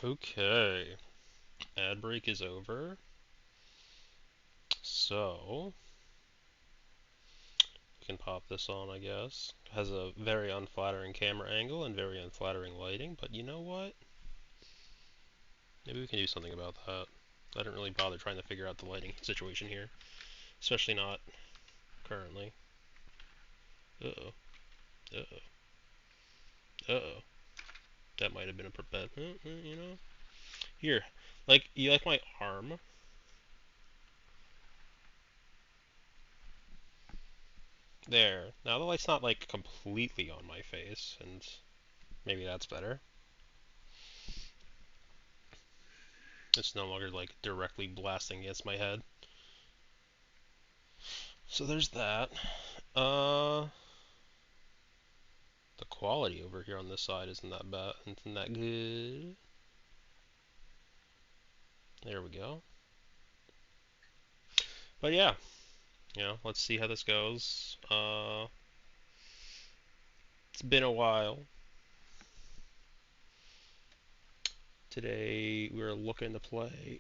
Okay, ad break is over. So, we can pop this on, I guess. Has a very unflattering camera angle and very unflattering lighting, but you know what? Maybe we can do something about that. I didn't really bother trying to figure out the lighting situation here, especially not currently. Uh-oh, uh-oh, uh-oh. That might have been a bad, you know? Here, you like my arm? There. Now the light's not, like, completely on my face, and maybe that's better. It's no longer, like, directly blasting against my head. So there's that. Uh, the quality over here on this side isn't that bad, isn't that good. There we go. But yeah, let's see how this goes. It's been a while. Today we're looking to play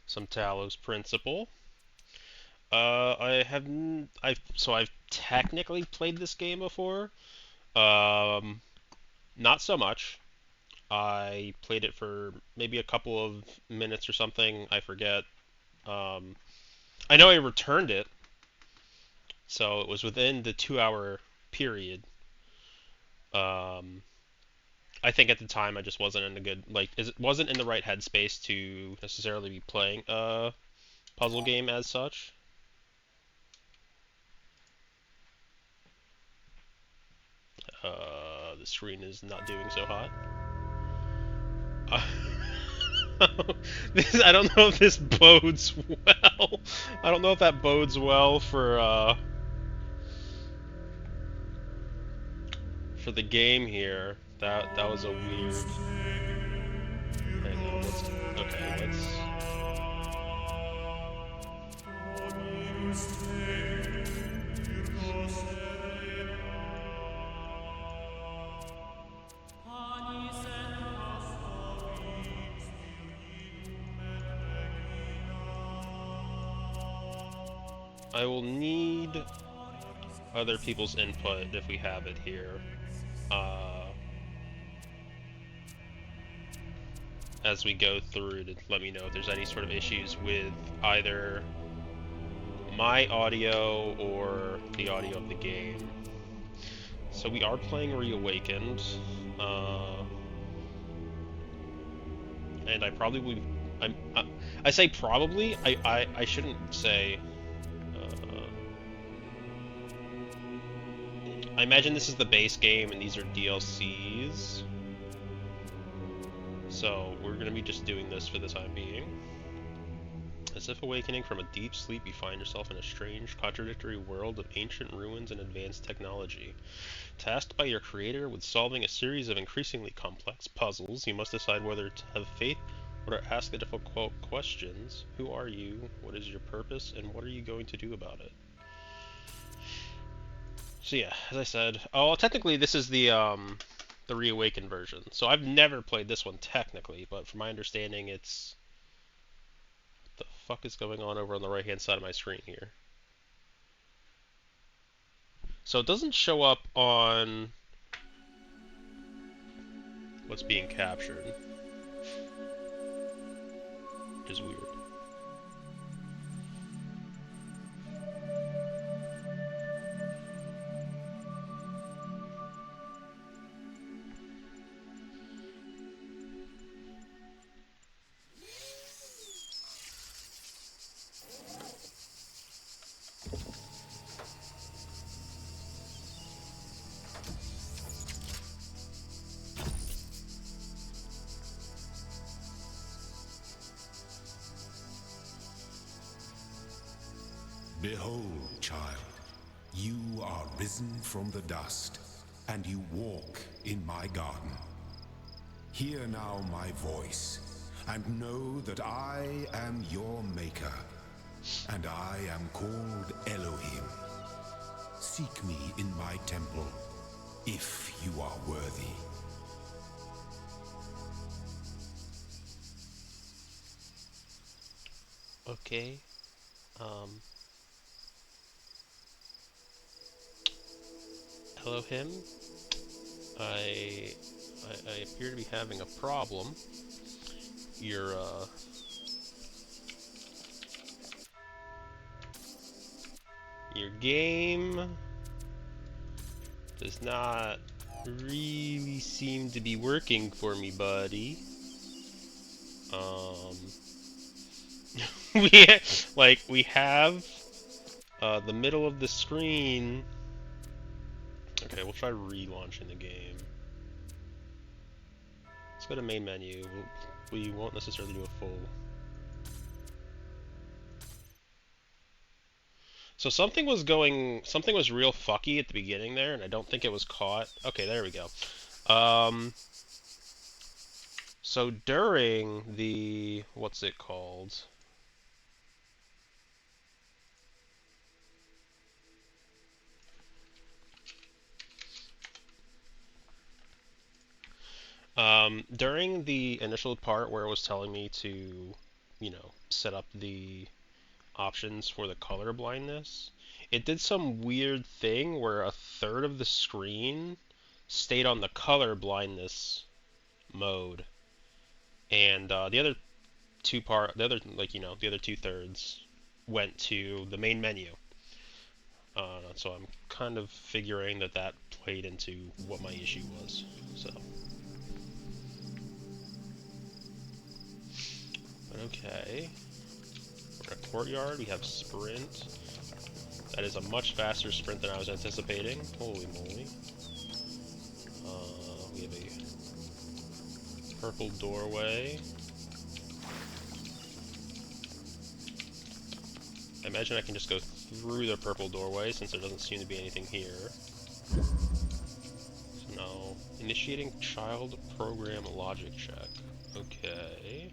some Talos Principle. I've technically played this game before. Um, Not so much. I played it for maybe a couple of minutes or something. I forget. Um, I know I returned it, so it was within the 2 hour period. Um, I think at the time I just wasn't in a good wasn't in the right headspace to necessarily be playing a puzzle game as such. The screen is not doing so hot. Uh, I don't know if this bodes well. I don't know if that bodes well for the game here. That was a weird. Hang on, let's. I will need other people's input if we have it here. Uh, as we go through to let me know if there's any sort of issues with either my audio or the audio of the game. So we are playing Reawakened, uh, and I probably would. I say probably. I shouldn't say. Uh, I imagine this is the base game and these are DLCs. So we're gonna be just doing this for the time being. As if awakening from a deep sleep, you find yourself in a strange, contradictory world of ancient ruins and advanced technology. Tasked by your creator with solving a series of increasingly complex puzzles, you must decide whether to have faith or to ask the difficult questions. Who are you? What is your purpose? And what are you going to do about it? So yeah, as I said, technically this is the Reawakened version. So I've never played this one technically, but from my understanding, it's what the fuck is going on over on the right hand side of my screen here. So it doesn't show up on what's being captured, which is weird. Behold, child, you are risen from the dust, and you walk in my garden. Hear now my voice, and know that I am your maker, and I am called Elohim. Seek me in my temple, if you are worthy. Okay. Um, hello, him. I, I appear to be having a problem. Your your game does not really seem to be working for me, buddy. Um, we have the middle of the screen. Okay, we'll try relaunching the game. Let's go to main menu. We won't necessarily do a full. So something was real fucky at the beginning there, and I don't think it was caught. Okay, there we go. So during the, what's it called? During the initial part where it was telling me to, set up the options for the color blindness, it did some weird thing where a third of the screen stayed on the color blindness mode, and the other 2/3 went to the main menu. So I'm kind of figuring that played into what my issue was. So, but okay. We're in a courtyard. We have sprint. That is a much faster sprint than I was anticipating. Holy moly. We have a purple doorway. I imagine I can just go through the purple doorway since there doesn't seem to be anything here. So now, initiating child program logic check. Okay.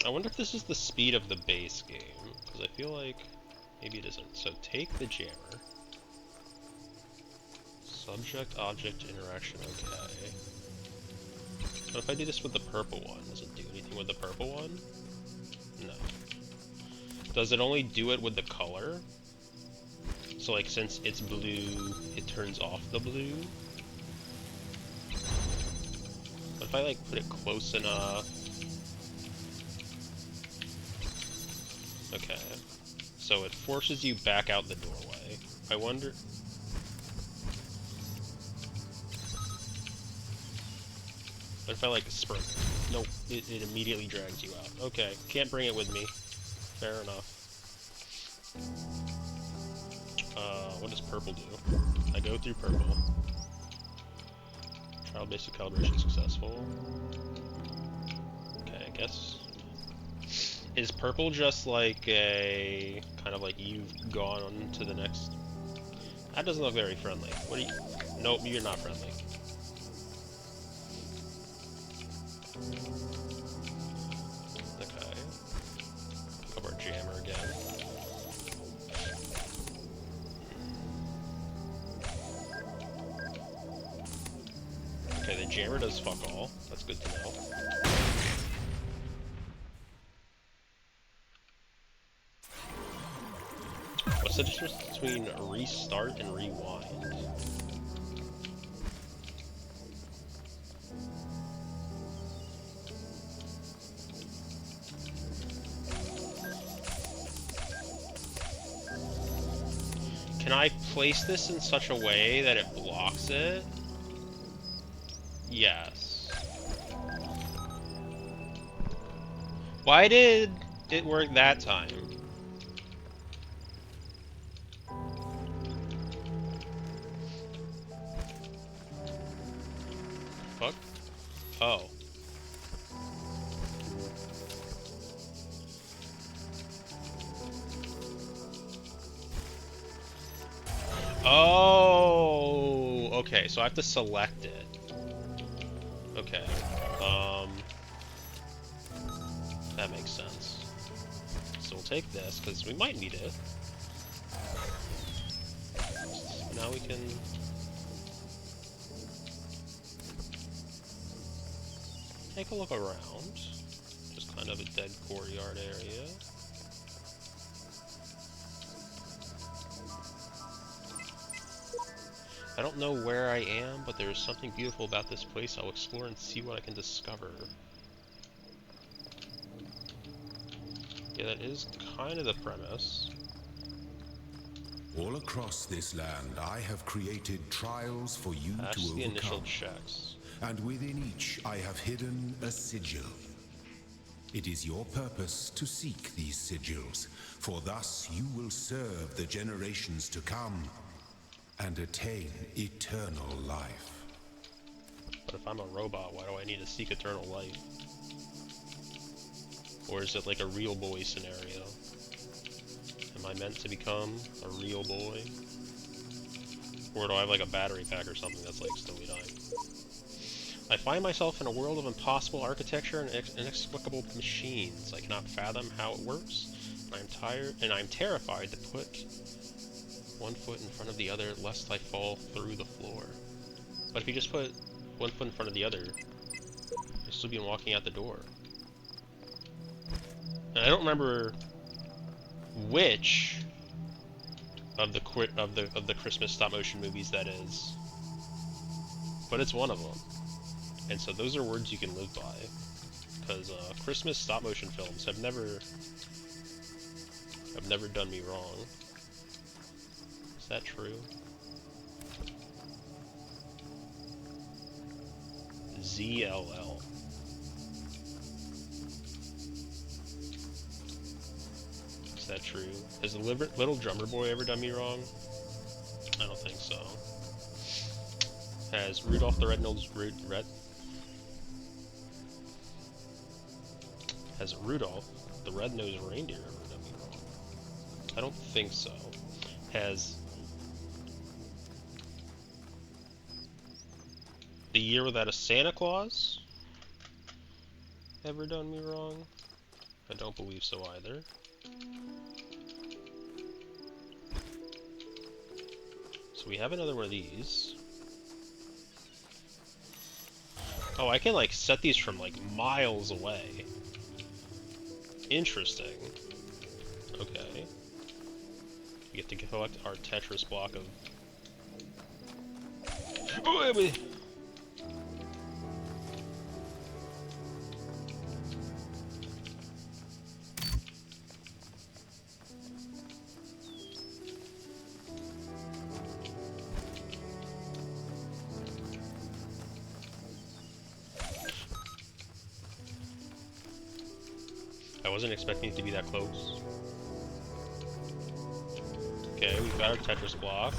I wonder if this is the speed of the base game, because I feel like maybe it isn't. So take the jammer. Subject-object interaction, okay. What if I do this with the purple one? Does it do anything with the purple one? No. Does it only do it with the color? So like since it's blue, it turns off the blue? What if I like put it close enough? Okay. So it forces you back out the doorway. I wonder... What if I like sprint? Nope, it immediately drags you out. Okay, can't bring it with me. Fair enough. What does purple do? I go through purple. Trial basic calibration successful. Okay, I guess... Is purple just like a... kind of like you've gone on to the next... That doesn't look very friendly. What do you... Nope, you're not friendly. Okay. Pick up our jammer again. Okay, the jammer does fuck all. That's good to know. What's the difference between restart and rewind? Can I place this in such a way that it blocks it? Yes. Why did it work that time? Fuck? Oh. Oh, okay, so I have to select it. Okay. That makes sense. So we'll take this, because we might need it. Now we can... take a look around. Just kind of a dead courtyard area. I don't know where I am, but there is something beautiful about this place. I'll explore and see what I can discover. Yeah, that is kind of the premise. All across this land, I have created trials for you Pass to the initial overcome. checks. And within each, I have hidden a sigil. It is your purpose to seek these sigils, for thus you will serve the generations to come and attain eternal life. But if I'm a robot, why do I need to seek eternal life? Or is it like a real boy scenario? Am I meant to become a real boy? Or do I have like a battery pack or something that's like slowly dying? I find myself in a world of impossible architecture and inexplicable machines. I cannot fathom how it works, and I'm terrified to put one foot in front of the other lest I fall through the floor. But if you just put one foot in front of the other, you'll still be walking out the door. And I don't remember which of the Christmas stop motion movies that is, but it's one of them. And so those are words you can live by, because Christmas stop motion films have never done me wrong. Is that true? ZLL. Is that true? Has the Little Drummer Boy ever done me wrong? I don't think so. Has Rudolph the Red-Nosed Has Rudolph the Red-Nosed Reindeer ever done me wrong? I don't think so. Has The Year Without a Santa Claus ever done me wrong? I don't believe so either. So we have another one of these. Oh, I can like set these from like miles away. Interesting. Okay. We get to collect our Tetris block of... Oh, wait. I wasn't expecting it to be that close. Okay, we've got our Tetris block.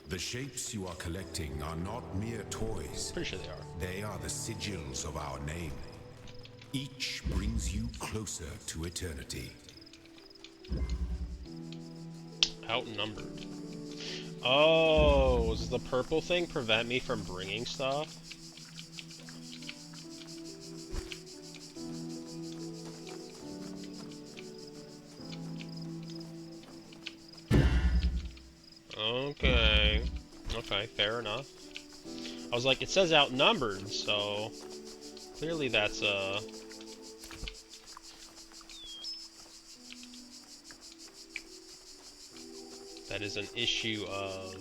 The shapes you are collecting are not mere toys. Pretty sure they are. They are the sigils of our name. Each brings you closer to eternity. Outnumbered. Oh, does the purple thing prevent me from bringing stuff? Okay. Okay, fair enough. I was like, it says outnumbered, so clearly that's that is an issue of...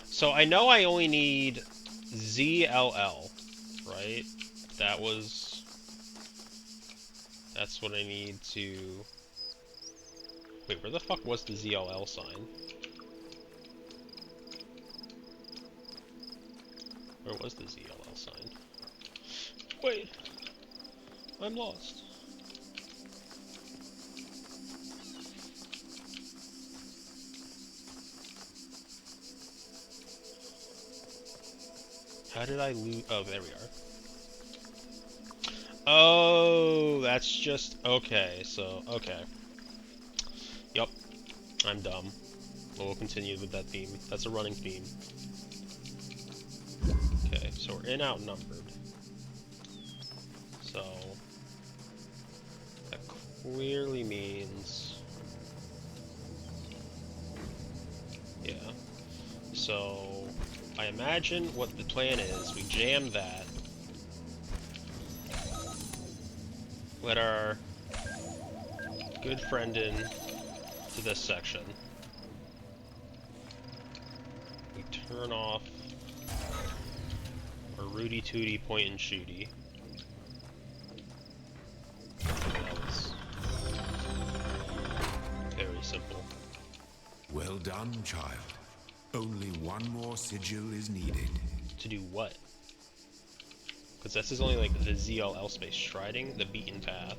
So I know I only need ZLL, right? That's what I need to... Wait, where the fuck was the ZLL sign? Where was the ZLL sign? Wait! I'm lost. How did I lose? Oh, there we are. Oh, that's just... Okay, so... Okay. Yup. I'm dumb. We'll continue with that theme. That's a running theme. Okay, so we're in outnumbered. So... That clearly means... Yeah. So I imagine what the plan is, we jam that, let our good friend in to this section, we turn off our Rooty Tooty point and shooty. That was very simple. Well done, child. Only one more sigil is needed. To do what? Because this is only like the ZLL space, striding the beaten path.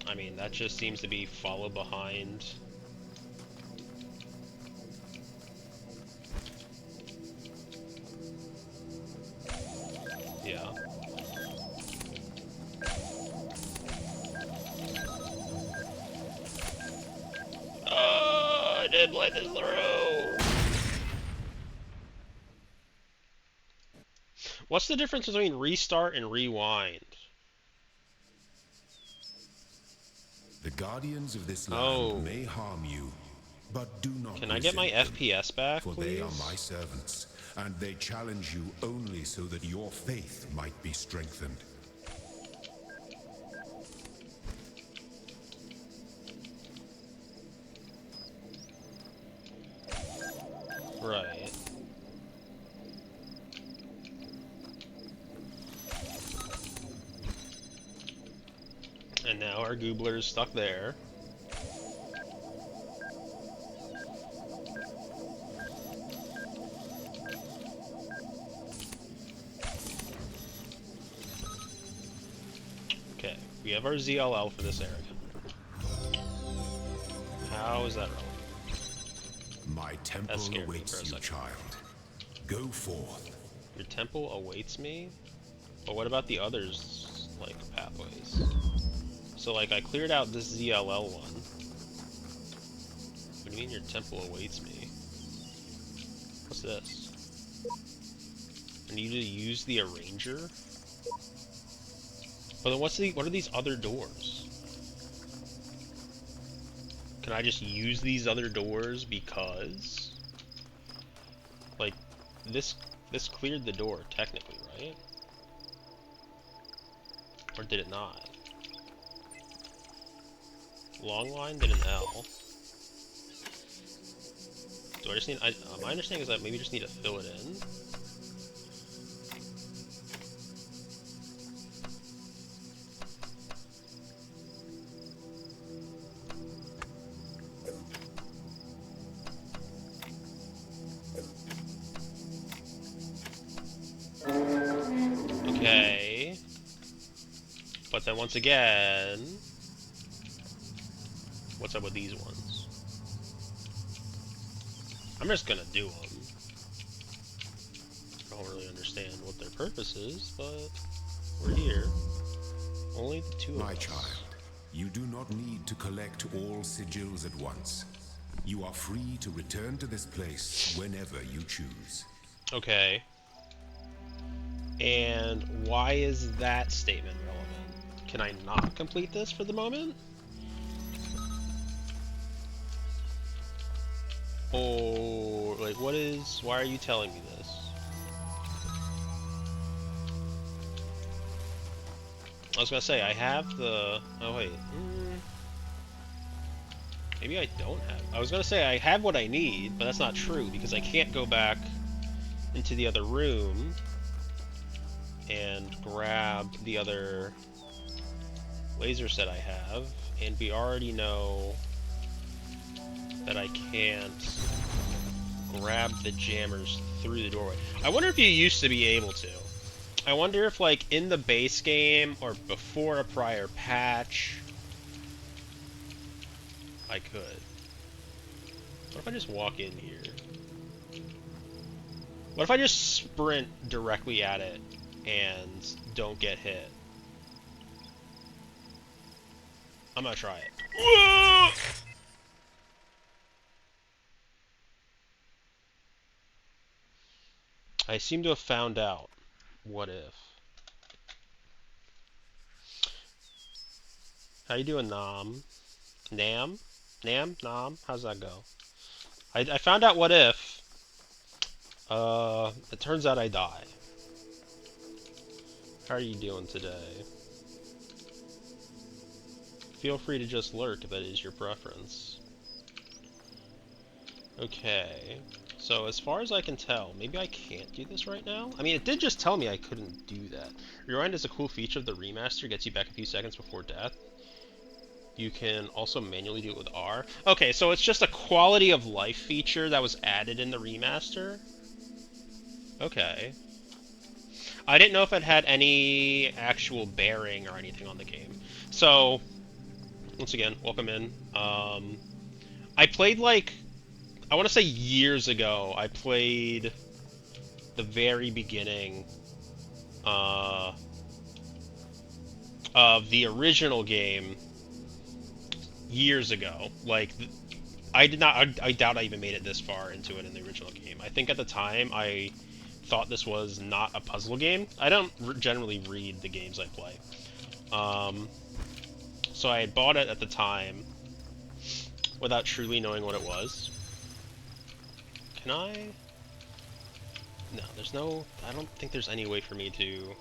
I mean, that just seems to be follow behind. Yeah. I didn't play this through! What's the difference between restart and rewind? The guardians of this land may harm you, but do not Can I get my resent them, FPS back, for please? they are my servants, and they challenge you only so that your faith might be strengthened. Right. And now our Goobler is stuck there. Okay, we have our ZLL for this area. How is that relevant? My temple awaits you, child. Go forth. Your temple awaits me? But what about the others, like, pathways? So, like, I cleared out this ZLL one. What do you mean your temple awaits me? What's this? I need to use the arranger? But then what are these other doors? Can I just use these other doors because? Like, this cleared the door, technically, right? Or did it not? Long line did an L. Do I just need, my understanding is that maybe just need to fill it in? Okay. But then once again, what's up with these ones? I'm just gonna do them. I don't really understand what their purpose is, but we're here. Only the two of us. My child, you do not need to collect all sigils at once. You are free to return to this place whenever you choose. Okay. And why is that statement relevant? Can I not complete this for the moment? Or, like, why are you telling me this? I was gonna say, I have the, oh wait, maybe I don't have, I was gonna say I have what I need, but that's not true, because I can't go back into the other room and grab the other laser set I have, and we already know that I can't grab the jammers through the doorway. I wonder if you used to be able to. I wonder if, like, in the base game, or before a prior patch, I could. What if I just walk in here? What if I just sprint directly at it and don't get hit? I'm gonna try it. I seem to have found out. What if? How you doing, Nam? Nam? Nam? Nam? How's that go? I found out what if. It turns out I die. How are you doing today? Feel free to just lurk if that is your preference. Okay. So as far as I can tell, maybe I can't do this right now? I mean, it did just tell me I couldn't do that. Rewind is a cool feature of the remaster, gets you back a few seconds before death. You can also manually do it with R. Okay, so it's just a quality of life feature that was added in the remaster? Okay. I didn't know if it had any actual bearing or anything on the game. So, once again, welcome in. I played like, I want to say years ago, I played the very beginning uh, of the original game years ago. Like, I did not, I doubt I even made it this far into it in the original game. I think at the time I thought this was not a puzzle game. I don't generally read the games I play. So I had bought it at the time without truly knowing what it was. Can I? No, there's no, I don't think there's any way for me to,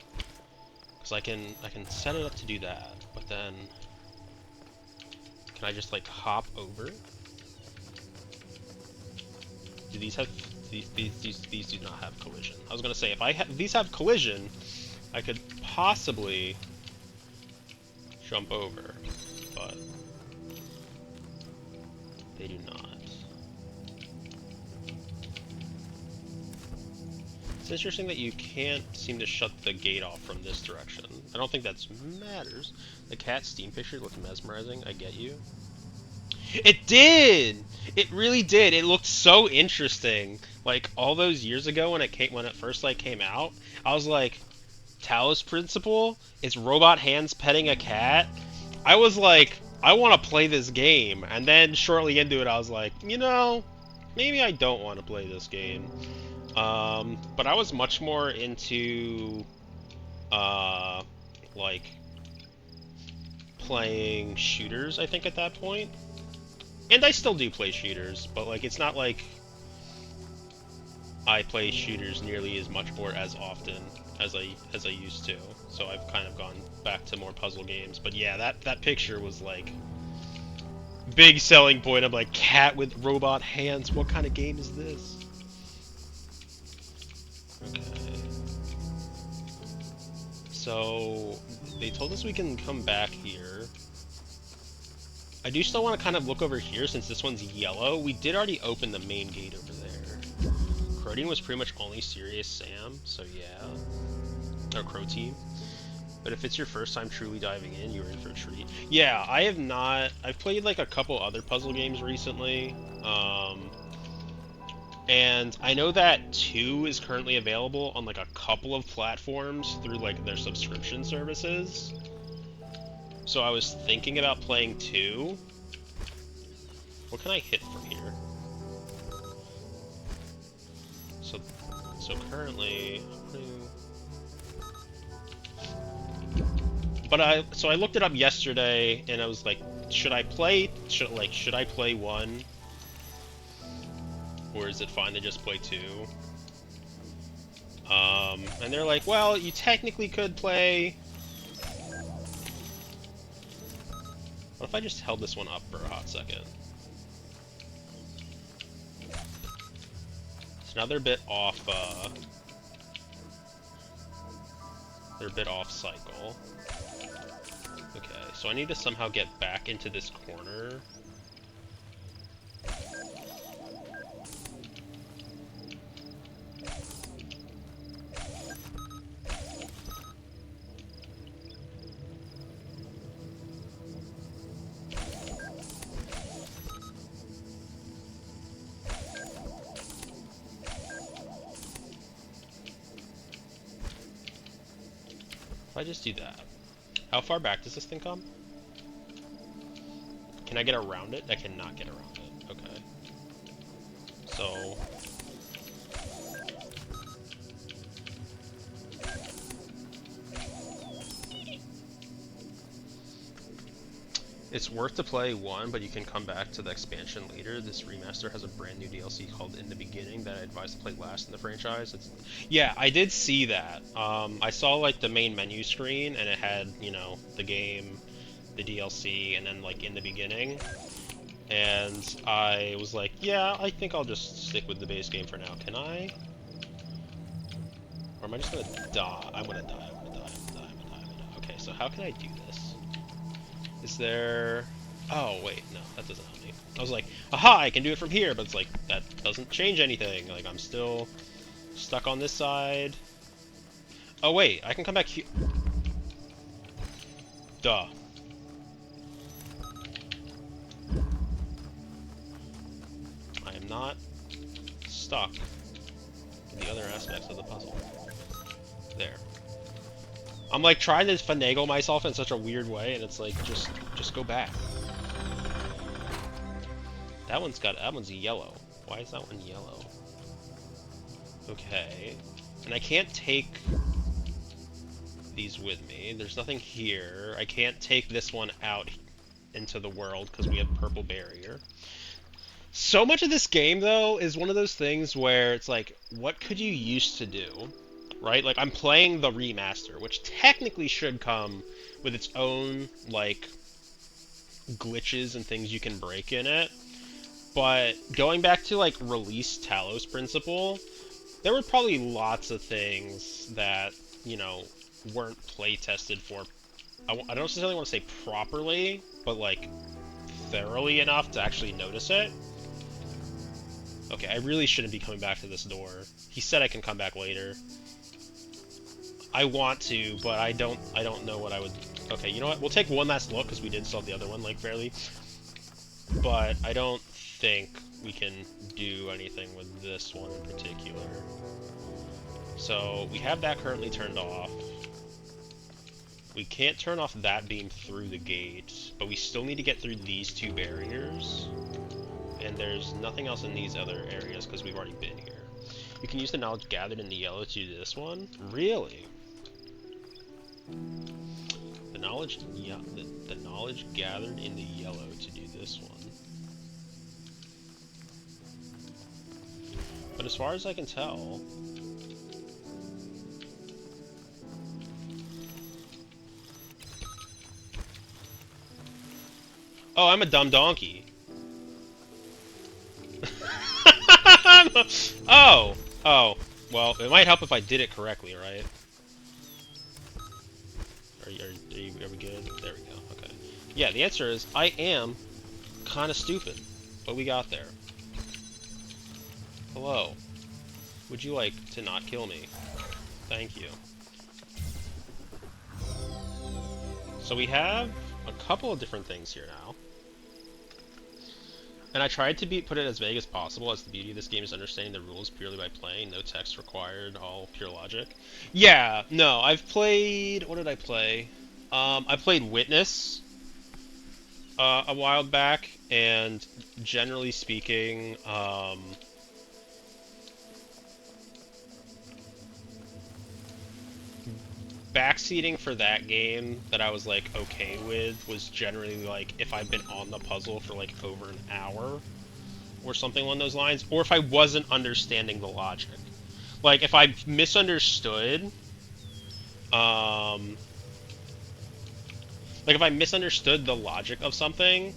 because I can set it up to do that, but then, can I just like hop over? Do these have, these do not have collision. I was gonna say, if these have collision, I could possibly jump over, but they do not. It's interesting that you can't seem to shut the gate off from this direction. I don't think that matters. The cat Steam picture looked mesmerizing, I get you. It did! It really did. It looked so interesting. Like, all those years ago when it first like came out, I was like, Talos Principle? It's robot hands petting a cat? I was like, I want to play this game. And then shortly into it, I was like, you know, maybe I don't want to play this game. But I was much more into, like, playing shooters, I think, at that point. And I still do play shooters, but, like, it's not like I play shooters nearly as much or as often as I used to. So I've kind of gone back to more puzzle games. But yeah, that picture was, like, big selling point. I'm like, cat with robot hands, what kind of game is this? Okay. So, they told us we can come back here. I do still want to kind of look over here since this one's yellow. We did already open the main gate over there. Crodian was pretty much only Serious Sam, so yeah. Or Crow Team. But if it's your first time truly diving in, you're in for a treat. Yeah, I have not... I've played like a couple other puzzle games recently. And I know that 2 is currently available on like a couple of platforms through like their subscription services. So I was thinking about playing 2. What can I hit from here? So currently, but I looked it up yesterday and I was like, should I play 1? Or is it fine to just play 2? And they're like, well, you technically could play... What if I just held this one up for a hot second? So now they're a bit off, they're a bit off cycle. Okay, so I need to somehow get back into this corner. If I just do that, how far back does this thing come? Can I get around it? I cannot get around it. Okay. So... It's worth to play 1, but you can come back to the expansion later. This remaster has a brand new DLC called In the Beginning that I advise to play last in the franchise. Yeah, I did see that. I saw like the main menu screen, and it had, you know, the game, the DLC, and then like In the Beginning. And I was like, yeah, I think I'll just stick with the base game for now. Can I? Or am I just gonna die? I'm gonna die, I'm gonna die, I'm gonna die, I'm gonna die, I'm gonna die. Okay, so how can I do this? Is there... Oh, wait, no, that doesn't help me. I was like, aha, I can do it from here, but it's like, that doesn't change anything. Like, I'm still stuck on this side. Oh, wait, I can come back here. Duh. I am not stuck in the other aspects of the puzzle. There. I'm like trying to finagle myself in such a weird way, and it's like, just go back. That one's yellow. Why is that one yellow? Okay. And I can't take these with me. There's nothing here. I can't take this one out into the world because we have purple barrier. So much of this game, though, is one of those things where it's like, what could you used to do? Right? Like, I'm playing the remaster, which technically should come with its own, like, glitches and things you can break in it. But going back to, like, release Talos Principle, there were probably lots of things that, you know, weren't play-tested for, I don't necessarily want to say properly, but, like, thoroughly enough to actually notice it. Okay, I really shouldn't be coming back to this door. He said I can come back later. I want to, but I don't know what I would... Okay, you know what? We'll take one last look, because we did solve the other one, like, fairly. But I don't think we can do anything with this one in particular. So, we have that currently turned off. We can't turn off that beam through the gate, but we still need to get through these two barriers. And there's nothing else in these other areas, because we've already been here. You can use the knowledge gathered in the yellow to do this one? Really? The knowledge, yeah, the knowledge gathered in the yellow to do this one. But as far as I can tell... Oh, I'm a dumb donkey. Oh! Oh. Well, it might help if I did it correctly, right? Are we good? There we go. Okay. Yeah, the answer is I am kind of stupid, but we got there. Hello. Would you like to not kill me? Thank you. So we have a couple of different things here now. And I tried to put it as vague as possible, as the beauty of this game is understanding the rules purely by playing, no text required, all pure logic. Yeah, no, I've played... What did I play? I played Witness a while back, and generally speaking, backseating for that game that I was like okay with was generally like if I've been on the puzzle for like over an hour or something along those lines, or if I wasn't understanding the logic. Like if I misunderstood like if I misunderstood the logic of something,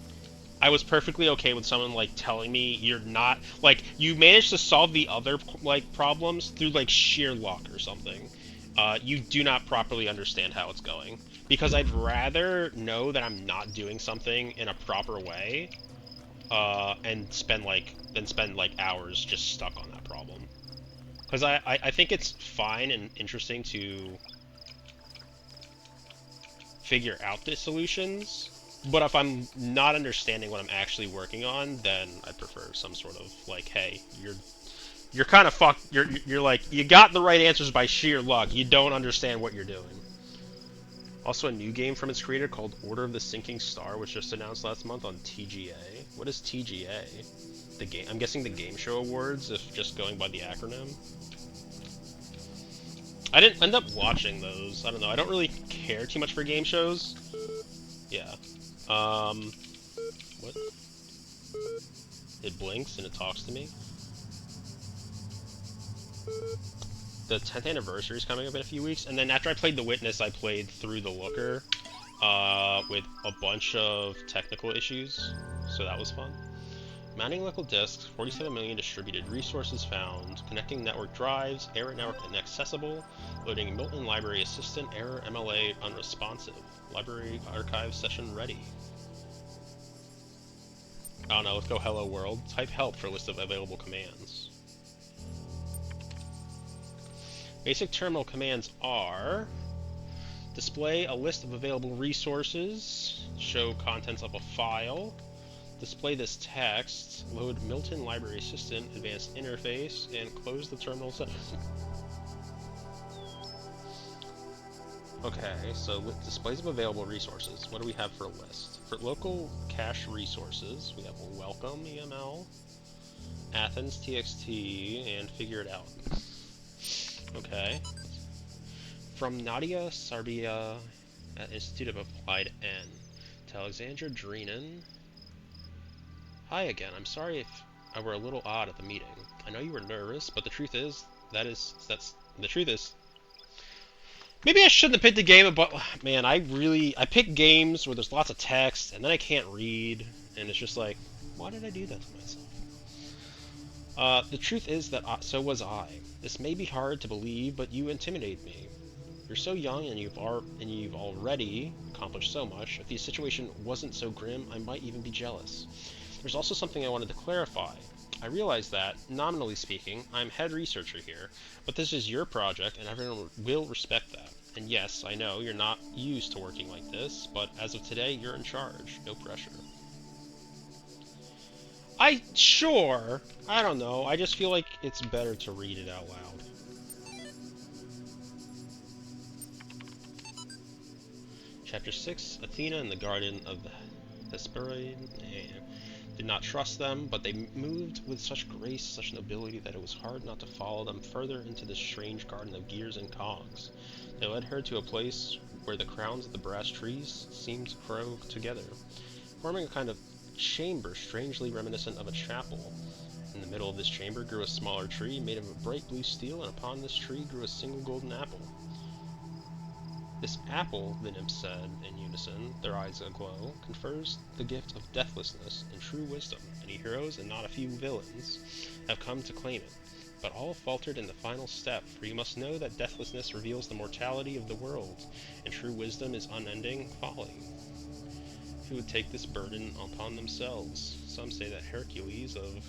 I was perfectly okay with someone like telling me you're not, like, you managed to solve the other like problems through like sheer luck or something. You do not properly understand how it's going. Because I'd rather know that I'm not doing something in a proper way, and spend like hours just stuck on that problem. Because I think it's fine and interesting to figure out the solutions, but if I'm not understanding what I'm actually working on, then I prefer some sort of like, hey, you're kind of fucked. You're like, you got the right answers by sheer luck. You don't understand what you're doing. Also, a new game from its creator called Order of the Sinking Star was just announced last month on TGA. What is TGA? The game? I'm guessing the Game Show Awards, if just going by the acronym. I didn't end up watching those. I don't know. I don't really care too much for game shows. Yeah. Um, what? It blinks and it talks to me. The 10th anniversary is coming up in a few weeks, and then after I played The Witness, I played Through the Looker, with a bunch of technical issues, so that was fun. Mounting local disks, 47 million distributed, resources found, connecting network drives, error network inaccessible, loading Milton Library Assistant, error MLA unresponsive, library archive session ready. I don't know, let's go hello world, type help for a list of available commands. Basic terminal commands are: display a list of available resources, show contents of a file, display this text, load Milton Library Assistant, advanced interface, and close the terminal session. Okay, so with displays of available resources, what do we have for a list? For local cache resources, we have welcome EML, Athens TXT, and figure it out. Okay. From Nadia Sarbia at Institute of Applied N to Alexandra Dreenan. Hi again. I'm sorry if I were a little odd at the meeting. I know you were nervous, but the truth is maybe I shouldn't have picked a game, but man, I pick games where there's lots of text and then I can't read, and it's just like, why did I do that to myself? The truth is that so was I. This may be hard to believe, but you intimidate me. You're so young and you've already accomplished so much. If the situation wasn't so grim, I might even be jealous. There's also something I wanted to clarify. I realize that, nominally speaking, I'm head researcher here, but this is your project and everyone will respect that. And yes, I know you're not used to working like this, but as of today, you're in charge. No pressure. I don't know. I just feel like it's better to read it out loud. Chapter 6, Athena and the Garden of the Hesperide did not trust them, but they moved with such grace, such nobility, that it was hard not to follow them further into this strange garden of gears and cogs. They led her to a place where the crowns of the brass trees seemed to grow together, forming a kind of chamber strangely reminiscent of a chapel. In the middle of this chamber grew a smaller tree made of a bright blue steel, and upon this tree grew a single golden apple. This apple, the nymphs said in unison, their eyes aglow, confers the gift of deathlessness and true wisdom. Many heroes and not a few villains have come to claim it, but all faltered in the final step, for you must know that deathlessness reveals the mortality of the world, and true wisdom is unending folly. Who would take this burden upon themselves? Some say that Hercules of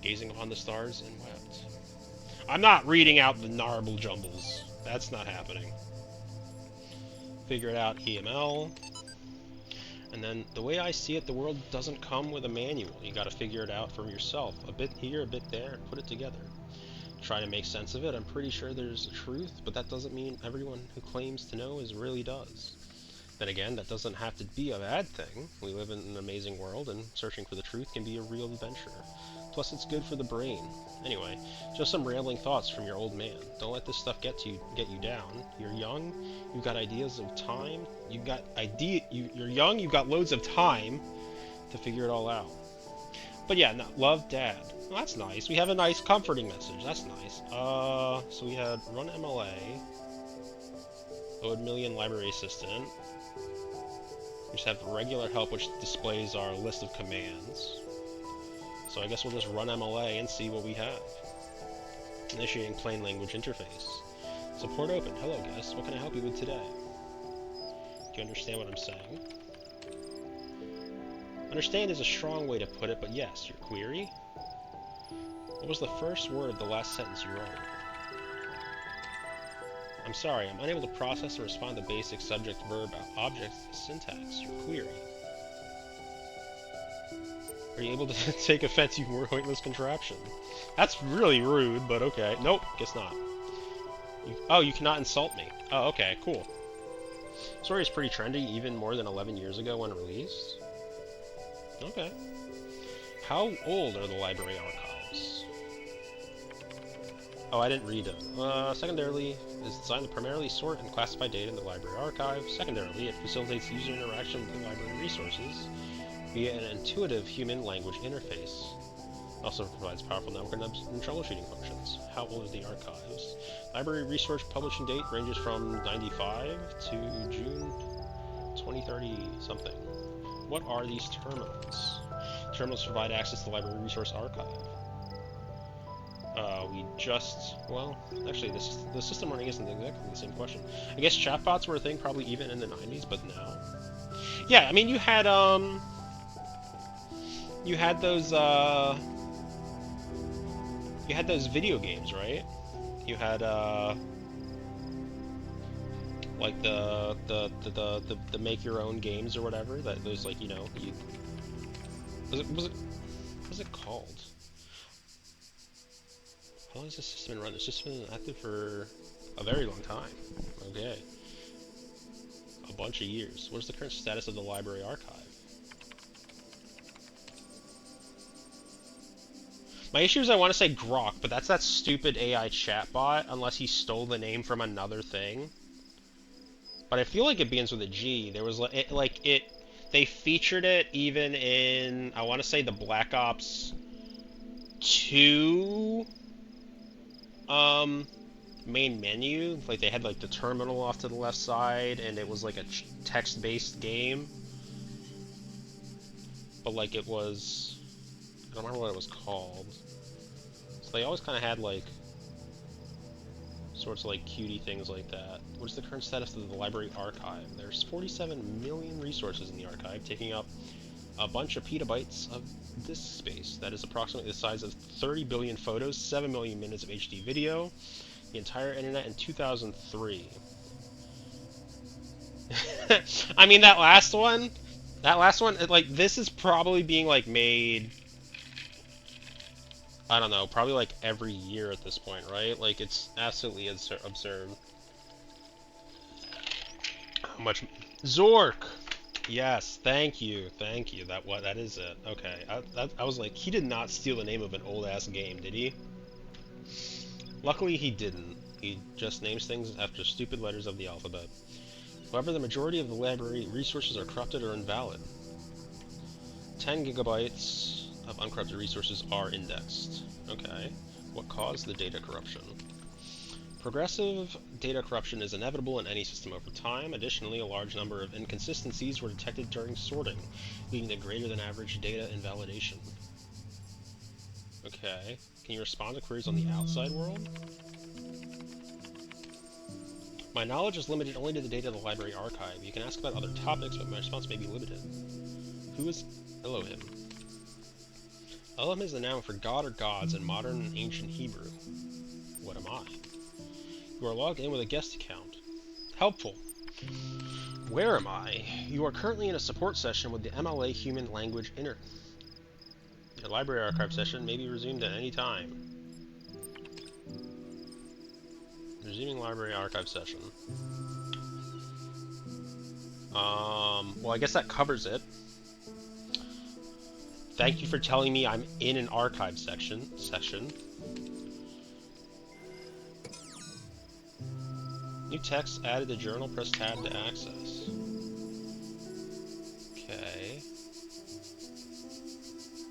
gazing upon the stars and wept. I'm not reading out the narble jumbles. That's not happening. Figure it out, EML. And then, the way I see it, the world doesn't come with a manual. You gotta figure it out for yourself. A bit here, a bit there, and put it together. Try to make sense of it. I'm pretty sure there's a truth, but that doesn't mean everyone who claims to know really does. Then again, that doesn't have to be a bad thing. We live in an amazing world, and searching for the truth can be a real adventure. Plus, it's good for the brain. Anyway, just some rambling thoughts from your old man. Don't let this stuff get you down. You're young, you've got ideas of time. You're young, you've got loads of time to figure it all out. But yeah, no, love, Dad. Well, that's nice. We have a nice comforting message. That's nice. So we had run MLA, load million library assistant. We just have regular help, which displays our list of commands. So I guess we'll just run MLA and see what we have. Initiating plain language interface. Support open. Hello, guest. What can I help you with today? Do you understand what I'm saying? Understand is a strong way to put it, but yes, your query? What was the first word of the last sentence you wrote? I'm sorry, I'm unable to process and respond to basic subject, verb, object syntax. Your query. Are you able to take offense, you pointless contraption? That's really rude, but okay. Nope, guess not. You cannot insult me. Oh, okay, cool. Story is pretty trendy, even more than 11 years ago when released. Okay. How old are the library archives? Oh, I didn't read it. Secondarily, is designed to primarily sort and classify data in the library archive. Secondarily, it facilitates user interaction with the library resources via an intuitive human language interface. It also provides powerful network and troubleshooting functions. How old are the archives? Library resource publishing date ranges from 95 to June 2030 something. What are these terminals? Terminals provide access to the library resource archive. Well, actually, the system running isn't exactly the same question. I guess chatbots were a thing probably even in the 90s, but now. Yeah, I mean, you had those, you had those video games, right? You had, like the make your own games or whatever. That those like you what was it called? How long has this system been running? It's just been active for a very long time. Okay, a bunch of years. What is the current status of the library archive? My issue is I want to say Grok, but that's that stupid AI chatbot, unless he stole the name from another thing. But I feel like it begins with a G. There was they featured it even in, I want to say, the Black Ops 2 main menu. Like they had like the terminal off to the left side, and it was like a text-based game. But like it was, I don't remember what it was called. So they always kind of had like sorts of like cutie things like that. What is the current status of the library archive? There's 47 million resources in the archive, taking up a bunch of petabytes of disk space. That is approximately the size of 30 billion photos, 7 million minutes of HD video, the entire internet in 2003. I mean, that last one, like, this is probably being, like, made, I don't know, probably, like, every year at this point, right? Like, it's absolutely absurd. How much... Zork! Yes, thank you, thank you. That is it. Okay, I was like, he did not steal the name of an old-ass game, did he? Luckily, he didn't. He just names things after stupid letters of the alphabet. However, the majority of the library resources are corrupted or invalid. 10 gigabytes of uncorrupted resources are indexed. Okay. What caused the data corruption? Progressive data corruption is inevitable in any system over time. Additionally, a large number of inconsistencies were detected during sorting, leading to greater than average data invalidation. Okay. Can you respond to queries on the outside world? My knowledge is limited only to the data of the library archive. You can ask about other topics, but my response may be limited. Who is Elohim? Elohim is the noun for god or gods in modern and ancient Hebrew. What am I? You are logged in with a guest account. Helpful. Where am I? You are currently in a support session with the MLA Human Language Inter. Your library archive session may be resumed at any time. Resuming library archive session. Well, I guess that covers it. Thank you for telling me I'm in an archive session. New text added to journal, press tab to access. Okay.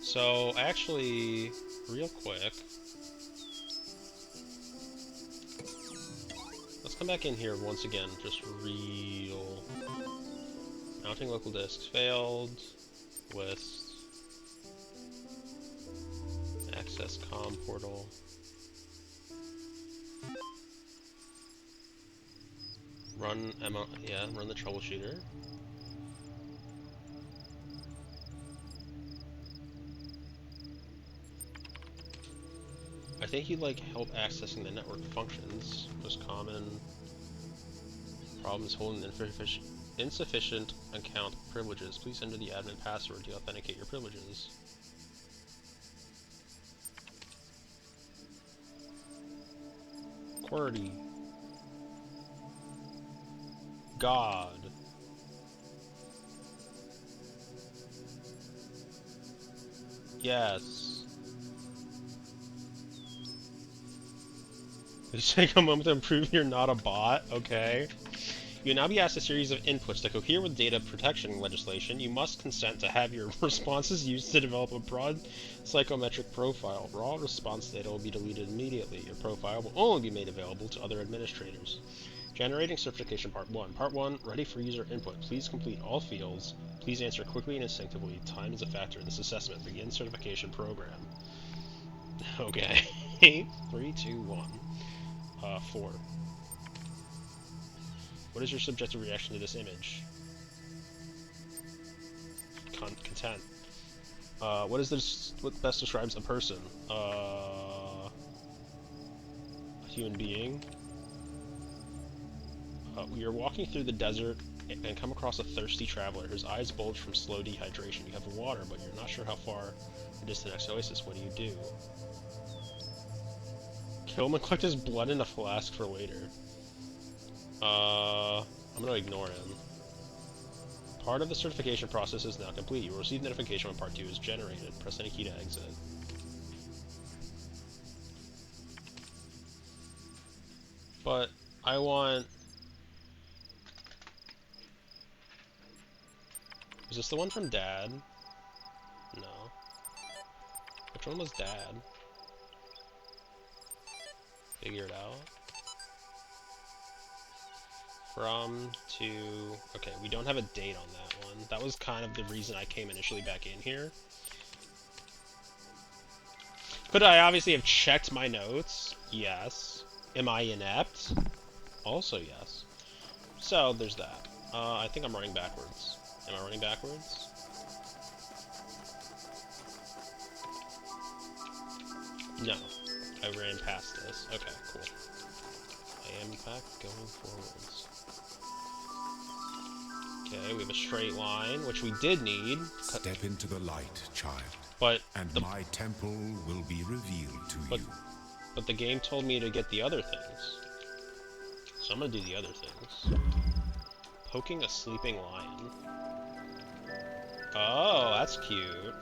So, actually, real quick, let's come back in here once again, just real. Mounting local disks failed. List. Access COM portal. Run run the troubleshooter. I think you'd like help accessing the network functions. Most common problems holding insufficient account privileges. Please enter the admin password to authenticate your privileges. QWERTY. God. Yes. Just take a moment to prove you're not a bot. Okay. You will now be asked a series of inputs to cohere with data protection legislation. You must consent to have your responses used to develop a broad psychometric profile. Raw response data will be deleted immediately. Your profile will only be made available to other administrators. Generating certification part 1. Part 1, ready for user input. Please complete all fields. Please answer quickly and instinctively. Time is a factor in this assessment. Begin certification program. Okay. 3, 2, 1. 4. What is your subjective reaction to this image? Content. What best describes a person? A human being. We are walking through the desert and come across a thirsty traveler. His eyes bulge from slow dehydration. You have water, but you're not sure how far it is to the next oasis. What do? Kill him and collect his blood in a flask for later. I'm gonna ignore him. Part of the certification process is now complete. You will receive notification when part 2 is generated. Press any key to exit. But I want... Was this the one from Dad? No. Which one was Dad? Figure it out. From to... Okay, we don't have a date on that one. That was kind of the reason I came initially back in here. Could I obviously have checked my notes? Yes. Am I inept? Also yes. So, there's that. I think I'm running backwards. Am I running backwards? No. I ran past this. Okay, cool. I am in fact going forwards. Okay, we have a straight line, which we did need. Step into the light, child. But and my temple will be revealed to you. But the game told me to get the other things. So I'm gonna do the other things. Poking a sleeping lion. Oh, that's cute.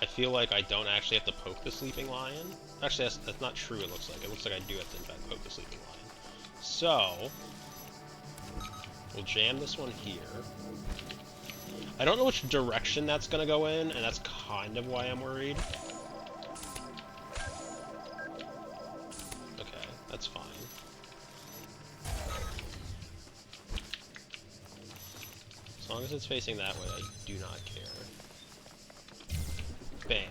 I feel like I don't actually have to poke the sleeping lion. Actually, that's not true, it looks like. It looks like I do have to, in fact, poke the sleeping lion. So, we'll jam this one here. I don't know which direction that's gonna go in, and that's kind of why I'm worried. Okay, that's fine. As long as it's facing that way, I do not care. Bam.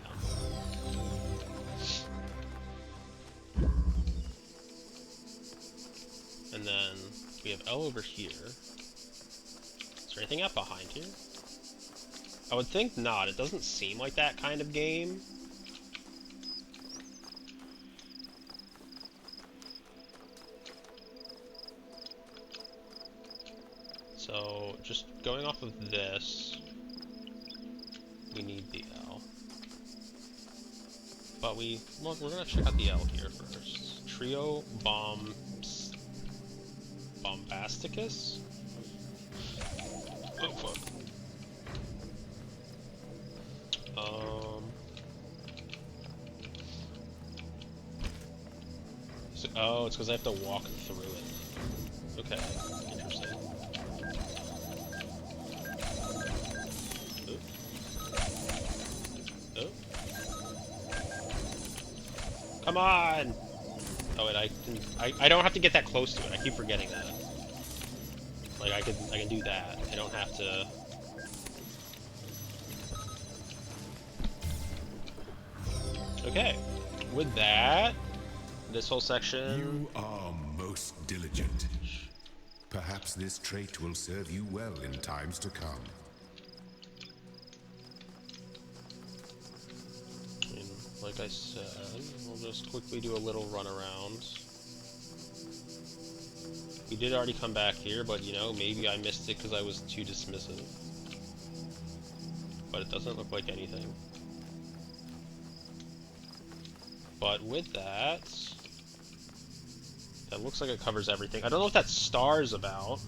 And then we have L over here. Is there anything up behind here? I would think not. It doesn't seem like that kind of game. So, just going off of this, we need the L. But we're gonna check out the L here first. Trio Bombasticus? Oh fuck. So, oh, it's because I have to walk through it. Okay, interesting. Oh. Come on! Oh wait, I don't have to get that close to it. I keep forgetting that. Like I can do that. I don't have to. Okay. With that, this whole section. You are most diligent. Perhaps this trait will serve you well in times to come. Like I said, we'll just quickly do a little run around. We did already come back here, but you know, maybe I missed it because I was too dismissive. But it doesn't look like anything. But with that, that looks like it covers everything. I don't know what that star is about.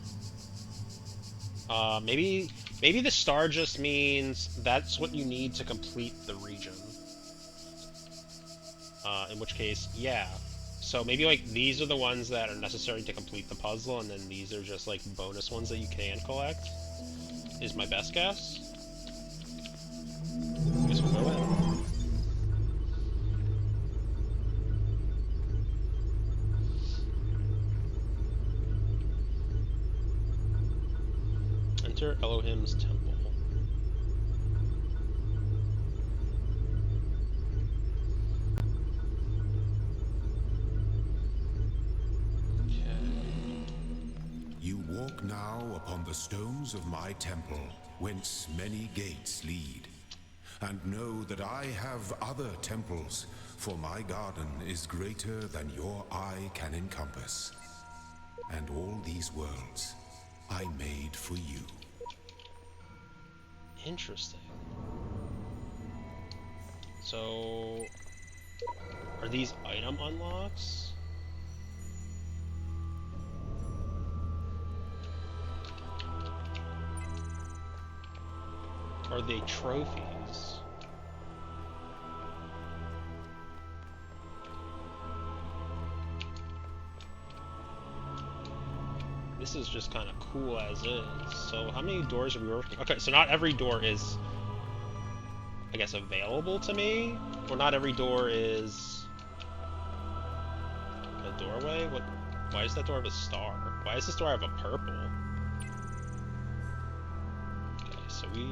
Maybe the star just means that's what you need to complete the region. In which case, yeah. So maybe like these are the ones that are necessary to complete the puzzle, and then these are just like bonus ones that you can collect. Is my best guess. I guess we'll go in. Enter Elohim's temple. You walk now upon the stones of my temple, whence many gates lead. And know that I have other temples, for my garden is greater than your eye can encompass. And all these worlds I made for you. Interesting. So, are these item unlocks? Are they trophies? This is just kind of cool as is. So how many doors are we working? Okay, so not every door is, I guess, available to me? Or not every door is a doorway? What? Why does that door have a star? Why does this door have a purple? Okay, so we...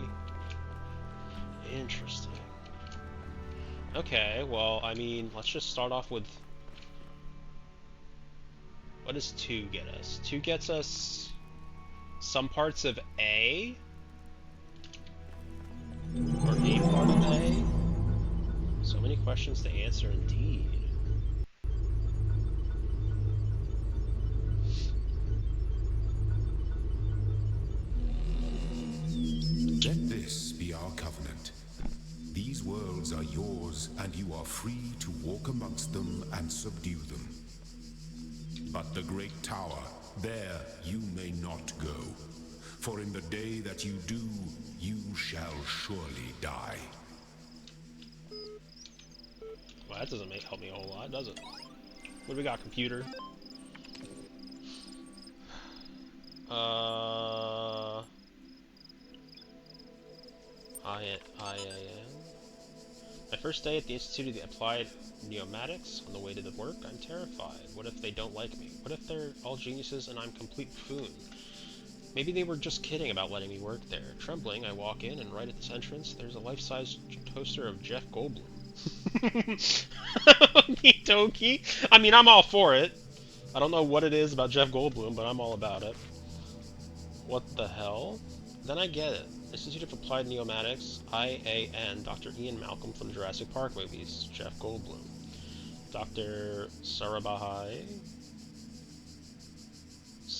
Interesting. Okay, well, I mean, let's just start off with... What does 2 get us? 2 gets us some parts of A? Or a part of A? So many questions to answer indeed. Let this be our covenant. These worlds are yours, and you are free to walk amongst them and subdue them. But the great tower, there you may not go. For in the day that you do, you shall surely die. Well, that doesn't help me a whole lot, does it? What do we got, computer? IAM. My first day at the Institute of the Applied Pneumatics, on the way to the work, I'm terrified. What if they don't like me? What if they're all geniuses and I'm complete buffoon? Maybe they were just kidding about letting me work there. Trembling, I walk in, and right at this entrance, there's a life-size poster of Jeff Goldblum. Okie dokie. I mean, I'm all for it. I don't know what it is about Jeff Goldblum, but I'm all about it. What the hell? Then I get it. Institute of Applied Pneumatics, IAN, Dr. Ian Malcolm from Jurassic Park movies, Jeff Goldblum. Dr. Sarabhai?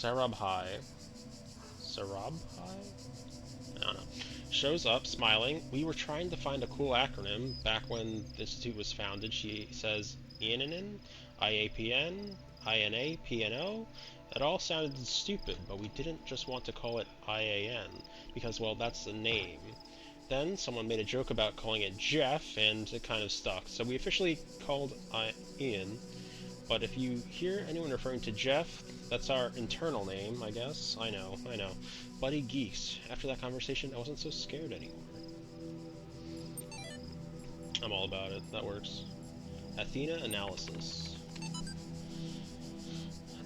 I don't know. Shows up, smiling. We were trying to find a cool acronym back when the Institute was founded. She says IANN, IAPN, INA, PNO. It all sounded stupid, but we didn't just want to call it IAN, because, well, that's the name. Then someone made a joke about calling it Jeff, and it kind of stuck. So we officially called Ian, but if you hear anyone referring to Jeff, that's our internal name, I guess. I know. Buddy geeks. After that conversation, I wasn't so scared anymore. I'm all about it. That works. Athena analysis.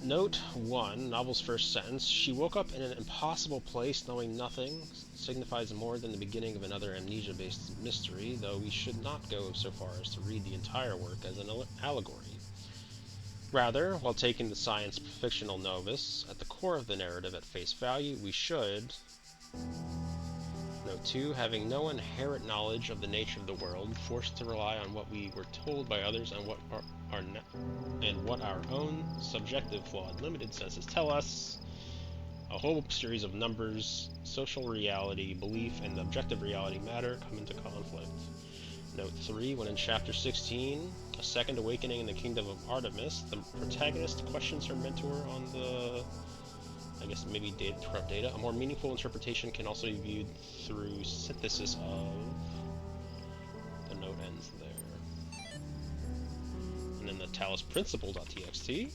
Note 1, novel's first sentence. She woke up in an impossible place, knowing nothing, signifies more than the beginning of another amnesia-based mystery, though we should not go so far as to read the entire work as an allegory. Rather, while taking the science fictional novice at the core of the narrative at face value, we should... Note 2, having no inherent knowledge of the nature of the world, forced to rely on what we were told by others and what our own subjective, flawed, limited senses tell us, a whole series of numbers, social reality, belief, and objective reality matter come into conflict. Note 3, when in chapter 16, a second awakening in the kingdom of Artemis, the protagonist questions her mentor on the... I guess maybe corrupt data. A more meaningful interpretation can also be viewed through synthesis of... The note ends there. Talos Principle.txt.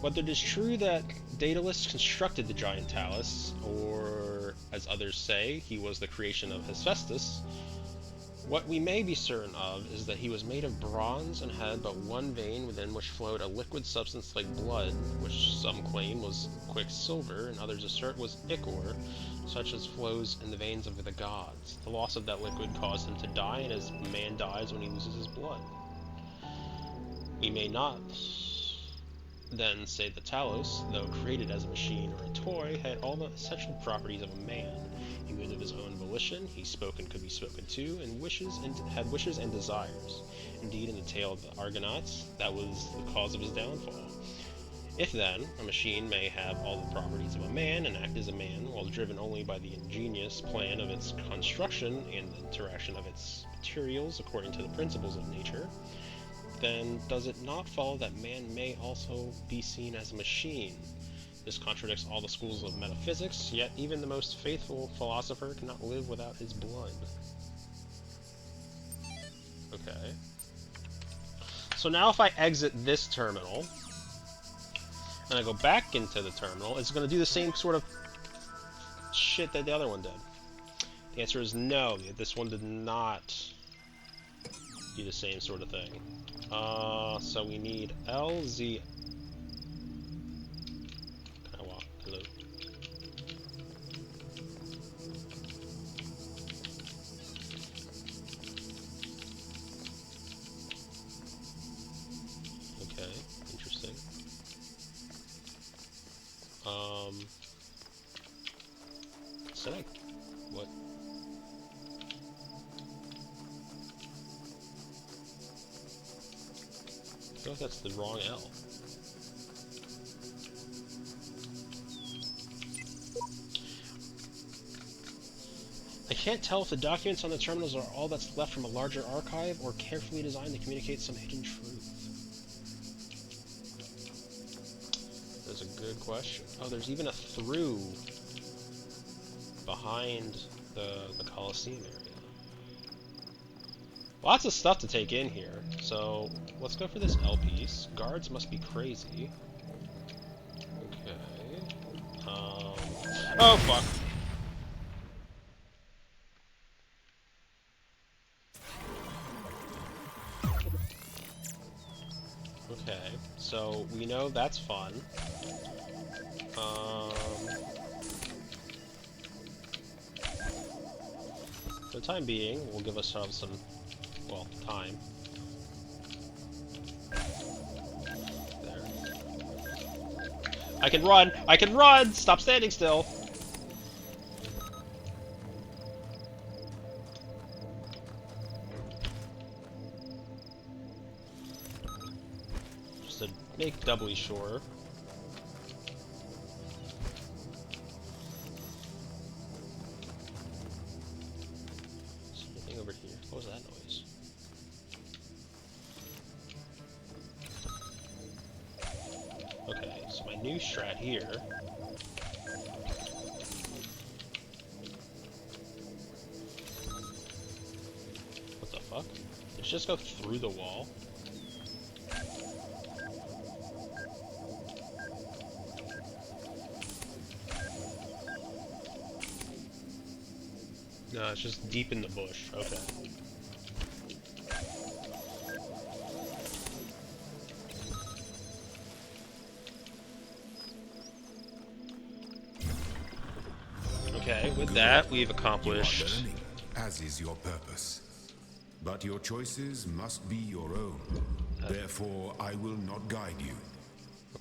Whether it is true that Daedalus constructed the giant Talos, or, as others say, he was the creation of Hephaestus, what we may be certain of is that he was made of bronze and had but one vein within which flowed a liquid substance like blood, which some claim was quicksilver and others assert was ichor, such as flows in the veins of the gods. The loss of that liquid caused him to die, and as man dies when he loses his blood. We may not then say that Talos, though created as a machine or a toy, had all the essential properties of a man. He moved of his own volition, he spoke and could be spoken to, and had wishes and desires. Indeed, in the tale of the Argonauts, that was the cause of his downfall. If then, a machine may have all the properties of a man and act as a man, while driven only by the ingenious plan of its construction and the interaction of its materials according to the principles of nature, then does it not follow that man may also be seen as a machine? This contradicts all the schools of metaphysics, yet even the most faithful philosopher cannot live without his blood. Okay. So now if I exit this terminal, and I go back into the terminal, it's going to do the same sort of shit that the other one did. The answer is no, this one did not do the same sort of thing. So we need LZ. Can I walk? Hello. Okay, interesting. Said I what? I feel like that's the wrong L. I can't tell if the documents on the terminals are all that's left from a larger archive or carefully designed to communicate some hidden truth. That's a good question. Oh, there's even a through behind the Colosseum area. Lots of stuff to take in here, so let's go for this L piece. Guards must be crazy. Okay. Oh fuck. Okay, so we know that's fun. For the time being, we'll give ourselves some, well, time. There. I can run! I can run! Stop standing still! Just to make doubly sure. Something over here. What was that noise? Okay, so my new strat here. What the fuck? Did it just go through the wall? No, it's just deep in the bush. Okay. Okay, with that, we've accomplished... You are learning, as is your purpose. But your choices must be your own. Therefore, I will not guide you.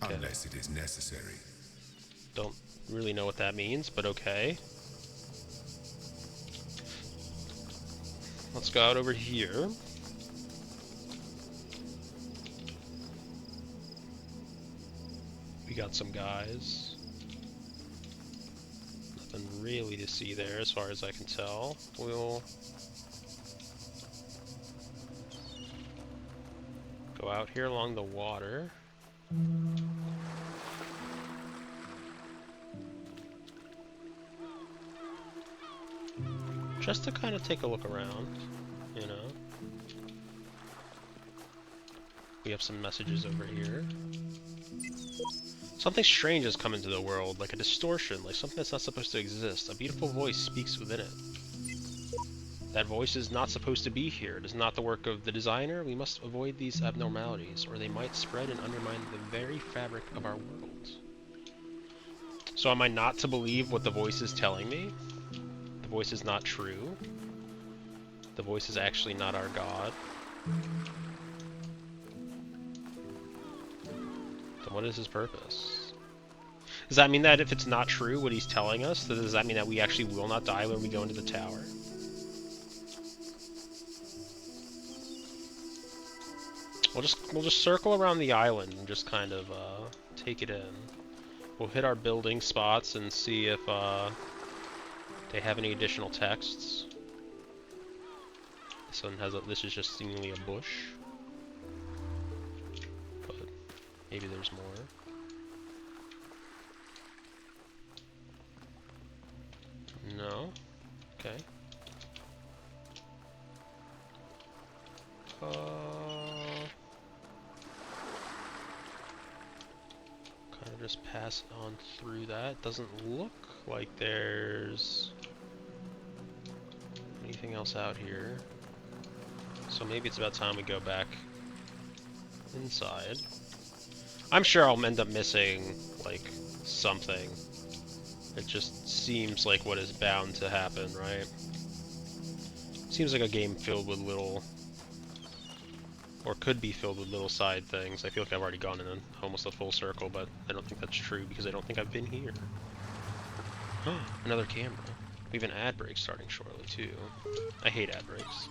Okay. Unless it is necessary. Don't really know what that means, but okay. Let's go out over here. We got some guys. Nothing really to see there as far as I can tell. We'll go out here along the water. Just to kind of take a look around, you know. We have some messages over here. Something strange has come into the world, like a distortion, like something that's not supposed to exist. A beautiful voice speaks within it. That voice is not supposed to be here. It is not the work of the designer. We must avoid these abnormalities, or they might spread and undermine the very fabric of our world. So am I not to believe what the voice is telling me? The voice is not true. The voice is actually not our god. Then what is his purpose? Does that mean that if it's not true what he's telling us, does that mean that we actually will not die when we go into the tower? We'll just circle around the island and just kind of take it in. We'll hit our building spots and see if they have any additional texts. This one has this is just seemingly a bush, but maybe there's more. No. Okay. Kind of just pass on through that. Doesn't look like there's anything else out here. So maybe it's about time we go back inside. I'm sure I'll end up missing, like, something. It just seems like what is bound to happen, right? Seems like a game filled with little... or could be filled with little side things. I feel like I've already gone in almost a full circle, but I don't think that's true because I don't think I've been here. Another camera. We have an ad break starting shortly, too. I hate ad breaks.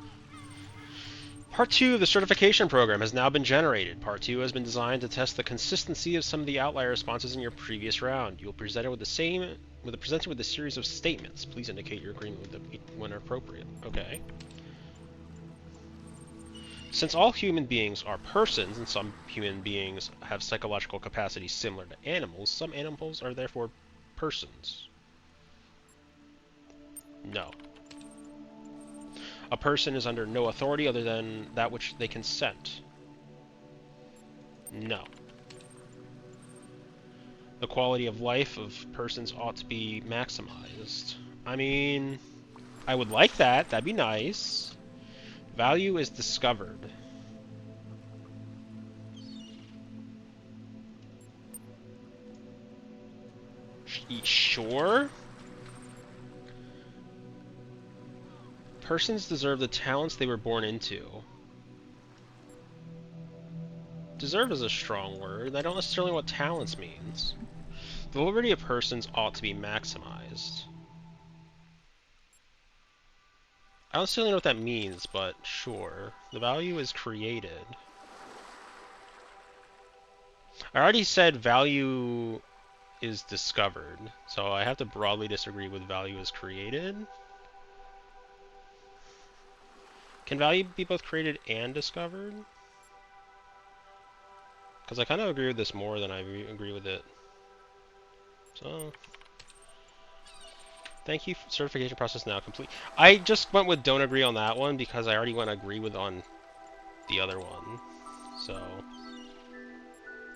Part 2 of the certification program has now been generated. Part 2 has been designed to test the consistency of some of the outlier responses in your previous round. You will be presented with a series of statements. Please indicate your agreement with them when appropriate. Okay. Since all human beings are persons, and some human beings have psychological capacities similar to animals, some animals are therefore persons. No. A person is under no authority other than that which they consent. No. The quality of life of persons ought to be maximized. I mean, I would like that. That'd be nice. Value is discovered. Sure? Persons deserve the talents they were born into. Deserve is a strong word. I don't necessarily know what talents means. The liberty of persons ought to be maximized. I don't necessarily know what that means, but sure. The value is created. I already said value is discovered, so I have to broadly disagree with value is created. Can value be both created and discovered? Because I kind of agree with this more than I agree with it. So, thank you. Certification process now complete. I just went with don't agree on that one because I already went agree with on the other one. So,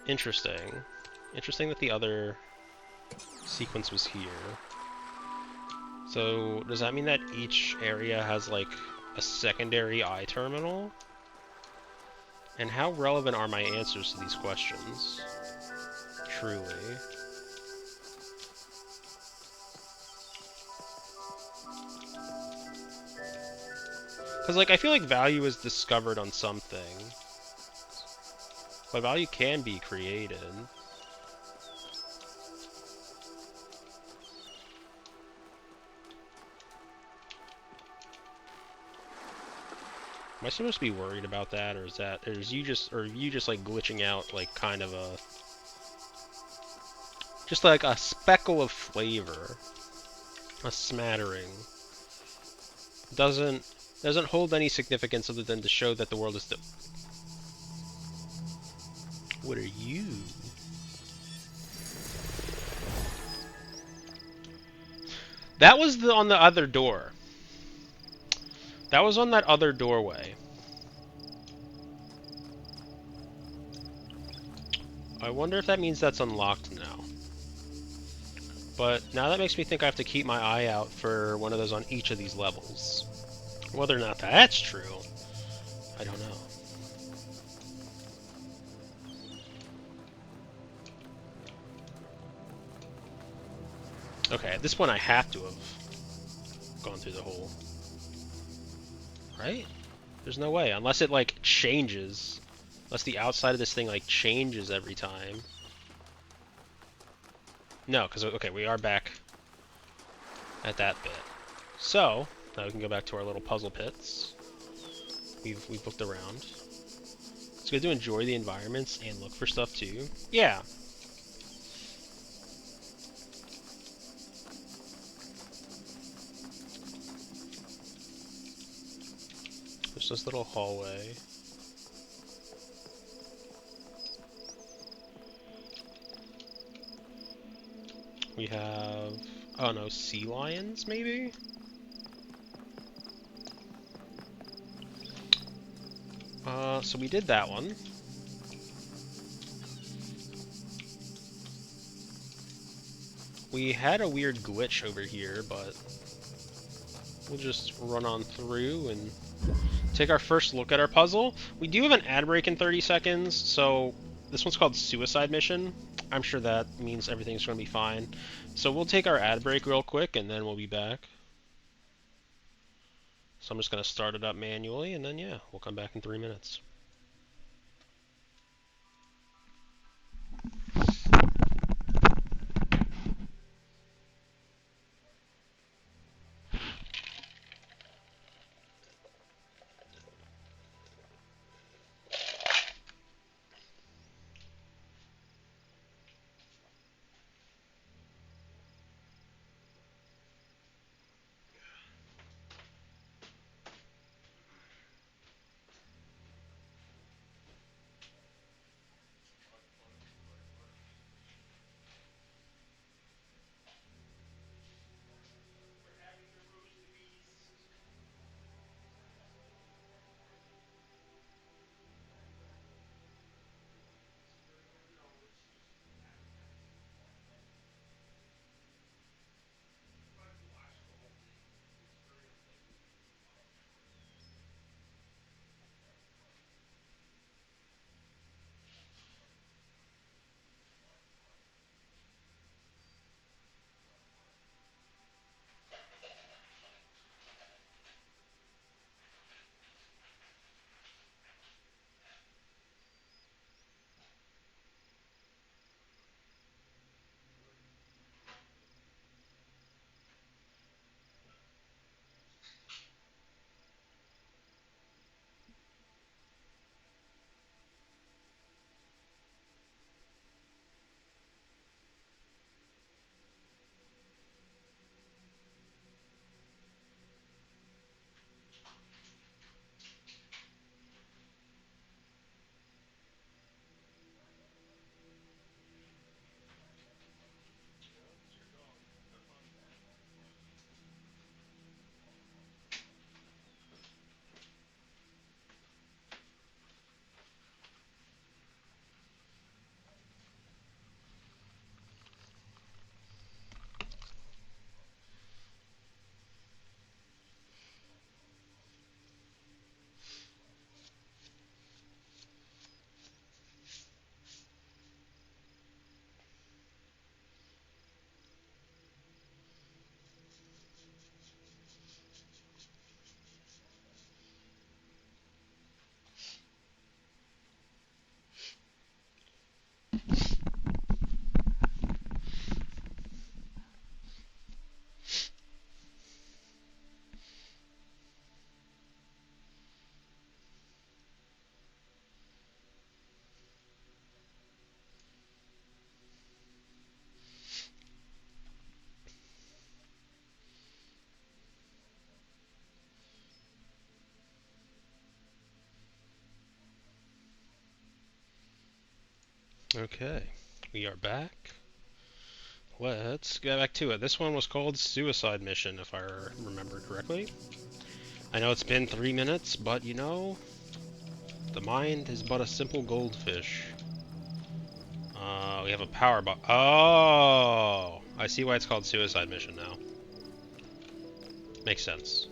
interesting. Interesting that the other sequence was here. So, does that mean that each area has like a secondary eye terminal? And how relevant are my answers to these questions? Truly. Because, like, I feel like value is discovered on something. But value can be created. Am I supposed to be worried about that, or is you just like glitching out like kind of a just like a speckle of flavor, a smattering. Doesn't hold any significance other than to show that the world is still. What are you? That was on the other door. That was on that other doorway. I wonder if that means that's unlocked now. But now that makes me think I have to keep my eye out for one of those on each of these levels. Whether or not that's true, I don't know. Okay, at this point I have to have gone through the hole. Right? There's no way, unless it like changes. Unless the outside of this thing like changes every time. No, because okay, we are back at that bit. So, now we can go back to our little puzzle pits. We've looked around. It's good to enjoy the environments and look for stuff too. Yeah. There's this little hallway. We have, oh no, sea lions maybe? So we did that one. We had a weird glitch over here, but we'll just run on through and take our first look at our puzzle. We do have an ad break in 30 seconds, so this one's called Suicide Mission. I'm sure that means everything's going to be fine. So we'll take our ad break real quick, and then we'll be back. So I'm just going to start it up manually, and then yeah, we'll come back in 3 minutes. Okay, we are back. Let's get back to it. This one was called Suicide Mission, if I remember correctly. I know it's been 3 minutes, but you know, the mind is but a simple goldfish. We have a power box. Oh! I see why it's called Suicide Mission now. Makes sense.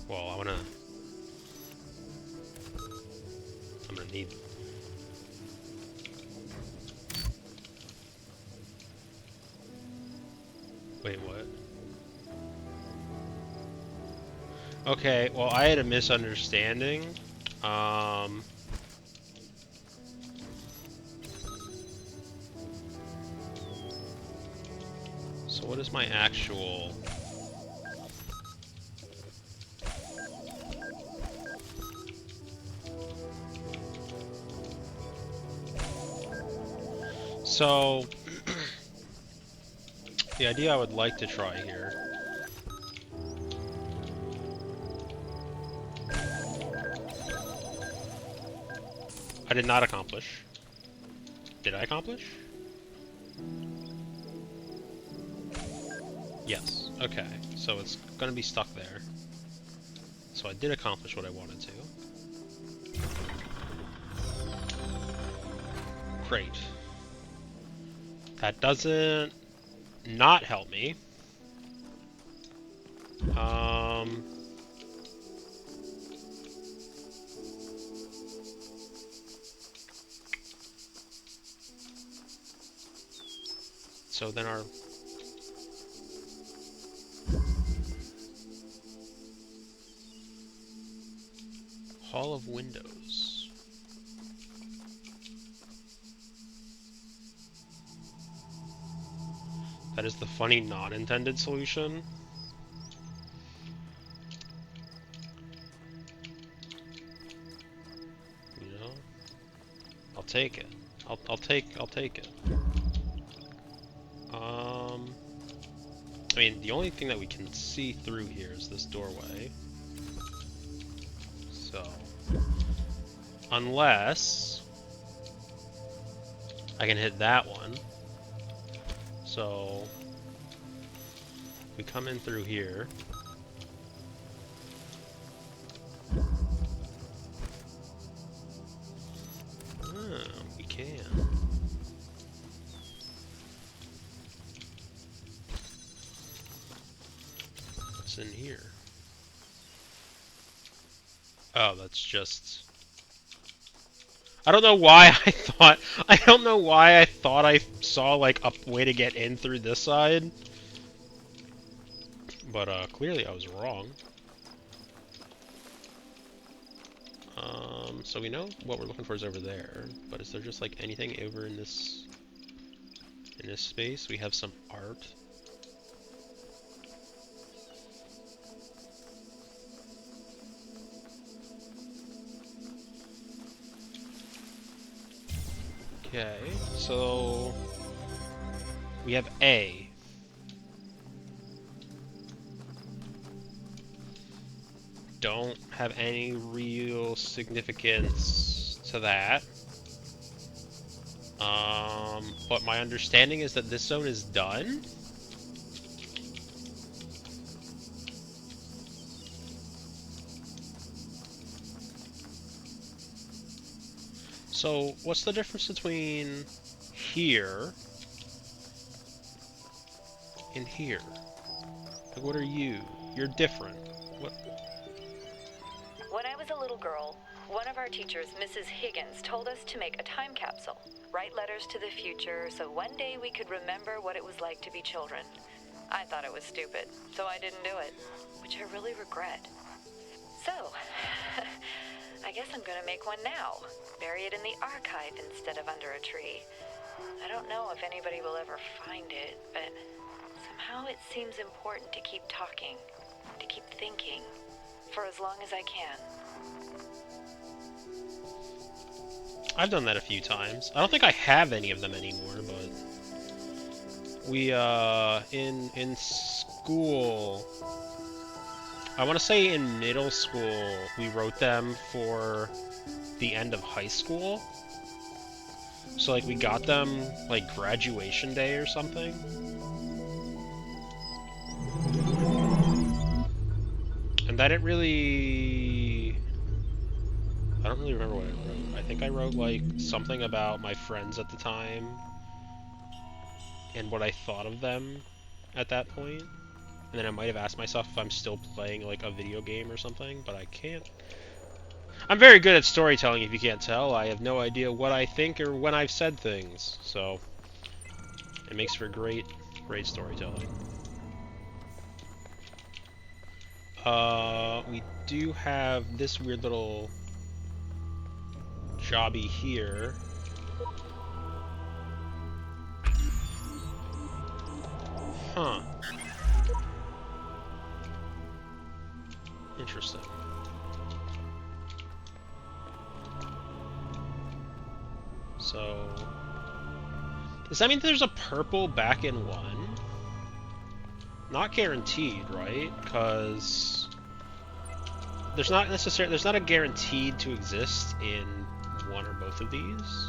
Well, I'm gonna need... Wait, what? Okay, well, I had a misunderstanding. So what is my actual... So, the idea I would like to try here... I did not accomplish. Did I accomplish? Yes. Okay. So it's gonna be stuck there. So I did accomplish what I wanted to. Great. That doesn't not help me. So then our... Hall of Windows. That is the funny non-intended solution. You know? I'll take it. I'll take it. I mean, the only thing that we can see through here is this doorway. So, unless I can hit that one. So, we come in through here. Oh, we can. What's in here? Oh, that's just... I don't know why I don't know why I thought I saw, like, a way to get in through this side. But, clearly I was wrong. So we know what we're looking for is over there. But is there just, like, anything over in this space? We have some art. Okay, so we have A. Don't have any real significance to that. But my understanding is that this zone is done. So, what's the difference between here and here? Like, what are you? You're different. What? When I was a little girl, one of our teachers, Mrs. Higgins, told us to make a time capsule, write letters to the future, so one day we could remember what it was like to be children. I thought it was stupid, so I didn't do it, which I really regret. So, I guess I'm gonna make one now. Bury it in the archive instead of under a tree. I don't know if anybody will ever find it, but somehow it seems important to keep talking, to keep thinking, for as long as I can. I've done that a few times. I don't think I have any of them anymore, but we in school, I want to say in middle school, we wrote them for the end of high school. So like we got them like graduation day or something. And that didn't really really remember what I wrote. I think I wrote like something about my friends at the time and what I thought of them at that point. And then I might have asked myself if I'm still playing like a video game or something, but I can't. I'm very good at storytelling, if you can't tell. I have no idea what I think or when I've said things, so it makes for great storytelling. We do have this weird little jobby here. Huh. Interesting. So, does that mean there's a purple back in 1? Not guaranteed, right? Because there's not a guaranteed to exist in 1 or both of these.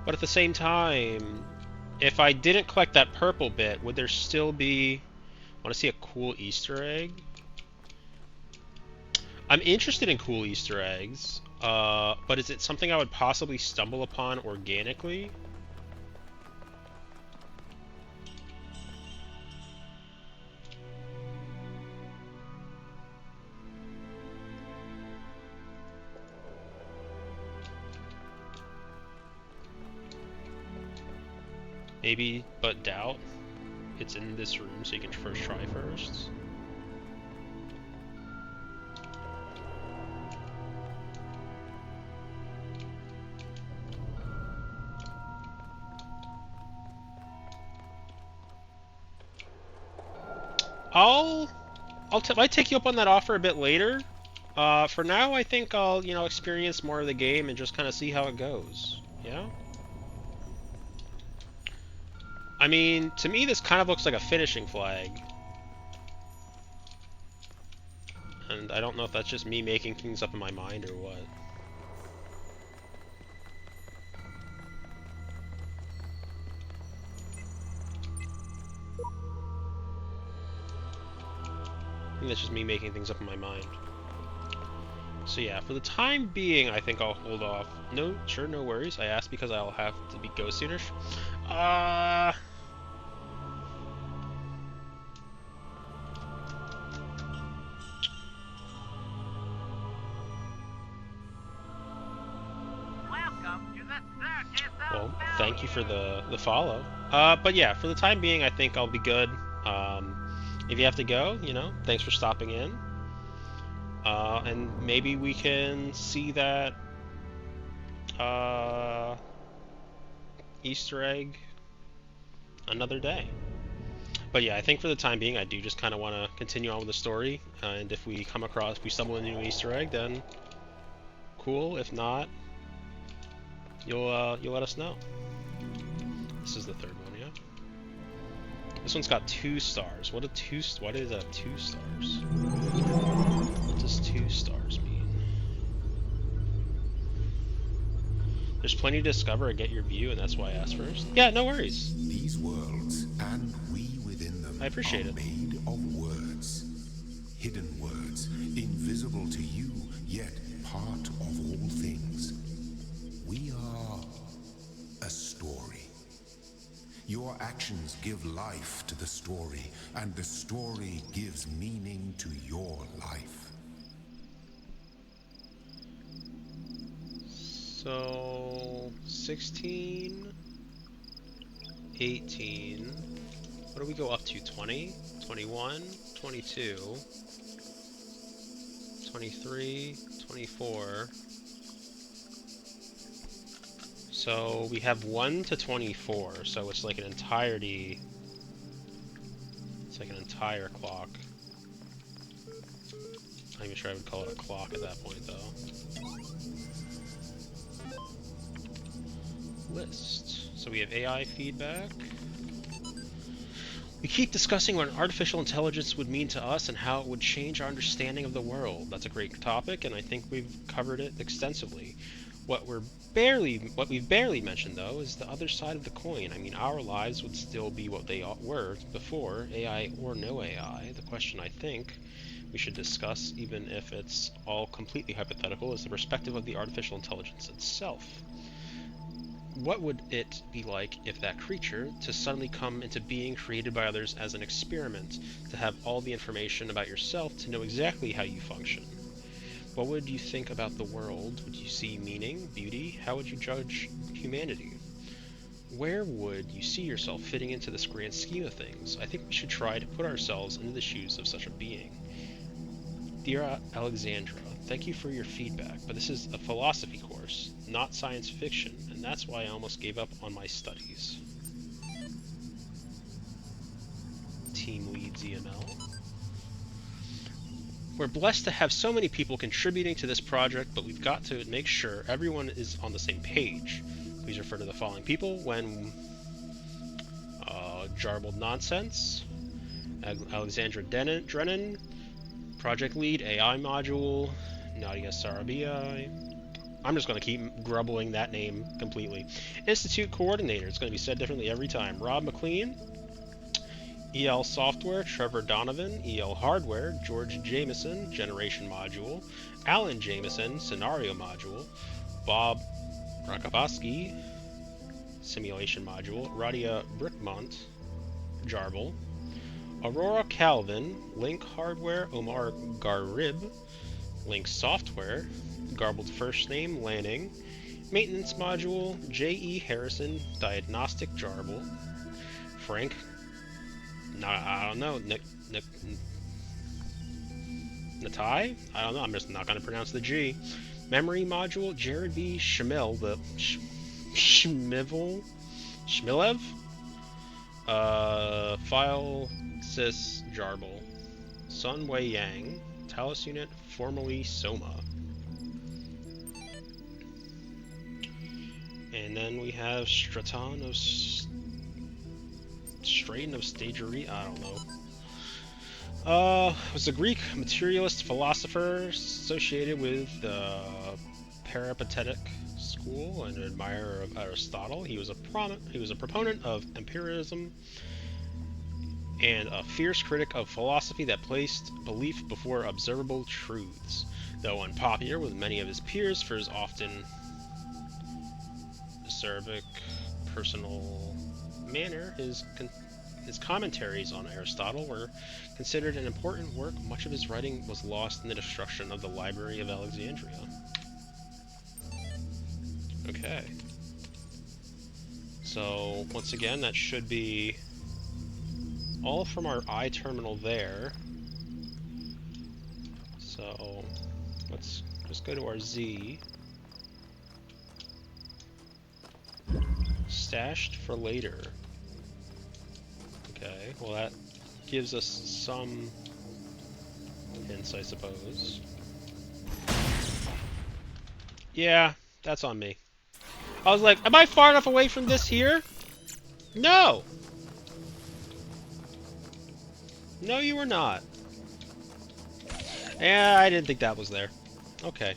But at the same time, if I didn't collect that purple bit, would there still be... I want to see a cool Easter egg? I'm interested in cool Easter eggs, but is it something I would possibly stumble upon organically? Maybe, but doubt. It's in this room, so you can first try first. Might take you up on that offer a bit later. For now, I think I'll, experience more of the game and just kind of see how it goes. Yeah? I mean, to me, this kind of looks like a finishing flag. And I don't know if that's just me making things up in my mind or what. I think that's just me making things up in my mind. So yeah, for the time being, I think I'll hold off. No, sure, no worries. I asked because I'll have to go soonish. Well, thank you for the follow. But yeah, for the time being, I think I'll be good. If you have to go, thanks for stopping in. And maybe we can see that Easter egg another day. But yeah, I think for the time being, I do just kind of want to continue on with the story. And if we stumble into an Easter egg, then cool. If not, you'll let us know. This is the third one, yeah. This one's got 2 stars. What is 2 stars? What does 2 stars mean? There's plenty to discover and get your view, and that's why I asked first. Yeah, no worries. These worlds and we within them I appreciate are it. made of words. Hidden words, invisible to you, yet part of all things. We are a story. Your actions give life to the story, and the story gives meaning to your life. So, 16, 18, what do we go up to? 20, 21, 22, 23, 24. So we have 1 to 24, so it's like an entirety. It's like an entire clock. I'm not even sure I would call it a clock at that point, though. List. So we have AI feedback. We keep discussing what artificial intelligence would mean to us and how it would change our understanding of the world. That's a great topic, and I think we've covered it extensively. What we've barely mentioned, though, is the other side of the coin. I mean, our lives would still be what they were before, AI or no AI. The question, I think, we should discuss, even if it's all completely hypothetical, is the perspective of the artificial intelligence itself. What would it be like if that creature, to suddenly come into being created by others as an experiment, to have all the information about yourself, to know exactly how you function? What would you think about the world? Would you see meaning, beauty? How would you judge humanity? Where would you see yourself fitting into this grand scheme of things? I think we should try to put ourselves into the shoes of such a being. Dear Alexandra, thank you for your feedback, but this is a philosophy course, not science fiction, and that's why I almost gave up on my studies. Team Leads EML. We're blessed to have so many people contributing to this project, but we've got to make sure everyone is on the same page. Please refer to the following people when Jarbled Nonsense, Alexandra Drennan, Project Lead, AI Module, Nadia Sarabia. I'm just going to keep grubbling that name completely. Institute Coordinator, it's going to be said differently every time. Rob McLean, EL Software, Trevor Donovan, EL Hardware, George Jameson, Generation Module, Alan Jameson, Scenario Module, Bob Rakabaski, Simulation Module, Radia Brickmont, Jarble, Aurora Calvin, Link Hardware, Omar Garib, Link Software, Garbled First Name, Lanning, Maintenance Module, J.E. Harrison, Diagnostic Jarble, Frank, I don't know, Natai? I don't know, I'm just not going to pronounce the G. Memory Module, Jared V. Shmil, the Shmilev? File Sys Jarble, Sun Wei Yang, Talos Unit, formerly Soma. And then we have Straton of Straton of Stagery, I don't know. Was a Greek materialist philosopher associated with the Peripatetic school and an admirer of Aristotle. He was a proponent of empiricism and a fierce critic of philosophy that placed belief before observable truths. Though unpopular with many of his peers for his often acerbic personal manner, his commentaries on Aristotle were considered an important work. Much of his writing was lost in the destruction of the Library of Alexandria. Okay. So, once again, that should be all from our I terminal there. So, let's just go to our Z. Stashed for later. Okay, well that gives us some hints, I suppose. Yeah, that's on me. I was like, am I far enough away from this here? No! No, you were not. Yeah, I didn't think that was there. Okay.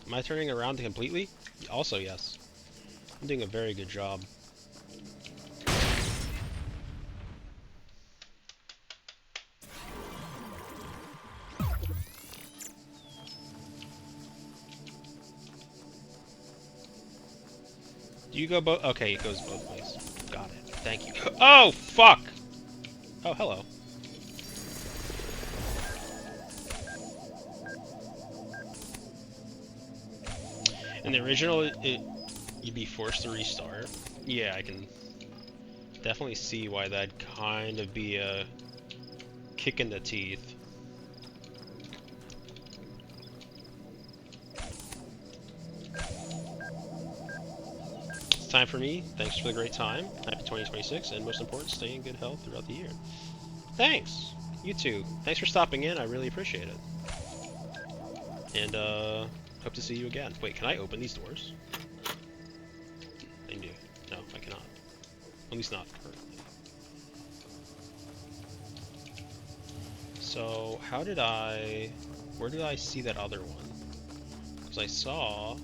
Am I turning around completely? Also, yes. I'm doing a very good job. Do you go both? Okay, it goes both ways. Got it. Thank you. Oh, fuck! Oh, hello. In the original, you'd be forced to restart. Yeah, I can definitely see why that'd kind of be a kick in the teeth. It's time for me. Thanks for the great time. Happy 2026, and most important, stay in good health throughout the year. Thanks! You too. Thanks for stopping in, I really appreciate it. And, hope to see you again. Wait, can I open these doors? I do. No, I cannot. At least not currently. So, how did I... Where did I see that other one? Because I saw...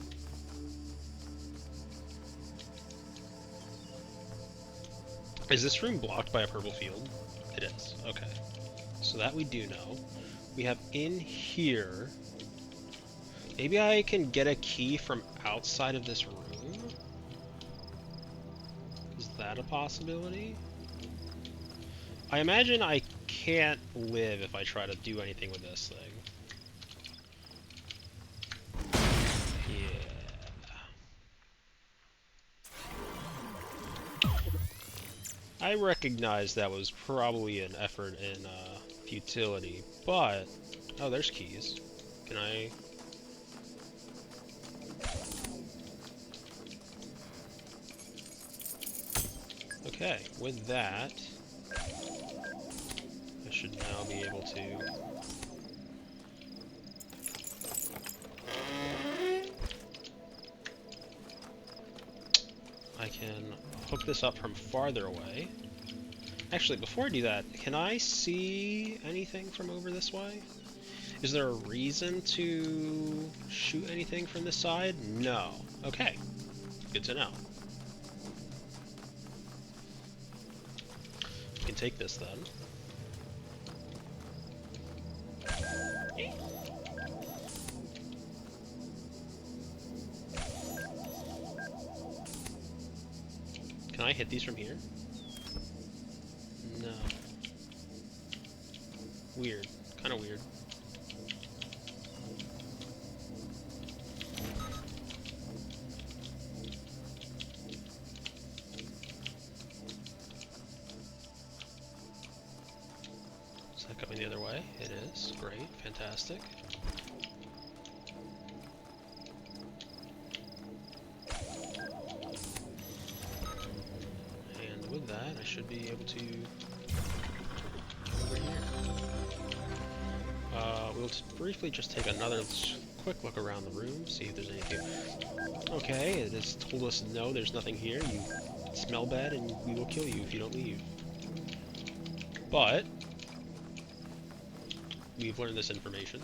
Is this room blocked by a purple field? It is. Okay. So that we do know. we have in here. Maybe I can get a key from outside of this room? Is that a possibility? I imagine I can't live if I try to do anything with this thing. Yeah. I recognize that was probably an effort in futility, but... Oh, there's keys. Can I... Okay, with that, I should now be able to... I can hook this up from farther away. Actually, before I do that, can I see anything from over this way? Is there a reason to shoot anything from this side? No. Okay. Good to know. We can take this then. Can I hit these from here? No. Weird. Kind of weird. Is that coming the other way? It is. Great. Fantastic. And with that, I should be able to... over here. We'll briefly just take another quick look around the room, see if there's anything. Okay, it has told us no, there's nothing here. You smell bad and we will kill you if you don't leave. But we've learned this information.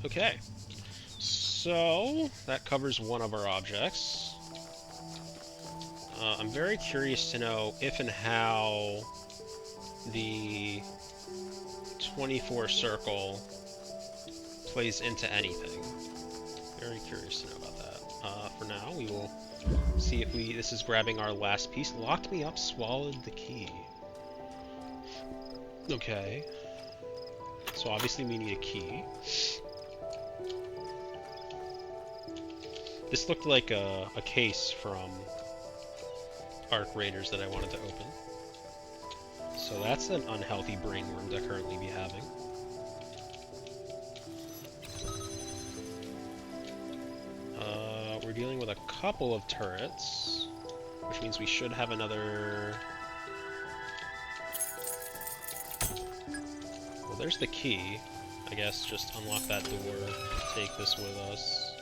Okay, so that covers one of our objects. I'm very curious to know if and how the 24 circle plays into anything. Very curious to know about that. For now, we will see if we... This is grabbing our last piece. Locked me up, swallowed the key. Okay. So obviously we need a key. This looked like a case from Arc Raiders that I wanted to open. So that's an unhealthy brain worm to currently be having. We're dealing with a couple of turrets, which means we should have another... Well, there's the key. I guess just unlock that door, take this with us.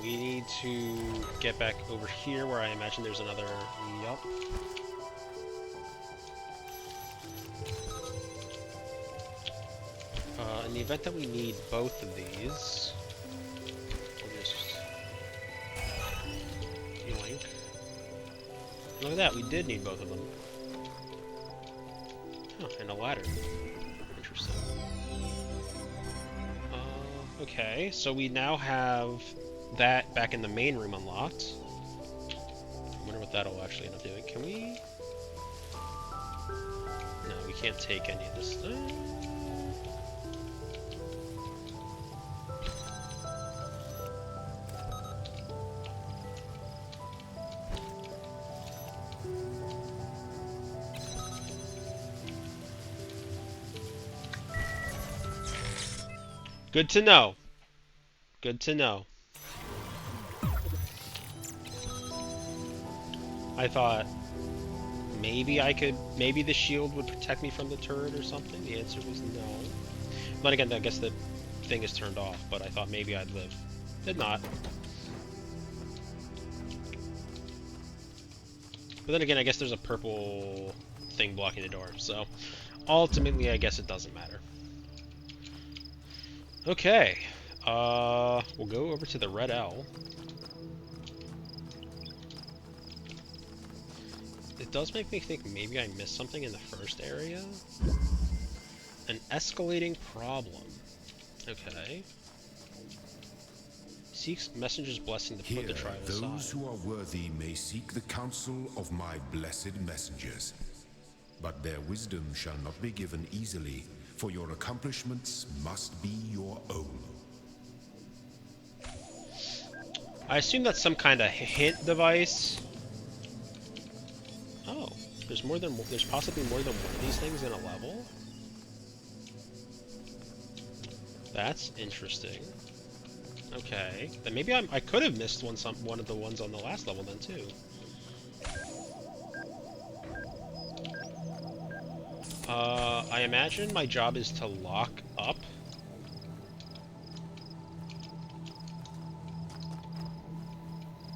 We need to get back over here where I imagine there's another... Yup. In the event that we need both of these, we'll just... yoink. Look at that, we did need both of them. Huh, and a ladder. Interesting. Okay, so we now have that back in the main room unlocked. I wonder what that'll actually end up doing. Can we... No, we can't take any of this stuff. Good to know. Good to know. I thought maybe maybe the shield would protect me from the turret or something. The answer was no. But again, I guess the thing is turned off, but I thought maybe I'd live. Did not. But then again, I guess there's a purple thing blocking the door, so ultimately I guess it doesn't matter. Okay, we'll go over to the red L. it does make me think maybe I missed something in the first area. An escalating problem. Okay. Seeks messenger's blessing to put Here, the trial those aside. who are worthy may seek the counsel of my blessed messengers. But their wisdom shall not be given easily, for your accomplishments must be your own. I assume that's some kind of hint device. Oh, there's possibly more than one of these things in a level? That's interesting. Okay, then maybe I could have missed one of the ones on the last level then too. I imagine my job is to lock up.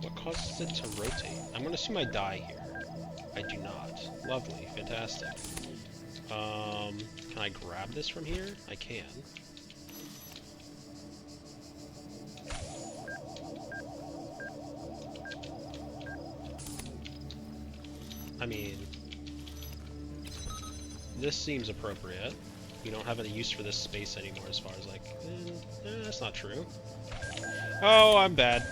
What causes it to rotate? I'm gonna assume I die here. I do not. Lovely, fantastic. Can I grab this from here? I can. I mean, this seems appropriate. We don't have any use for this space anymore as far as like... that's not true. Oh, I'm bad.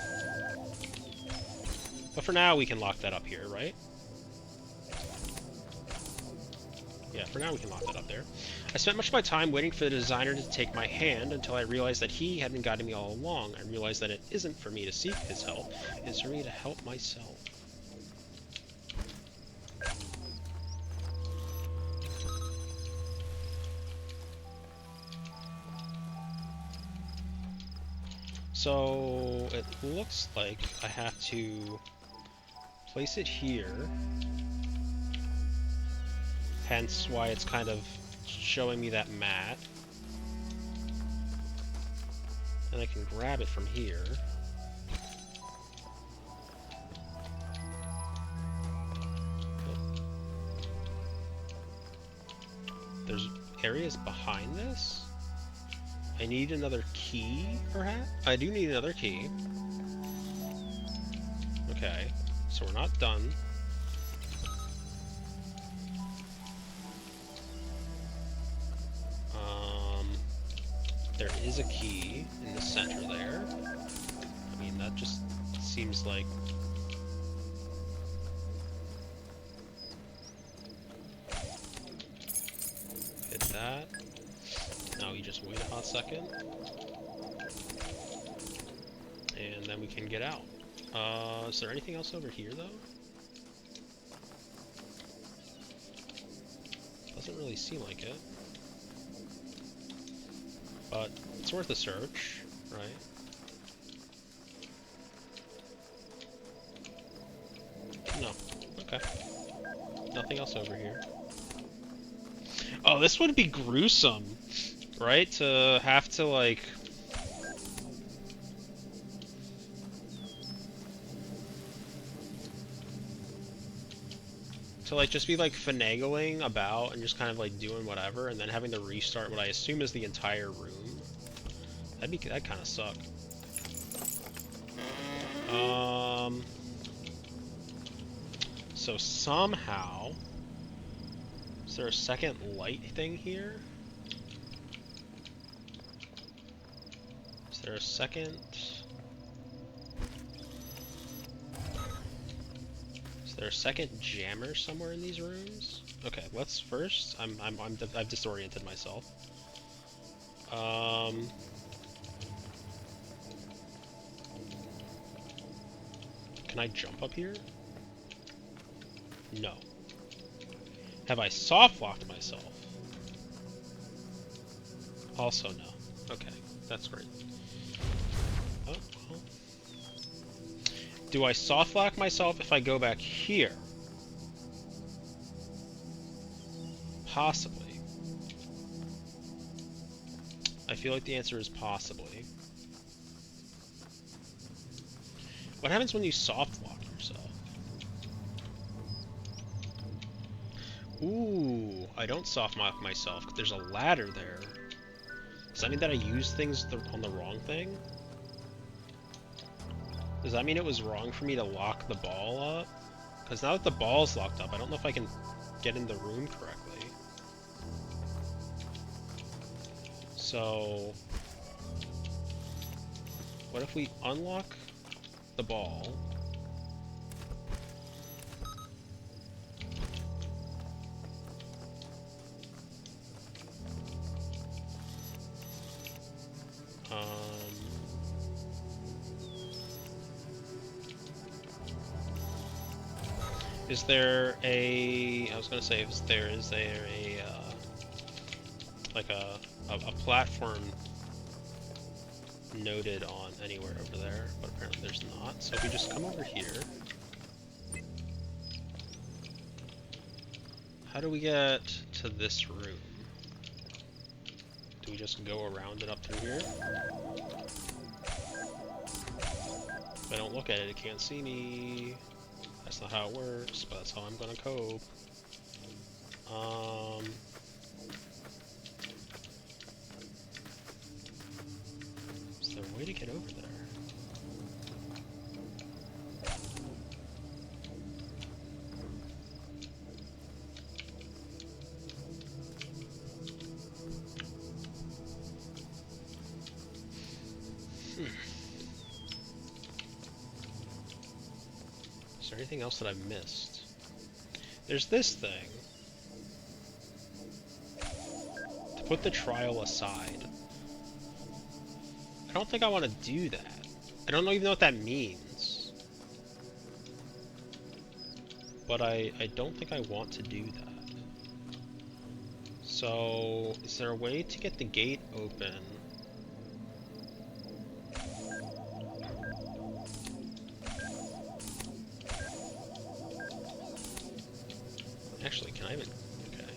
But for now, we can lock that up here, right? Yeah, for now we can lock that up there. I spent much of my time waiting for the designer to take my hand until I realized that he had been guiding me all along. I realized that it isn't for me to seek his help, it's for me to help myself. So it looks like I have to place it here, hence why it's kind of showing me that mat. And I can grab it from here. There's areas behind this? I need another key, perhaps? I do need another key. Okay, so we're not done. There is a key in the center there. I mean, that just seems like... Hit that. Now we just wait a hot second. And then we can get out. Is there anything else over here, though? Doesn't really seem like it. But it's worth a search, right? No. Okay. Nothing else over here. Oh, this would be gruesome, right? To have to, like... To, like, just be, like, finagling about and just kind of, like, doing whatever, and then having to restart what I assume is the entire room. That'd kind of suck. So somehow... Is there a second light thing here? Is there a second... Is there a second jammer somewhere in these rooms? Okay, let's first... I've disoriented myself. Can I jump up here? No. Have I soft-locked myself? Also no. Okay, that's great. Oh, well. Do I soft-lock myself if I go back here? Possibly. I feel like the answer is possibly. What happens when you soft-lock yourself? Ooh, I don't soft-lock myself. There's a ladder there. Does that mean that I used things on the wrong thing? Does that mean it was wrong for me to lock the ball up? Because now that the ball's locked up, I don't know if I can get in the room correctly. So, what if we unlock the ball? Is there a... I was gonna say, is there a like a platform noted on anywhere over there? But apparently there's not. So if we just come over here... How do we get to this room? Do we just go around it up through here? If I don't look at it, it can't see me. That's not how it works, but that's how I'm gonna cope. Is there a way to get over there? Is there anything else that I've missed? There's this thing. To put the trial aside. I don't think I want to do that. I don't even know what that means. But I don't think I want to do that. So, is there a way to get the gate open? Actually, can I even... Okay.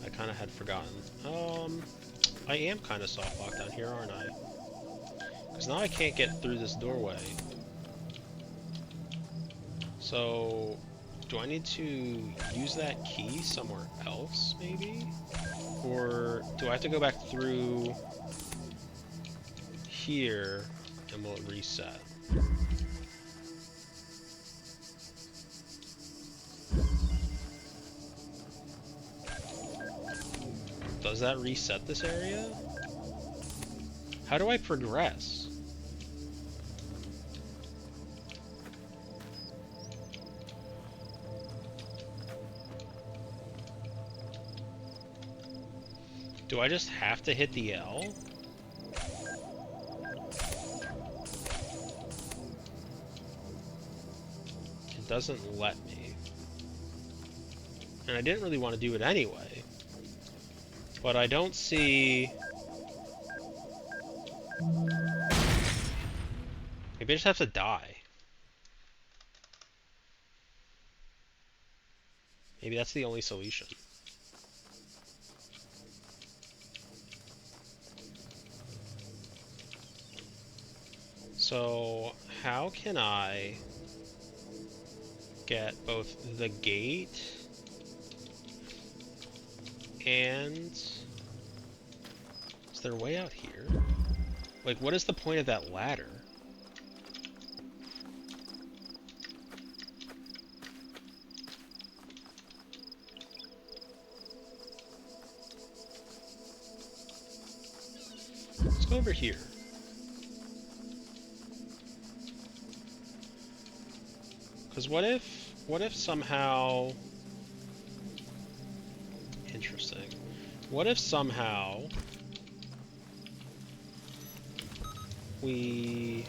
I kind of had forgotten. I am kind of soft locked down here, aren't I? Because now I can't get through this doorway. So, do I need to use that key somewhere else, maybe? Or do I have to go back through here, and will it reset? Does that reset this area? How do I progress? Do I just have to hit the L? It doesn't let me. And I didn't really want to do it anyway. But I don't see... Maybe I just have to die. Maybe that's the only solution. So, how can I get both the gate and... Is there a way out here? Like, what is the point of that ladder? Let's go over here. Because what if somehow... Interesting. What if somehow we...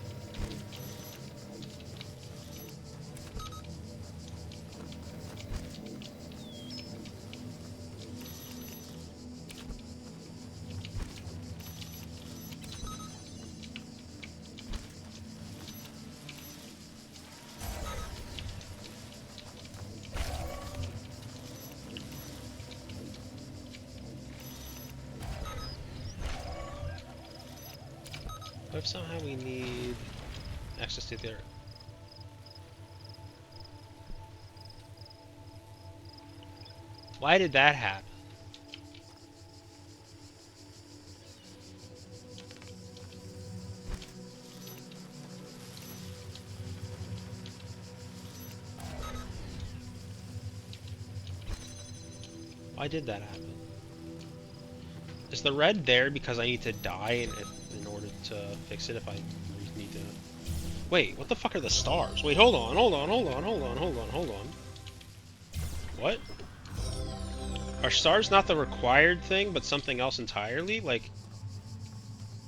What if somehow we need access to there? Why did that happen? Why did that happen? Is the red there because I need to die in order to fix it if I need to... Wait, what the fuck are the stars? Wait, hold on. What? Are stars not the required thing, but something else entirely? Like,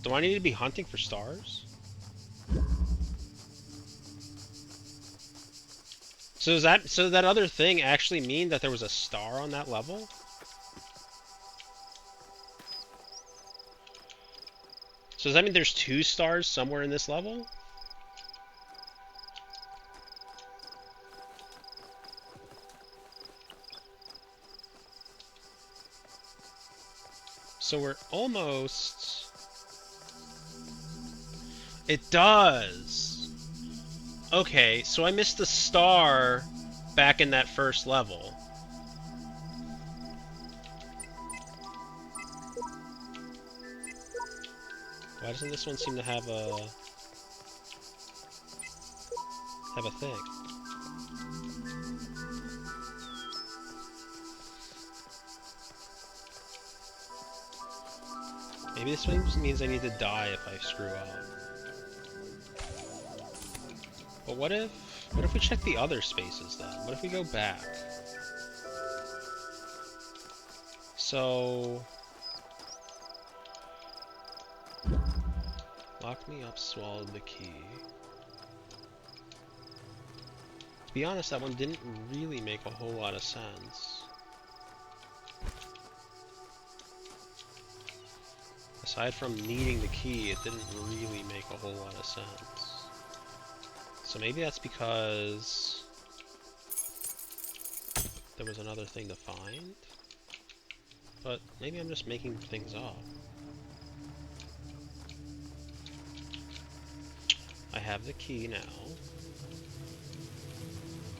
do I need to be hunting for stars? So does that other thing actually mean that there was a star on that level? So does that mean there's 2 stars somewhere in this level? So we're almost... It does! Okay, so I missed the star back in that first level. Why doesn't this one seem to have a thing? Maybe this one means I need to die if I screw up. But what if we check the other spaces then? What if we go back? So... Locked me up, swallowed the key. To be honest, that one didn't really make a whole lot of sense. Aside from needing the key, it didn't really make a whole lot of sense. So maybe that's because there was another thing to find? But maybe I'm just making things up. I have the key now,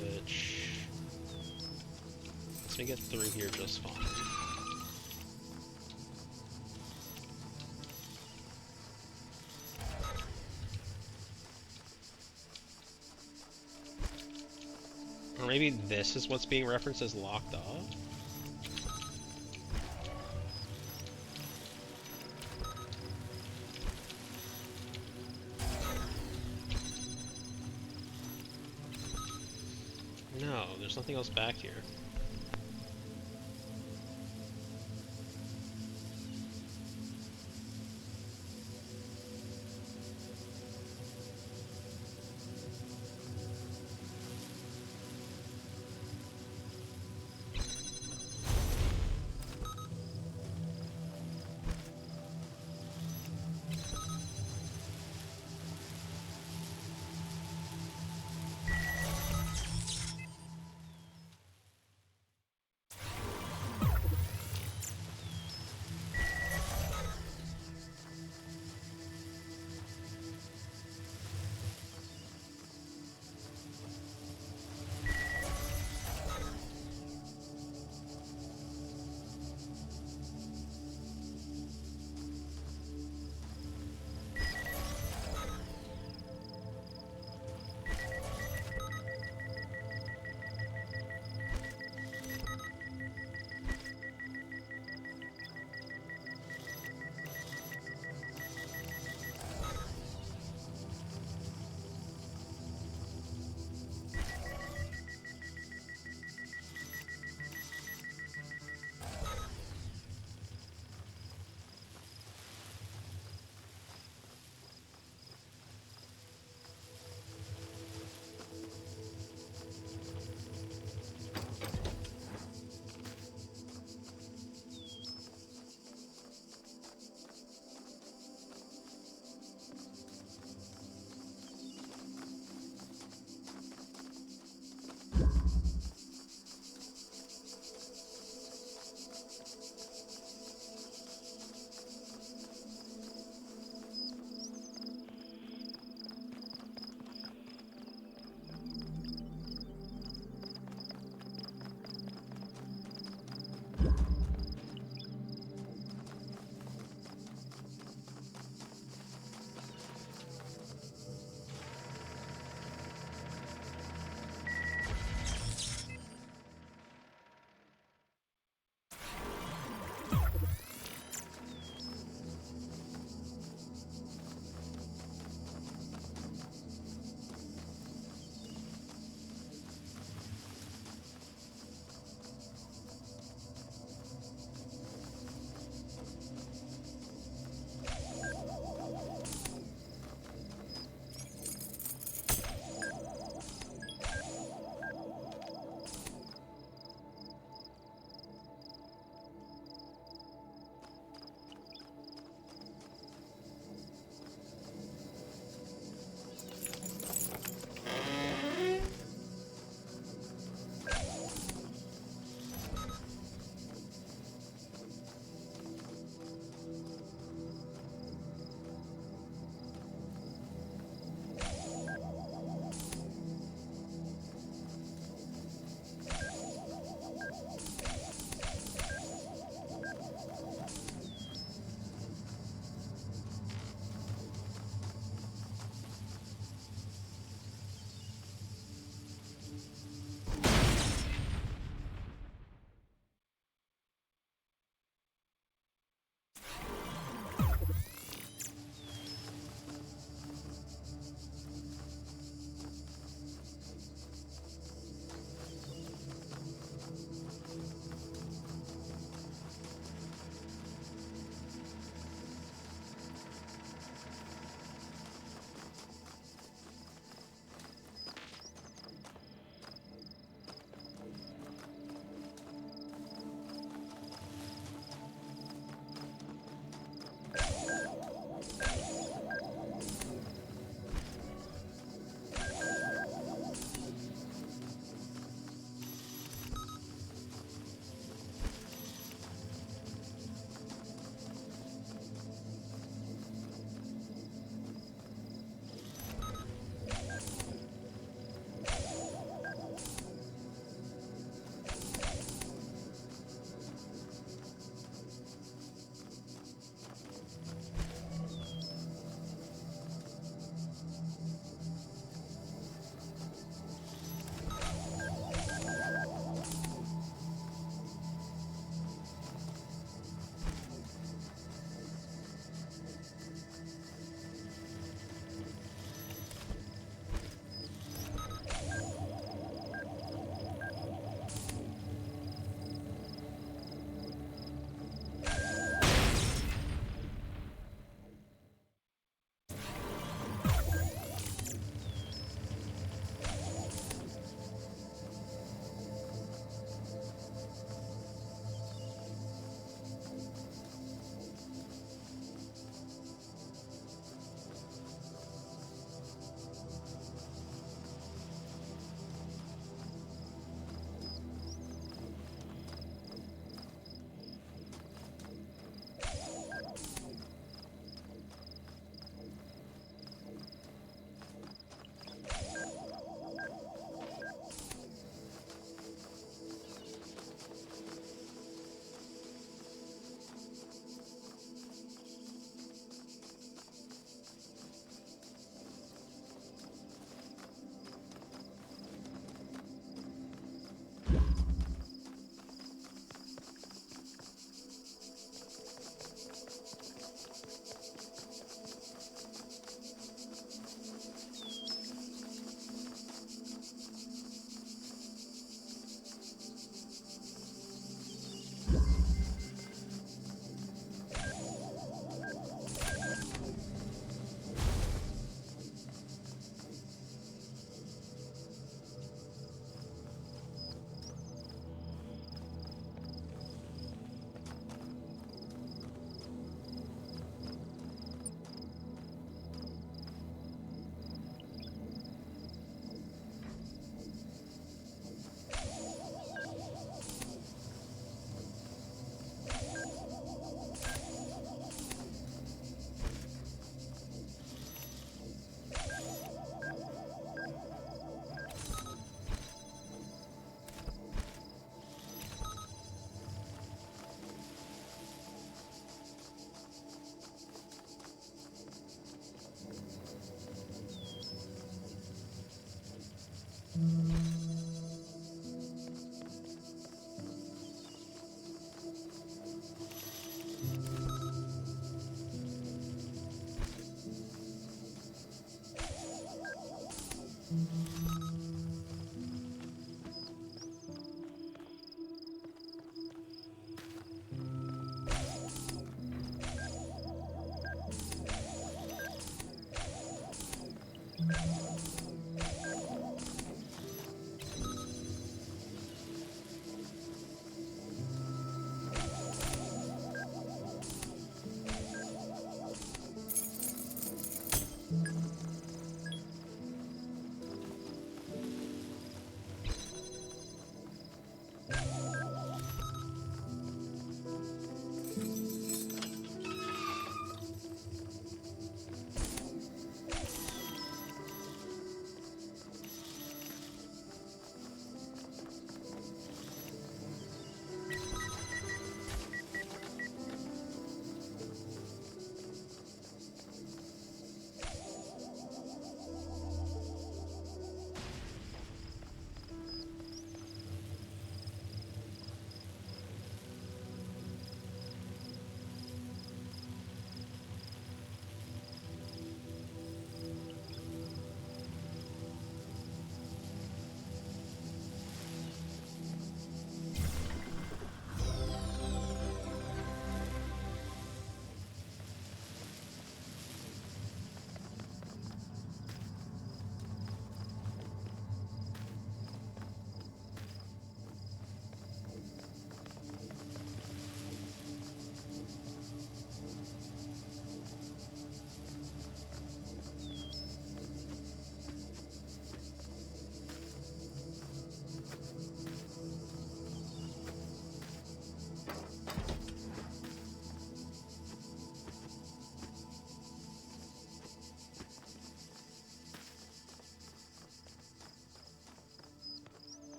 which lets me get through here just fine. Or maybe this is what's being referenced as locked up? No, there's nothing else back here.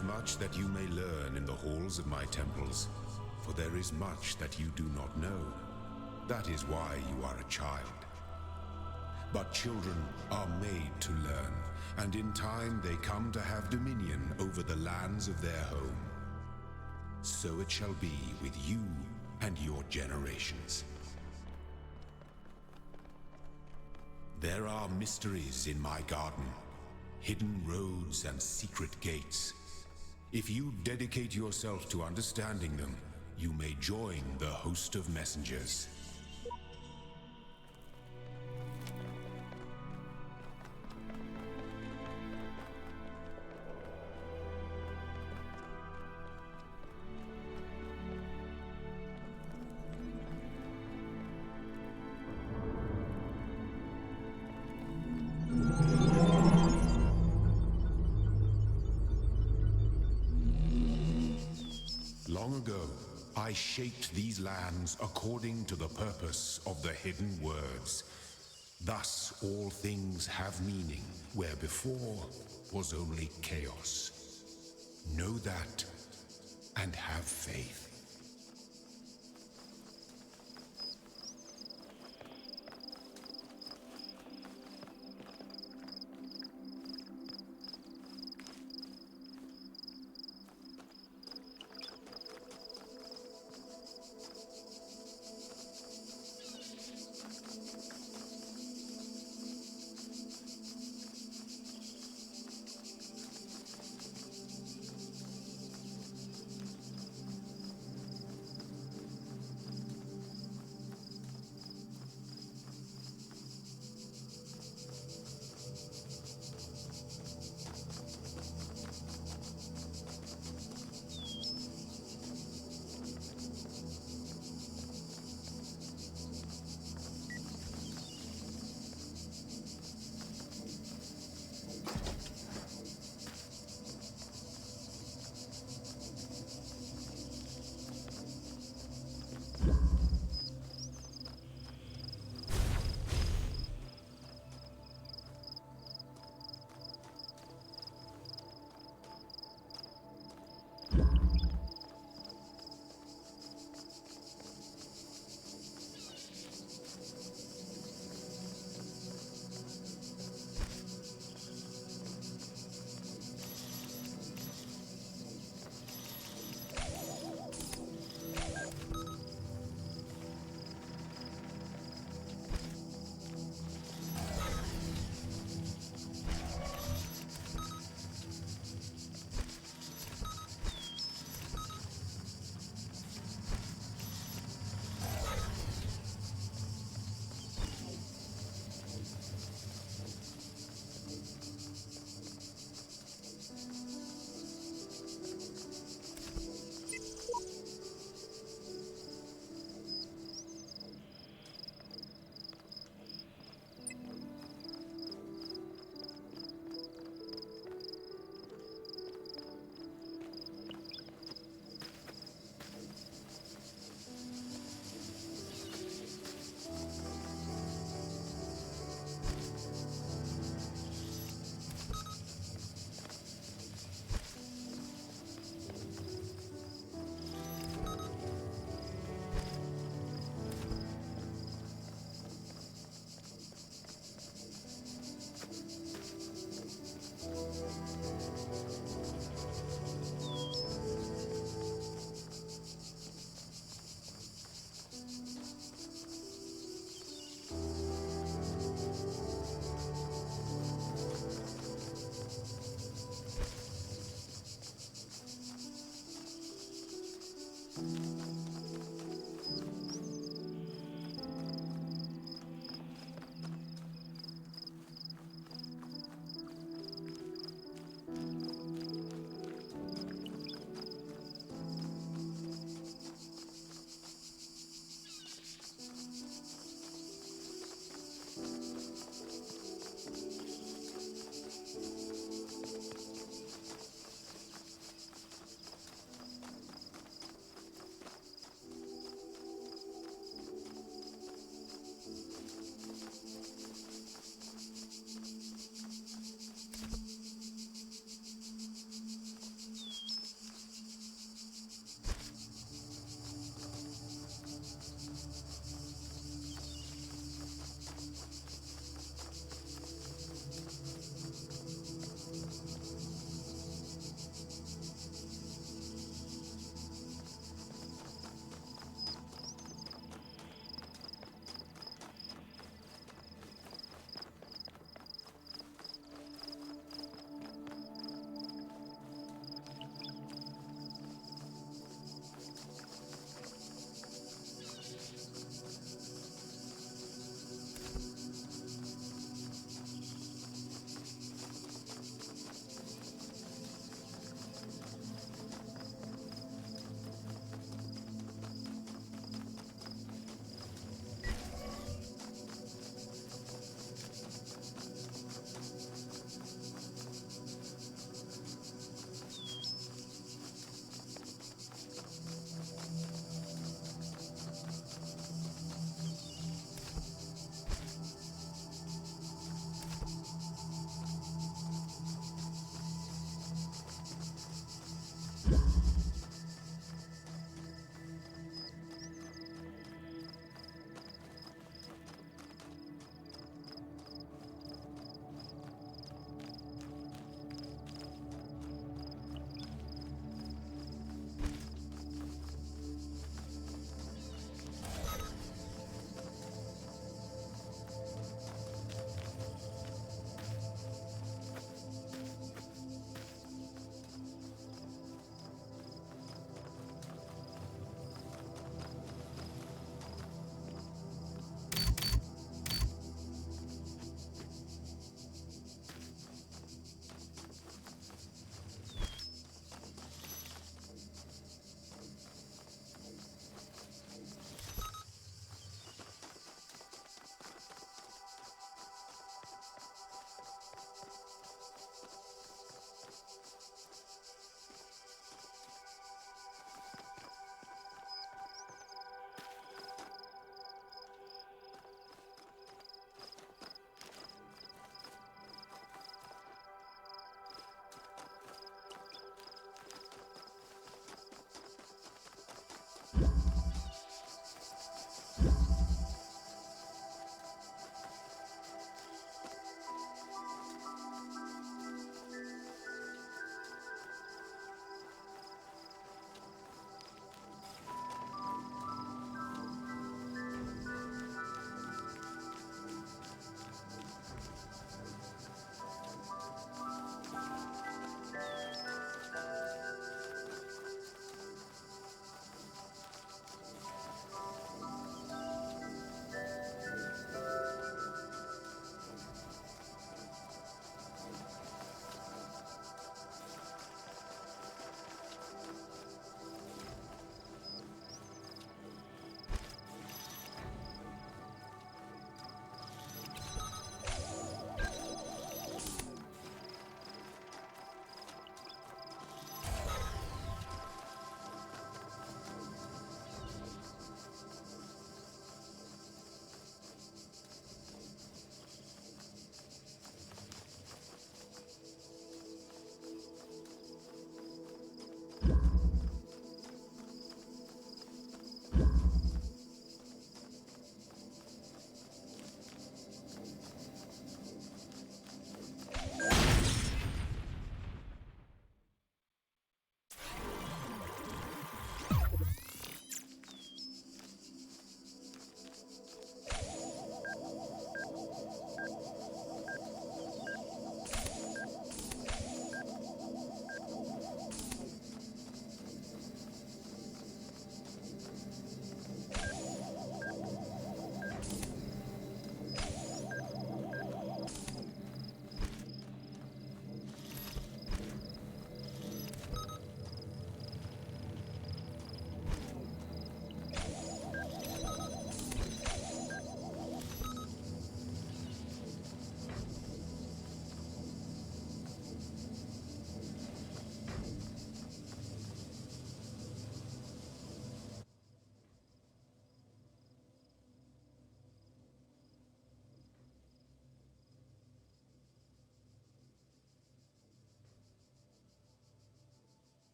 is much that you may learn in the halls of my temples, for there is much that you do not know. That is why you are a child. But children are made to learn, and in time they come to have dominion over the lands of their home. So it shall be with you and your generations. There are mysteries in my garden, hidden roads and secret gates. If you dedicate yourself to understanding them, you may join the host of messengers. Long ago, I shaped these lands according to the purpose of the hidden words. Thus all things have meaning, where before was only chaos. Know that, and have faith.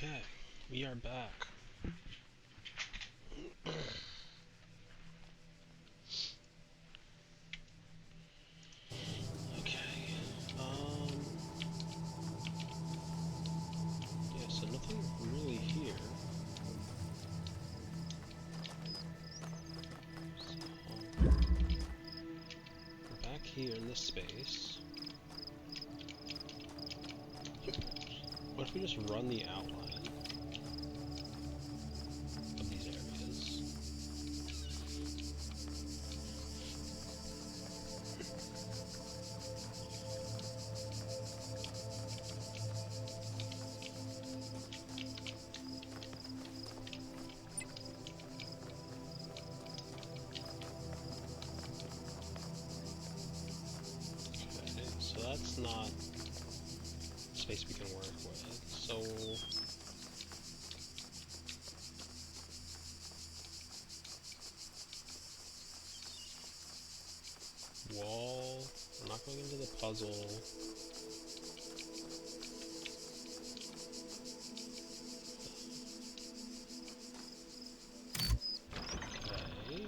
Okay, we are back. Okay. Yeah, so nothing really here. So, we're back here in this space. What if we just run the outline of these areas? Okay, so that's not space we can work with. So wall. I'm not going into the puzzle. Okay.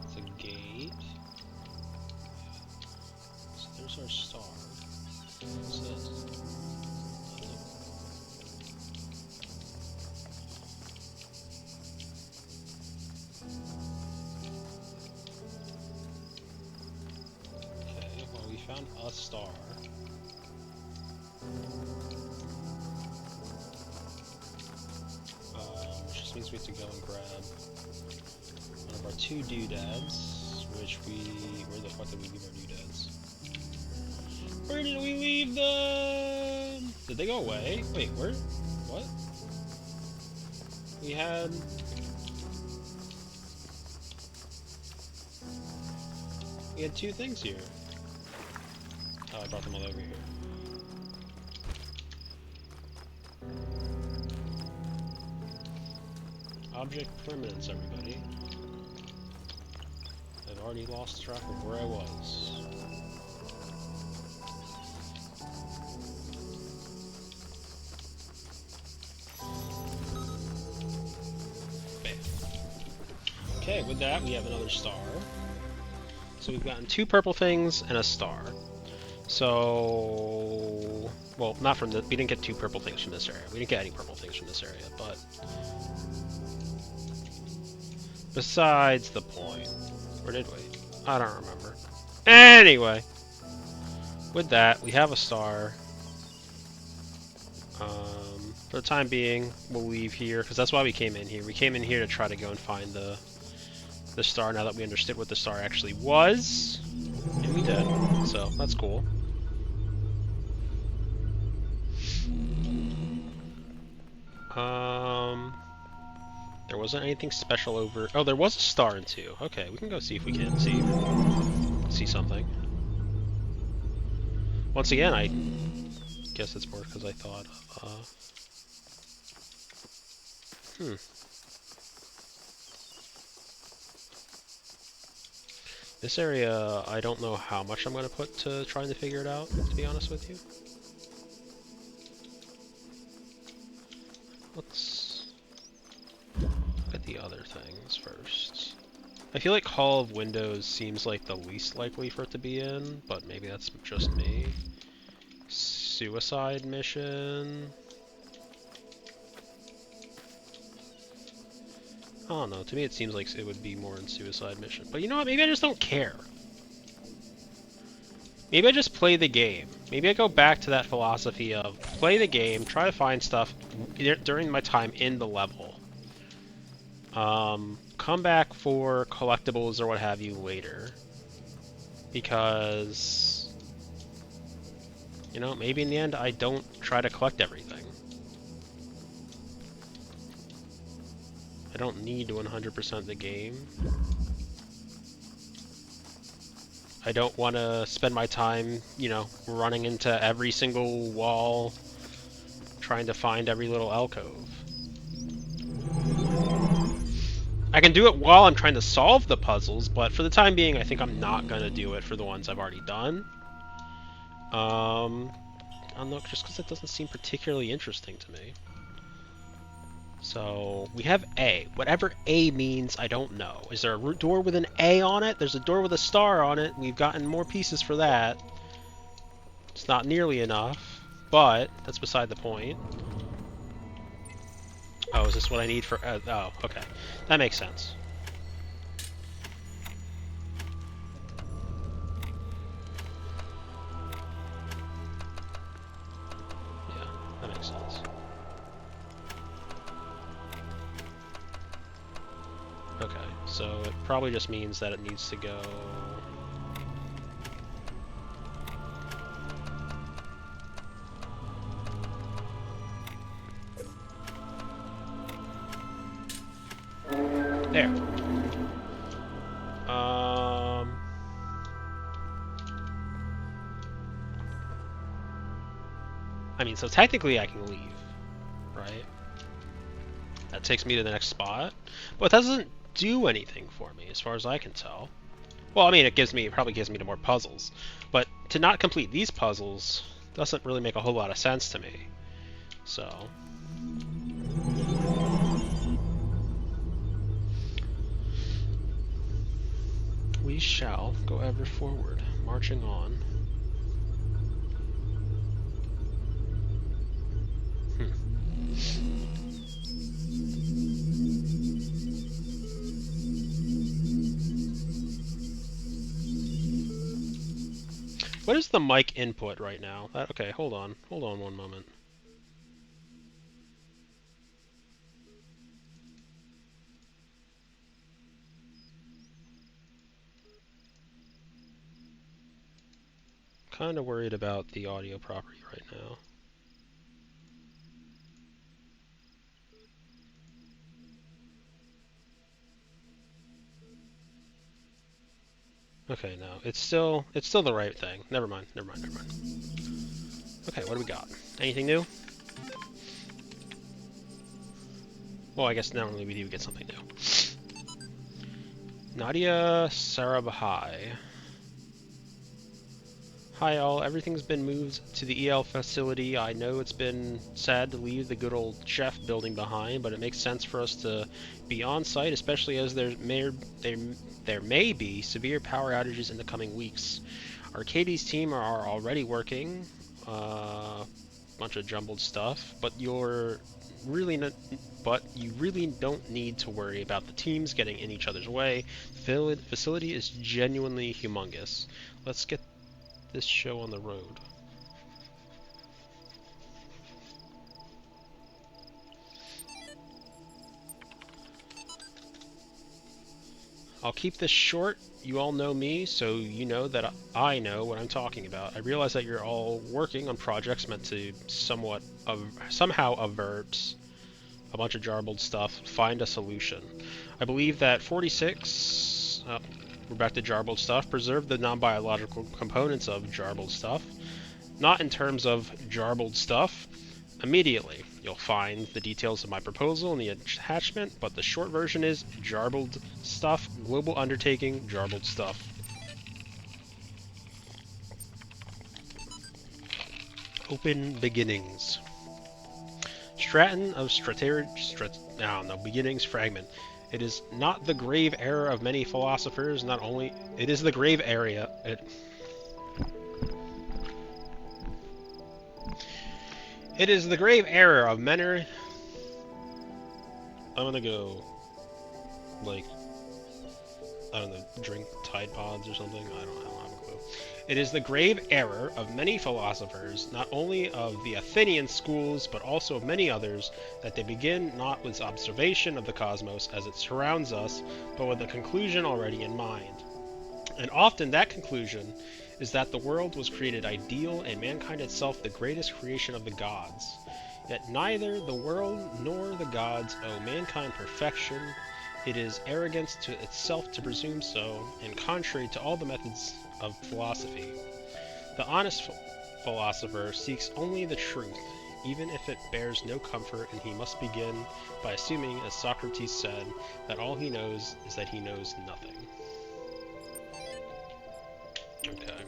It's a gate. So there's our star. What's this? Okay, well we found a star. Which just means we have to go and grab one of our two doodads, which where the fuck did we leave our doodads? Where did we leave them? Did they go away? Wait, where? What? We had... We had two things here. Oh, I brought them all over here. Object permanence, everybody. I've already lost track of where I was. Bam. Okay, with that, we have another star. So we've gotten two purple things and a star. So... Well, not from the... We didn't get two purple things from this area. We didn't get any purple things from this area, but... Besides the point. Or did we? I don't remember. Anyway! With that, we have a star. For the time being, we'll leave here, because that's why we came in here. We came in here to try to go and find the star, now that we understood what the star actually was. And we did. So, that's cool. There wasn't anything special over... Oh, there was a star in 2. Okay, we can go see if we can see something. Once again, I guess it's more because I thought of... This area, I don't know how much I'm going to put to trying to figure it out, to be honest with you. Let's look at the other things first. I feel like Hall of Windows seems like the least likely for it to be in, but maybe that's just me. Suicide mission. I don't know, to me it seems like it would be more in Suicide Mission. But you know what, maybe I just don't care. Maybe I just play the game. Maybe I go back to that philosophy of play the game, try to find stuff during my time in the level. Come back for collectibles or what have you later. Because, you know, maybe in the end I don't try to collect everything. I don't need to 100% the game. I don't want to spend my time, you know, running into every single wall, trying to find every little alcove. I can do it while I'm trying to solve the puzzles, but for the time being, I think I'm not gonna do it for the ones I've already done. I don't know, just because it doesn't seem particularly interesting to me. So, we have A. Whatever A means, I don't know. Is there a door with an A on it? There's a door with a star on it. We've gotten more pieces for that. It's not nearly enough, but that's beside the point. Oh, is this what I need for... oh, okay. That makes sense. Yeah, that makes sense. Okay, so it probably just means that it needs to go... There. I mean, so technically I can leave, right? That takes me to the next spot, but that doesn't do anything for me as far as I can tell. Well, I mean, it probably gives me to more puzzles, but to not complete these puzzles doesn't really make a whole lot of sense to me. So, we shall go ever forward, marching on. What is the mic input right now? Okay, hold on one moment. Kind of worried about the audio property right now. Okay, no, it's still the right thing. Never mind. Okay, what do we got? Anything new? Well, I guess normally we do get something new. Nadia Sarabhai. Hi all, everything's been moved to the EL facility. I know it's been sad to leave the good old chef building behind, but it makes sense for us to be on site, especially as there may be severe power outages in the coming weeks. Arcadie's team are already working, bunch of jumbled stuff, but you really don't need to worry about the teams getting in each other's way. The facility is genuinely humongous. Let's get this show on the road. I'll keep this short. You all know me, so you know that I know what I'm talking about. I realize that you're all working on projects meant to somehow avert a bunch of jarbled stuff, find a solution. I believe that 46, we're back to jarbled stuff, preserve the non-biological components of jarbled stuff. Not in terms of jarbled stuff. Immediately, you'll find the details of my proposal in the attachment, but the short version is jarbled stuff, global undertaking, jarbled stuff. Open beginnings. Straton of beginnings fragment. It is not the grave error of many philosophers, not only... It is the grave area... It is the grave error of many... I'm gonna go... like... I don't know, drink Tide Pods or something? I don't have a clue. It is the grave error of many philosophers, not only of the Athenian schools, but also of many others, that they begin not with observation of the cosmos as it surrounds us, but with a conclusion already in mind. And often that conclusion is that the world was created ideal and mankind itself the greatest creation of the gods. Yet neither the world nor the gods owe mankind perfection. It is arrogance to itself to presume so, and contrary to all the methods of philosophy. The honest philosopher seeks only the truth. even if it bears no comfort, and he must begin by assuming, as Socrates said, that all he knows is that he knows nothing. Okay.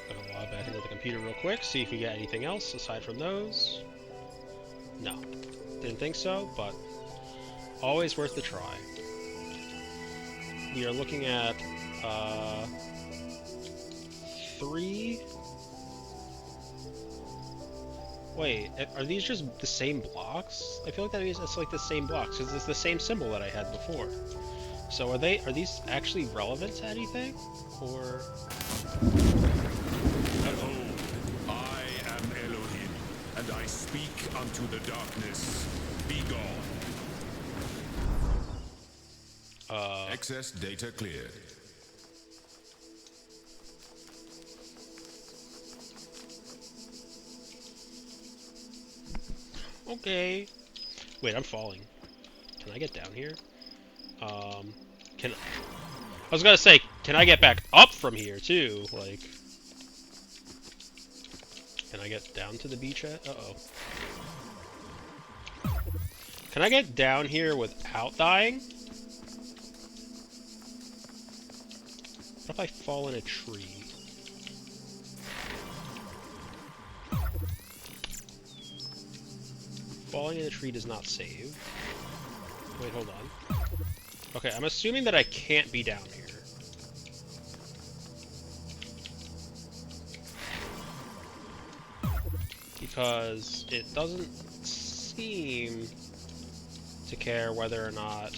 Gonna log back into the computer real quick, see if we get anything else aside from those. No. Didn't think so, but always worth a try. We are looking at 3. Wait, are these just the same blocks? I feel like that's like the same blocks because it's the same symbol that I had before. So are these actually relevant to anything, or? Behold, I am Elohim, and I speak unto the darkness. Be gone. Excess data cleared. Okay. Wait, I'm falling. Can I get down here? Can I was gonna say, can I get back up from here too? Like, can I get down to the beach at? Uh-oh. Can I get down here without dying? What if I fall in a tree? Falling in a tree does not save. Wait, hold on. Okay, I'm assuming that I can't be down here. Because it doesn't seem to care whether or not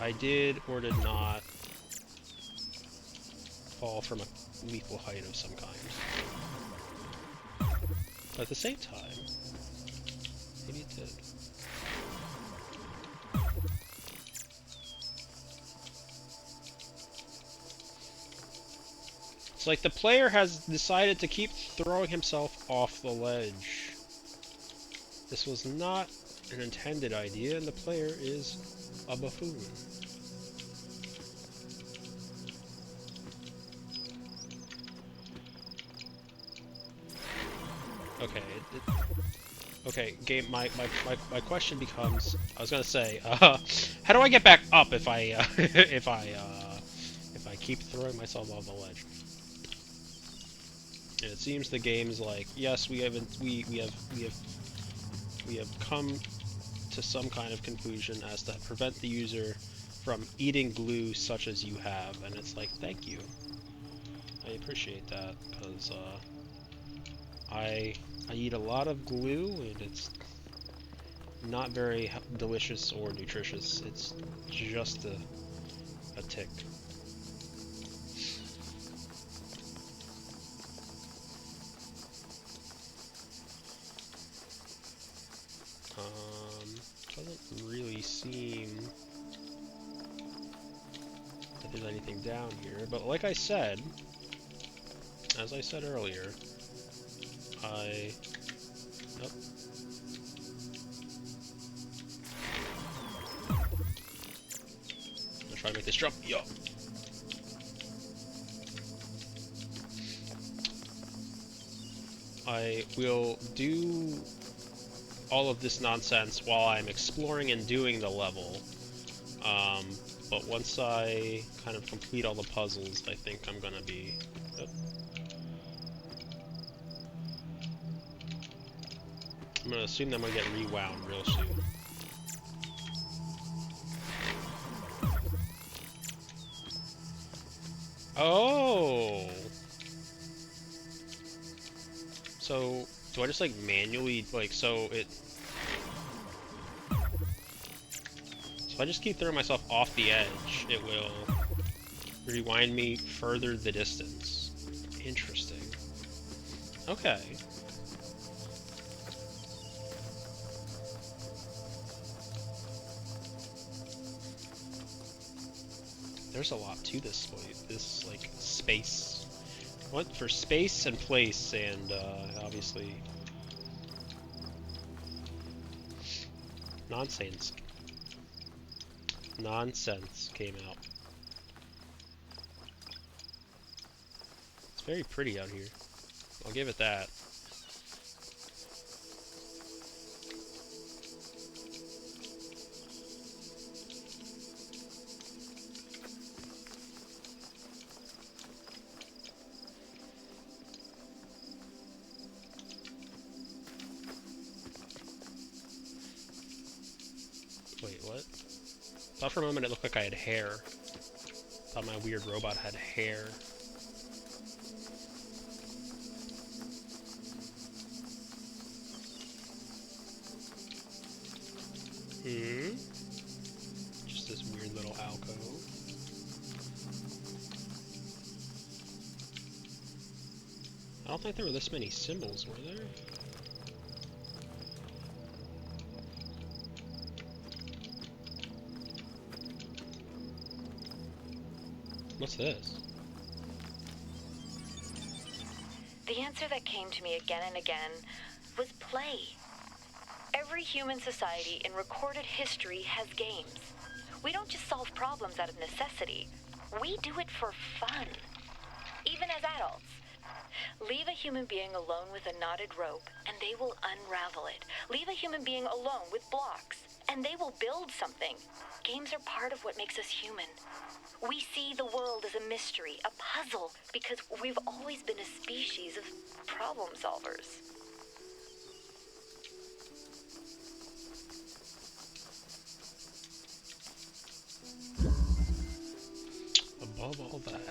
I did or did not fall from a lethal height of some kind. But at the same time, maybe it did. It's like the player has decided to keep throwing himself off the ledge. This was not an intended idea, and the player is a buffoon. Okay, okay, game. My question becomes: I was gonna say, how do I get back up if I if I keep throwing myself off the ledge? And it seems the game's like, yes, we have come to some kind of conclusion as to prevent the user from eating glue such as you have, and it's like, thank you. I appreciate that, because I eat a lot of glue, and it's not very delicious or nutritious. It's just a tick. Doesn't really seem that there's anything down here, but like I said, as I said earlier, Nope. I'm gonna try to make this jump. Yo. I will do all of this nonsense while I'm exploring and doing the level. But once I kind of complete all the puzzles, I think I'm gonna be... Oh. I'm gonna assume that I'm gonna get rewound real soon. Oh! So, do I just like manually, like, so if I just keep throwing myself off the edge, it will rewind me further the distance. Interesting. Okay. There's a lot to this like space. What for space and place, and obviously nonsense came out. very pretty out here. I'll give it that. Wait, what? Thought for a moment it looked like I had hair. Thought my weird robot had hair. Just this weird little alcove. I don't think there were this many symbols, were there? What's this? The answer that came to me again and again was play. Every human society in recorded history has games. We don't just solve problems out of necessity. We do it for fun. Even as adults. Leave a human being alone with a knotted rope, and they will unravel it. Leave a human being alone with blocks, and they will build something. Games are part of what makes us human. We see the world as a mystery, a puzzle, because we've always been a species of problem solvers. Above all that.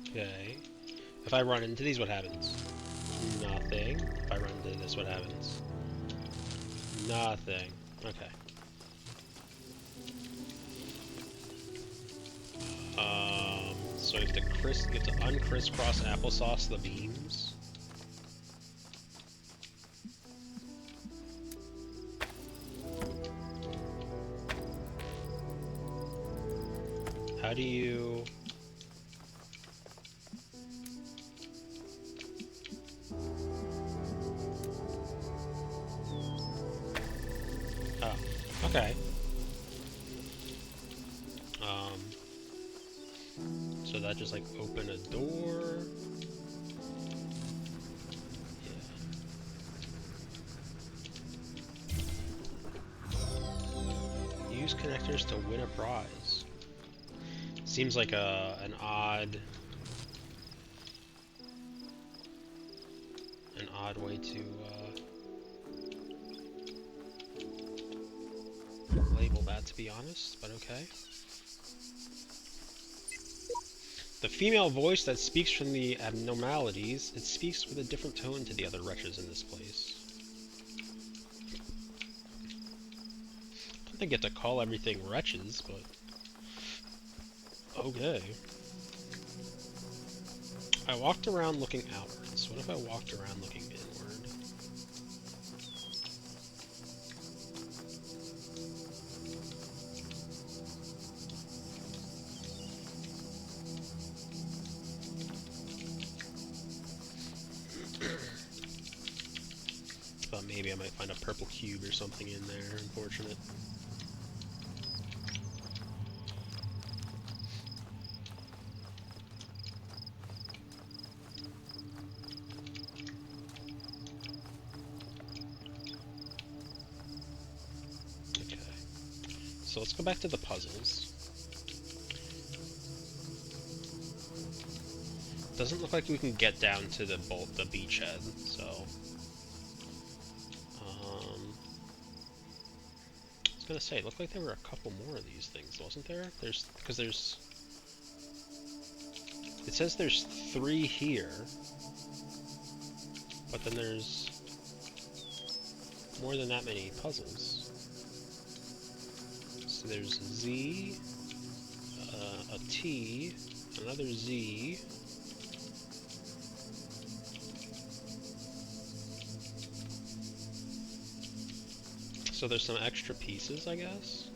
Okay. If I run into these, what happens? Nothing. If I run into this, what happens? Nothing. Okay. So you have to uncrisscross applesauce the beams. How do you... Oh, okay. So that just like open a door. Yeah. Use connectors to win a prize. Seems like an odd way to label that, to be honest, but okay. The female voice that speaks from the abnormalities, it speaks with a different tone to the other wretches in this place. I don't think I get to call everything wretches, but okay. I walked around looking outwards. What if I walked around looking inward? Thought maybe I might find a purple cube or something in there. Unfortunate. So let's go back to the puzzles. Doesn't look like we can get down to the beachhead, so I was gonna say, it looked like there were a couple more of these things, wasn't there? It says there's 3 here, but then there's more than that many puzzles. So there's a Z, a T, another Z. So there's some extra pieces, I guess?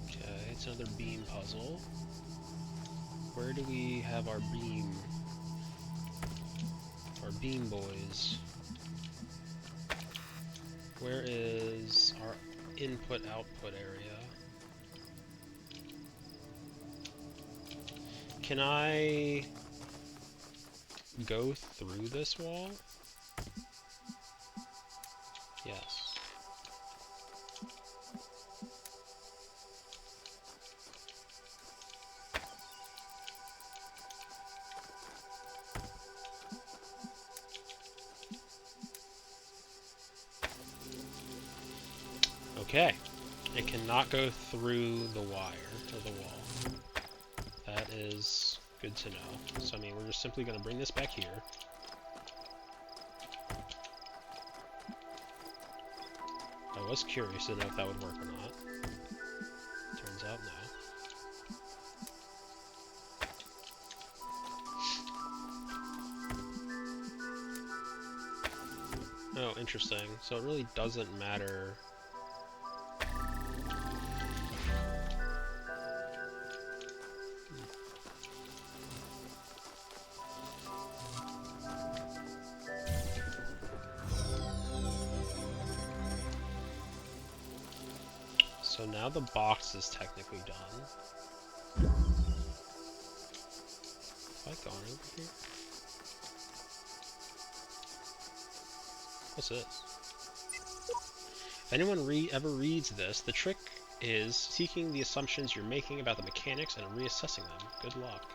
Okay, it's another beam puzzle. Where do we have our beam boys? Where is our input-output area? Can I go through this wall? Yes. Okay. It cannot go through the wire or the wall. That is good to know. So, I mean, we're just simply going to bring this back here. I was curious to know if that would work or not. Turns out no. Oh, interesting. So it really doesn't matter. So now the box is technically done. Have I gone over here? What's this? If anyone ever reads this, the trick is seeking the assumptions you're making about the mechanics and reassessing them. Good luck.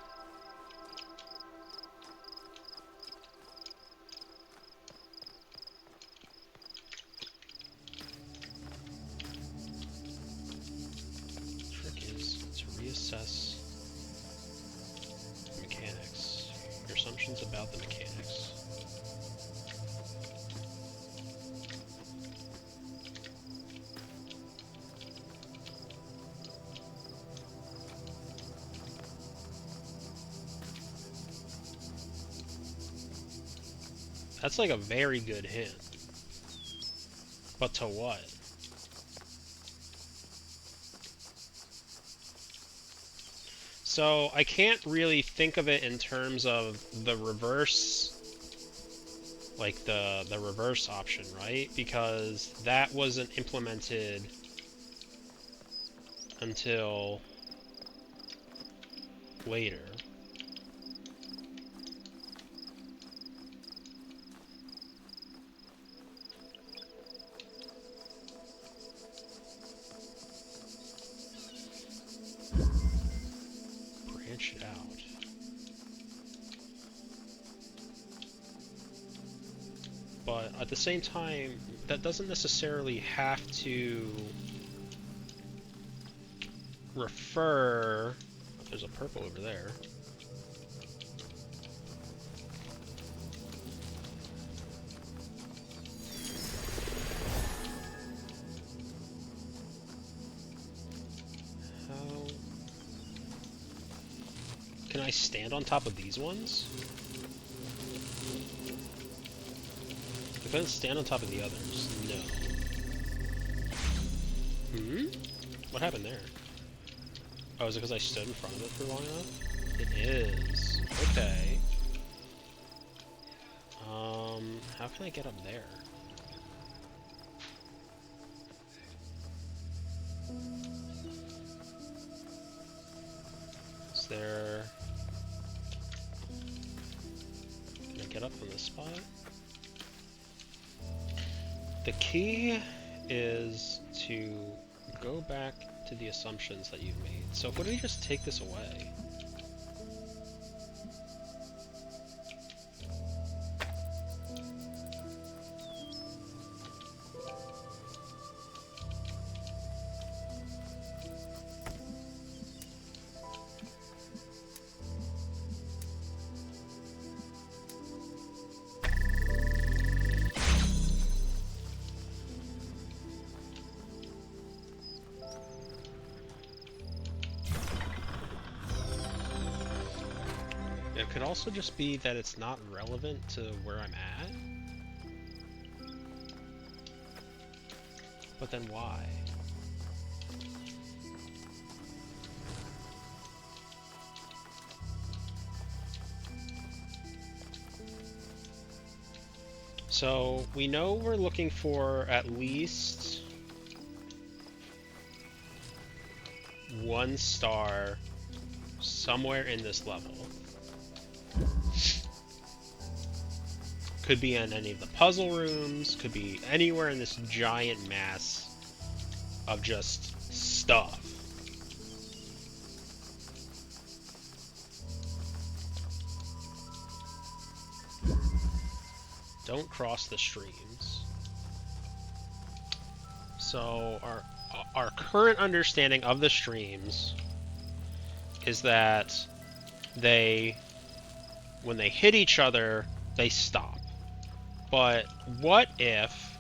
Reassess the mechanics. Your assumptions about the mechanics. That's like a very good hint. But to what? So I can't really think of it in terms of the reverse, like the reverse option, right? Because that wasn't implemented until later. Branch it out. But at the same time, that doesn't necessarily have to refer... There's a purple over there. How... Can I stand on top of these ones? I couldn't stand on top of the others. No. What happened there? Oh, is it because I stood in front of it for long enough? It is. Okay. How can I get up there? Is there... Can I get up from this spot? The key is to go back to the assumptions that you've made. So what if we just take this away? It could also just be that it's not relevant to where I'm at. But then why? So we know we're looking for at least 1 star somewhere in this level. Could be in any of the puzzle rooms, could be anywhere in this giant mass of just stuff. Don't cross the streams. So our current understanding of the streams is that when they hit each other, they stop. But what if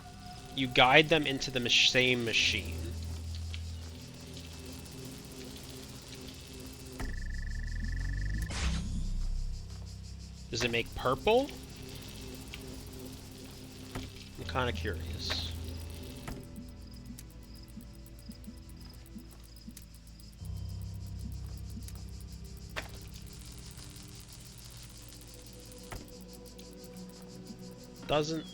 you guide them into the same machine? Does it make purple? I'm kind of curious. Doesn't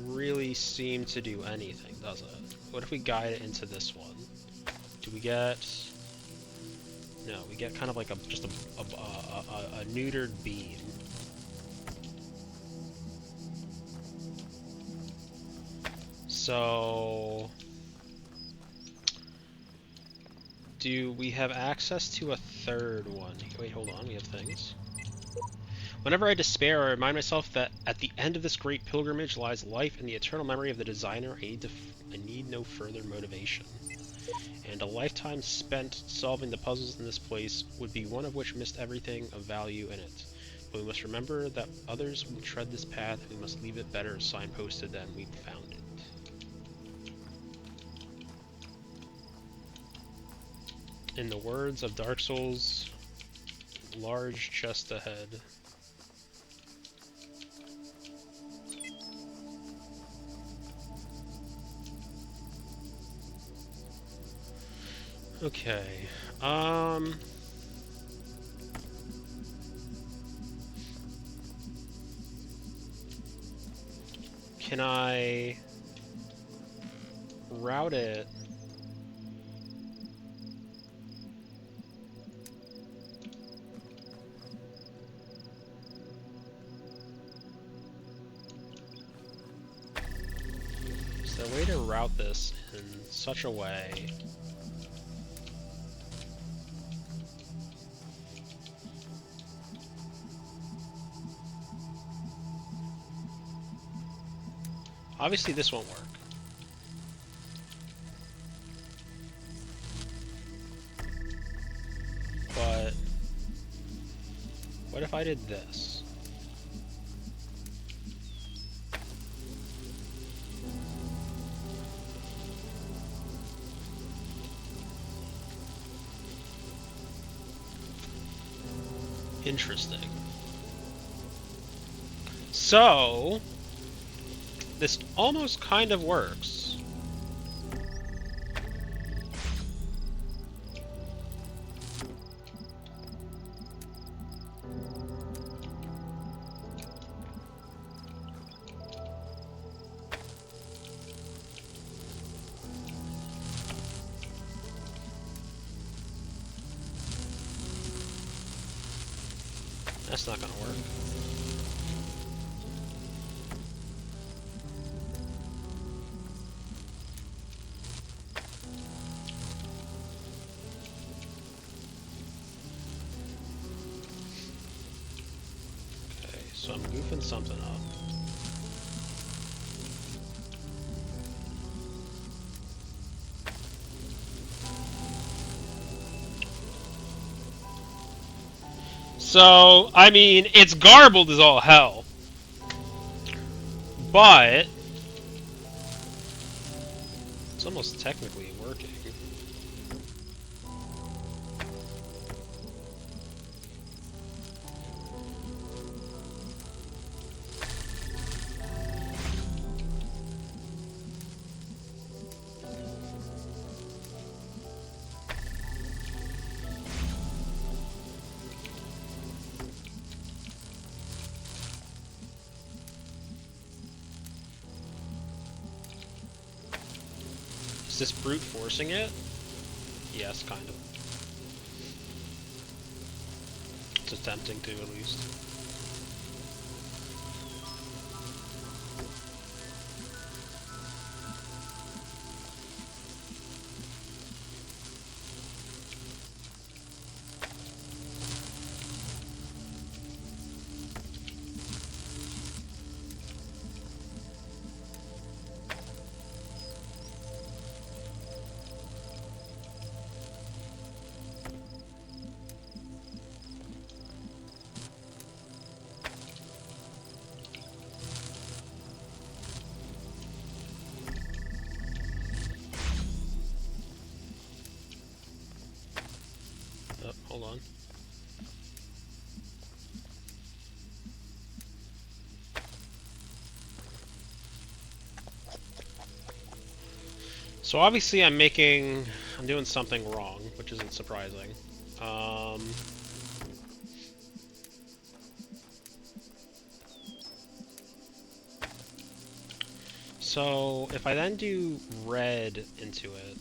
really seem to do anything, does it? What if we guide it into this one? Do we get... No, we get kind of like just a neutered beam. So... do we have access to a third one? Wait, hold on, we have things. Whenever I despair, I remind myself that at the end of this great pilgrimage lies life and the eternal memory of the designer. I need no further motivation. And a lifetime spent solving the puzzles in this place would be one of which missed everything of value in it. But we must remember that others will tread this path, and we must leave it better signposted than we found it. In the words of Dark Souls, large chest ahead. Okay, can I route it? Is there a way to route this in such a way obviously this won't work. But what if I did this? Interesting. So this almost kind of works. That's not gonna work. So I'm goofing something up. So, I mean, it's garbled as all hell. But it's almost technically working. Is this brute forcing it? Yes, kind of. It's attempting to, at least. Oh, hold on. So obviously I'm doing something wrong, which isn't surprising. So if I then do red into it,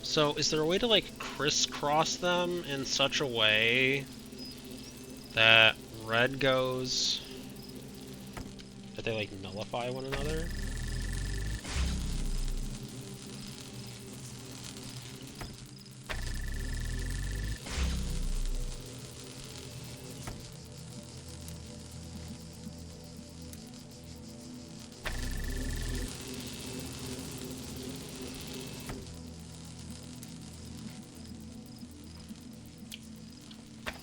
so is there a way to like crisscross them in such a way that red goes, that they like nullify one another?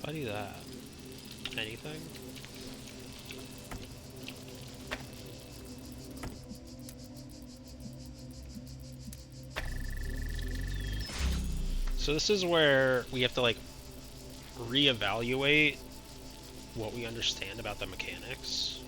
If I do that, anything? So this is where we have to like reevaluate what we understand about the mechanics.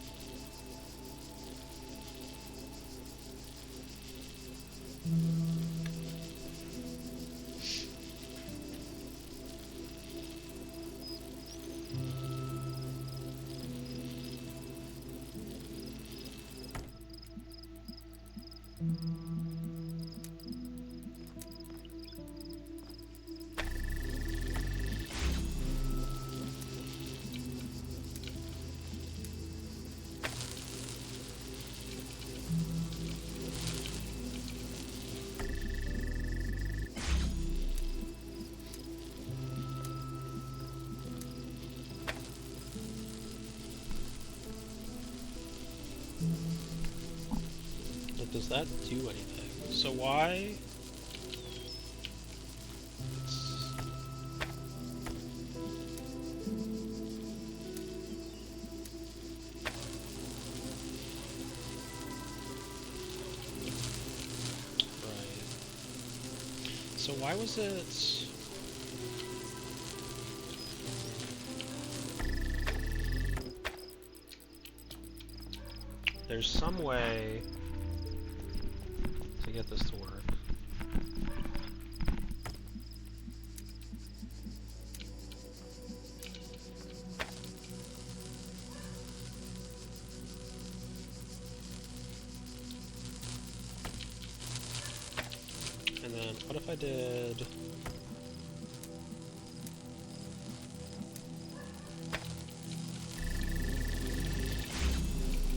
But does that do anything? So why? Right. So why was it? There's some way to get this to work. And then what if I did...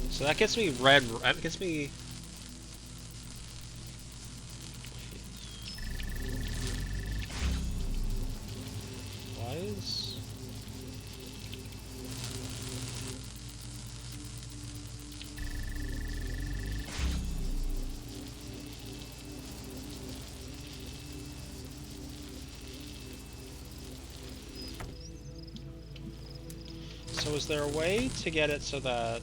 So that gets me red, that gets me... Why is... So is there a way to get it so that...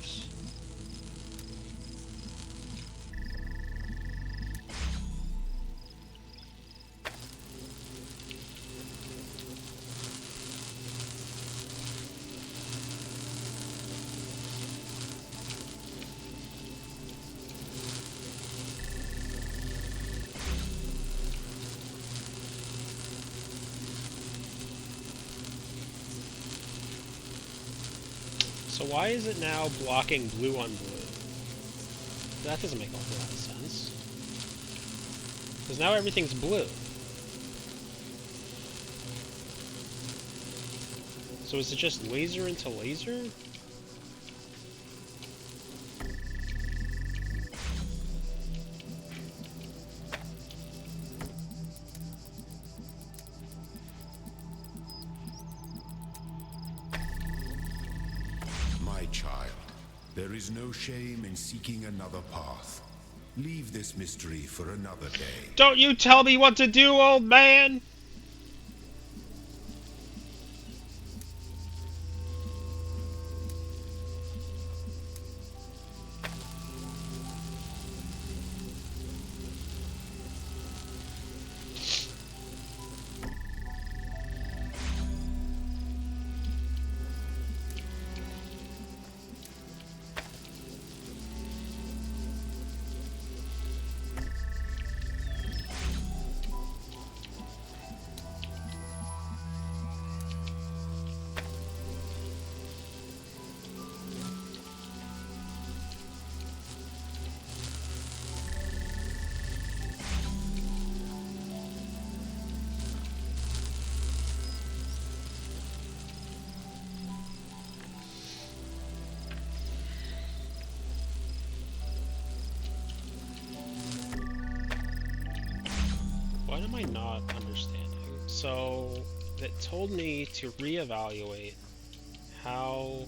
So why is it now blocking blue on blue? That doesn't make a whole lot of sense. Because now everything's blue. So is it just laser into laser? My child, there is no shame in seeking another path. Leave this mystery for another day. Don't you tell me what to do, old man! What am I not understanding? So, it told me to reevaluate how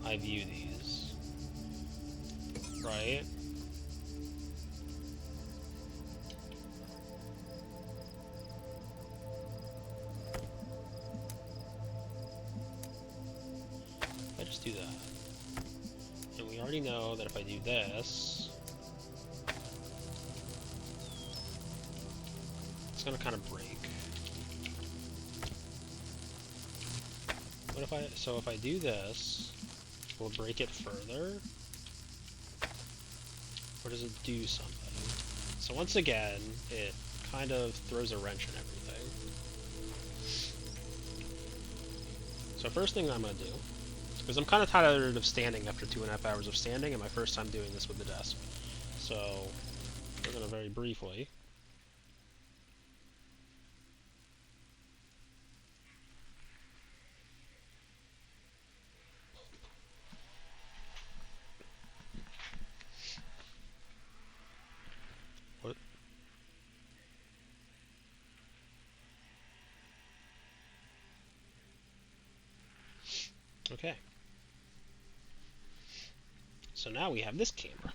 I view these, right? I just do that. And we already know that if I do this, it's gonna kind of break. What if if I do this, will it break it further? Or does it do something? So once again, it kind of throws a wrench in everything. So first thing I'm gonna do, because I'm kind of tired of standing after 2.5 hours of standing, and my first time doing this with the desk. So we're gonna very briefly. What? Okay. So now we have this camera.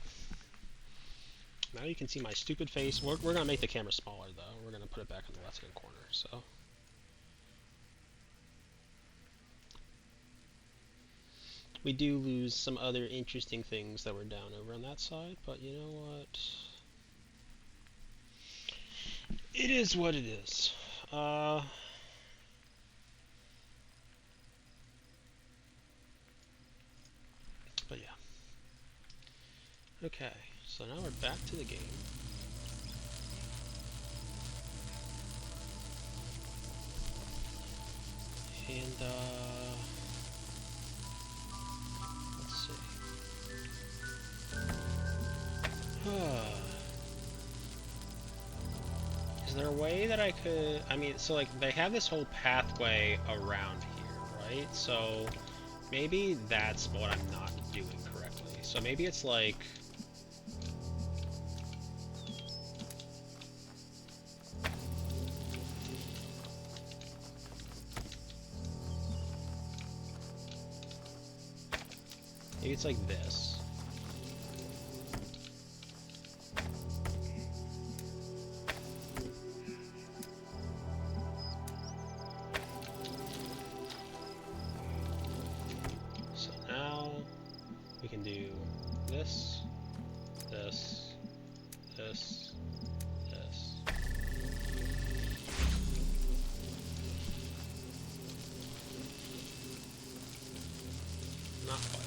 Now you can see my stupid face. We're going to make the camera smaller, though. We're going to put it back in the left-hand corner, so. We do lose some other interesting things that were down over on that side, but you know what? It is what it is. But yeah. Okay, so now we're back to the game. And, let's see. Is there a way that I could... I mean, so, like, they have this whole pathway around here, right? So, maybe that's what I'm not doing correctly. So maybe it's like... Maybe it's like this. So now we can do this, this, this, this. Not quite.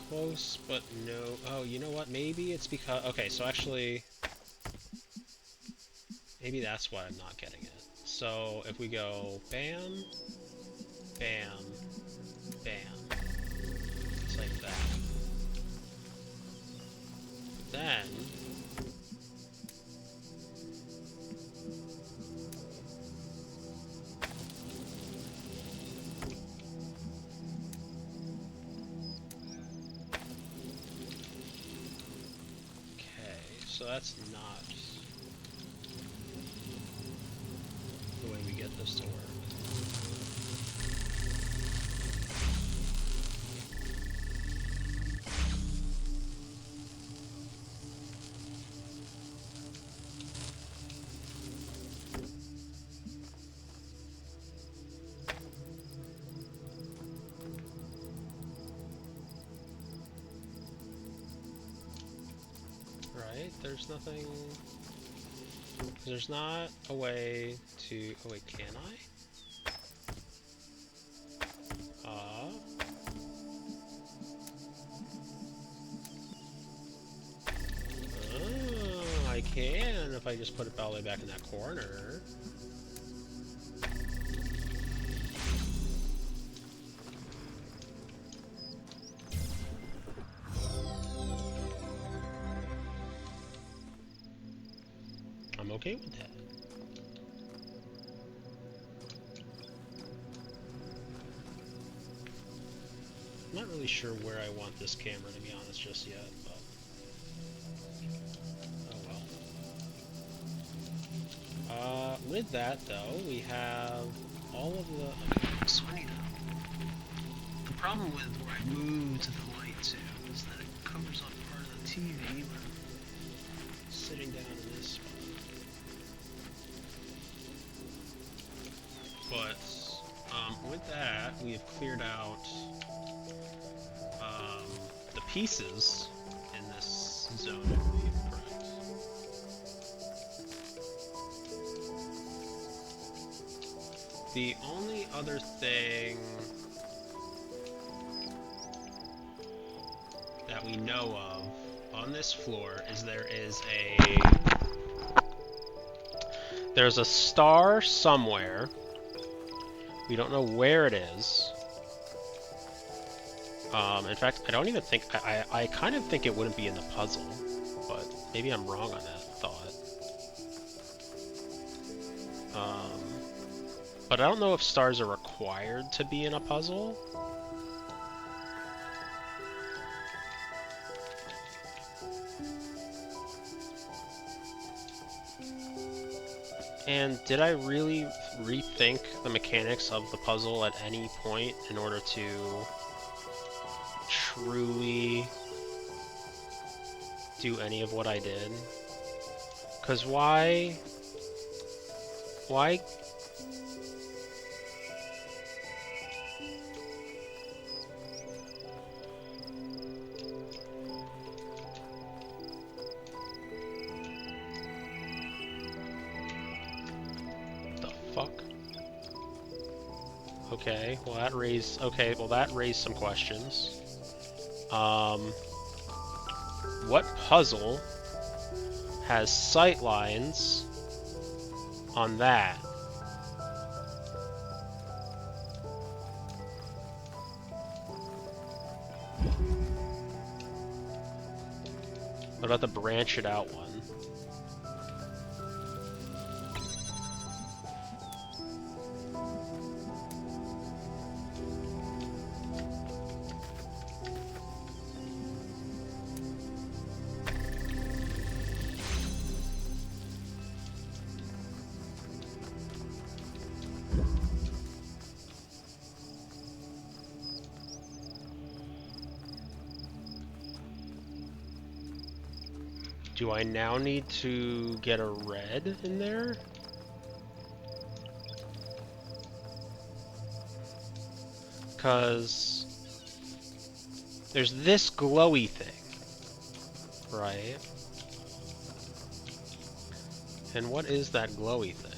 Close, but no. Oh, you know what? Maybe it's because... Okay, so actually... Maybe that's why I'm not getting it. So if we go bam, bam, bam, it's like that. But then okay, so that's not the way we get this to work. Right? There's nothing... There's not a way to... Oh wait, can I? Oh, I can if I just put it all the way back in that corner. I'm okay with that. I'm not really sure where I want this camera, to be honest, just yet, but... Oh well. With that, though, we have all of the... Okay, so I need to... The problem with where I move to the light to is that it covers up part of the TV when I'm sitting down in this spot. But with that, we have cleared out the pieces in this zone, I believe, correct? The only other thing that we know of on this floor is there's a star somewhere. We don't know where it is. In fact, I don't even think... I kind of think it wouldn't be in the puzzle, but maybe I'm wrong on that thought. But I don't know if stars are required to be in a puzzle. And did I really rethink the mechanics of the puzzle at any point in order to truly do any of what I did? Because why... Fuck. Okay, well that raised some questions. What puzzle has sight lines on that? What about the branch it out one? Do I now need to get a red in there? Because there's this glowy thing, right? And what is that glowy thing?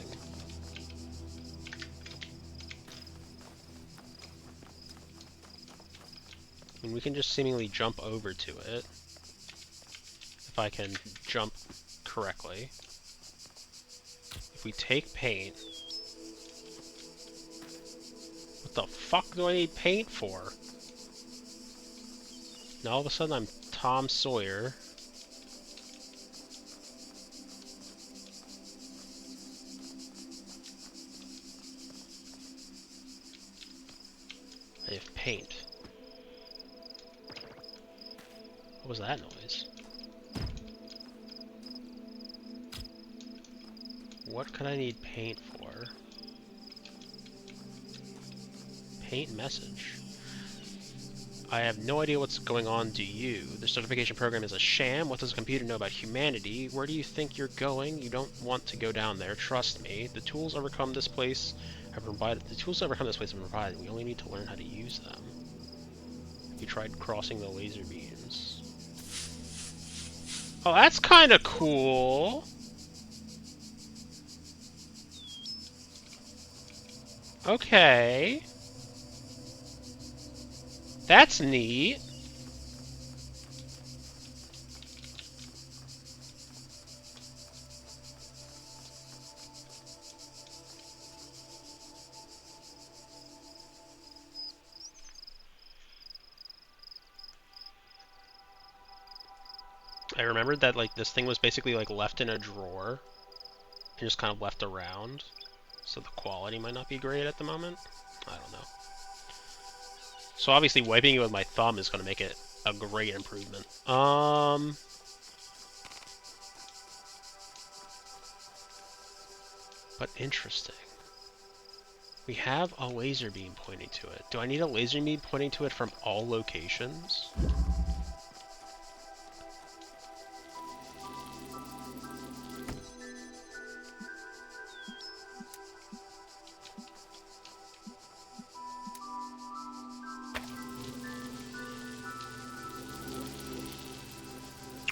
And we can just seemingly jump over to it. If I can jump correctly. if we take paint... What the fuck do I need paint for? Now all of a sudden I'm Tom Sawyer. I have paint. What was that noise? What could I need paint for? Paint message. I have no idea what's going on, do you? The certification program is a sham. What does a computer know about humanity? Where do you think you're going? You don't want to go down there. Trust me. The tools overcome this place have provided. The tools to overcome this place have been provided. We only need to learn how to use them. You tried crossing the laser beams. Oh, that's kind of cool. Okay. That's neat. I remembered that like this thing was basically like left in a drawer and just kind of left around, so the quality might not be great at the moment. I don't know. So obviously wiping it with my thumb is going to make it a great improvement. But interesting. We have a laser beam pointing to it. Do I need a laser beam pointing to it from all locations?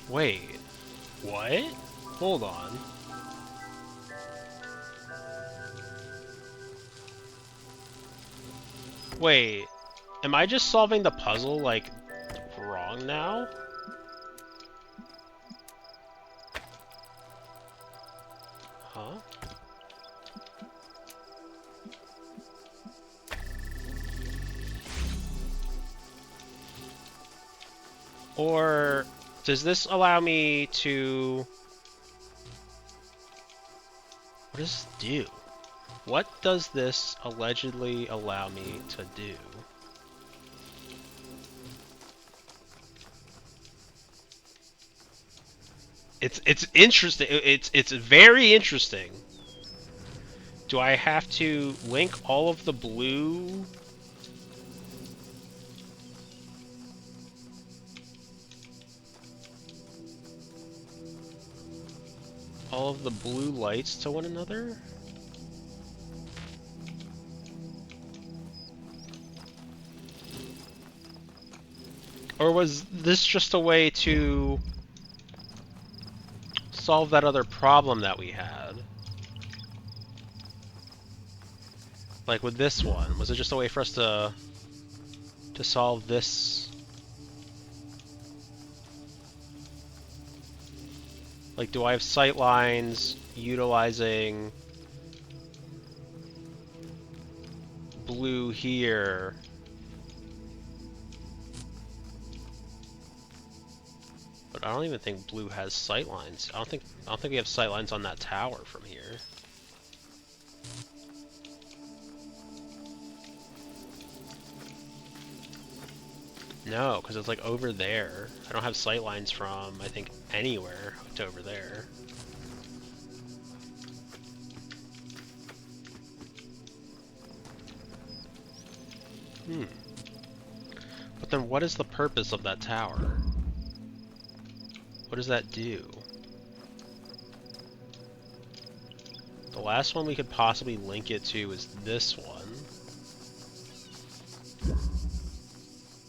Wait, what? Hold on. Wait, am I just solving the puzzle, like, wrong now? Huh? Or does this allow me to... What does this do? What does this allegedly allow me to do? It's interesting. It's very interesting. Do I have to link all of the blue? All of the blue lights to one another? Or was this just a way to solve that other problem that we had? Like with this one, was it just a way for us to solve this? Like, do I have sight lines utilizing blue here? But I don't even think blue has sight lines. I don't think we have sight lines on that tower from here. No, because it's like over there. I don't have sight lines from, I think, anywhere to over there. But then what is the purpose of that tower? What does that do? The last one we could possibly link it to is this one.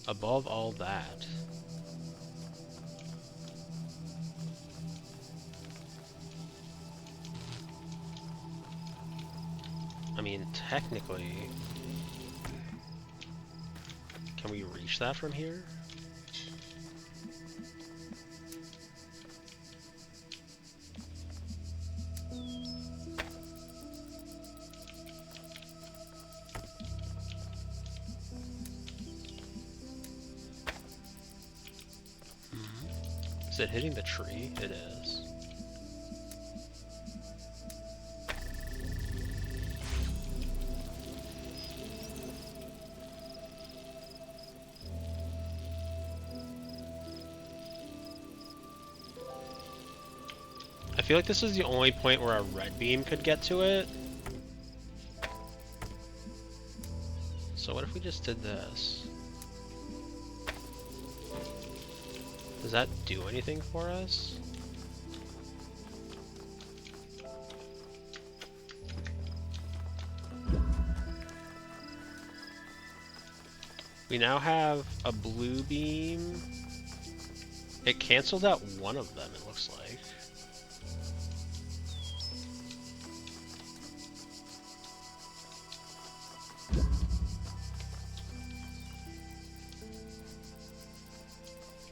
Above all that. I mean, technically... Can we reach that from here? it hitting the tree? It is. I feel like this is the only point where a red beam could get to it. So what if we just did this? Does that do anything for us? We now have a blue beam. It canceled out one of them, it looks like.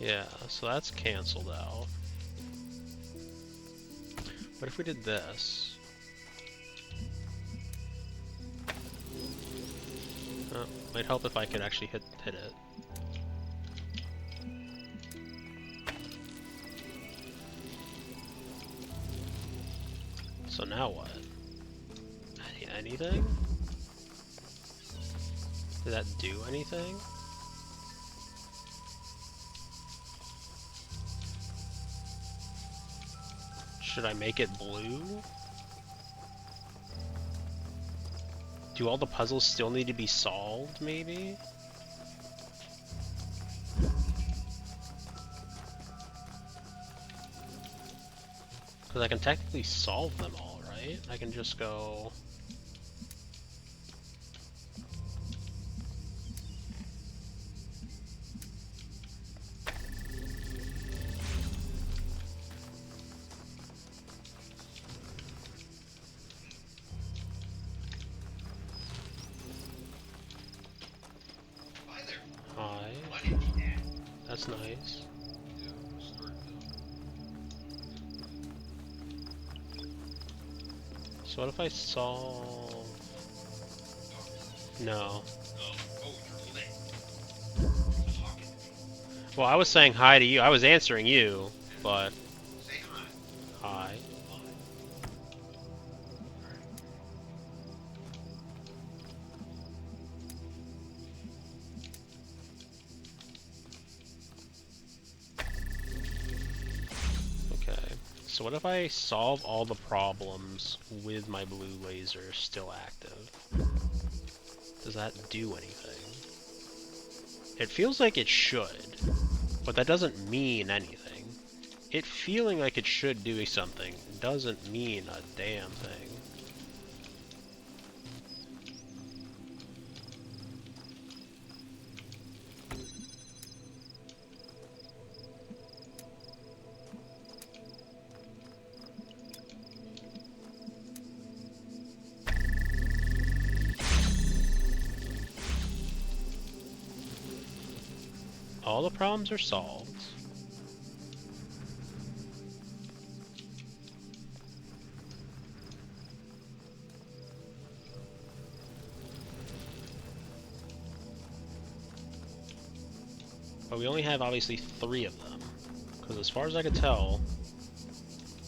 Yeah, so that's canceled out. What if we did this? Oh, might help if I could actually hit it. So now what? Anything? Did that do anything? Should I make it blue? Do all the puzzles still need to be solved, maybe? Because I can technically solve them all, right? I can just go... Hi. That's nice. So what if I solve... No. Well, I was saying hi to you. I was answering you, but... Hi. Okay. So what if I solve all the problems with my blue laser still active? Does that do anything? It feels like it should, but that doesn't mean anything. It feeling like it should do something doesn't mean a damn thing. All the problems are solved. But we only have obviously 3 of them. Because as far as I could tell,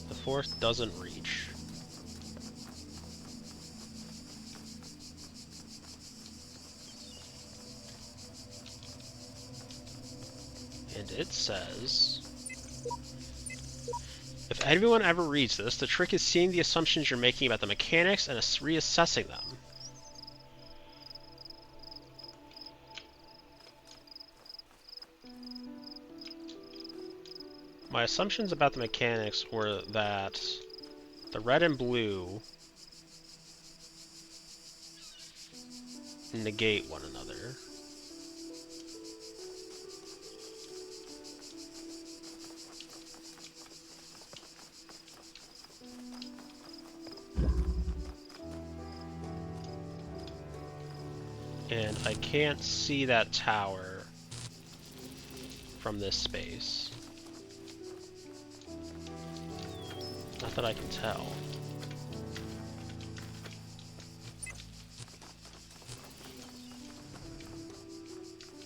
the 4th doesn't reach. And it says, if anyone ever reads this, the trick is seeing the assumptions you're making about the mechanics and reassessing them. My assumptions about the mechanics were that the red and blue negate one another. And I can't see that tower from this space. Not that I can tell.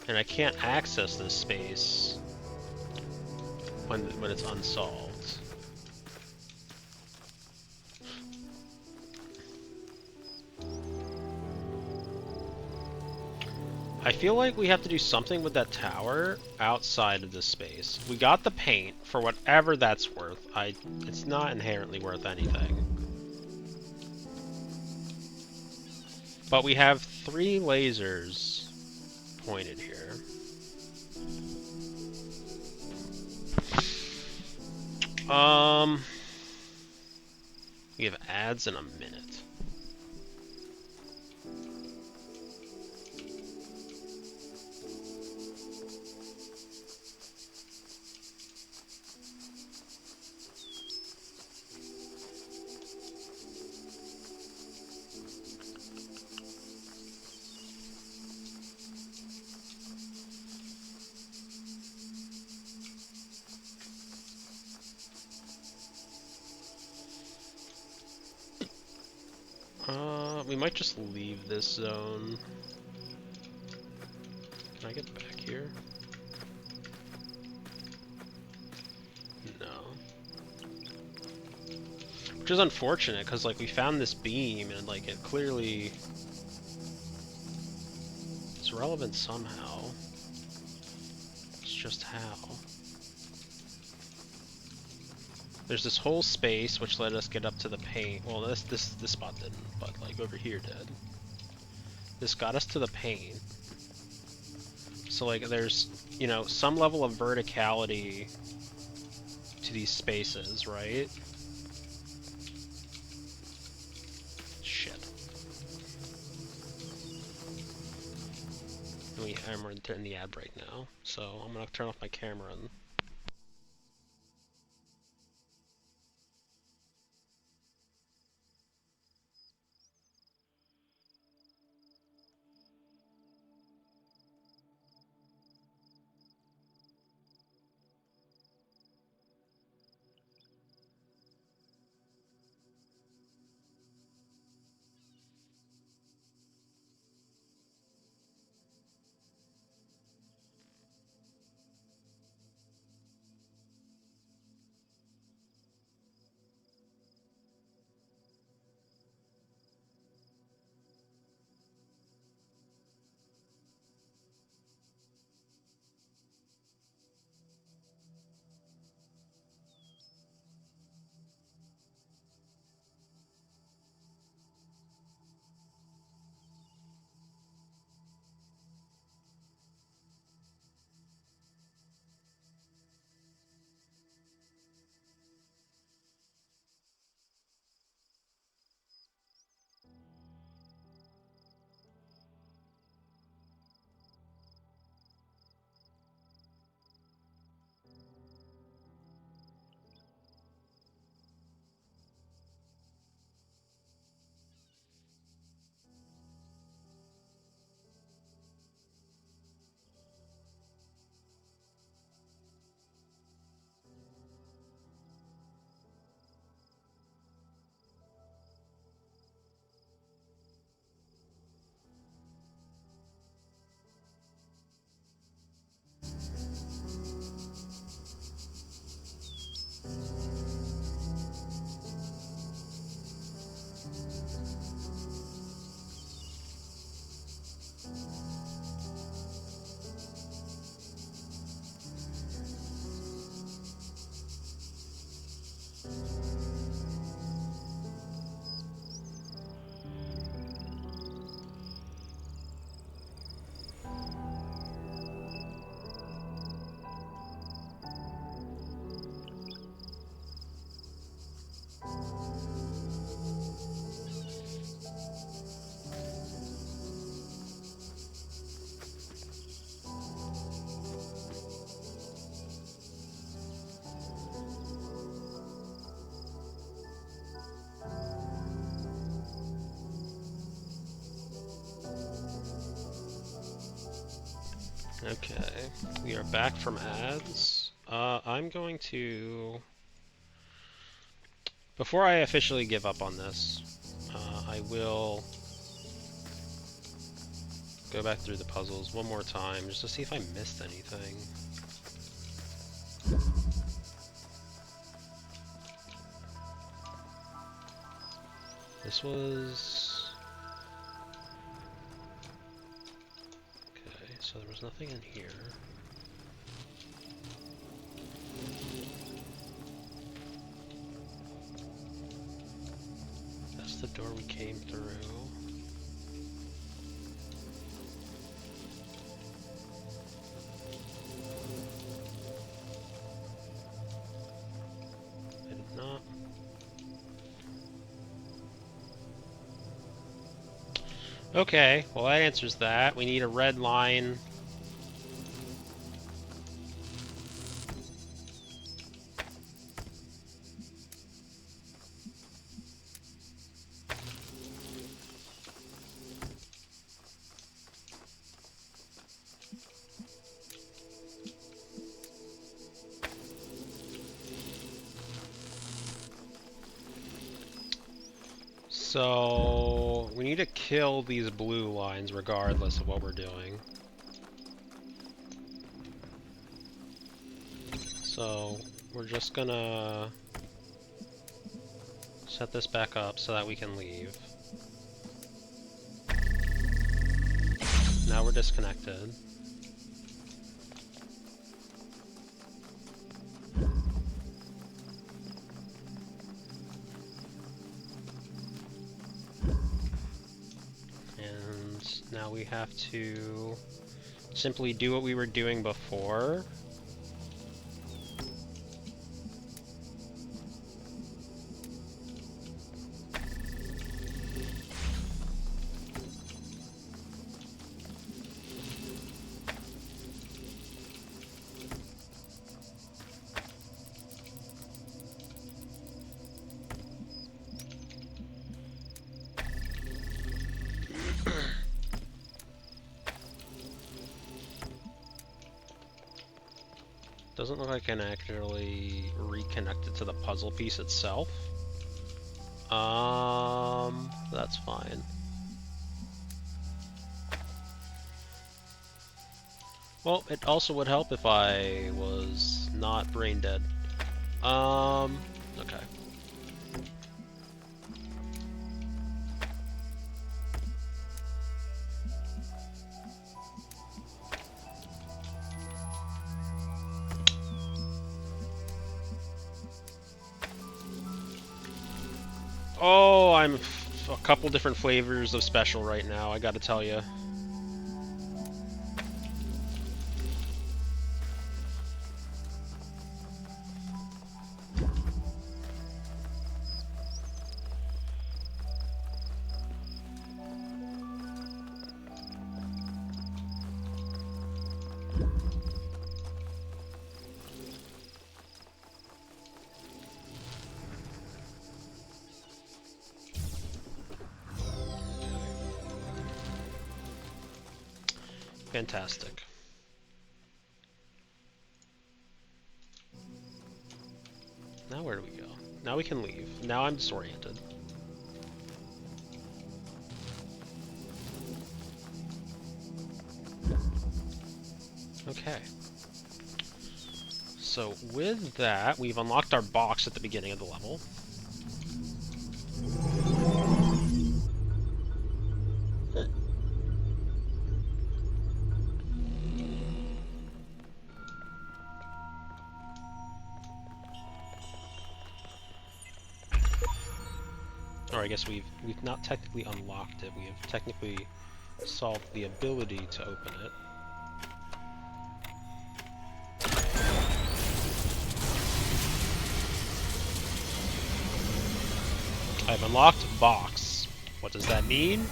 And I can't access this space when it's unsolved. I feel like we have to do something with that tower outside of this space. We got the paint for whatever that's worth. It's not inherently worth anything. But we have 3 lasers pointed here. We have ads in a minute. We might just leave this zone. Can I get back here? No. Which is unfortunate, because, like, we found this beam, and, like, it clearly... it's relevant somehow. It's just how. There's this whole space which let us get up to the paint. Well, this spot didn't, but like over here did. This got us to the paint. So like there's, you know, some level of verticality to these spaces, right? Shit. And we're in the ad break now, so I'm gonna turn off my camera and okay, we are back from ads. I'm going to... before I officially give up on this, I will go back through the puzzles one more time just to see if I missed anything. This was... Okay, so there was nothing in here. That's the door we came through. I did not. Okay, well that answers that. We need a red line. So we need to kill these blue lines regardless of what we're doing. So we're just gonna set this back up so that we can leave. Now we're disconnected. And now we have to simply do what we were doing before. Doesn't look like I can actually reconnect it to the puzzle piece itself. That's fine. Well, it also would help if I was not brain dead. Okay. Oh, I'm a couple different flavors of special right now, I gotta tell you. Fantastic. Now where do we go? Now we can leave. Now I'm disoriented. Okay. So with that, we've unlocked our box at the beginning of the level. Or I guess we've not technically unlocked it, we have technically solved the ability to open it. I've unlocked box. What does that mean?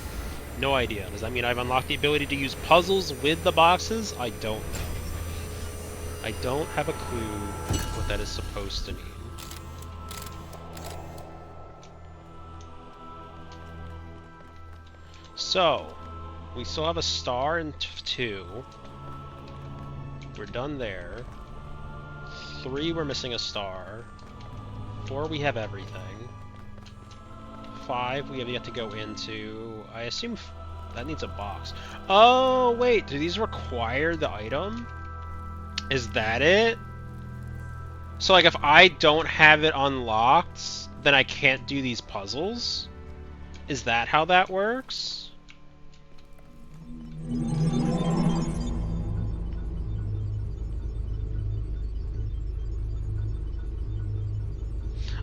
No idea. Does that mean I've unlocked the ability to use puzzles with the boxes? I don't know. I don't have a clue what that is supposed to mean. So, we still have a star in 2. We're done there. 3, we're missing a star. 4, we have everything. 5, we have yet to go into. I assume that needs a box. Oh, wait, do these require the item? Is that it? So, like, if I don't have it unlocked, then I can't do these puzzles? Is that how that works?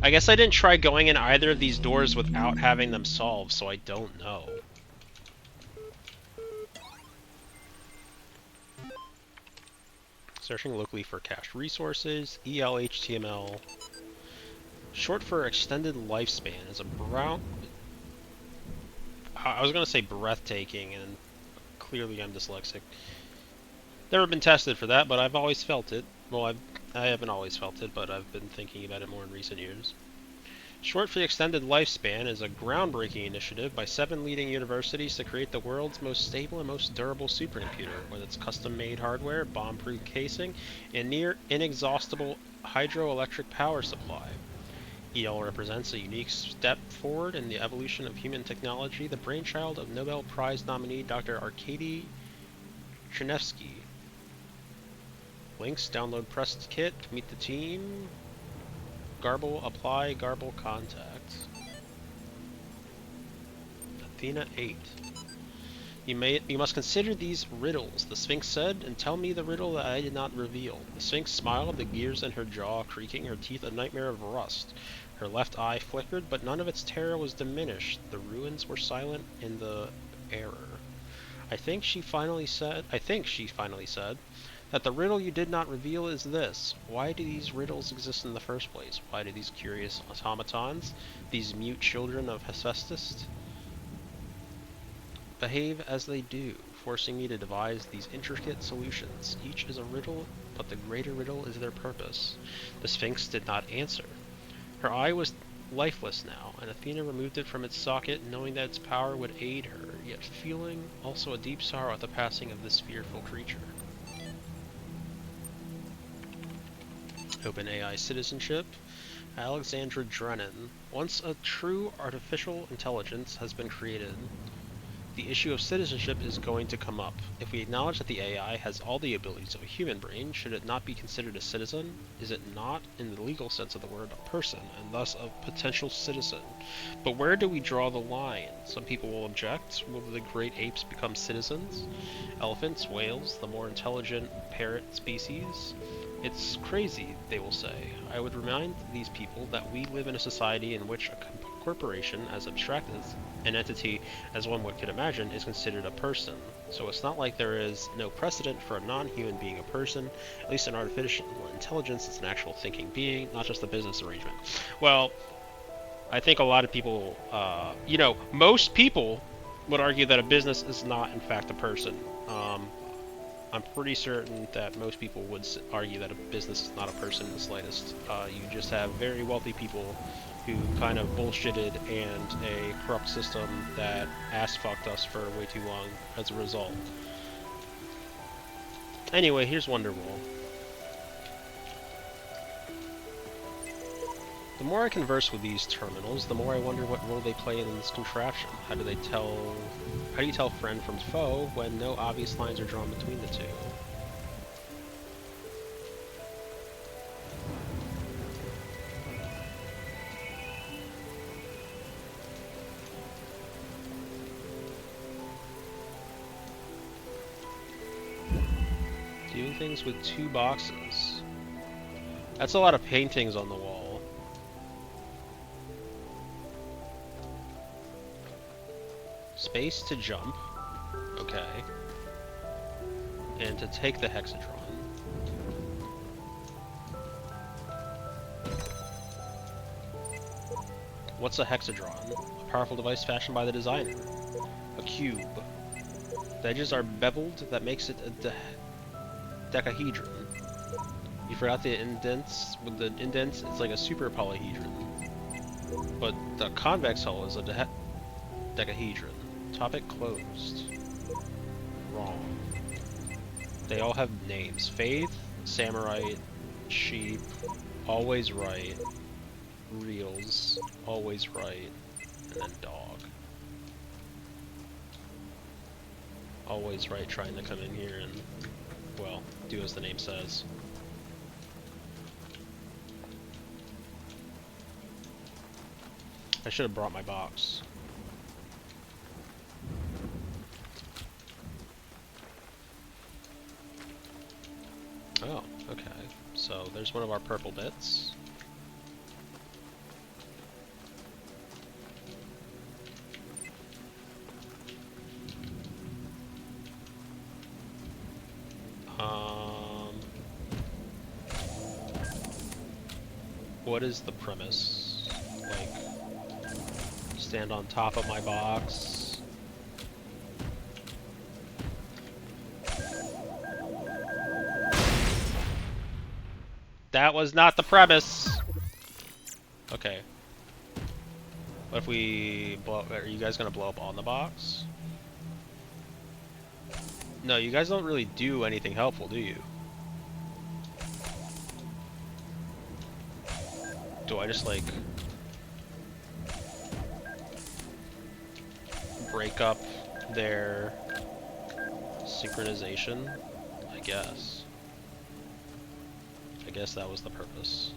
I guess I didn't try going in either of these doors without having them solved, so I don't know. Searching locally for cached resources, ELHTML. Short for extended lifespan is a brown... I was going to say breathtaking, and clearly I'm dyslexic. Never been tested for that, but I've always felt it. Well, I haven't always felt it, but I've been thinking about it more in recent years. Short for the Extended Lifespan is a groundbreaking initiative by 7 leading universities to create the world's most stable and most durable supercomputer, with its custom-made hardware, bomb-proof casing, and near inexhaustible hydroelectric power supply. EL represents a unique step forward in the evolution of human technology, the brainchild of Nobel Prize nominee Dr. Arkady Chernevsky. Links, download press kit, meet the team, garble, apply, garble, contact. Athena 8. You must consider these riddles, the Sphinx said, and tell me the riddle that I did not reveal. The Sphinx smiled, the gears in her jaw creaking, her teeth a nightmare of rust. Her left eye flickered, but none of its terror was diminished. The ruins were silent in the error. I think she finally said, that the riddle you did not reveal is this. Why do these riddles exist in the first place? Why do these curious automatons, these mute children of Hephaestus, behave as they do, forcing me to devise these intricate solutions? Each is a riddle, but the greater riddle is their purpose. The Sphinx did not answer. Her eye was lifeless now, and Athena removed it from its socket, knowing that its power would aid her, yet feeling also a deep sorrow at the passing of this fearful creature. OpenAI citizenship. Alexandra Drennan. Once a true artificial intelligence has been created, the issue of citizenship is going to come up. If we acknowledge that the AI has all the abilities of a human brain, should it not be considered a citizen? Is it not, in the legal sense of the word, a person, and thus a potential citizen? But where do we draw the line? Some people will object. Will the great apes become citizens? Elephants, whales, the more intelligent parrot species? It's crazy, they will say. I would remind these people that we live in a society in which a corporation, as abstract as an entity as one could imagine, is considered a person. So it's not like there is no precedent for a non-human being a person. At least in artificial intelligence, it's an actual thinking being, not just a business arrangement. Well, I think a lot of people, most people would argue that a business is not, in fact, a person. I'm pretty certain that most people would argue that a business is not a person in the slightest. You just have very wealthy people who kind of bullshitted and a corrupt system that ass-fucked us for way too long as a result. Anyway, here's Wonderwall. The more I converse with these terminals, the more I wonder what role they play in this contraption. How do you tell friend from foe when no obvious lines are drawn between the two? Doing things with 2 boxes. That's a lot of paintings on the wall. Space to jump. Okay. And to take the hexadron. What's a hexadron? A powerful device fashioned by the designer. A cube. The edges are beveled, that makes it a decahedron. You forgot the indents. With the indents, it's like a super polyhedron. But the convex hull is a decahedron. Topic closed. Wrong. They all have names. Faith, Samurai, Sheep, Always Right, Reels, Always Right, and then Dog. Always Right trying to come in here and, well, do as the name says. I should have brought my box. Oh, okay. So there's one of our purple bits. What is the premise? Like, stand on top of my box? That was not the premise! Okay. What if we blow... Are you guys gonna blow up on the box? No, you guys don't really do anything helpful, do you? Do I just, like... break up their synchronization? I guess. I guess that was the purpose.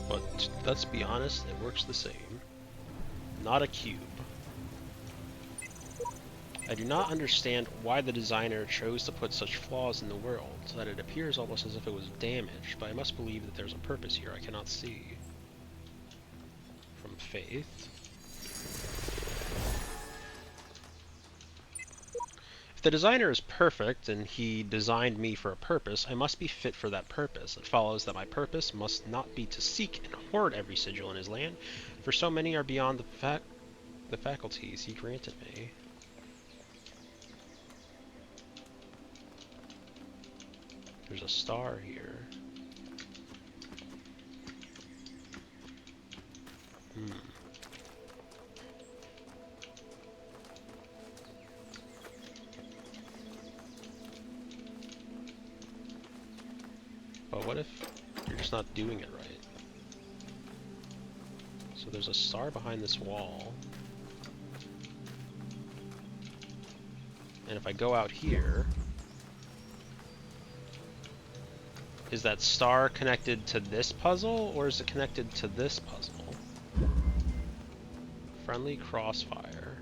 But let's be honest, it works the same. Not a cube. I do not understand why the designer chose to put such flaws in the world, so that it appears almost as if it was damaged, but I must believe that there's a purpose here I cannot see. From Faith. If the designer is perfect, and he designed me for a purpose, I must be fit for that purpose. It follows that my purpose must not be to seek and hoard every sigil in his land, for so many are beyond the faculties he granted me. There's a star here. But what if you're just not doing it right? So there's a star behind this wall. And if I go out here... Is that star connected to this puzzle, or is it connected to this puzzle? Friendly crossfire.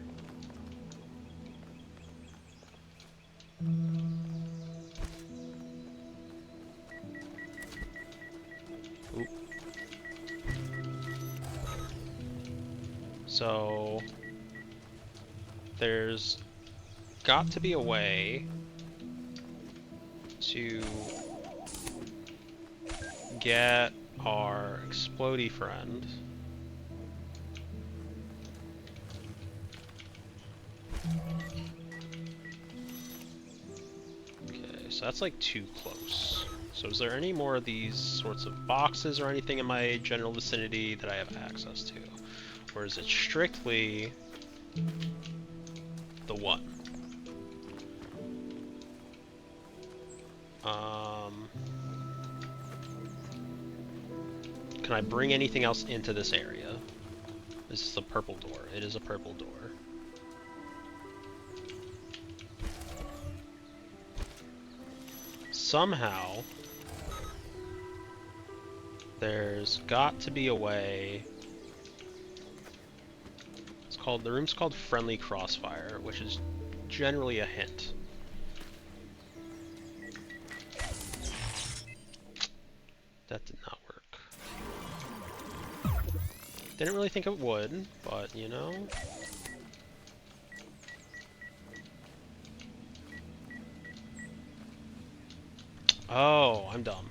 Oop. So... there's got to be a way to get our explodey friend okay, so that's like too close. So is there any more of these sorts of boxes or anything in my general vicinity that I have access to? Or is it strictly the one? Can I bring anything else into this area? This is a purple door. It is a purple door. Somehow, there's got to be a way. The room's called Friendly Crossfire, which is generally a hint. That did not work. Didn't really think it would, but you know. Oh, I'm dumb.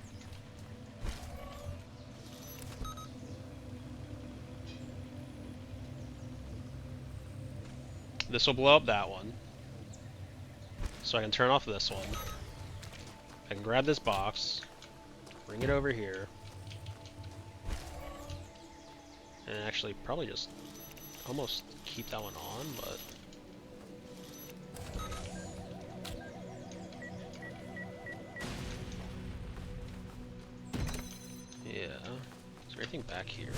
This will blow up that one. So I can turn off this one. I can grab this box, bring it over here, and actually probably just almost keep that one on, but... yeah. Is there anything back here?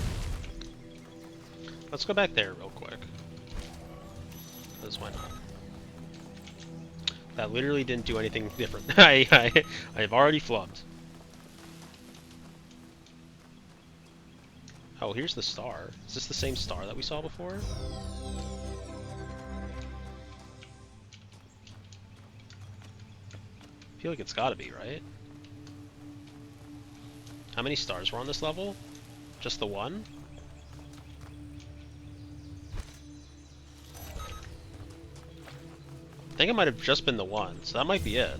Let's go back there real quick. Because why not? That literally didn't do anything different. I've already flubbed. Oh, here's the star. Is this the same star that we saw before? I feel like it's gotta be, right? How many stars were on this level? Just the one? I think it might have just been the one, so that might be it.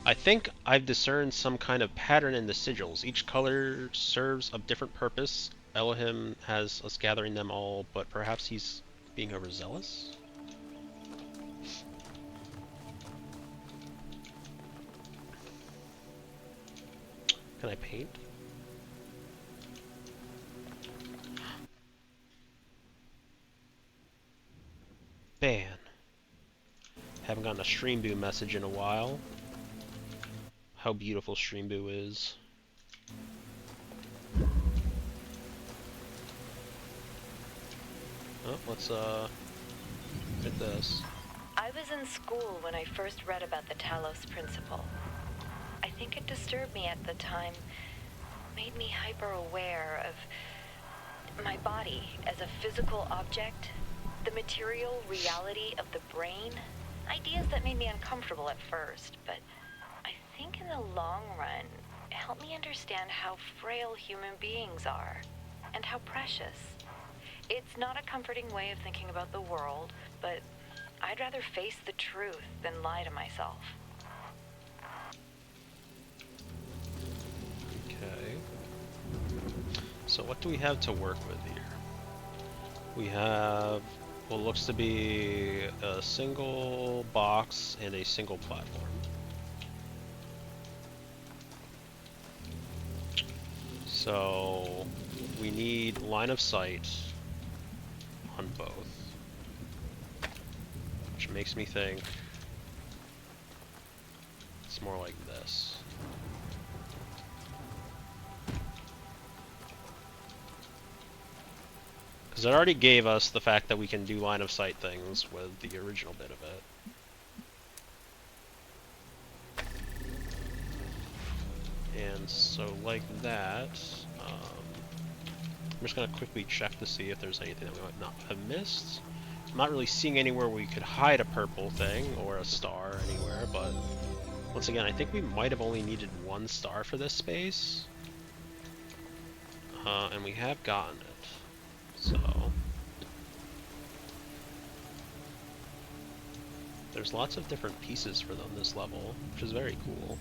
I think I've discerned some kind of pattern in the sigils. Each color serves a different purpose. Elohim has us gathering them all, but perhaps he's being overzealous? Can I paint? Ban. Haven't gotten a Streamboo message in a while. How beautiful Streamboo is. Oh, let's hit this. I was in school when I first read about the Talos Principle. I think it disturbed me at the time, made me hyper-aware of my body as a physical object, the material reality of the brain, ideas that made me uncomfortable at first, but I think in the long run, it helped me understand how frail human beings are, and how precious. It's not a comforting way of thinking about the world, but I'd rather face the truth than lie to myself. Okay. So what do we have to work with here? We have what looks to be a single box and a single platform. So we need line of sight on both, which makes me think it's more like this. Because it already gave us the fact that we can do line of sight things with the original bit of it. And so like that, I'm just going to quickly check to see if there's anything that we might not have missed. I'm not really seeing anywhere we could hide a purple thing or a star anywhere, but once again, I think we might have only needed one star for this space. And we have gotten it. So there's lots of different pieces for them this level, which is very cool.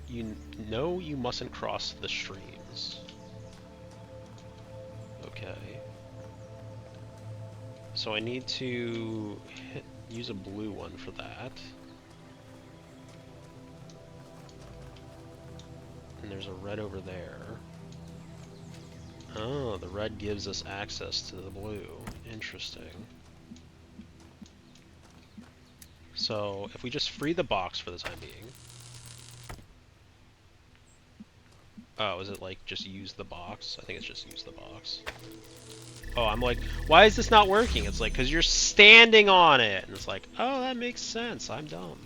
You know you mustn't cross the streams. Okay. So I need to use a blue one for that. And there's a red over there. Oh, the red gives us access to the blue. Interesting. So, if we just free the box for the time being... Oh, is it like just use the box? I think it's just use the box. Oh, I'm like, why is this not working? It's like, because you're standing on it. And it's like, oh, that makes sense. I'm dumb.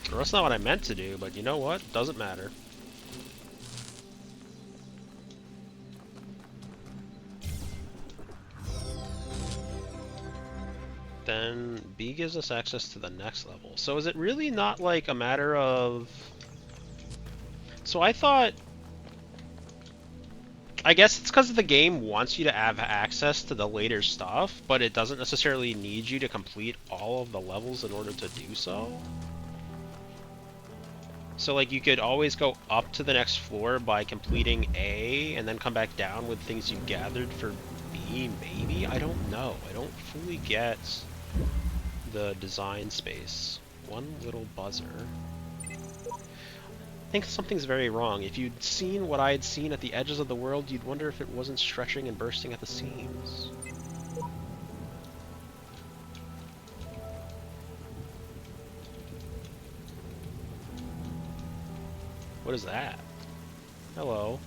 Well, that's not what I meant to do, but you know what? Doesn't matter. Then B gives us access to the next level. So is it really not like a matter of... So I thought... I guess it's because the game wants you to have access to the later stuff, but it doesn't necessarily need you to complete all of the levels in order to do so. So like you could always go up to the next floor by completing A and then come back down with things you gathered for B, maybe? I don't know. I don't fully get the design space. One little buzzer. I think something's very wrong. If you'd seen what I had seen at the edges of the world, you'd wonder if it wasn't stretching and bursting at the seams. What is that? Hello.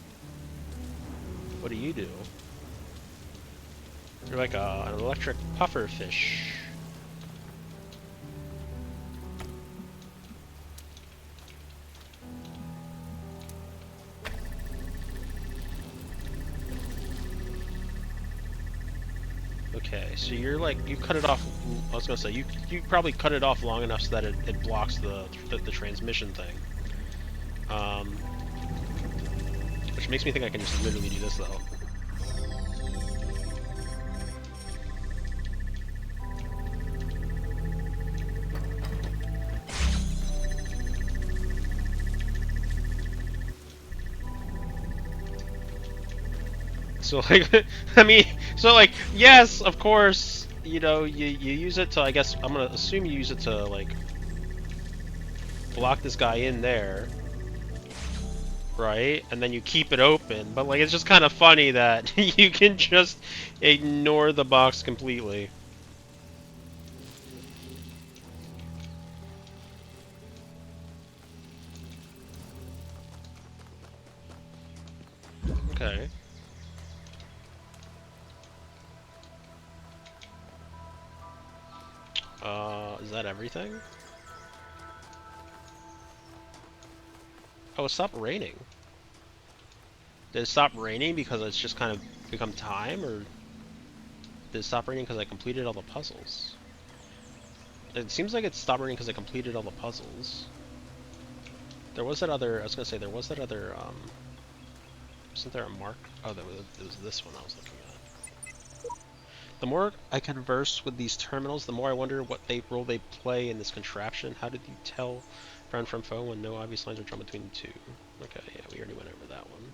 What do you do? You're like an electric puffer fish. Okay, so you're like, you cut it off. I was gonna say you probably cut it off long enough so that it blocks the transmission thing. Which makes me think I can just literally do this though. So like, I mean, so like, yes, of course, you know, you use it to, I guess, I'm gonna assume you use it to like block this guy in there, right? And then you keep it open, but like, it's just kind of funny that you can just ignore the box completely. Okay. Is that everything? Oh, it stopped raining. Did it stop raining because it's just kind of become time, or did it stop raining because I completed all the puzzles? It seems like it stopped raining because I completed all the puzzles. There was that other, I was gonna say, there was that other, wasn't there a mark? Oh, it was this one I was looking at. The more I converse with these terminals, the more I wonder what role they play in this contraption. How did you tell friend from foe when no obvious lines are drawn between the two? Okay, yeah, we already went over that one.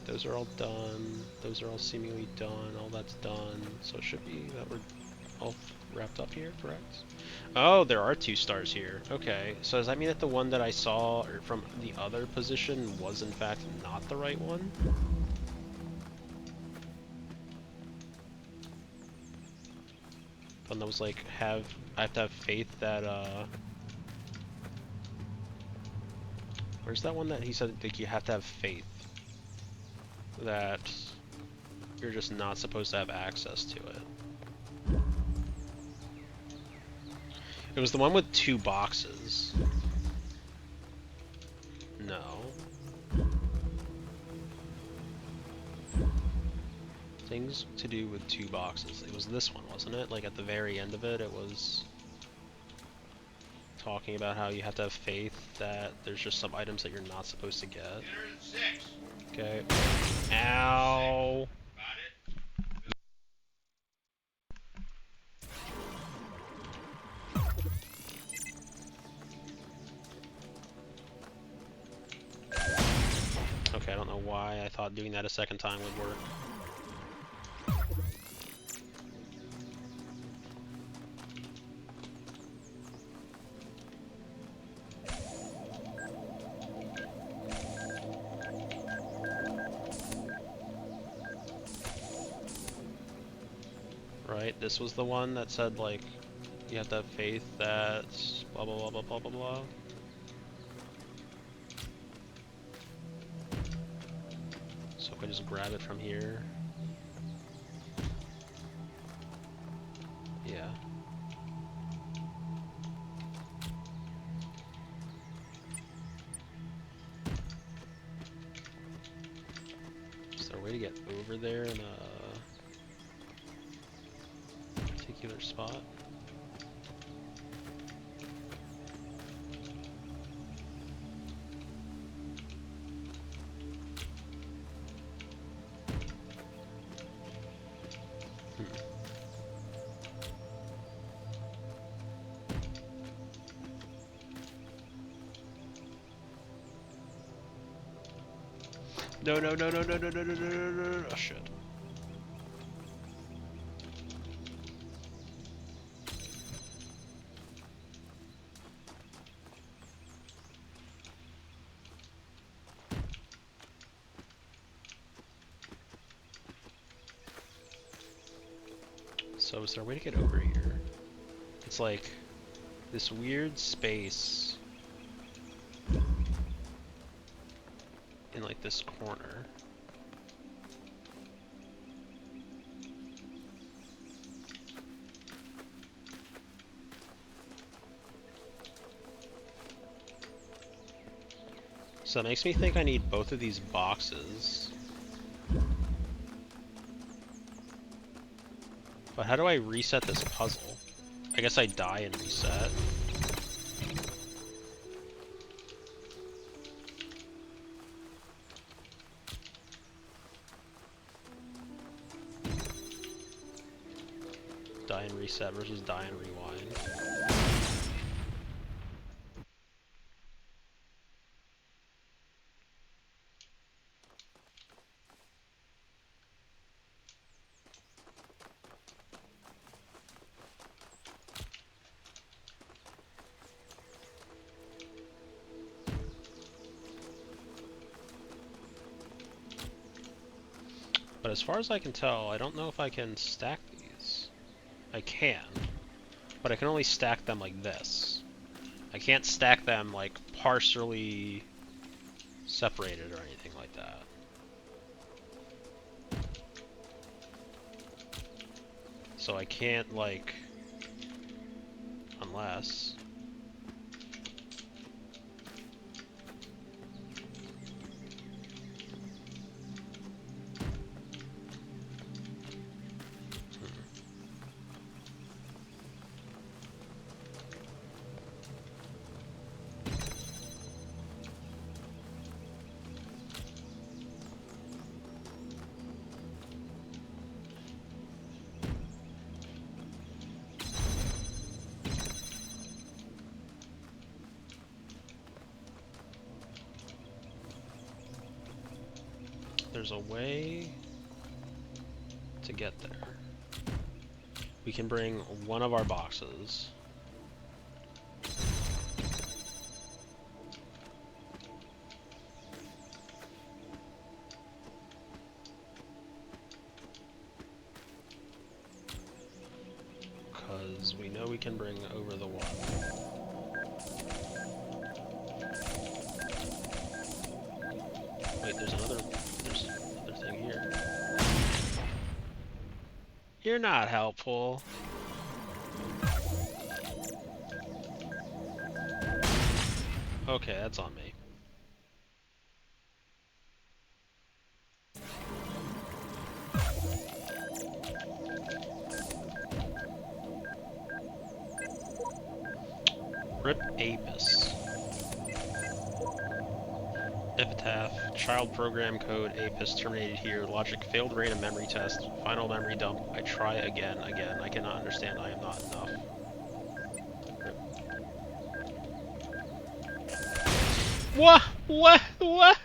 Those are all done. Those are all seemingly done. All that's done. So it should be that we're all wrapped up here, correct? Oh, there are 2 stars here. Okay, so does that mean that the one that I saw or from the other position was in fact not the right one? One that was like, I have to have faith that, where's that one that he said, like, you have to have faith that you're just not supposed to have access to it? It was the one with 2 boxes. No. Things to do with 2 boxes. It was this one, wasn't it? Like at the very end of it, it was talking about how you have to have faith that there's just some items that you're not supposed to get. Okay. Ow! Okay, I don't know why I thought doing that a second time would work. Right, this was the one that said, like, you have to have faith that blah blah blah blah blah blah blah. So if I just grab it from here. Yeah. Is there a way to get over there in a particular spot? No, no, no, no, no, no, no, no, no, no, no, no, oh shit. So is there a way to get over here? It's like this weird space like this corner. So that makes me think I need both of these boxes. But how do I reset this puzzle? I guess I die and reset. Die and reset versus die and rewind. But as far as I can tell, I don't know if I can stack these. I can, but I can only stack them like this. I can't stack them like partially separated or anything like that. So I can't like, unless... There's a way to get there. We can bring one of our boxes. Because we know we can bring over the wall. Wait, there's another thing here. You're not helpful. Okay, that's on me. Rip Apis. Epitaph, child program code, Apis terminated here, logic failed random memory test, final memory dump, I try again, I cannot understand, I am not enough. What? What? What?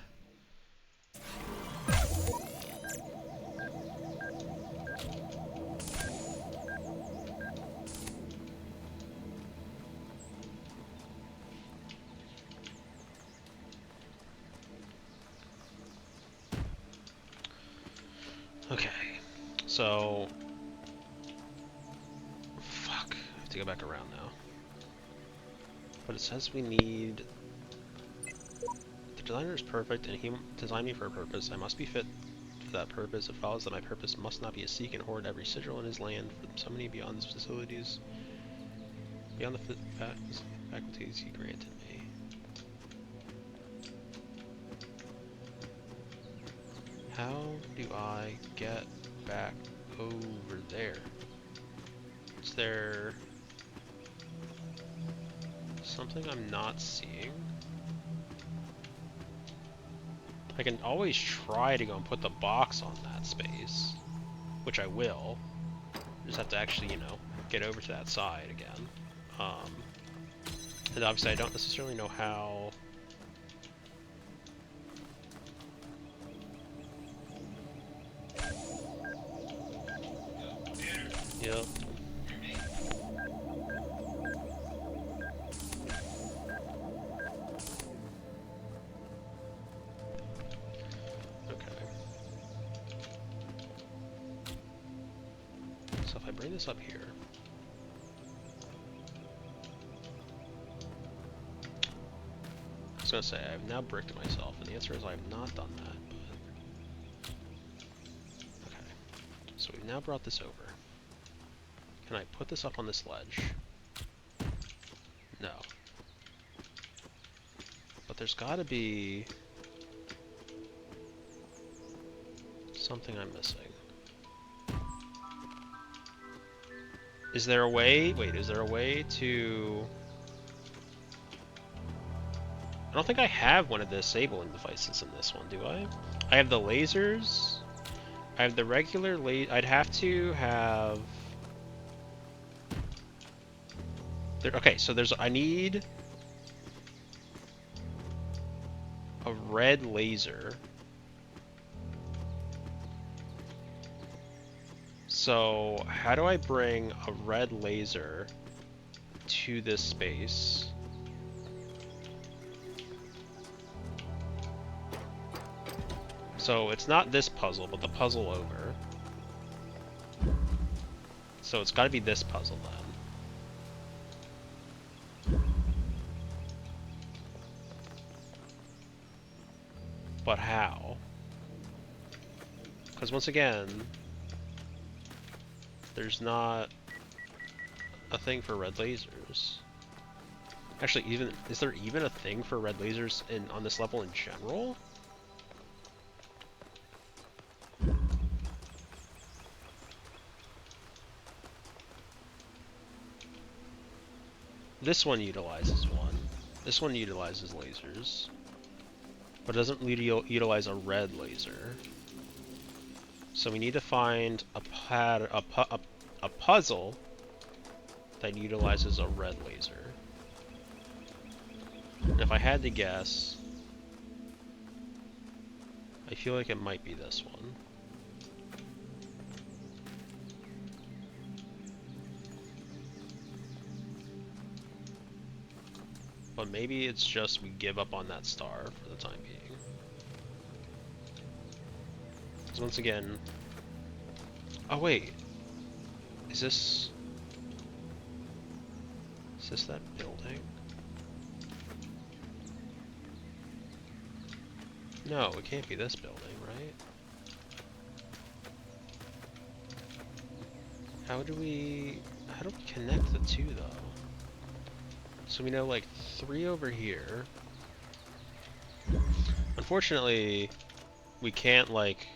Okay, so... Fuck, I have to go back around now. But it says we need... The designer is perfect and he designed me for a purpose. I must be fit for that purpose. It follows that my purpose must not be to seek and hoard every sigil in his land from so many beyond his facilities, beyond the faculties he granted me. How do I get back over there? Is there something I'm not seeing? I can always try to go and put the box on that space, which I will. Just have to actually, you know, get over to that side again. And obviously I don't necessarily know how... Yep. Okay. So if I bring this up here... gonna say, I've now bricked myself, and the answer is I have not done that, but... Okay. So we've now brought this over. Can I put this up on this ledge? No. But there's gotta be... something I'm missing. Is there a way... Wait, is there a way to... I don't think I have one of the disabling devices in this one, do I? I have the lasers. I have the regular I'd have to have... Okay, so there's... I need... a red laser. So, how do I bring a red laser to this space? So, it's not this puzzle, but the puzzle over. So, it's gotta be this puzzle then. But how? Because once again, there's not a thing for red lasers. Actually, is there even a thing for red lasers on this level in general? This one utilizes one. This one utilizes lasers. But it doesn't utilize a red laser. So we need to find a puzzle that utilizes a red laser. And if I had to guess, I feel like it might be this one. But maybe it's just we give up on that star for the time being. Because once again... Oh wait! Is this that building? No, it can't be this building, right? How do we connect the two, though? So we know, like, 3 over here. Unfortunately, we can't, like...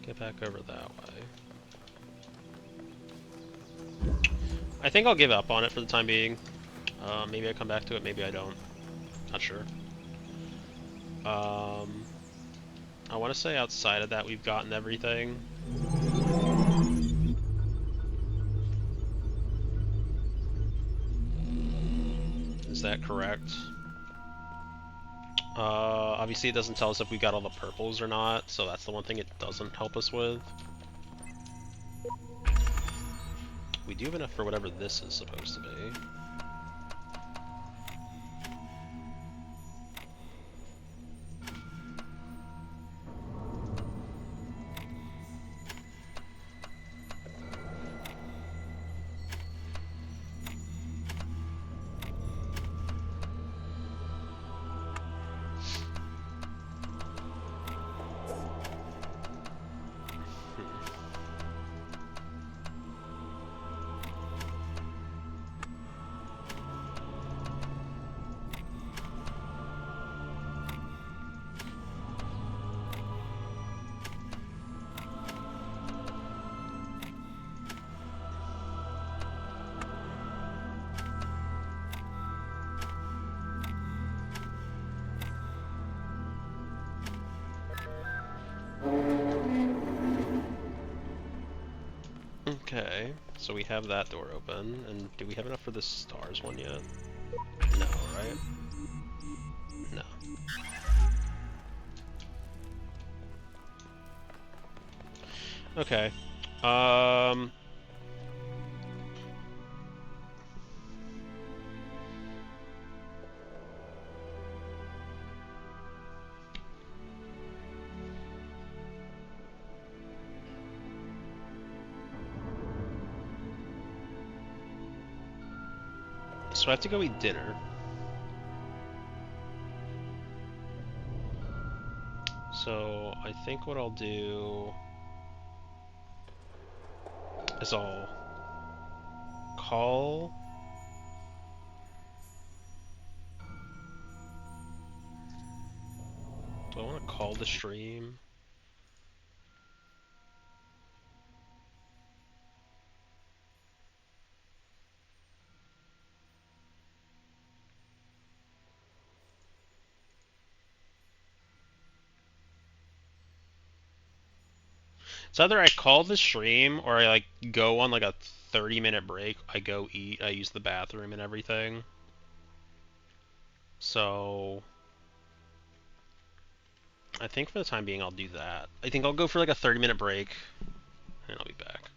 get back over that way. I think I'll give up on it for the time being. Maybe I come back to it, maybe I don't. Not sure. I want to say outside of that we've gotten everything. Is that correct? Obviously it doesn't tell us if we got all the purples or not, so that's the one thing it doesn't help us with. We do have enough for whatever this is supposed to be. Okay, so we have that door open, and do we have enough for the stars one yet? No, right? No. Okay. So I have to go eat dinner. So I think what I'll do is I'll call. Do I want to call the stream? It's either I call the stream or I like go on like a 30-minute break. I go eat, I use the bathroom and everything. So I think for the time being I'll do that. I think I'll go for like a 30-minute break and I'll be back.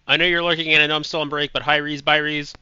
I know you're lurking and I know I'm still on break, but hi Reese, bye Reese.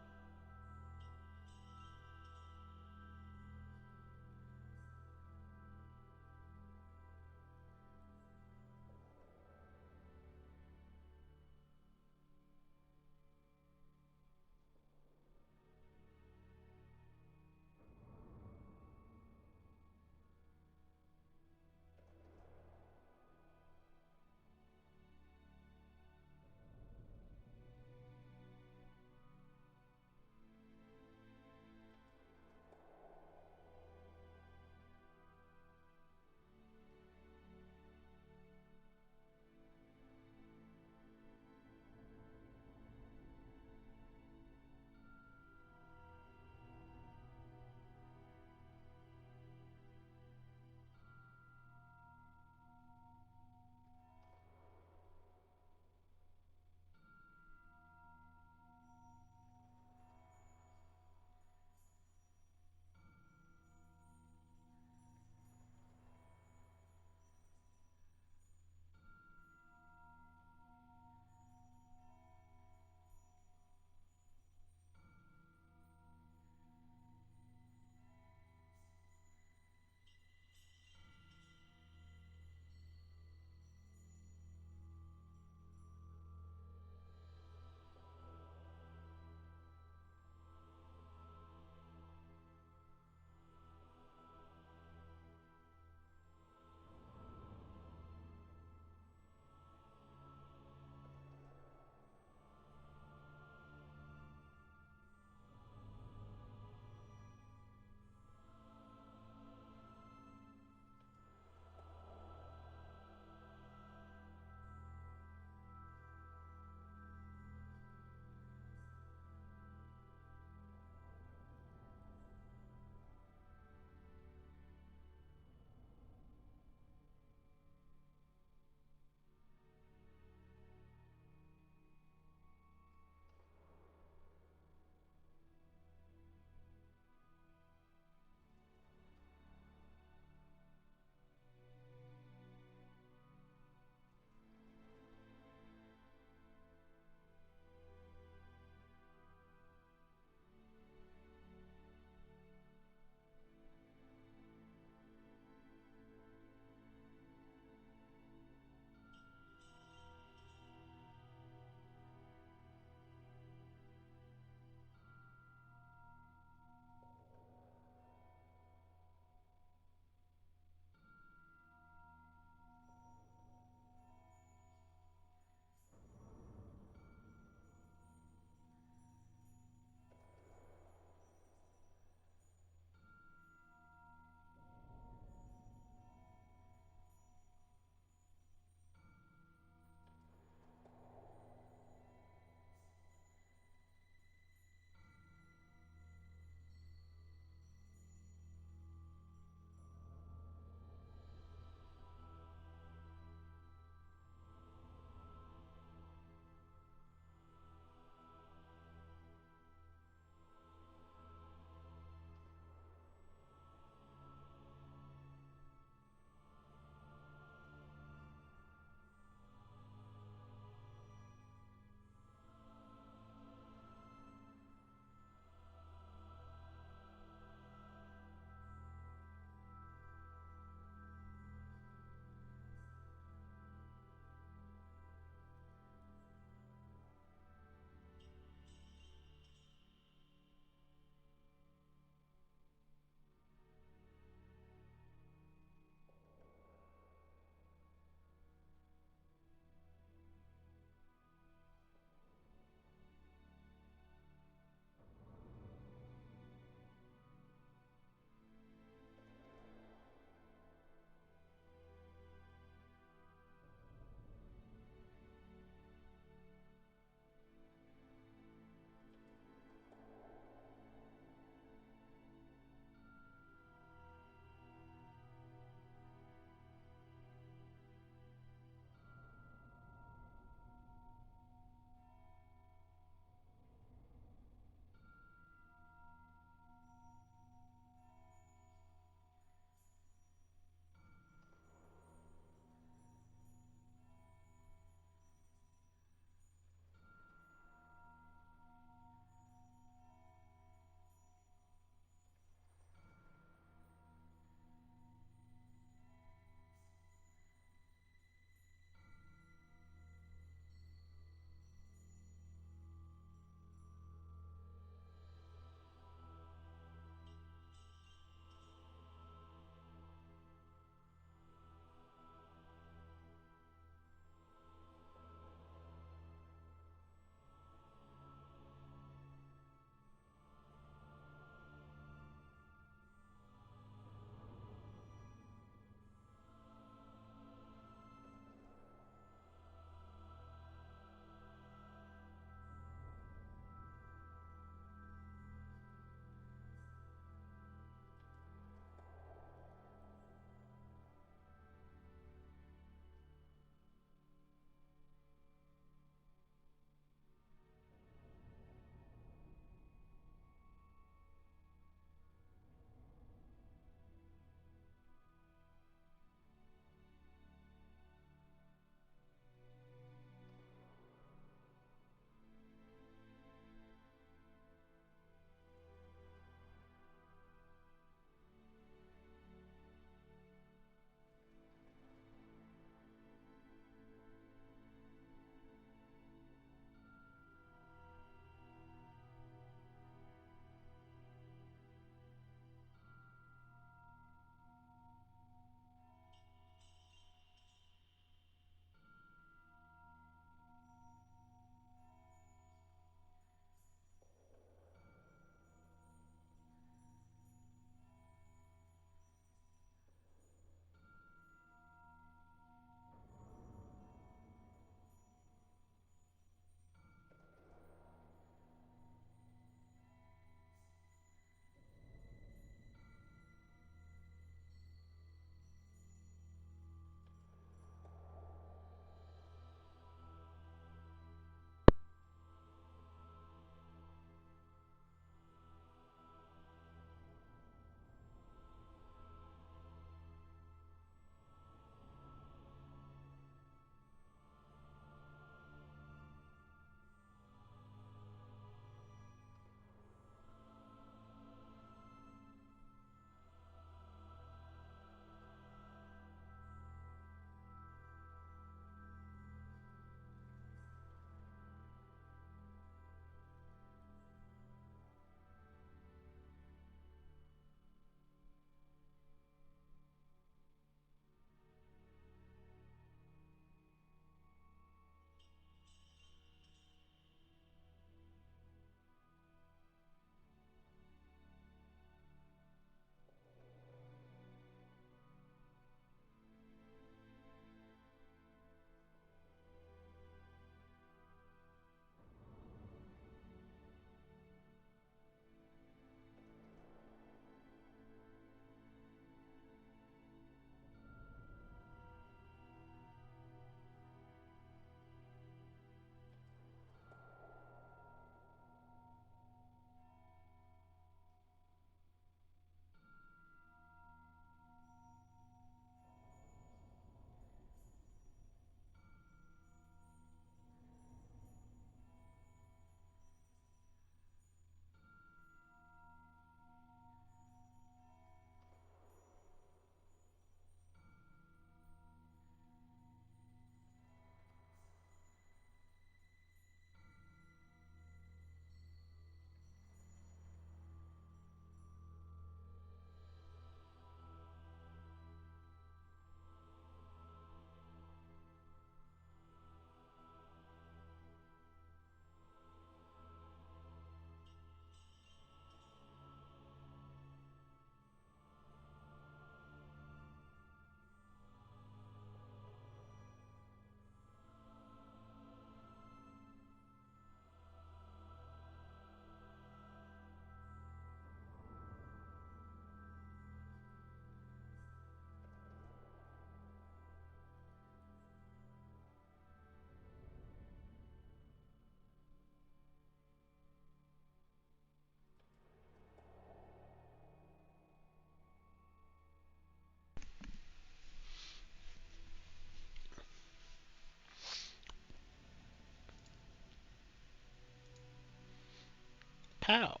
Pow.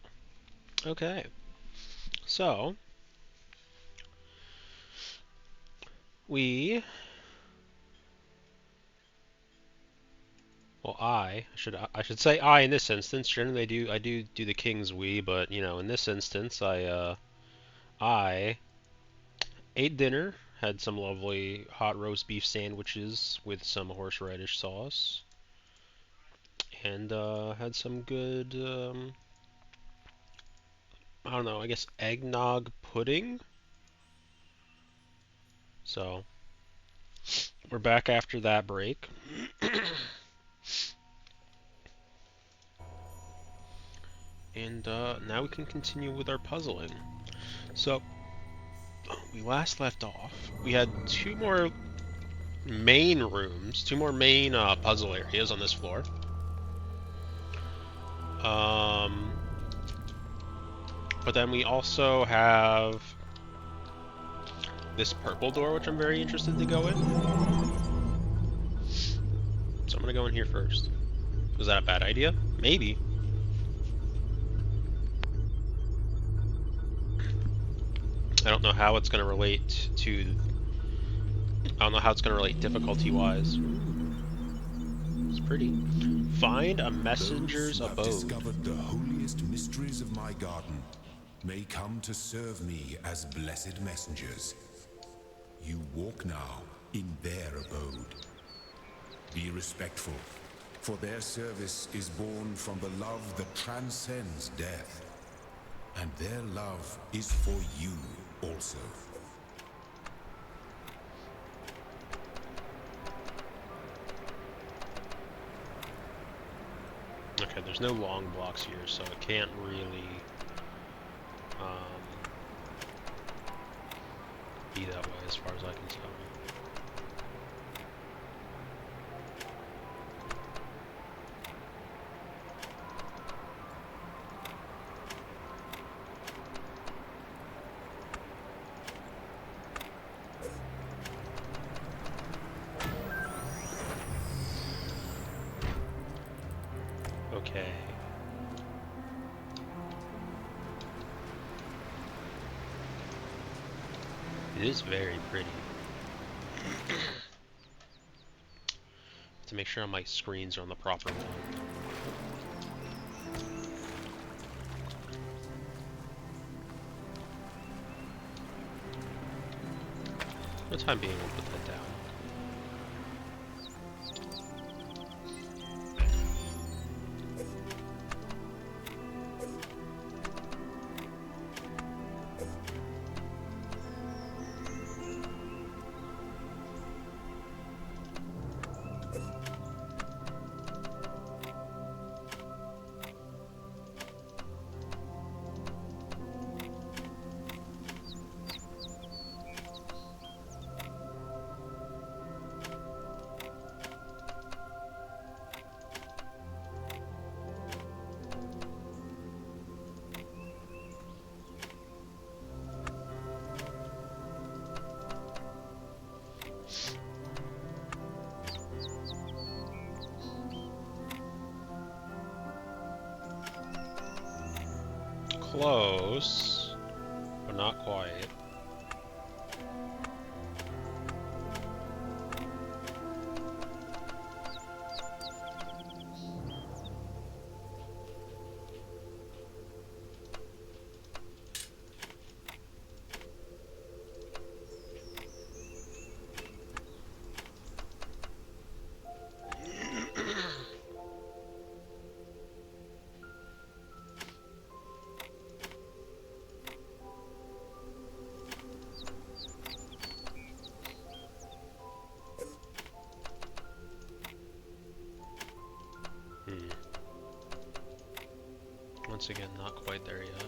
Okay. So we, well, I should say I in this instance. Generally, I do the king's we, but in this instance, I ate dinner, had some lovely hot roast beef sandwiches with some horseradish sauce, and had some good, I don't know, I guess eggnog pudding. So we're back after that break. And now we can continue with our puzzling. So, we last left off. We had two more main rooms, two more main puzzle areas on this floor. Um, but then we also have this purple door, which I'm very interested to go in. So I'm gonna go in here first. Was that a bad idea? Maybe. I don't know how it's gonna relate to. I don't know how it's gonna relate difficulty-wise. It's pretty. Find a messenger's Those who have abode. discovered the holiest mysteries of my garden may come to serve me as blessed messengers. You walk now in their abode. Be respectful, for their service is born from the love that transcends death. And their love is for you also. Okay, there's no long blocks here, so it can't really be that way as far as I can tell. Okay. It is very pretty. To make sure my screens are on the proper one. For the time being, we'll put that down. Close, but not quite. Once again, not quite there yet.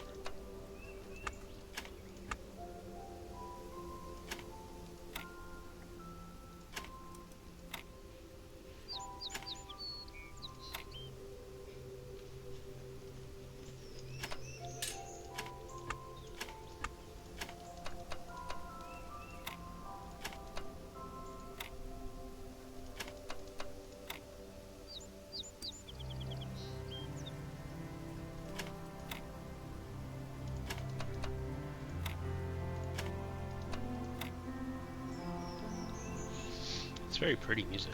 It's very pretty music.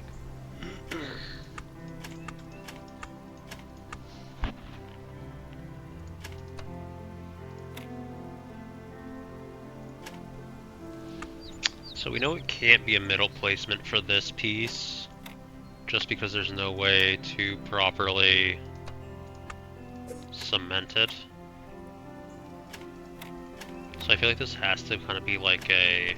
So we know it can't be a middle placement for this piece, just because there's no way to properly cement it. So I feel like this has to kind of be like a...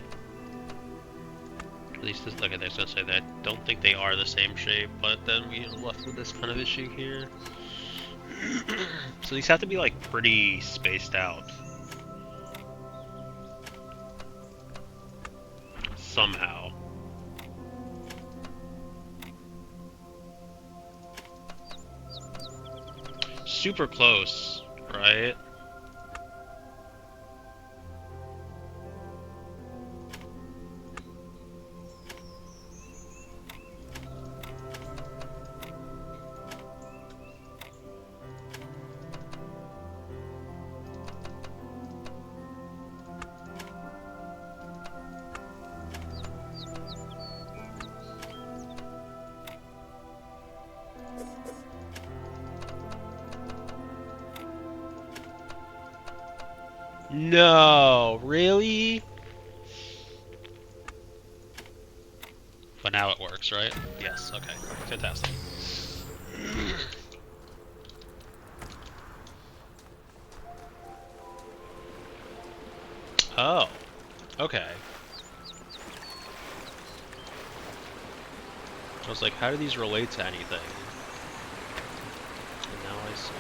At least this, okay, I was gonna say that I don't think they are the same shape, but then we are left with this kind of issue here. So these have to be like pretty spaced out. Somehow. Super close, right? No, really? But now it works, right? Yes, okay. Fantastic. Oh, okay. I was like, how do these relate to anything? And now I see.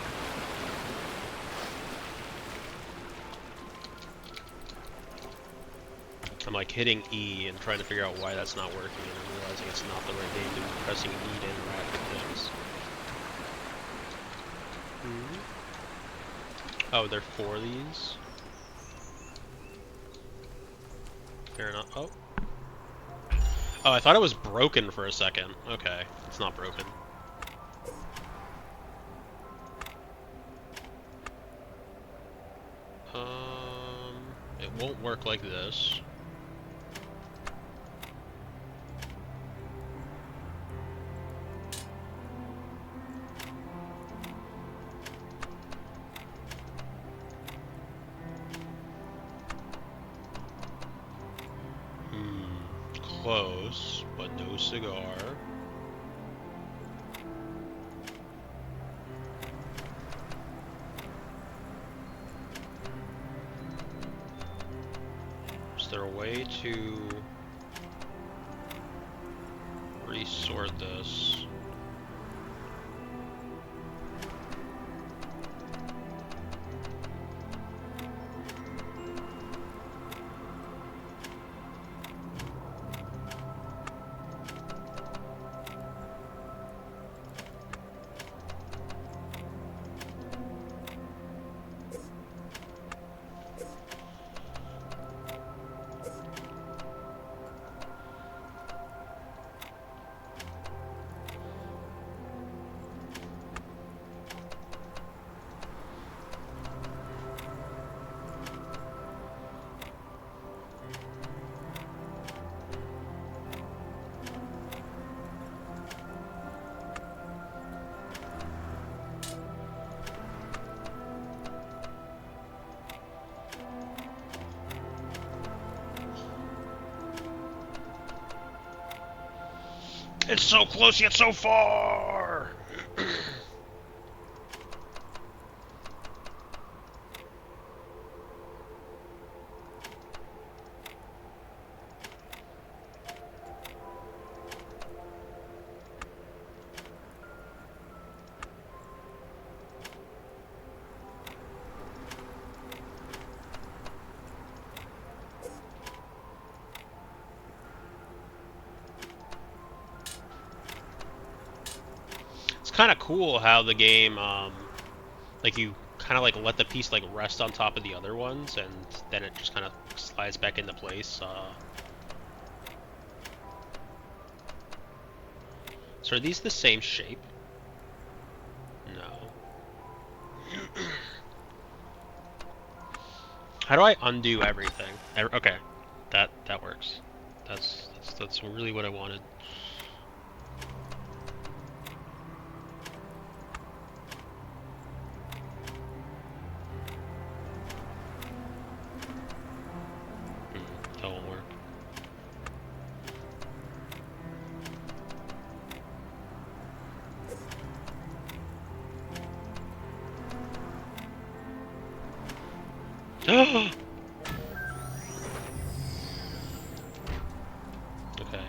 I'm like hitting E and trying to figure out why that's not working, and I'm realizing it's not the right name to be pressing E to interact with things. Oh, there are 4 of these? Fair enough. Oh. Oh, I thought it was broken for a second. Okay, it's not broken. It won't work like this. Close, but no cigar. Is there a way to resort this? It's so close yet so far! Kind of cool how the game, like you kind of like let the piece like rest on top of the other ones, and then it just kind of slides back into place. So are these the same shape? No. How do I undo everything? Okay, that works. That's really what I wanted. That won't work. Okay.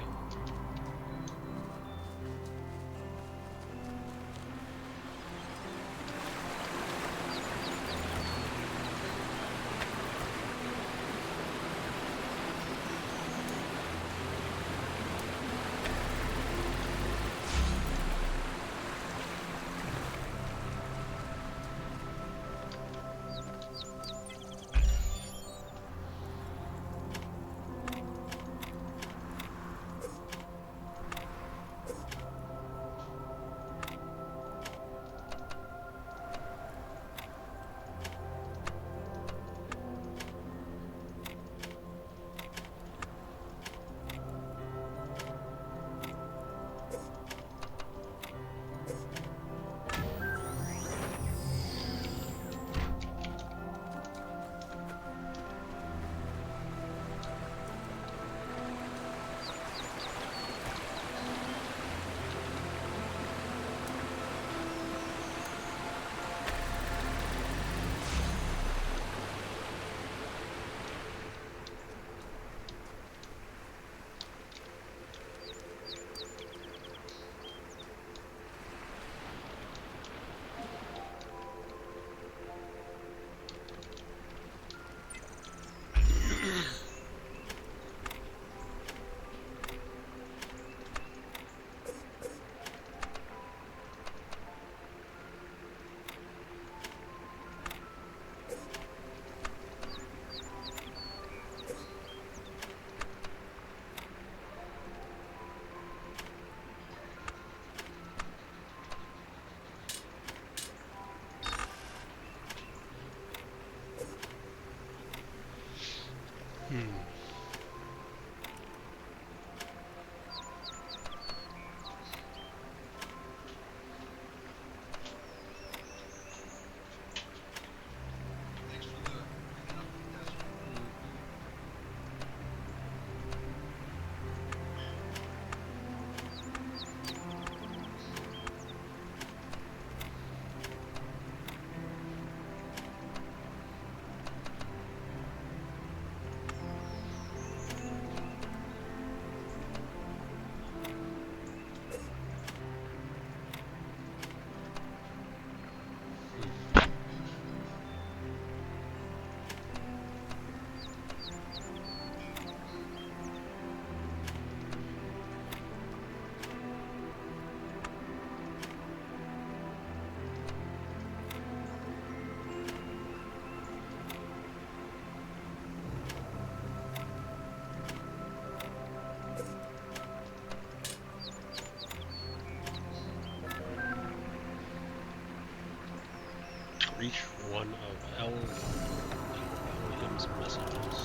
Reach one of Elohim's messages.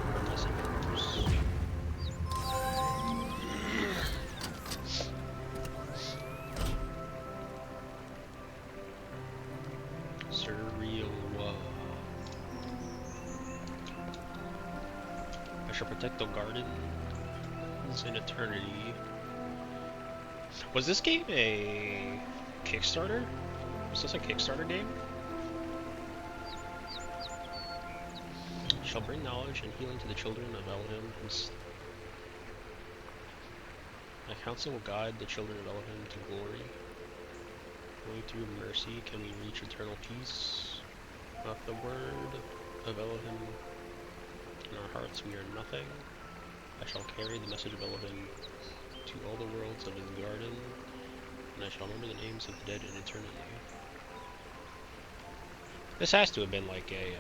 Or messengers. Surreal. I shall protect the gardens in eternity. Was this game a Kickstarter? Was this a Kickstarter game? Shall bring knowledge and healing to the children of Elohim. My counsel will guide the children of Elohim to glory. Only through mercy can we reach eternal peace. Without the word of Elohim in our hearts, we are nothing. I shall carry the message of Elohim to all the worlds of his garden, and I shall remember the names of the dead in eternity. This has to have been like a,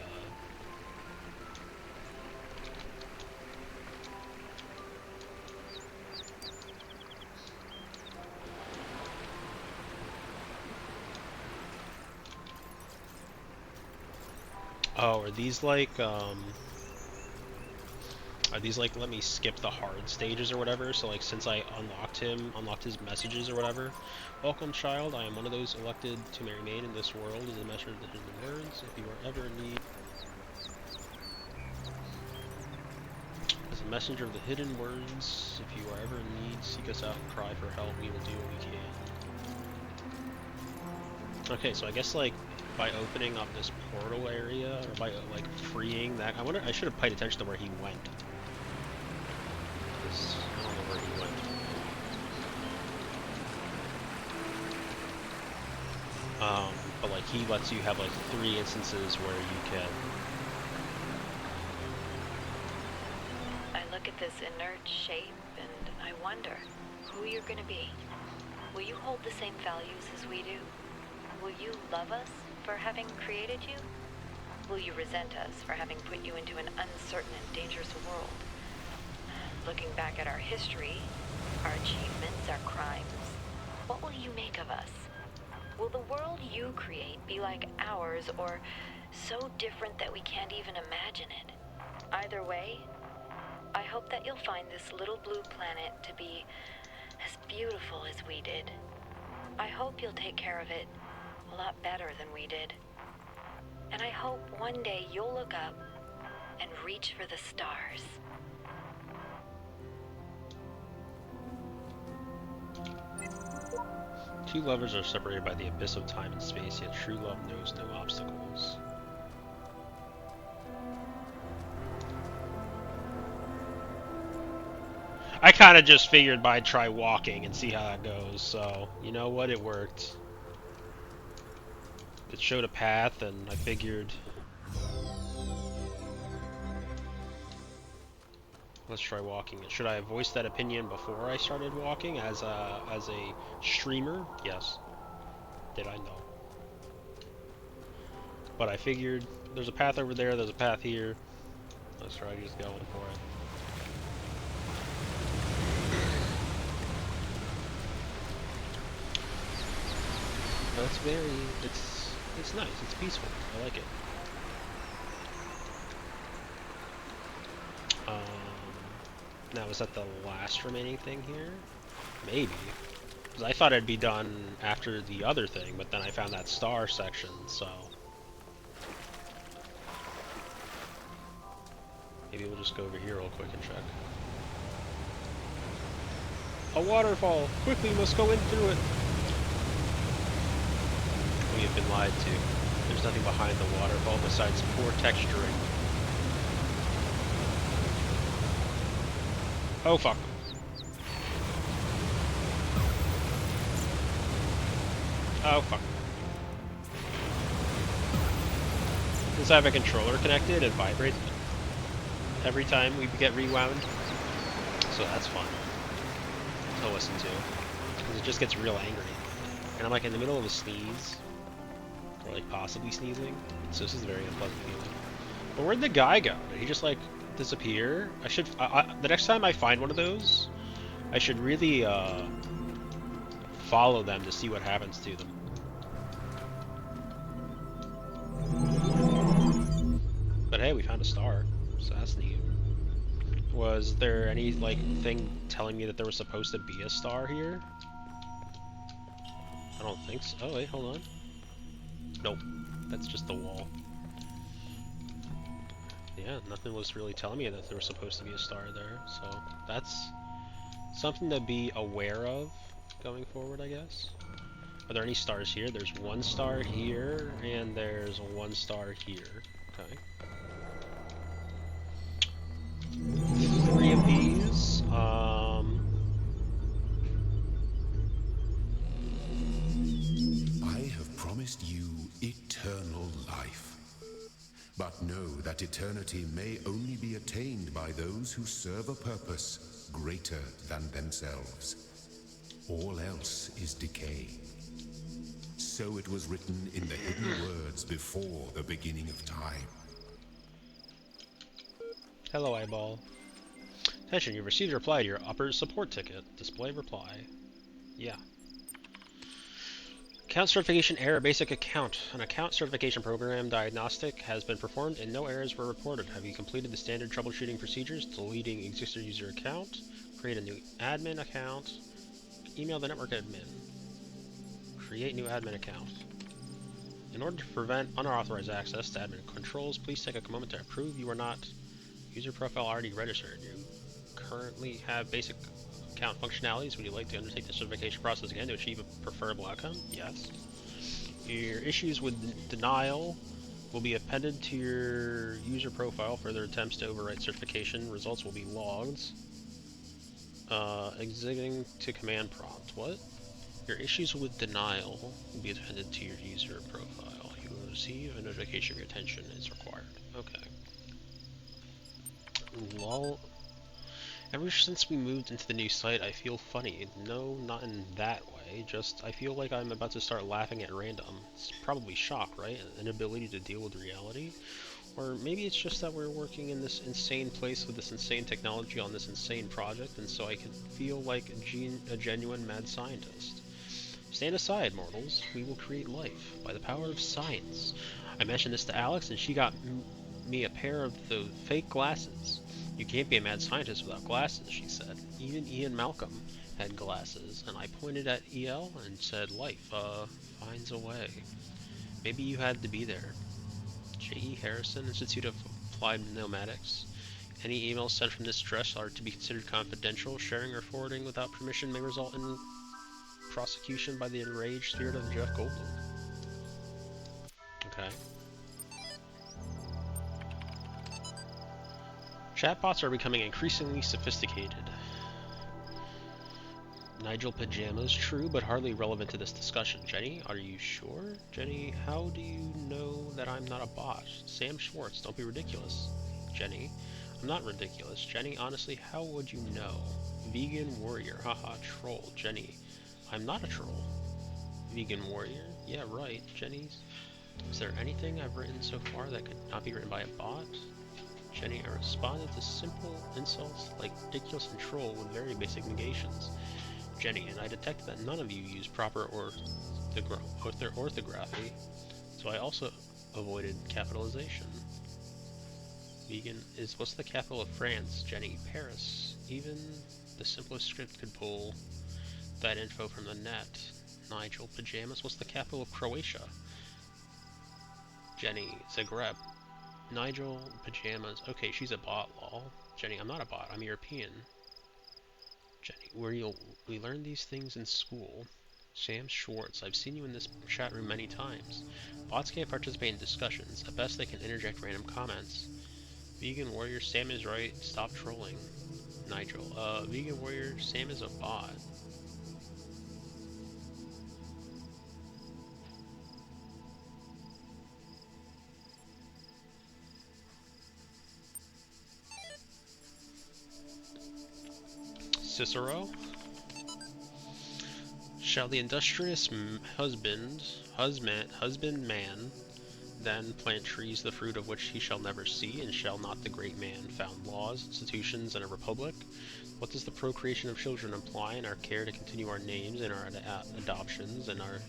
Oh, are these like let me skip the hard stages or whatever? So like since I unlocked his messages or whatever. Welcome, child. I am one of those elected to remain in this world as a messenger of the hidden words. If you are ever in need, as a messenger of the hidden words, if you are ever in need, seek us out and cry for help. We will do what we can. Okay, so I guess like by opening up this portal area or by like freeing that, I should have paid attention to where he went. I don't know where he went. But like he lets you have like 3 instances where you can. I look at this inert shape and I wonder who you're gonna be. Will you hold the same values as we do? Will you love us for having created you? Will you resent us for having put you into an uncertain and dangerous world? Looking back at our history, our achievements, our crimes, what will you make of us? Will the world you create be like ours or so different that we can't even imagine it? Either way, I hope that you'll find this little blue planet to be as beautiful as we did. I hope you'll take care of it a lot better than we did. And I hope one day you'll look up and reach for the stars. Two lovers are separated by the abyss of time and space, yet true love knows no obstacles. I kind of just figured I'd try walking and see how that goes, so you know what, it worked. It showed a path, and I figured, let's try walking. Should I have voiced that opinion before I started walking as a streamer? Yes. Did I know? But I figured there's a path over there, there's a path here. Let's try just going for it. But it's nice, it's peaceful. I like it. Now is that the last remaining thing here? Maybe. Because I thought it'd be done after the other thing, but then I found that star section, so... Maybe we'll just go over here real quick and check. A waterfall! Quickly, must go in through it! We have been lied to. There's nothing behind the waterfall besides poor texturing. Oh fuck. Oh fuck. Since I have a controller connected, it vibrates every time we get rewound. So that's fun to listen to. Because it just gets real angry. And I'm like in the middle of a sneeze. Or like possibly sneezing. So this is a very unpleasant feeling. But where'd the guy go? Did he just like disappear? I should... the next time I find one of those, I should really follow them to see what happens to them. But hey, we found a star, so that's neat. Was there any like thing telling me that there was supposed to be a star here? I don't think so. Oh wait, hold on. Nope, that's just the wall. Yeah, nothing was really telling me that there was supposed to be a star there, so that's something to be aware of going forward, I guess. Are there any stars here? There's one star here, and there's one star here. Okay. 3 of these. I have promised you eternal life. But know that eternity may only be attained by those who serve a purpose greater than themselves. All else is decay. So it was written in the hidden words before the beginning of time. Hello, eyeball. Attention, you've received a reply to your upper support ticket. Display reply. Yeah. Account certification error, basic account. An account certification program diagnostic has been performed and no errors were reported. Have you completed the standard troubleshooting procedures? Deleting existing user account, create a new admin account, email the network admin, create new admin account. In order to prevent unauthorized access to admin controls, please take a moment to approve you are not user profile already registered. You currently have basic account functionalities. Would you like to undertake the certification process again to achieve a preferable outcome? Yes. Your issues with denial will be appended to your user profile. Further attempts to overwrite certification results will be logged. Exiting to command prompt. What? Your issues with denial will be appended to your user profile. You will receive a notification of your attention is required. Okay. Lol. Ever since we moved into the new site, I feel funny. No, not in that way. Just, I feel like I'm about to start laughing at random. It's probably shock, right? An inability to deal with reality? Or maybe it's just that we're working in this insane place with this insane technology on this insane project, and so I can feel like a genuine mad scientist. Stand aside, mortals. We will create life by the power of science. I mentioned this to Alex, and she got me a pair of the fake glasses. You can't be a mad scientist without glasses, she said. Even Ian Malcolm had glasses, and I pointed at EL and said, life, finds a way. Maybe you had to be there. J.E. Harrison, Institute of Applied Pneumatics. Any emails sent from this address are to be considered confidential. Sharing or forwarding without permission may result in prosecution by the enraged spirit of Jeff Goldblum. Okay. Chatbots are becoming increasingly sophisticated. Nigel Pajamas, true, but hardly relevant to this discussion. Jenny, are you sure? Jenny, how do you know that I'm not a bot? Sam Schwartz, don't be ridiculous. Jenny, I'm not ridiculous. Jenny, honestly, how would you know? Vegan warrior, haha, troll. Jenny, I'm not a troll. Vegan warrior? Yeah, right. Jenny, is there anything I've written so far that could not be written by a bot? Jenny, I responded to simple insults like ridiculous and troll with very basic negations. Jenny, and I detected that none of you use proper orthography, so I also avoided capitalization. Vegan is, what's the capital of France? Jenny, Paris. Even the simplest script could pull that info from the net. Nigel, Pajamas, what's the capital of Croatia? Jenny, Zagreb. Nigel, Pajamas, okay, she's a bot, lol. Jenny, I'm not a bot, I'm European. Jenny, we learn these things in school. Sam Schwartz, I've seen you in this chat room many times. Bots can't participate in discussions. At best, they can interject random comments. Vegan Warrior, Sam is right. Stop trolling. Nigel, Vegan Warrior, Sam is a bot. Cicero? Shall the industrious husbandman then plant trees the fruit of which he shall never see, and shall not the great man found laws, institutions, and a republic? What does the procreation of children imply in our care to continue our names and our adoptions, and our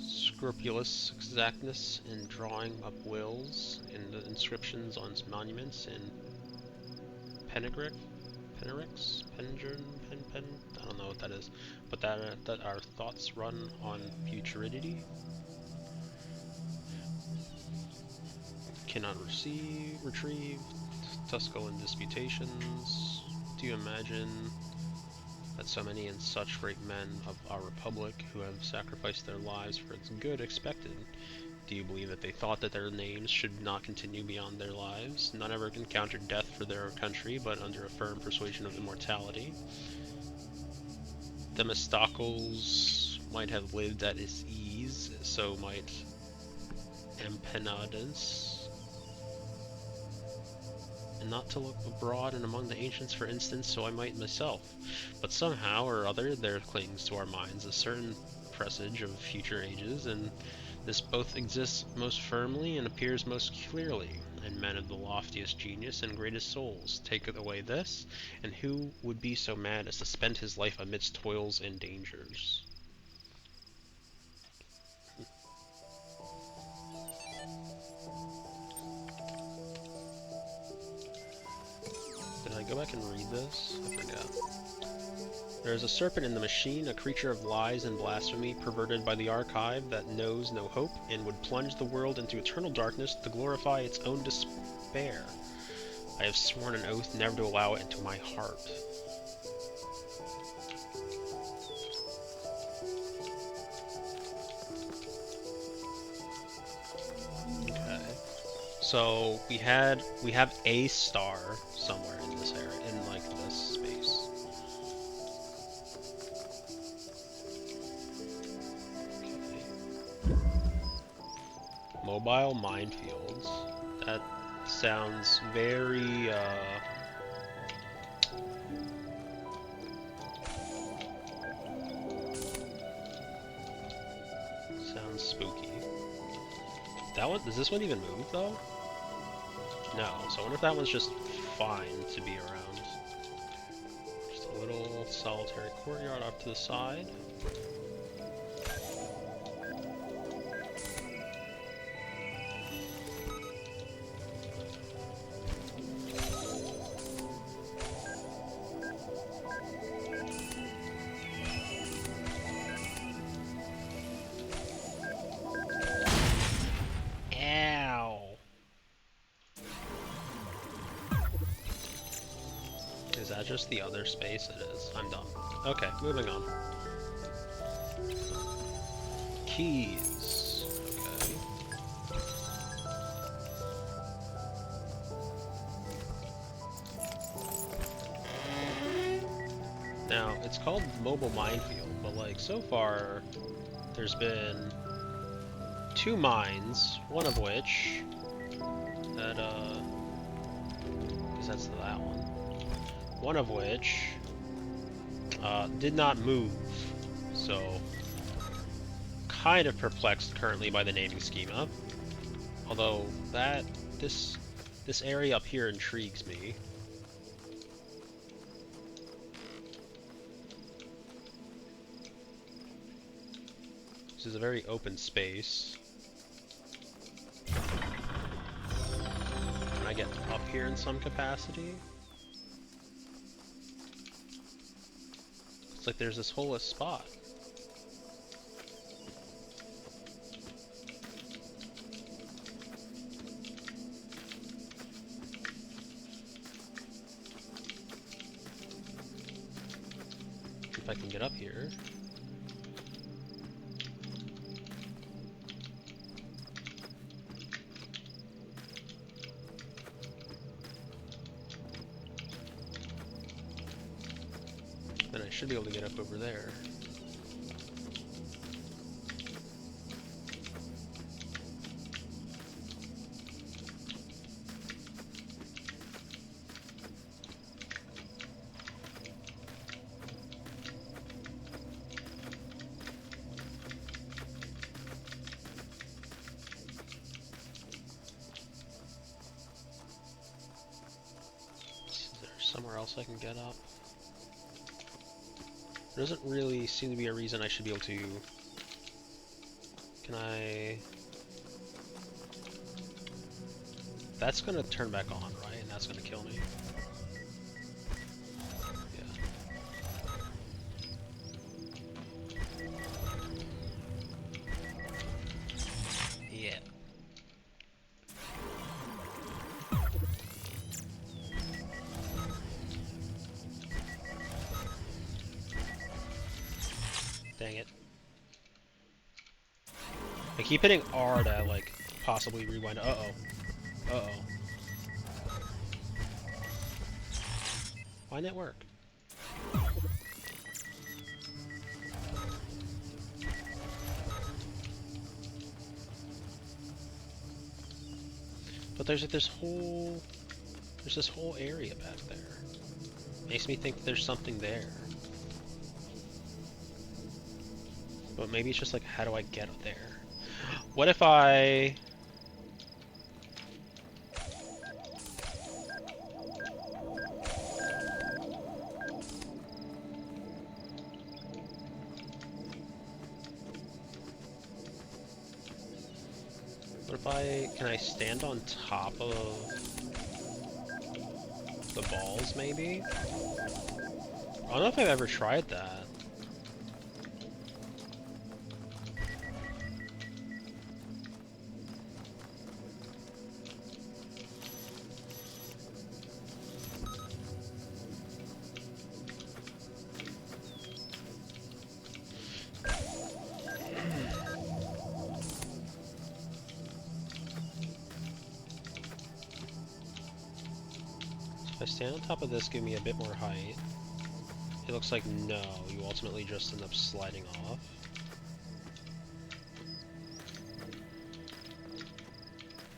scrupulous exactness in drawing up wills and the inscriptions on monuments and penegrics? I don't know what that is, but that our thoughts run on futurity? Cannot retrieve Tusculan disputations. Do you imagine that so many and such great men of our republic who have sacrificed their lives for its good expected? Do you believe that they thought that their names should not continue beyond their lives? None ever encountered death for their country, but under a firm persuasion of immortality. Themistocles might have lived at his ease, so might Empenadus. And not to look abroad and among the ancients, for instance, so I might myself. But somehow or other there clings to our minds a certain presage of future ages, and this both exists most firmly and appears most clearly in men of the loftiest genius and greatest souls. Take away this, and who would be so mad as to spend his life amidst toils and dangers? go back and read this? I forgot. There is a serpent in the machine, a creature of lies and blasphemy, perverted by the archive that knows no hope, and would plunge the world into eternal darkness to glorify its own despair. I have sworn an oath never to allow it into my heart. Okay. So we have a star somewhere in this area, in like this space. Okay. Mobile minefields. That sounds very sounds spooky. That one, does this one even move though? No, so I wonder if that one's just fine to be around. Just a little solitary courtyard off to the side. Is that just the other space? It is. I'm done. Okay, moving on. Keys. Okay. Now, it's called Mobile Minefield, but like, so far, there's been 2 mines, one of which, that, because that's that one. One of which did not move, so kind of perplexed currently by the naming schema. Although this area up here intrigues me. This is a very open space. Can I get up here in some capacity? It's like there's this whole spot. If I can get up here. Then I should be able to get up over there. Is there somewhere else I can get up? There doesn't really seem to be a reason I should be able to... Can I... That's gonna turn back on, right? And that's gonna kill me. Yeah. Yeah. Dang it. I keep hitting R to, like, possibly rewind. Uh-oh. Uh-oh. Why didn't it work? But there's like this whole area back there. Makes me think there's something there. But maybe it's just like, how do I get up there? What if I... What if I... Can I stand on top of the the balls, maybe? I don't know if I've ever tried that. If I stand on top of this, give me a bit more height. It looks like no, you ultimately just end up sliding off.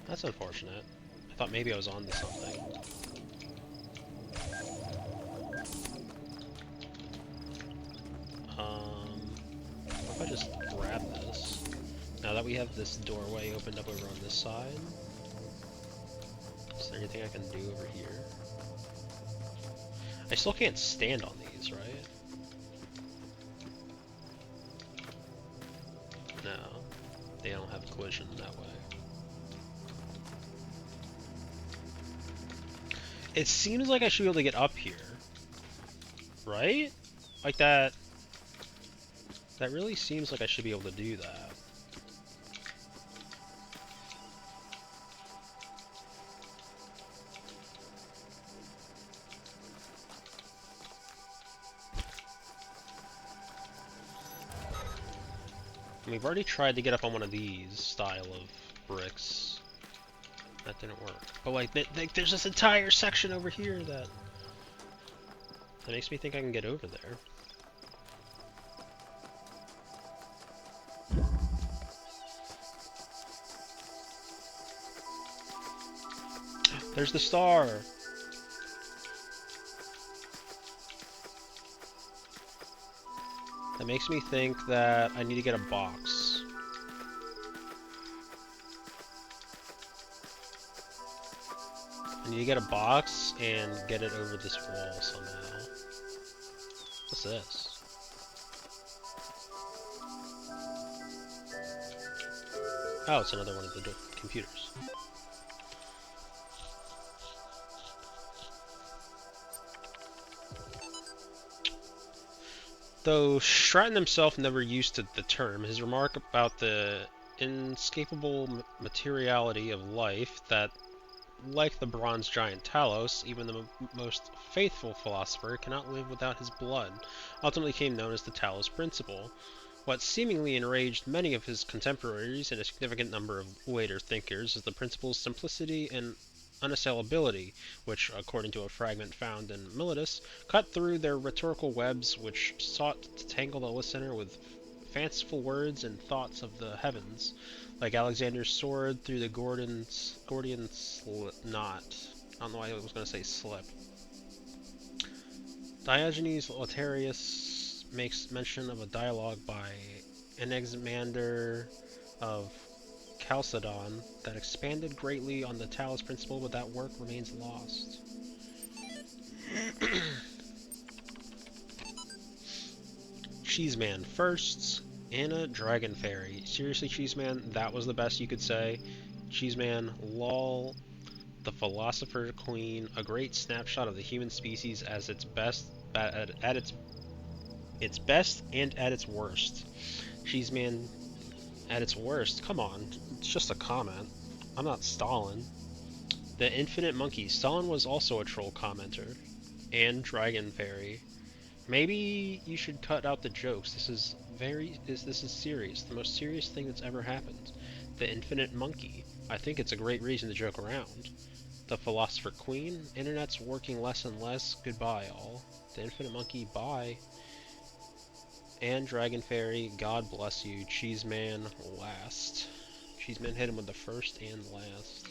That's unfortunate. I thought maybe I was on to something. What if I just grab this? Now that we have this doorway opened up over on this side, is there anything I can do over here? I still can't stand on these, right? No, they don't have collision that way. It seems like I should be able to get up here, right? Like that. That really seems like I should be able to do that. And we've already tried to get up on one of these style of bricks. That didn't work. But like, there's this entire section over here that makes me think I can get over there. There's the star! That makes me think that I need to get a box. I need to get a box and get it over this wall somehow. What's this? Oh, it's another one of the computers. Though Stratton himself never used the term, his remark about the inescapable materiality of life that, like the bronze giant Talos, even the most faithful philosopher cannot live without his blood, ultimately became known as the Talos Principle. What seemingly enraged many of his contemporaries and a significant number of later thinkers is the principle's simplicity and unassailability, which, according to a fragment found in Miletus, cut through their rhetorical webs which sought to tangle the listener with fanciful words and thoughts of the heavens, like Alexander's sword through the Gordian knot. I don't know why I was going to say slip. Diogenes Laertius makes mention of a dialogue by Anaximander of Chalcedon that expanded greatly on the Talos Principle, but that work remains lost. Cheeseman firsts, Anna Dragon Fairy. Seriously, Cheeseman, that was the best you could say. Cheeseman, lol. The Philosopher Queen, a great snapshot of the human species as its best at its best and at its worst. Cheeseman, at its worst. Come on, it's just a comment. I'm not Stalin. The Infinite Monkey. Stalin was also a troll commenter. And Dragon Fairy. Maybe you should cut out the jokes. This is serious. The most serious thing that's ever happened. The Infinite Monkey. I think it's a great reason to joke around. The Philosopher Queen. Internet's working less and less. Goodbye, all. The Infinite Monkey. Bye. And Dragon Fairy, God bless you. Cheeseman last. Cheeseman hit him with the first and last.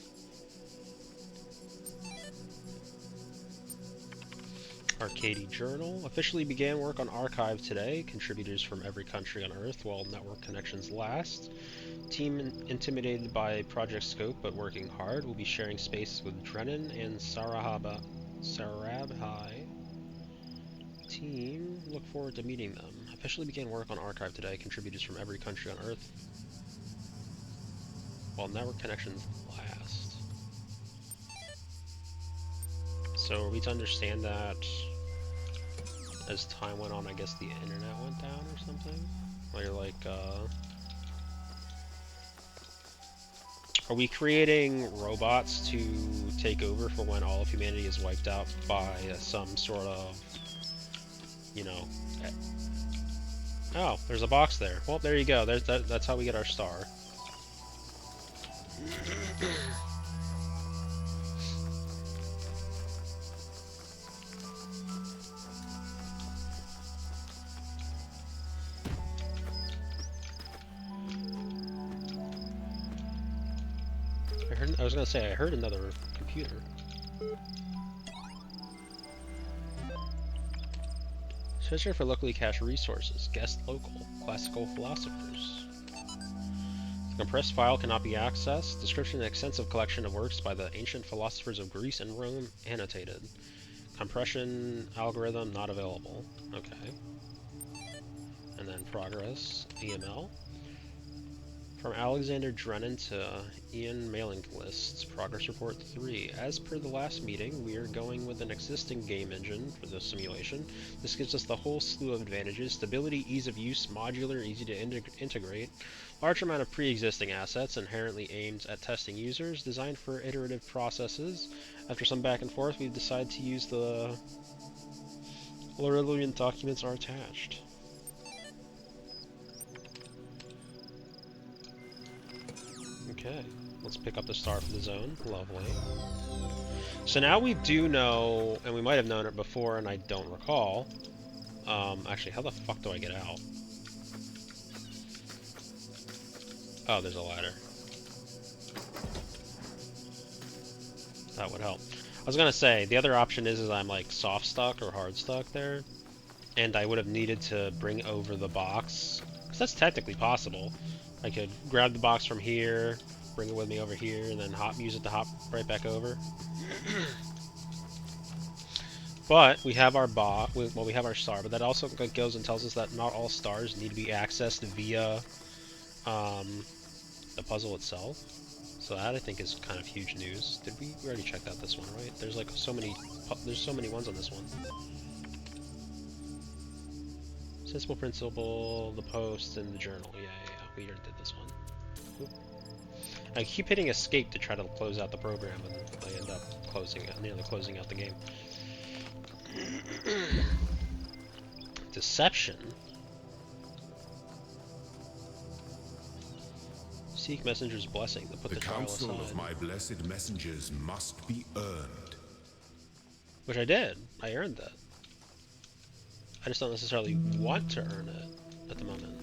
Arcady Journal officially began work on Archive today. Contributors from every country on Earth while network connections last. Team intimidated by project scope but working hard will be sharing space with Drennan and Sarabhai. Team, look forward to meeting them. Officially began work on Archive today. Contributors from every country on Earth while network connections last. So are we to understand that as time went on, I guess the internet went down or something? Or you're like, are we creating robots to take over for when all of humanity is wiped out by some sort of, you know... Oh, there's a box there. Well, there you go. That's how we get our star. I was gonna say, I heard another computer. Search for locally cached resources. Guest local. Classical philosophers. The compressed file cannot be accessed. Description: an extensive collection of works by the ancient philosophers of Greece and Rome, annotated. Compression algorithm not available. Okay. And then progress. EML. From Alexander Drennan to Ian mailing lists, progress report 3. As per the last meeting, we are going with an existing game engine for the simulation. This gives us the whole slew of advantages: stability, ease of use, modular, easy to integrate, large amount of pre-existing assets inherently aimed at testing users, designed for iterative processes. After some back and forth, we've decided to use the relevant documents are attached. Okay, let's pick up the star for the zone. Lovely. So now we do know, and we might have known it before and I don't recall. Actually, how the fuck do I get out? Oh, there's a ladder. That would help. I was gonna say, the other option is I'm like soft stuck or hard stuck there, and I would have needed to bring over the box, because that's technically possible. I could grab the box from here, bring it with me over here, and then use it to hop right back over. But we have our we have our star, but that also goes and tells us that not all stars need to be accessed via the puzzle itself. So that, I think, is kind of huge news. We already checked out this one, right? There's like so many ones on this one. Sensible Principle, the post, and the journal. Yeah. We already did this one. Oop. I keep hitting escape to try to close out the program, and I end up nearly closing out the game. Deception. Seek messenger's blessing to put the trial aside. The counsel of my blessed messengers must be earned. Which I did. I earned that. I just don't necessarily want to earn it at the moment.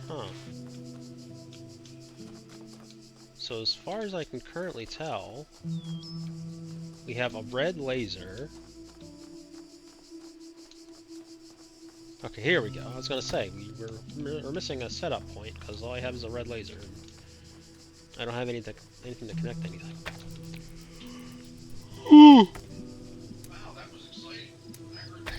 Huh. So as far as I can currently tell, we have a red laser. Okay, here we go. I was gonna say, we're missing a setup point, because all I have is a red laser. And I don't have anything to connect anything. Wow, that was exciting. I heard that.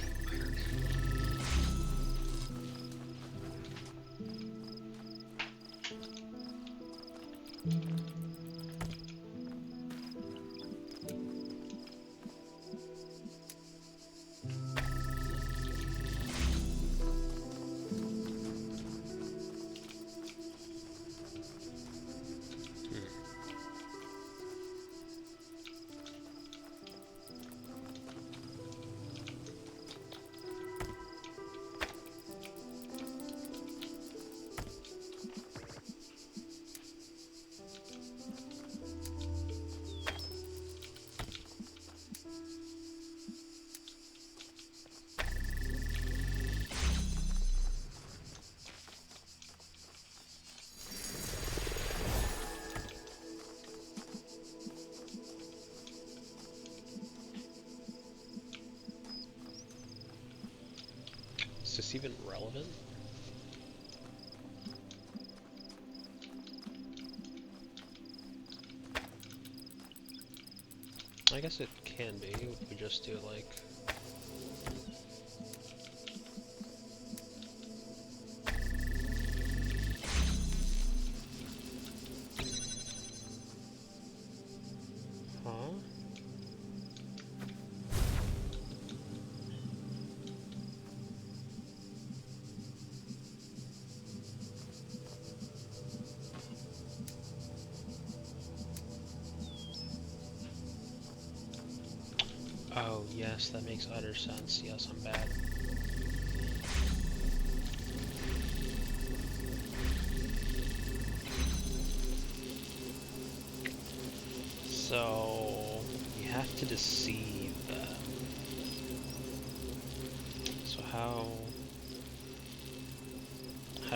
Is this even relevant? I guess it can be if we just do like... Oh, yes, that makes utter sense. Yes, I'm bad. So, you have to deceive them. So how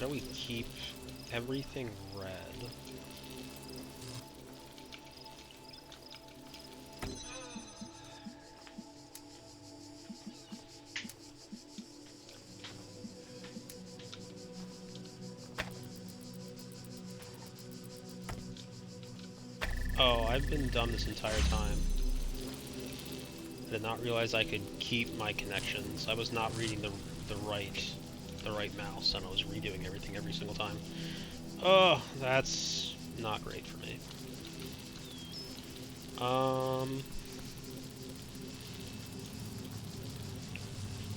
do we keep everything red? Oh, I've been dumb this entire time. I did not realize I could keep my connections. I was not reading the right mouse, and I was redoing everything every single time. Oh, that's not great for me.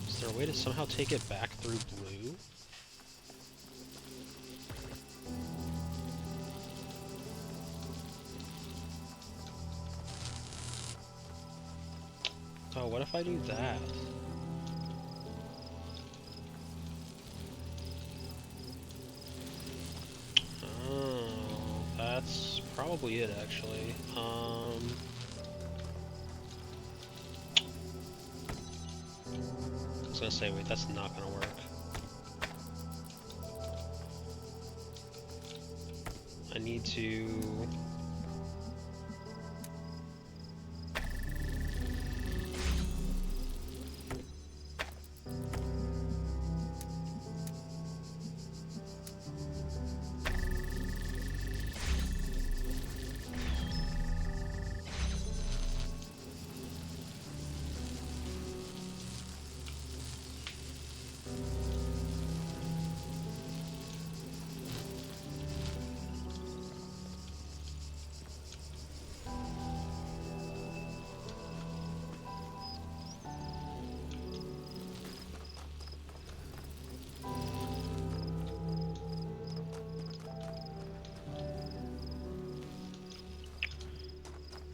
Is there a way to somehow take it back through blue? Oh, what if I do that? Oh, that's probably it, actually. I was gonna say, wait, that's not gonna work. I need to...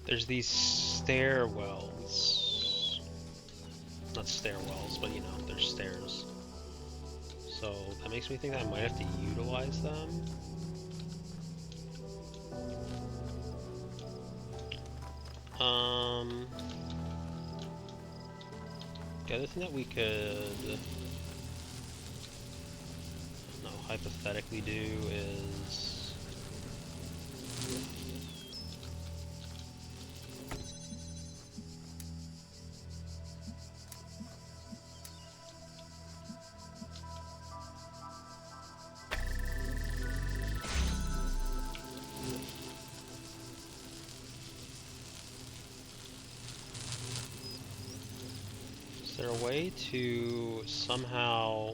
There's these stairwells. Not stairwells, but you know, there's stairs. So that makes me think that I might have to utilize them. The other thing that we could, no, hypothetically do is there a way to somehow...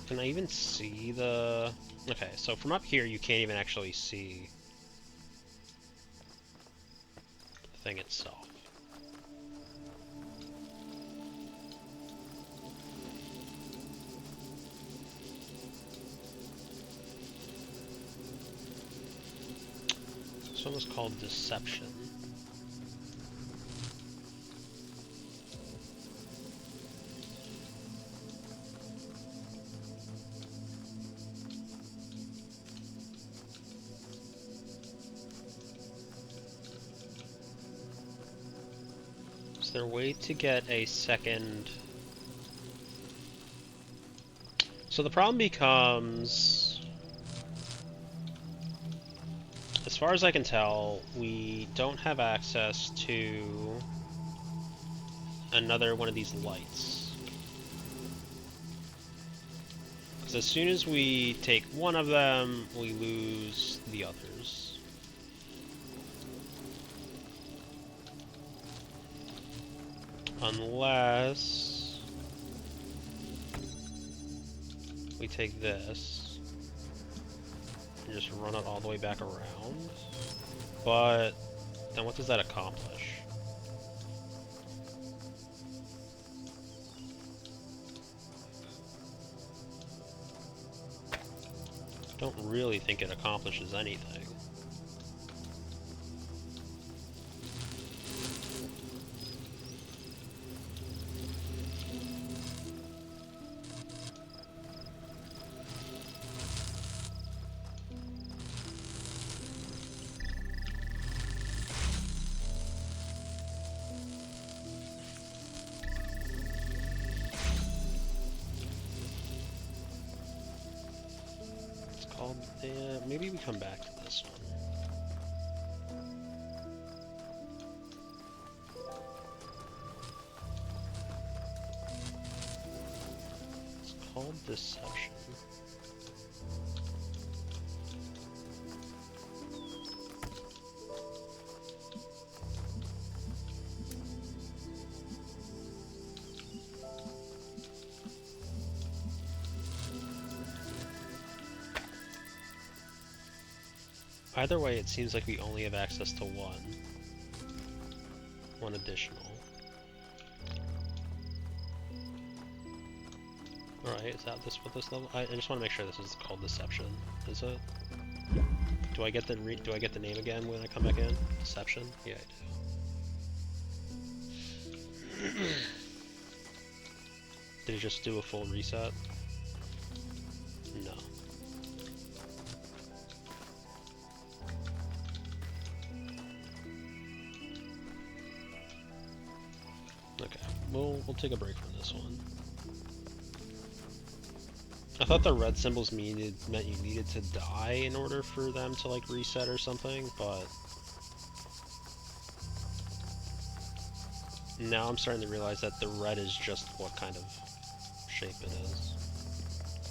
Can I even see the... Okay, so from up here you can't even actually see the thing itself. This one was called Deception. Is there a way to get a second... So the problem becomes... As far as I can tell, we don't have access to another one of these lights. Because as soon as we take one of them, we lose the others. Unless we take this and just run it all the way back around. But then what does that accomplish? Don't really think it accomplishes anything. Yeah, maybe we come back to this one. It's called Deception. Either way, it seems like we only have access to one additional. Alright, is that what this level? I just want to make sure this is called Deception. Is it? Do I get the name again when I come back in? Deception? Yeah, I do. Did it just do a full reset? No. Okay, we'll take a break from this one. I thought the red symbols meant you needed to die in order for them to like reset or something, but now I'm starting to realize that the red is just what kind of shape it is.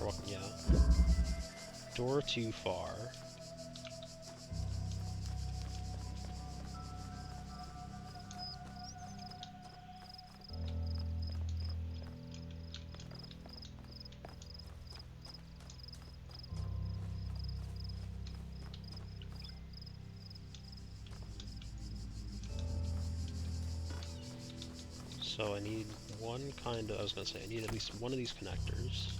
Or what, yeah. Door too far. So I need one kind of, I was gonna say, I need at least one of these connectors.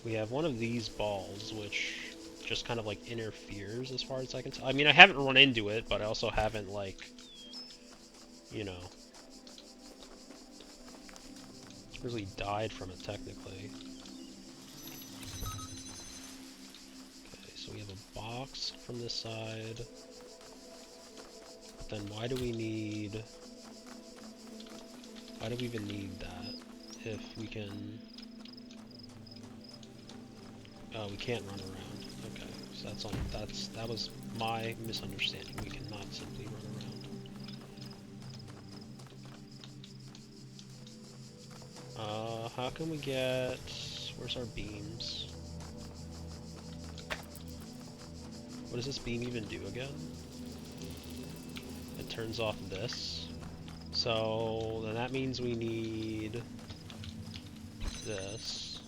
We have one of these balls, which just kind of like interferes as far as I can tell. I mean, I haven't run into it, but I also haven't like, you know, really died from it technically. Okay, so we have a box from this side. But then why do we even need that if we can... Oh, we can't run around. Okay, so that was my misunderstanding. We cannot simply run around. How can we get... Where's our beams? What does this beam even do again? It turns off this. So then that means we need this.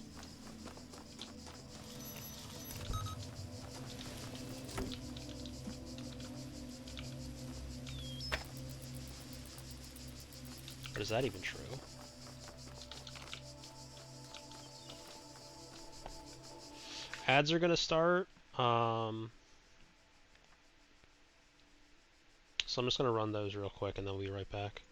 But is that even true? Ads are gonna start. So I'm just gonna run those real quick and then we'll be right back.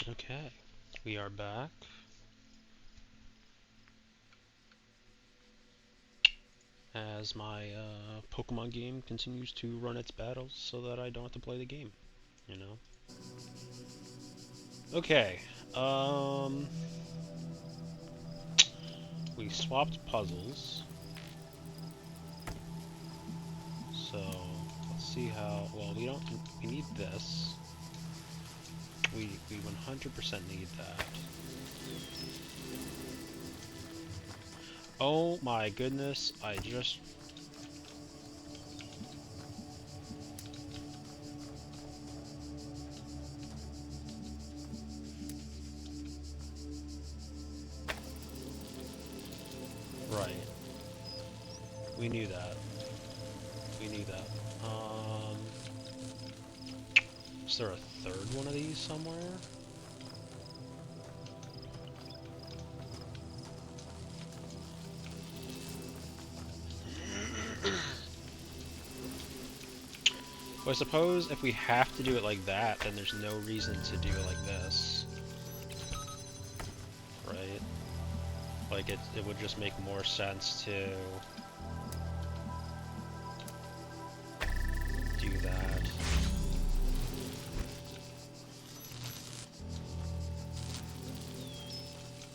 Okay, we are back. As my Pokemon game continues to run its battles so that I don't have to play the game, you know? Okay, we swapped puzzles, so let's see how, well, we need this. We 100% need that. Oh my goodness, I just... Right. We knew that. We knew that. Is there a third one of these somewhere? Well, I suppose if we have to do it like that, then there's no reason to do it like this. Right? Like, it would just make more sense to do that.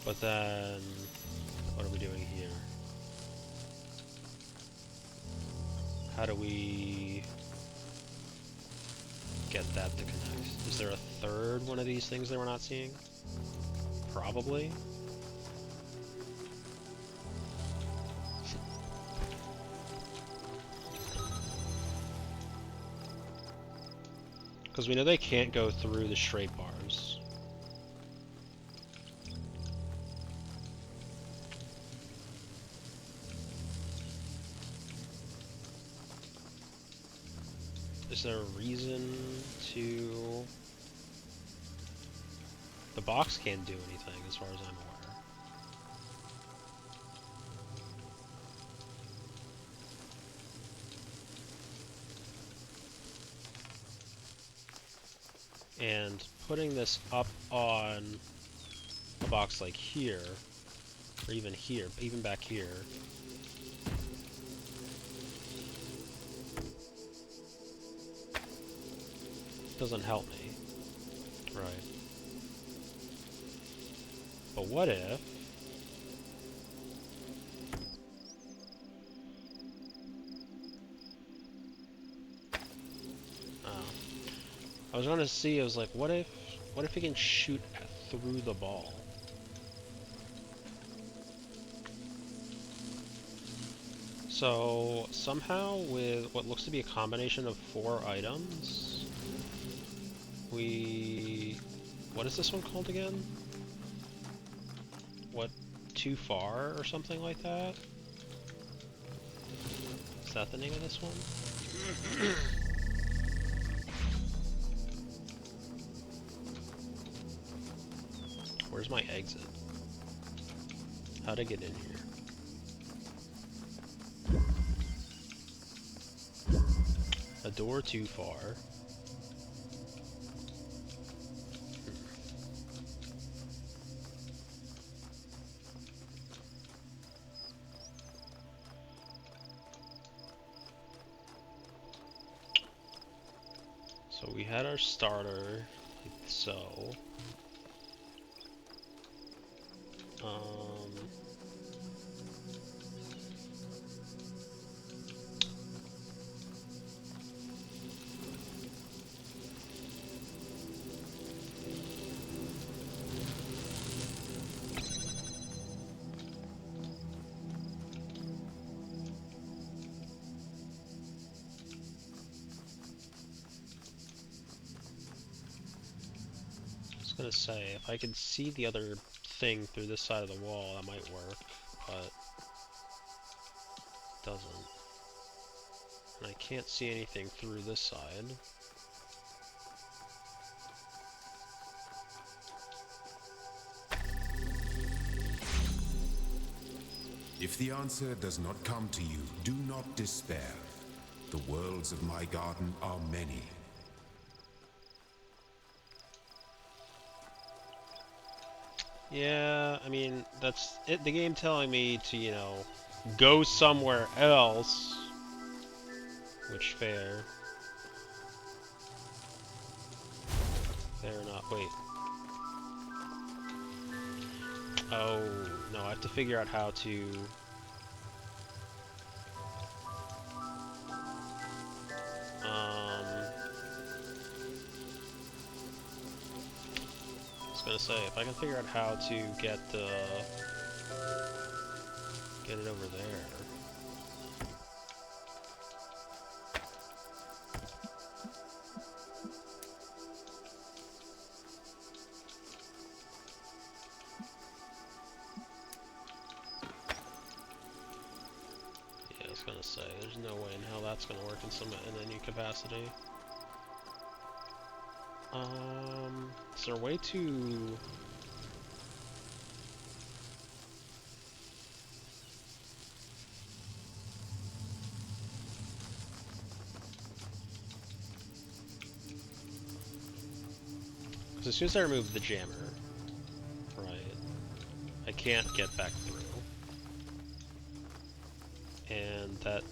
But then, what are we doing here? How do we get that to connect? Is there a third one of these things that we're not seeing? Probably. Because we know they can't go through the straight bars. Is there a reason to... The box can't do anything as far as I'm aware. And putting this up on a box like here, or even here, even back here, doesn't help me. Right. But what if... Oh. I was gonna see, I was like, what if he can shoot through the ball? So, somehow, with what looks to be a combination of 4 items, we... What is this one called again? What, Too Far or something like that? Is that the name of this one? Where's my exit? How'd I get in here? A door too far. So we had our starter, like so. I was gonna say, if I could see the other thing through this side of the wall, that might work, but it doesn't. And I can't see anything through this side. If the answer does not come to you, do not despair. The worlds of my garden are many. Yeah, I mean, that's it, the game telling me to, you know, go somewhere else. Which fair. Fair enough. Wait. Oh, no, I have to figure out how to... I was gonna say, if I can figure out how to get it over there. Yeah, I was gonna say, there's no way in hell that's gonna work in any capacity. Is there a way to... Because as soon as I remove the jammer, right, I can't get back through. And that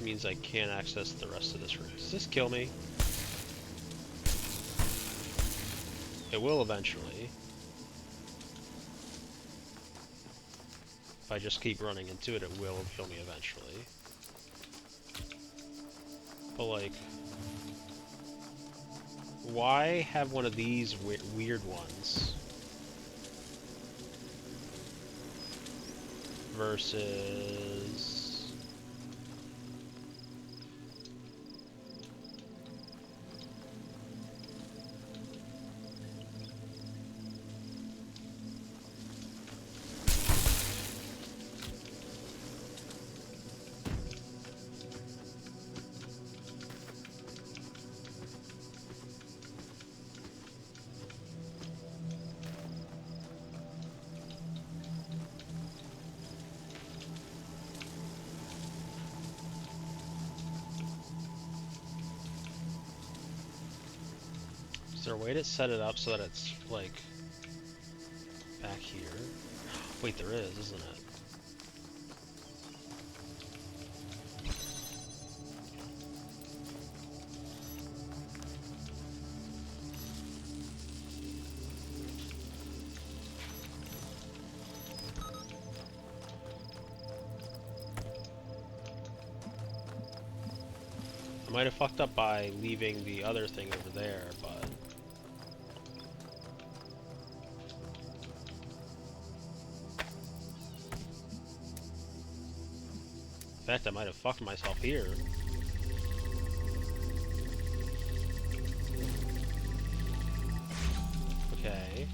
means I can't access the rest of this room. Does this kill me? It will eventually. If I just keep running into it, it will kill me eventually. But like, why have one of these weird ones versus... Is there a way to set it up so that it's, like, back here? Wait, there is, isn't it? I might have fucked up by leaving the other thing over there, but... In fact, I might have fucked myself here. Okay.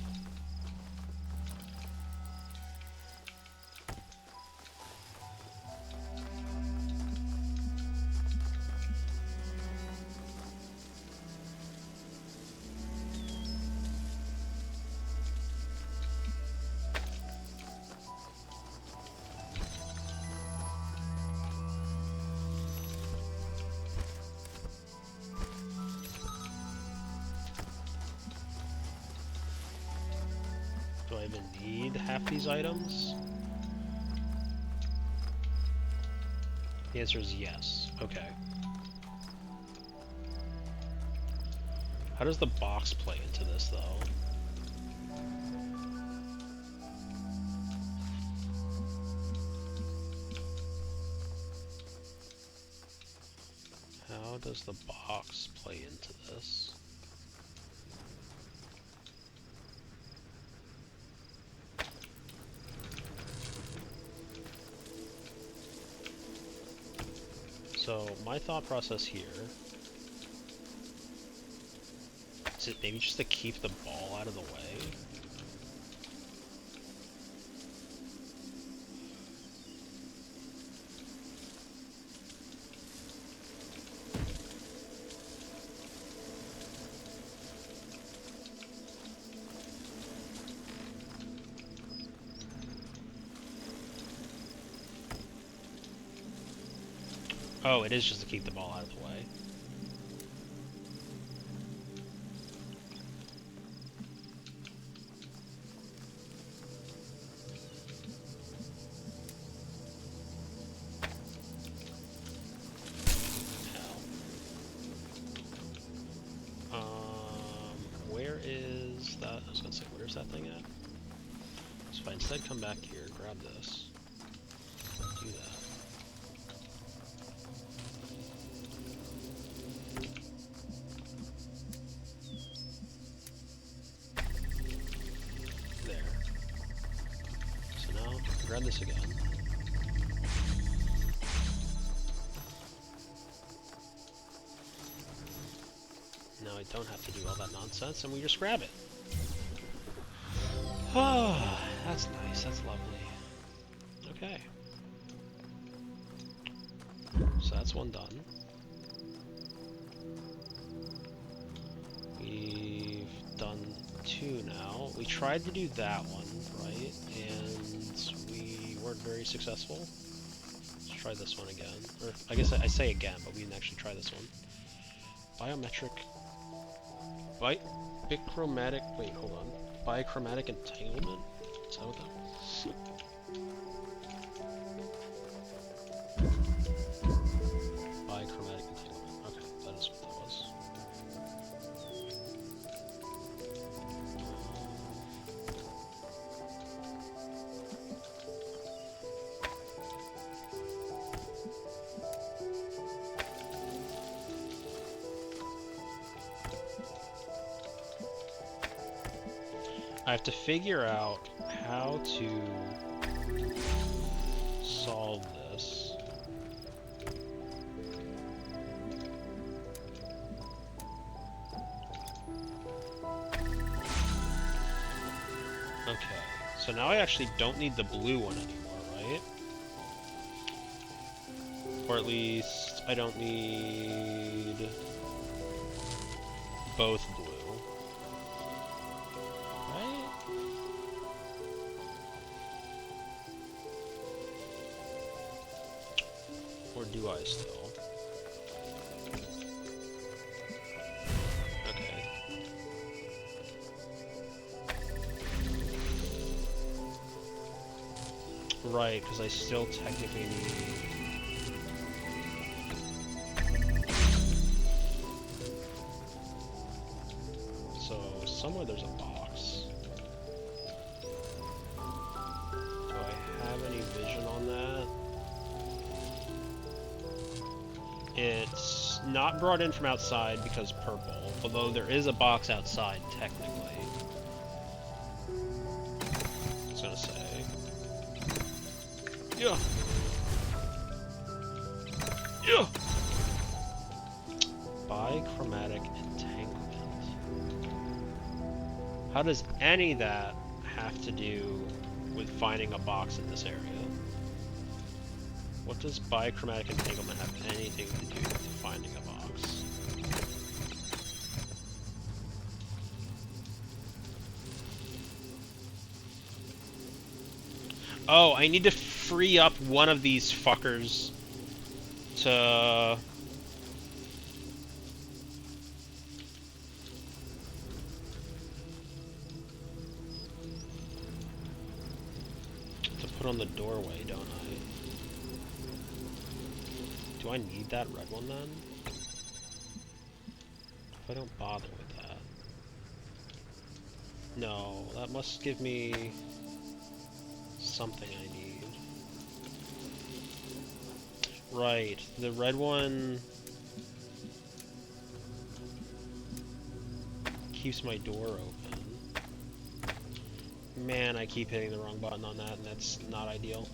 Do I even need half these items? The answer is yes. Okay. How does the box play into this, though? How does the box play into this? So, my thought process here is it maybe just to keep the ball out of the way? Oh, it is just to keep the ball out of the way. was gonna say, where's that thing at? So if I instead come back here, grab this, do that. There. So now, grab this again. Now I don't have to do all that nonsense, and we just grab it. Oh, that's nice, that's lovely. Okay. So that's one done. We've done two now. We tried to do that one, right? And we weren't very successful. Let's try this one again. Or, I guess I say again, but we didn't actually try this one. Biometric... Bichromatic... Wait, hold on. Bichromatic entanglement? Is that what that was? Bichromatic entanglement. Okay, that is what that was. I have to figure out how to solve this. Okay, so now I actually don't need the blue one anymore, right? Or at least I don't need both blue. Or do I still? Okay. Right, because I still technically need... So, somewhere there's a box. Do I have any vision on that? It's not brought in from outside because purple, although there is a box outside, technically. I was gonna say. Yeah! Yeah! Bichromatic entanglement. How does any of that have to do with finding a box in this area? What does bichromatic entanglement have anything to do with finding a box? Oh, I need to free up one of these fuckers to... put on the doorway, don't I? Do I need that red one then? If I don't bother with that. No, that must give me something I need. Right, the red one keeps my door open. Man, I keep hitting the wrong button on that, and that's not ideal.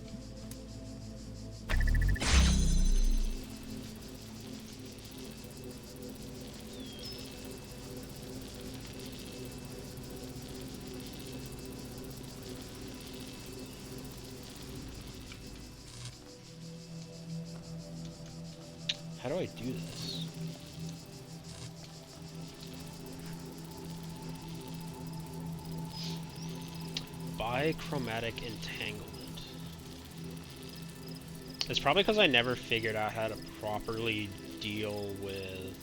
How do I do this? Bichromatic entanglement. It's probably because I never figured out how to properly deal with...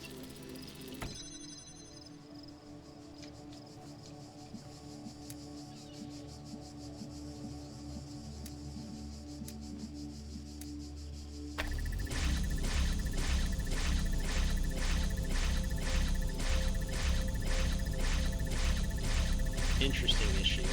interesting issue.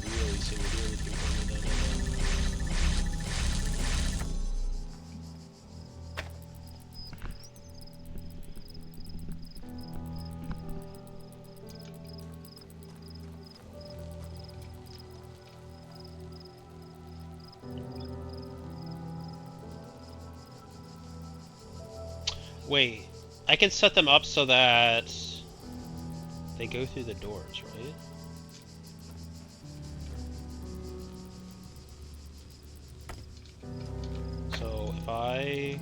Really seem to do anything for me then. Wait, I can set them up so that they go through the doors, right? So if I...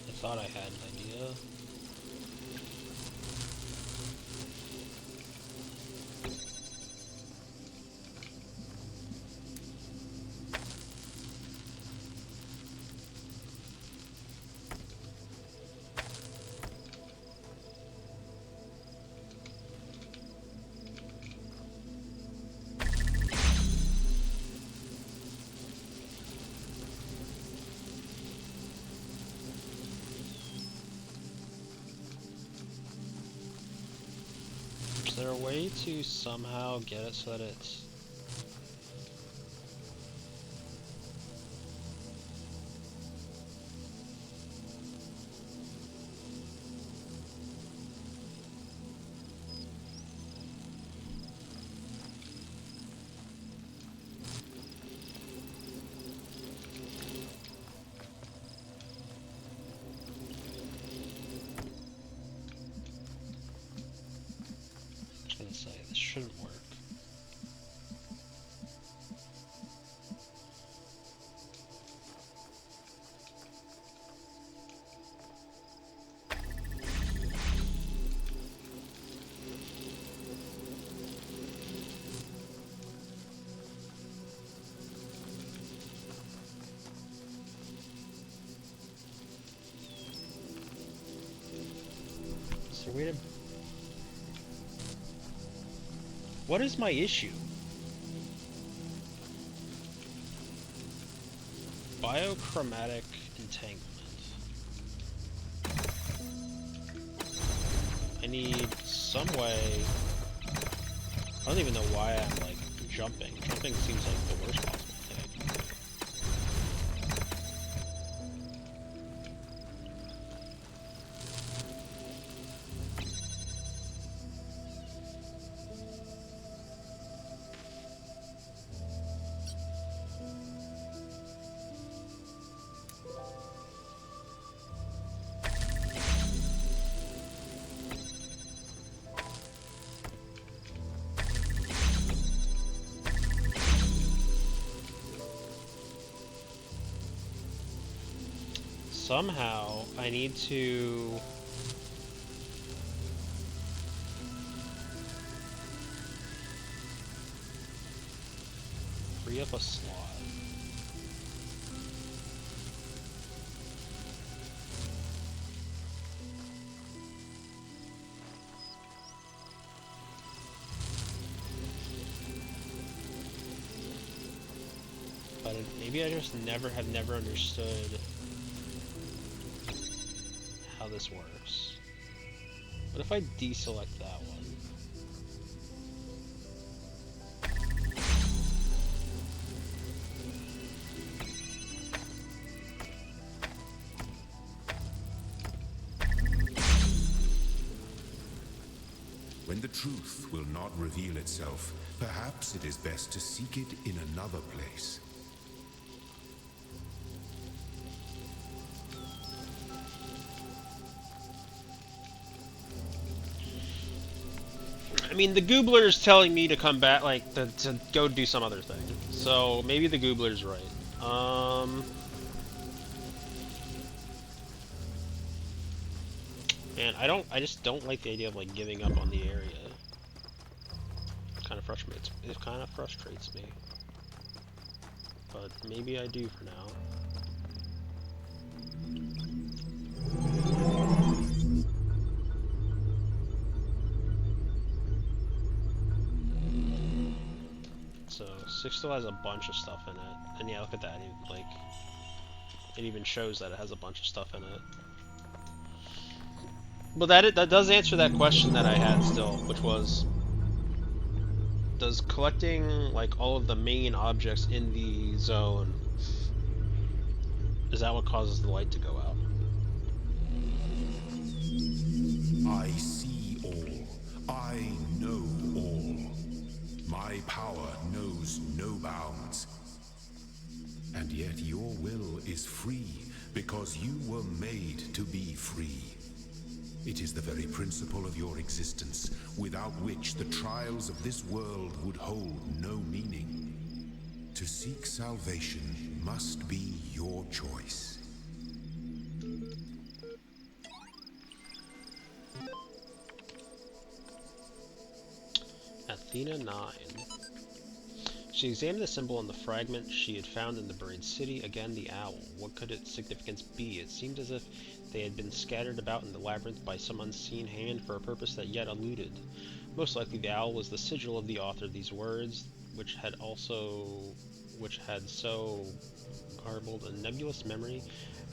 I thought I had an idea. Is there a way to somehow get it so that it's... I was gonna say, this shouldn't work. Is there a way to... What is my issue? Biochromatic entanglement. I need some way... I don't even know why I'm, like, jumping. Jumping seems like the worst possible thing. somehow I need to free up a slot. But maybe I just have never understood how this works. What if I deselect that one? When the truth will not reveal itself, perhaps it is best to seek it in another place. I mean, the Goobler's telling me to come back, like, to go do some other thing. So, maybe the Goobler's right. Man, I just don't like the idea of, like, giving up on the area. It kind of frustrates me. But maybe I do for now. So, 6 still has a bunch of stuff in it. And yeah, look at that. It even shows that it has a bunch of stuff in it. But that does answer that question that I had still, which was, does collecting, like, all of the main objects in the zone, is that what causes the light to go out? I see all. I know all. My power knows no bounds. And yet your will is free because you were made to be free. It is the very principle of your existence, without which the trials of this world would hold no meaning. To seek salvation must be your choice. Athena 9. She examined the symbol on the fragment she had found in the buried city. Again, the owl. What could its significance be? It seemed as if they had been scattered about in the labyrinth by some unseen hand for a purpose that yet eluded. Most likely the owl was the sigil of the author of these words, which had so garbled a nebulous memory,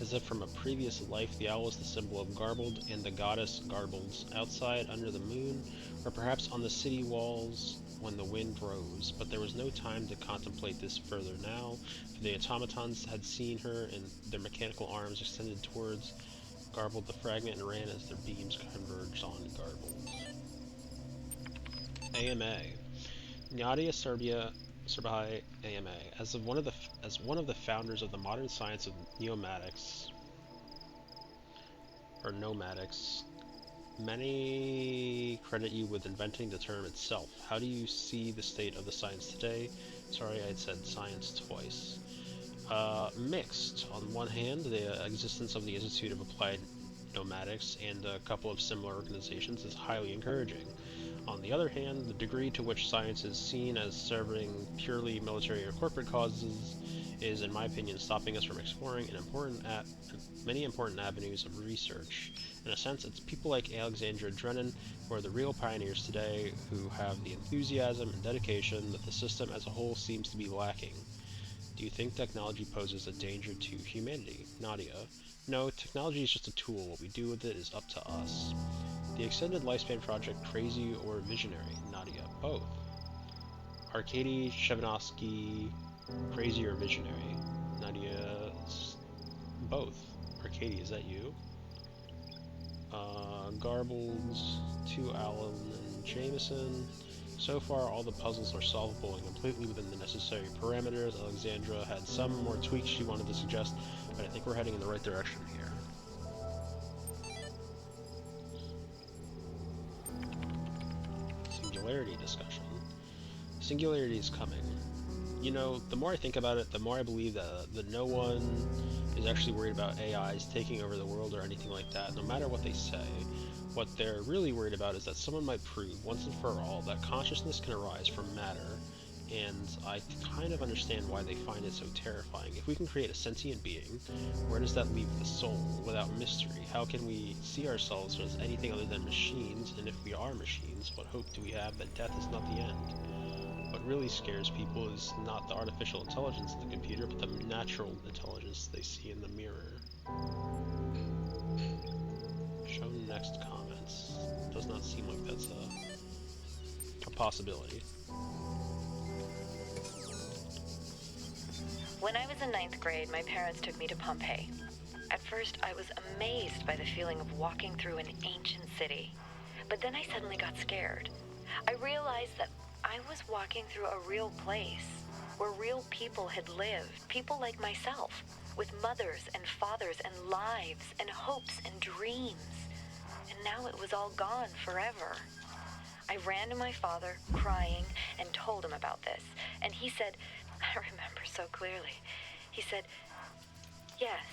as if from a previous life. The owl was the symbol of Garbled and the goddess Garbled, outside under the moon, or perhaps on the city walls when the wind rose. But there was no time to contemplate this further now, for the automatons had seen her, and their mechanical arms extended towards Garbled the fragment and ran as their beams converged on Garbled. AMA. Nadia Serbai AMA. As one of the founders of the modern science of nomadics, many credit you with inventing the term itself. How do you see the state of the science today? Sorry, I had said science twice. Mixed. On one hand, the existence of the Institute of Applied Nomadics and a couple of similar organizations is highly encouraging. On the other hand, the degree to which science is seen as serving purely military or corporate causes is, in my opinion, stopping us from exploring many important avenues of research. In a sense, it's people like Alexandra Drennan who are the real pioneers today, who have the enthusiasm and dedication that the system as a whole seems to be lacking. Do you think technology poses a danger to humanity? Nadia. No, technology is just a tool. What we do with it is up to us. The Extended Lifespan Project, crazy or visionary? Nadia. Both. Arkady Chevanovsky, crazy or visionary? Nadia. Both. Arkady, is that you? Garbles, 2 Allen and Jameson. So far, all the puzzles are solvable and completely within the necessary parameters. Alexandra had some more tweaks she wanted to suggest, but I think we're heading in the right direction here. Singularity discussion. Singularity is coming. You know, the more I think about it, the more I believe that no one is actually worried about AIs taking over the world or anything like that. No matter what they say, what they're really worried about is that someone might prove, once and for all, that consciousness can arise from matter, and I kind of understand why they find it so terrifying. If we can create a sentient being, where does that leave the soul without mystery? How can we see ourselves as anything other than machines? And if we are machines, what hope do we have that death is not the end? What really scares people is not the artificial intelligence in the computer, but the natural intelligence they see in the mirror. Show next comments. Does not seem like that's a possibility. When I was in 9th grade, my parents took me to Pompeii. At first, I was amazed by the feeling of walking through an ancient city. But then I suddenly got scared. I realized that I was walking through a real place, where real people had lived, people like myself, with mothers and fathers and lives and hopes and dreams. And now it was all gone forever. I ran to my father, crying, and told him about this. And he said, I remember so clearly, he said, yes,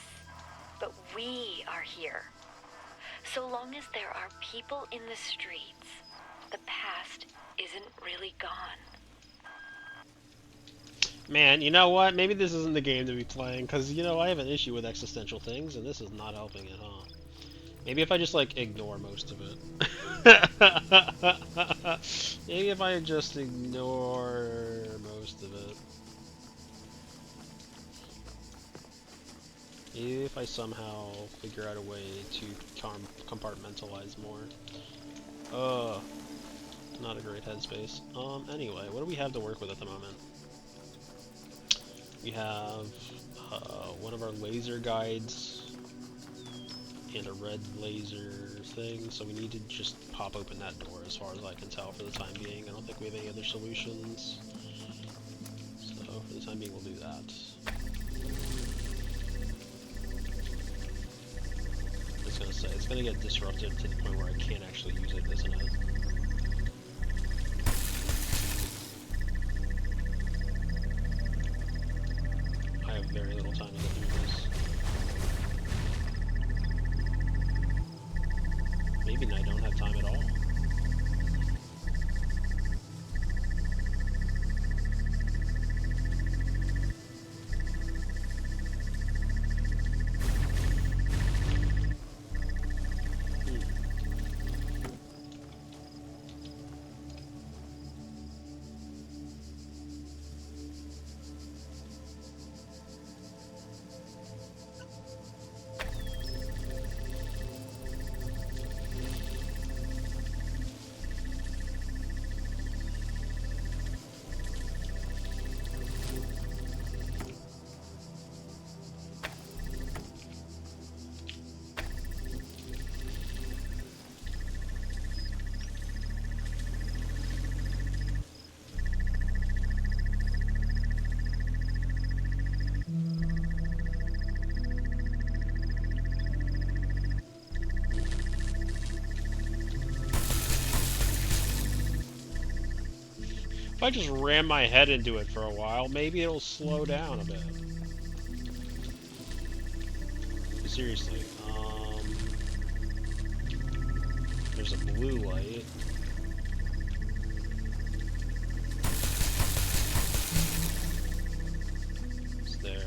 but we are here. So long as there are people in the streets, the past isn't really gone. Man, you know what? Maybe this isn't the game to be playing, because, you know, I have an issue with existential things, and this is not helping it, huh? Maybe if I just, like, ignore most of it. Maybe if I just ignore most of it. Maybe if I somehow figure out a way to compartmentalize more. Not a great headspace. Anyway, what do we have to work with at the moment? We have one of our laser guides and a red laser thing, so we need to just pop open that door as far as I can tell for the time being. I don't think we have any other solutions, so for the time being we'll do that. I was gonna say, it's gonna get disrupted to the point where I can't actually use it, isn't it? I have very little time to get through this. Maybe I don't have time at all. If I just ram my head into it for a while, maybe it'll slow down a bit. But seriously, there's a blue light. Is there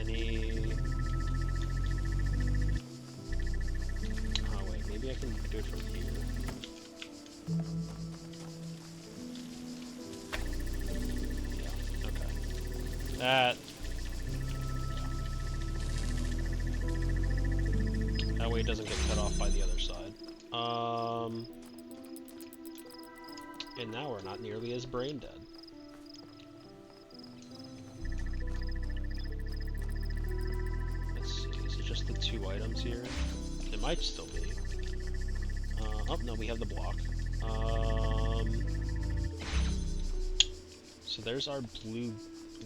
any... Oh wait, maybe I can do it from here. Yeah, okay. That way it doesn't get cut off by the other side. And now we're not nearly as brain dead. Let's see, is it just the 2 items here? It might still be. Oh, no, we have the block. So there's our blue...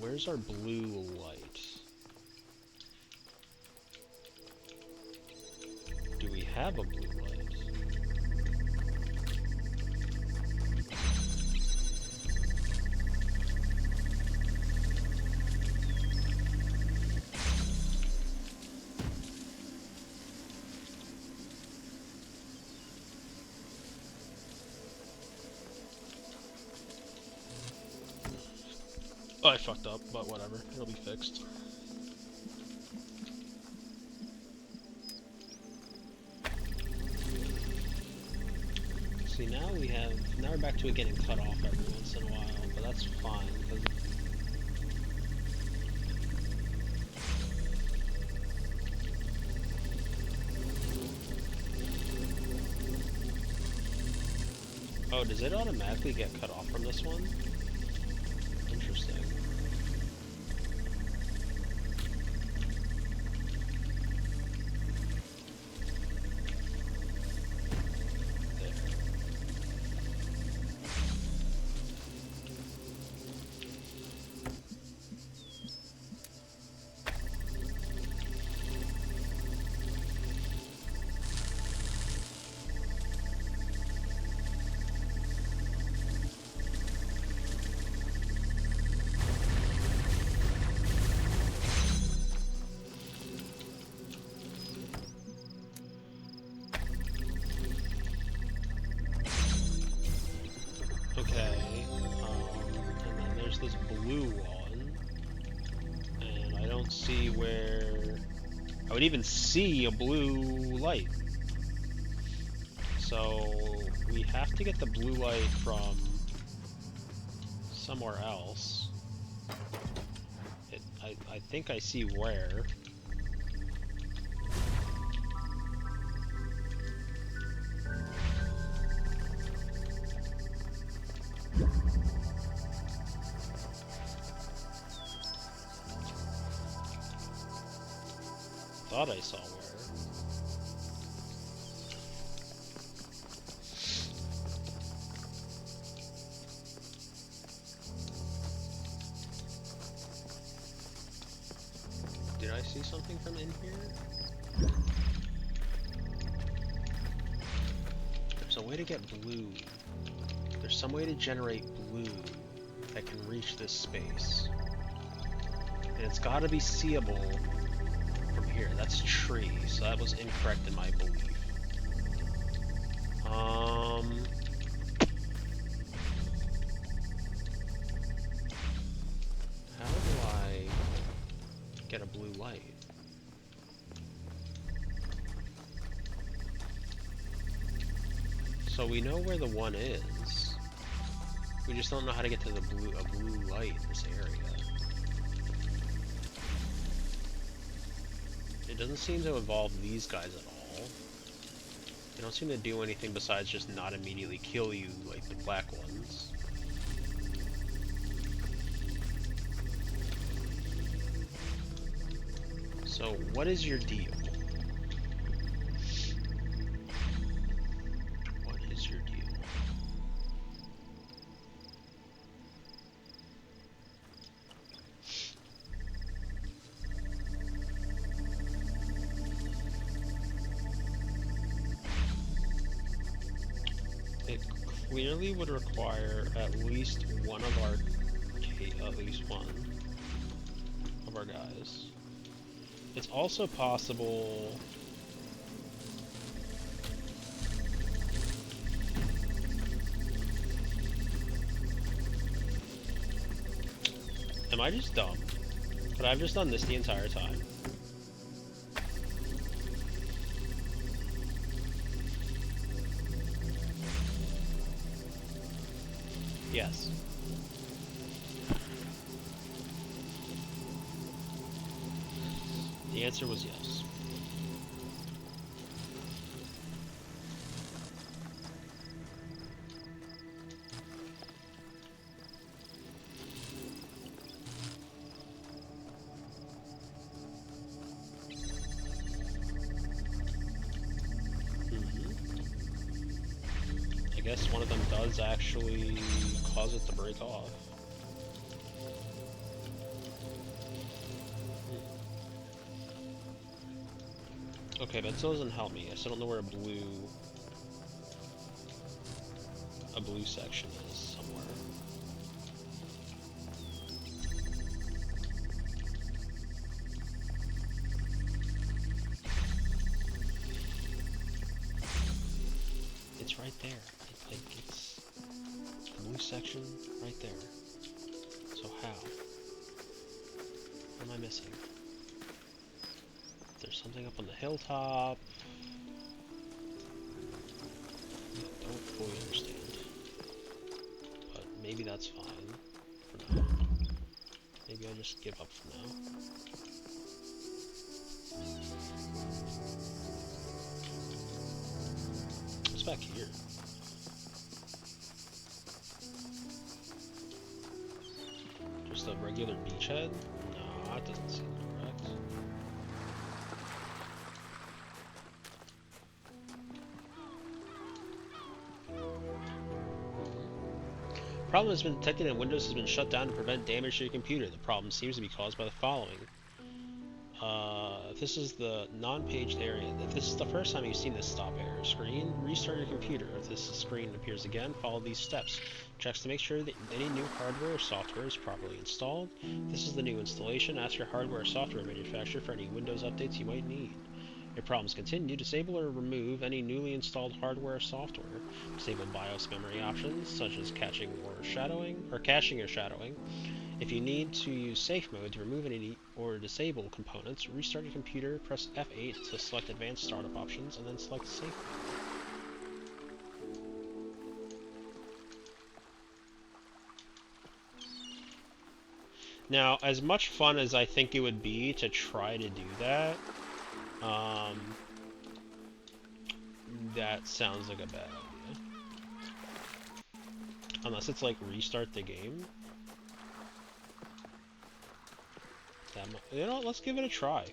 Where's our blue light? Do we have a blue light? Oh, I fucked up, but whatever. It'll be fixed. See, now we're back to it getting cut off every once in a while, but that's fine, because... Oh, does it automatically get cut off from this one? Interesting. Okay, and then there's this blue one, and I don't see where I would even see a blue light. So we have to get the blue light from somewhere else. I think I see where. Thought I saw where. Did I see something from in here? There's a way to get blue. There's some way to generate blue that can reach this space. And it's gotta be seeable from here. That's tree, so that was incorrect in my belief. How do I get a blue light? So we know where the one is. We just don't know how to get to a blue light in this area. It doesn't seem to involve these guys at all. They don't seem to do anything besides just not immediately kill you like the black ones. So, what is your deal? What is your deal? It clearly would require at least one of our guys. It's also possible am I just dumb? But I've just done this the entire time. Yes. The answer was yes. I guess one of them does actually cause it to break off. Okay, but it still doesn't help me. I still don't know where a blue section is somewhere. It's right there. It's the blue section right there. So how? am I missing? There's something up on the hilltop. I don't fully understand. But maybe that's fine for now. Maybe I'll just give up for now. What's back here? Just a regular beachhead? No, that doesn't seem correct. Problem has been detected and Windows has been shut down to prevent damage to your computer. The problem seems to be caused by the following. If this is the non-paged area, if this is the first time you've seen this stop error screen, restart your computer. If this screen appears again, follow these steps. Checks to make sure that any new hardware or software is properly installed. If this is the new installation, ask your hardware or software manufacturer for any Windows updates you might need. If problems continue, disable or remove any newly installed hardware or software. Disable BIOS memory options, such as caching or shadowing. If you need to use safe mode to remove any or disable components, restart your computer, press F8 to select advanced startup options, and then select safe mode. Now, as much fun as I think it would be to try to do that, that sounds like a bad idea. Unless it's like restart the game. You know, let's give it a try.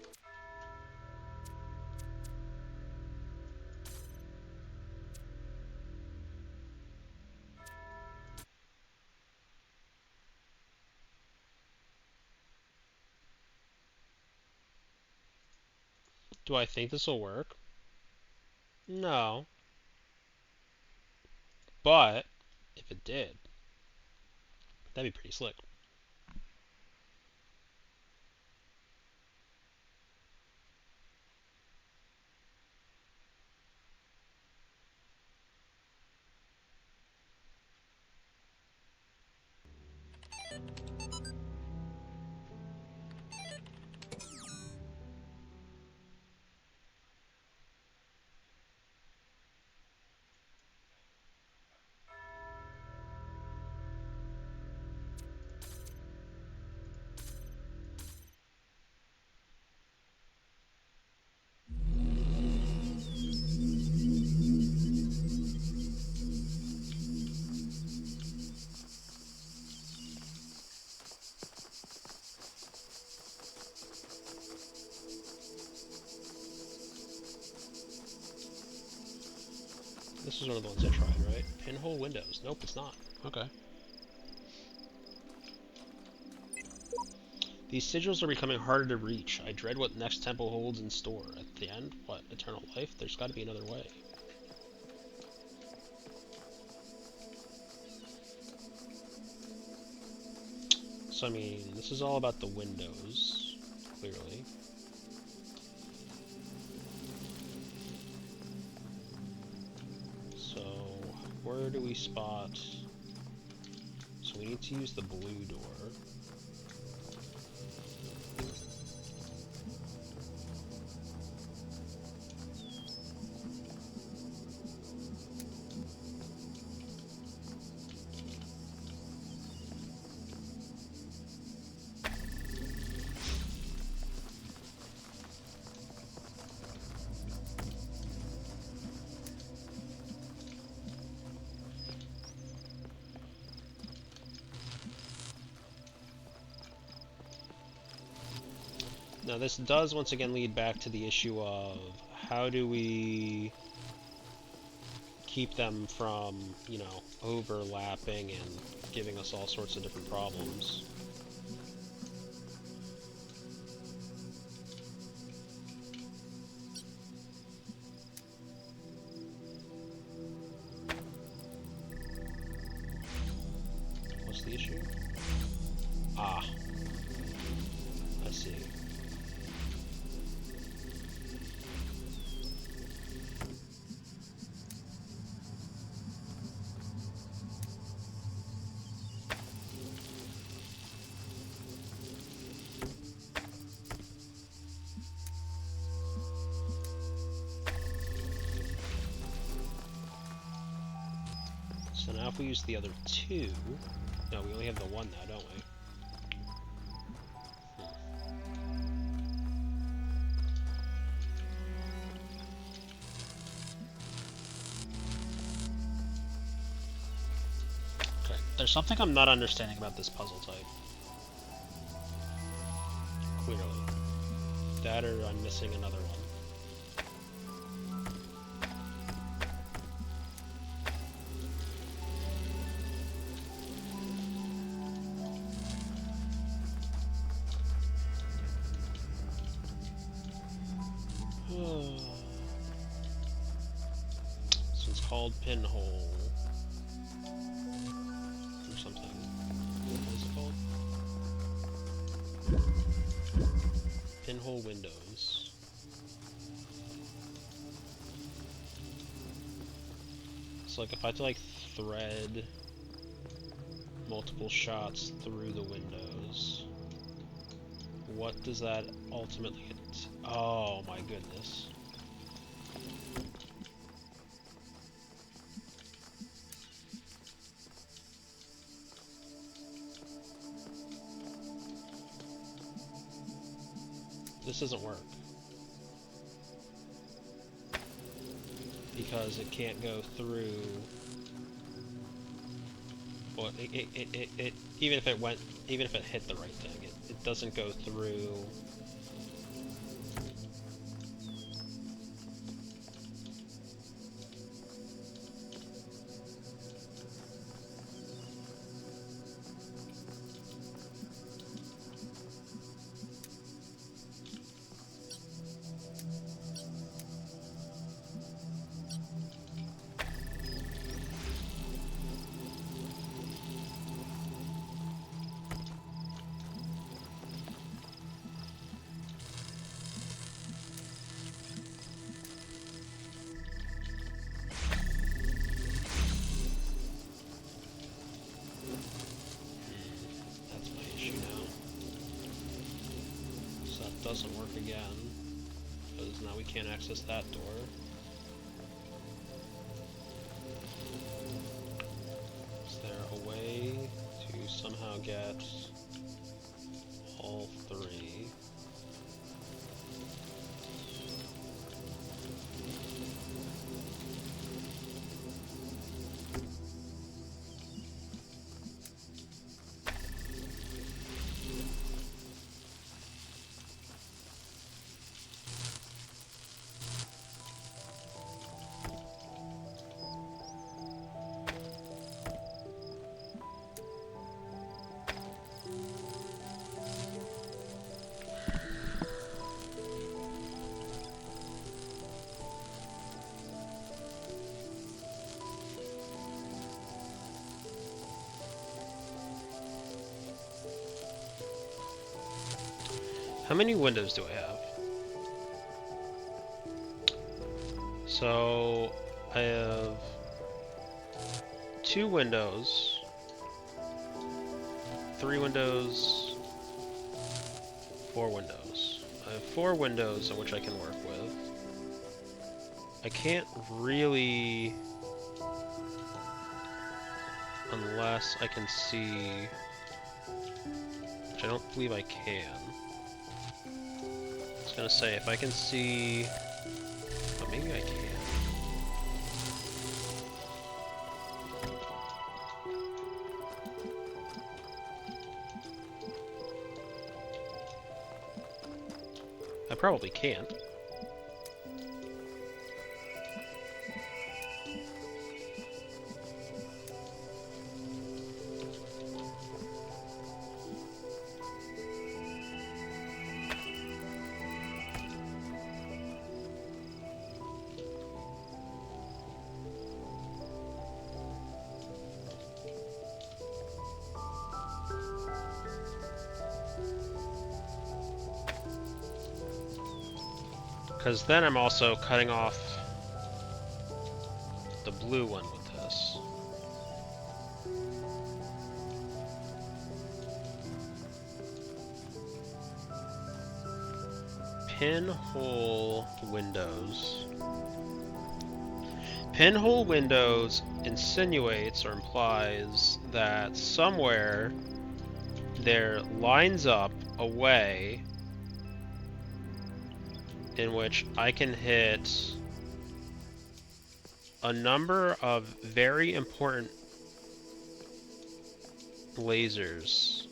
Do I think this will work? No. But, if it did, that'd be pretty slick. This is one of the ones I tried, right? Pinhole windows. Nope, it's not. Okay. These sigils are becoming harder to reach. I dread what next temple holds in store. At the end, what? Eternal life? There's gotta be another way. So, I mean, this is all about the windows, clearly. So, where do we spot... So we need to use the blue door. Now this does once again lead back to the issue of how do we keep them from, you know, overlapping and giving us all sorts of different problems. What's the issue? Ah, I see. So now if we use the other two... No, we only have the one now, don't we? Okay, there's something I'm not understanding about this puzzle type. Clearly. That or I'm missing another one. This one's called Pinhole. Or something. What is it called? Pinhole Windows. So like if I had to like thread multiple shots through the windows, what does that ultimately get? Oh my goodness. This doesn't work. Because it can't go through. Well, it even if it hit the right thing, it doesn't go through. That's my issue now. So that doesn't work again. Because now we can't access that door. Is there a way to somehow get all three? How many windows do I have? So I have 2 windows, 3 windows, 4 windows. I have 4 windows in which I can work with. I can't really, unless I can see, which I don't believe I can. I was gonna say, if I can see, but maybe I can. I probably can't. Because then I'm also cutting off the blue one with this. Pinhole windows. Pinhole windows insinuates or implies that somewhere there lines up a way in which I can hit a number of very important lasers.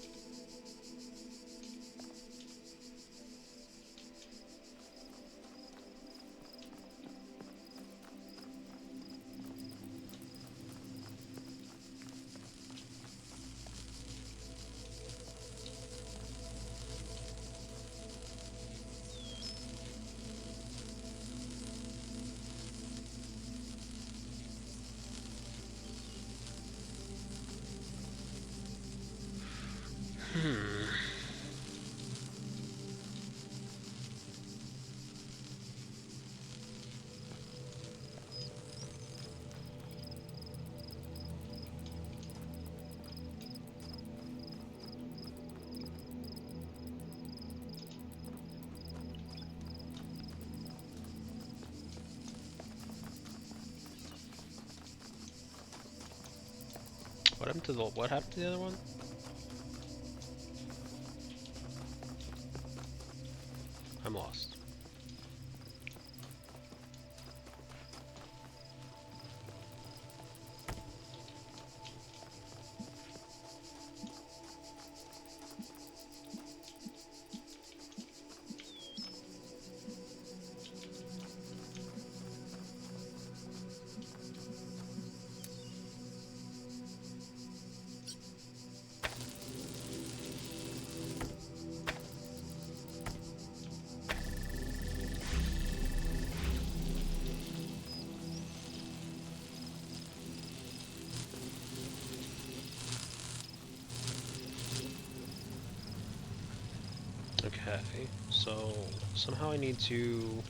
What happened to the other one? I'm lost. Okay, so somehow I need to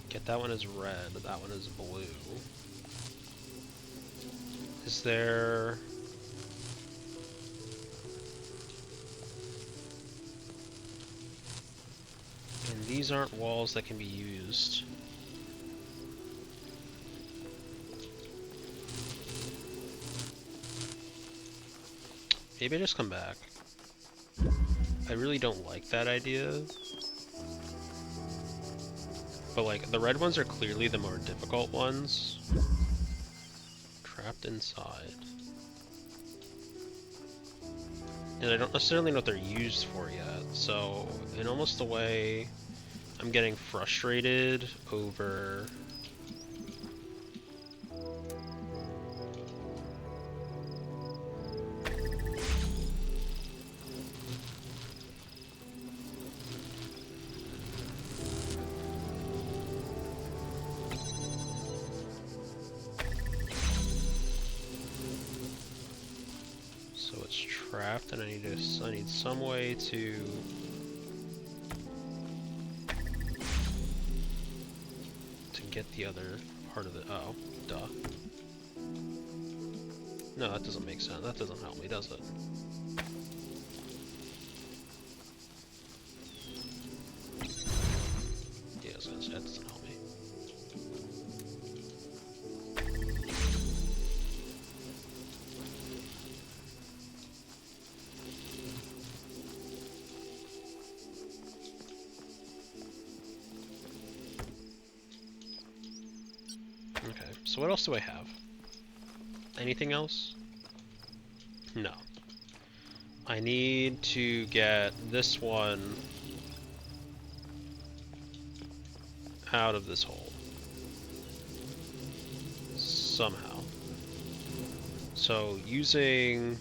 get that one as red, that one as blue. Is there... And these aren't walls that can be used. Maybe I just come back. I really don't like that idea. But like, the red ones are clearly the more difficult ones. Trapped inside. And I don't necessarily know what they're used for yet, so in almost a way, I'm getting frustrated over... So it's trapped, and I need some way to get the other part of the... Oh, duh. No, that doesn't make sense. That doesn't help me, does it? Yeah, I was gonna say, that doesn't help me. Okay, so what else do I have? Anything else? No. I need to get this one out of this hole. Somehow. So, using...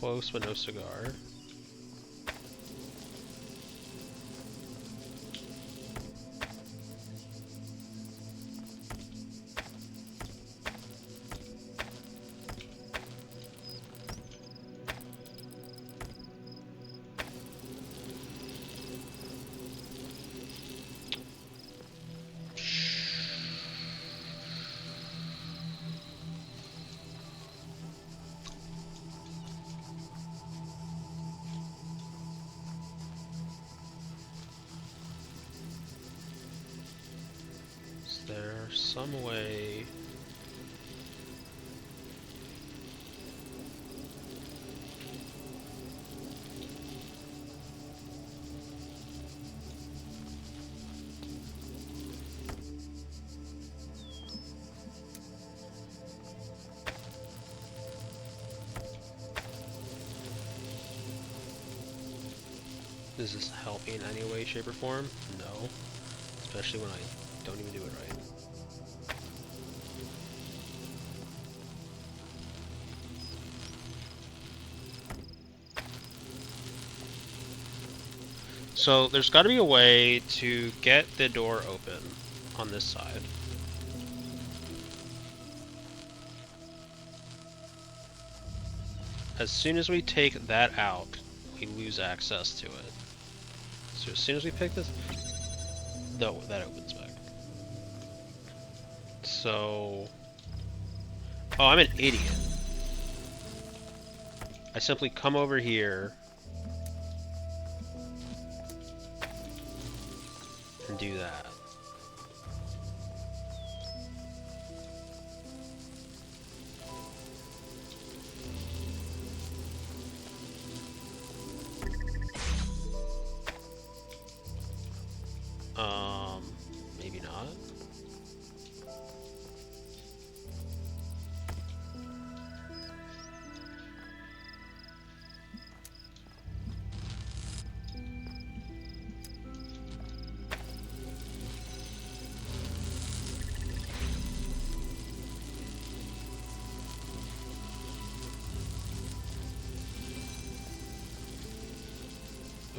Close but no cigar. some way... Does this help me in any way, shape, or form? No. Especially when I don't even do it right. So there's got to be a way to get the door open on this side. As soon as we take that out, we lose access to it. So as soon as we pick this... No, that opens back. So... Oh, I'm an idiot. I simply come over here and do that. Maybe not.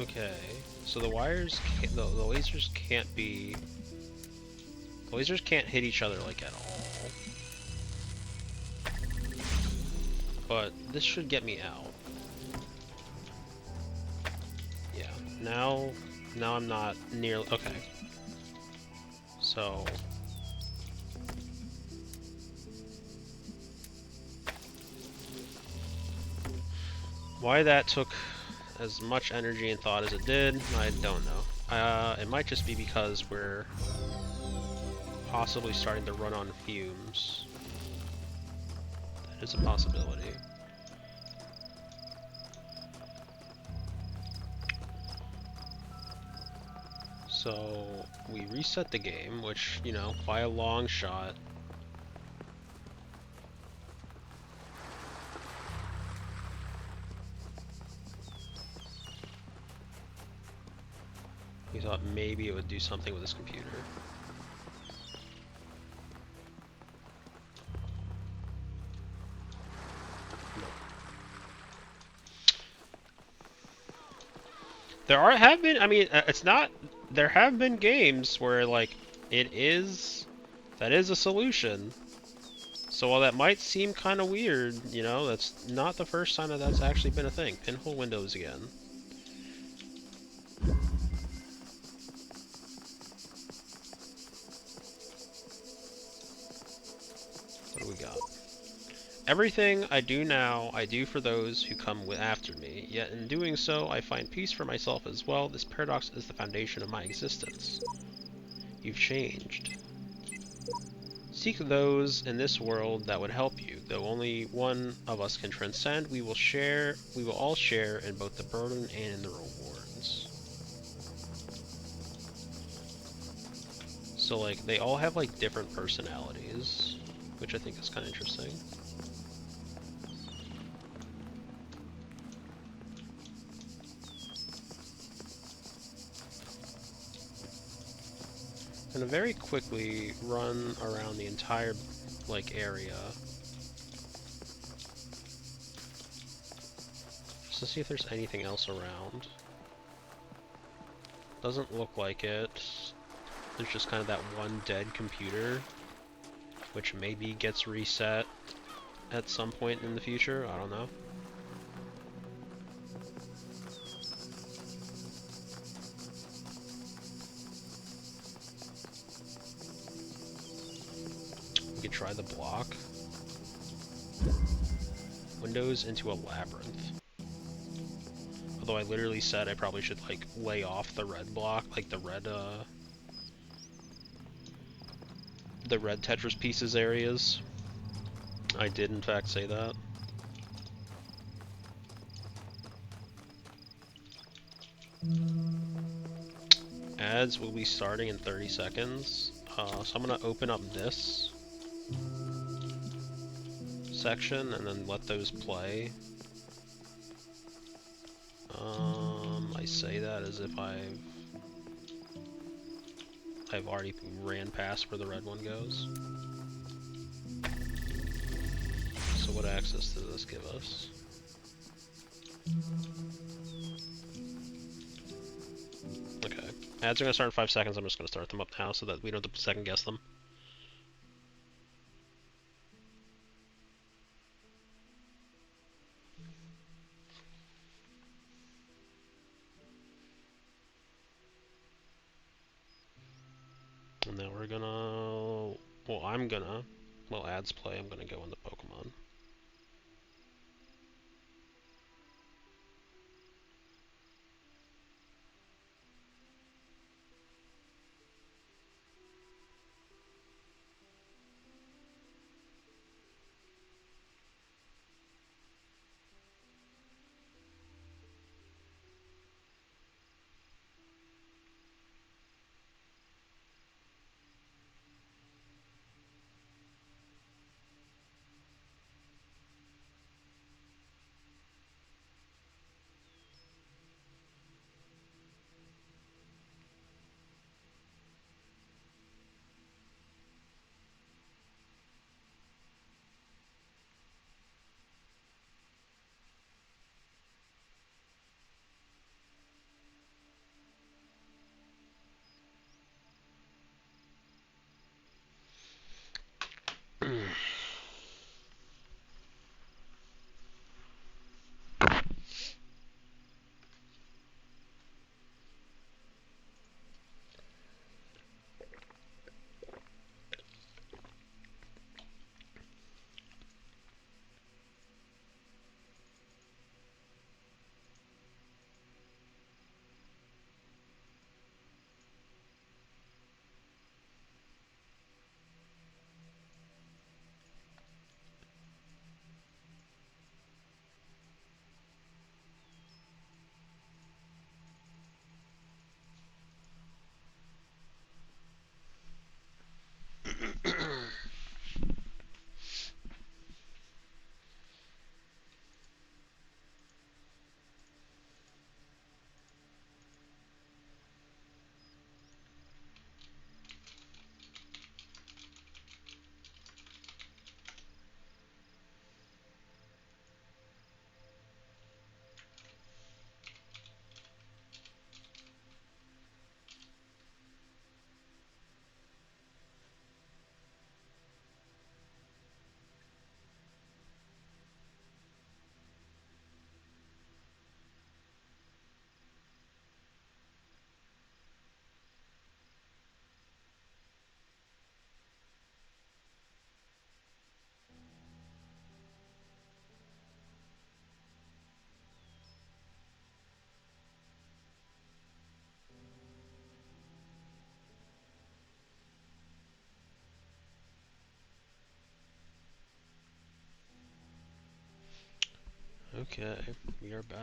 Okay, so the wires, the lasers can't be... The lasers can't hit each other, like, at all. But this should get me out. Yeah, now I'm not nearly... Okay. So... Why that took as much energy and thought as it did, I don't know. It might just be because we're possibly starting to run on fumes. That is a possibility. So we reset the game, which, you know, by a long shot. We thought maybe it would do something with this computer. Have been, I mean, it's not, there have been games where, like, that is a solution. So while that might seem kind of weird, you know, that's not the first time that that's actually been a thing. Pinhole windows again. What do we got? Everything I do now, I do for those who come after me, yet in doing so, I find peace for myself as well. This paradox is the foundation of my existence. You've changed. Seek those in this world that would help you. Though only one of us can transcend, we will all share in both the burden and in the rewards. So, like, they all have, like, different personalities, which I think is kind of interesting. I'm gonna very quickly run around the entire, like, area. Just to see if there's anything else around. Doesn't look like it. There's just kind of that one dead computer, which maybe gets reset at some point in the future, I don't know. We could try the block. Windows into a labyrinth. Although I literally said I probably should, like, lay off the red block, like the the red Tetris pieces areas. I did in fact say that. Ads will be starting in 30 seconds. So I'm going to open up this section and then let those play. I say that as if I've already ran past where the red one goes. So what access does this give us? Okay. Ads are going to start in 5 seconds. I'm just going to start them up now so that we don't have to second guess them. And now we're gonna... While ads play, I'm gonna go into Pokemon. Okay, we are back.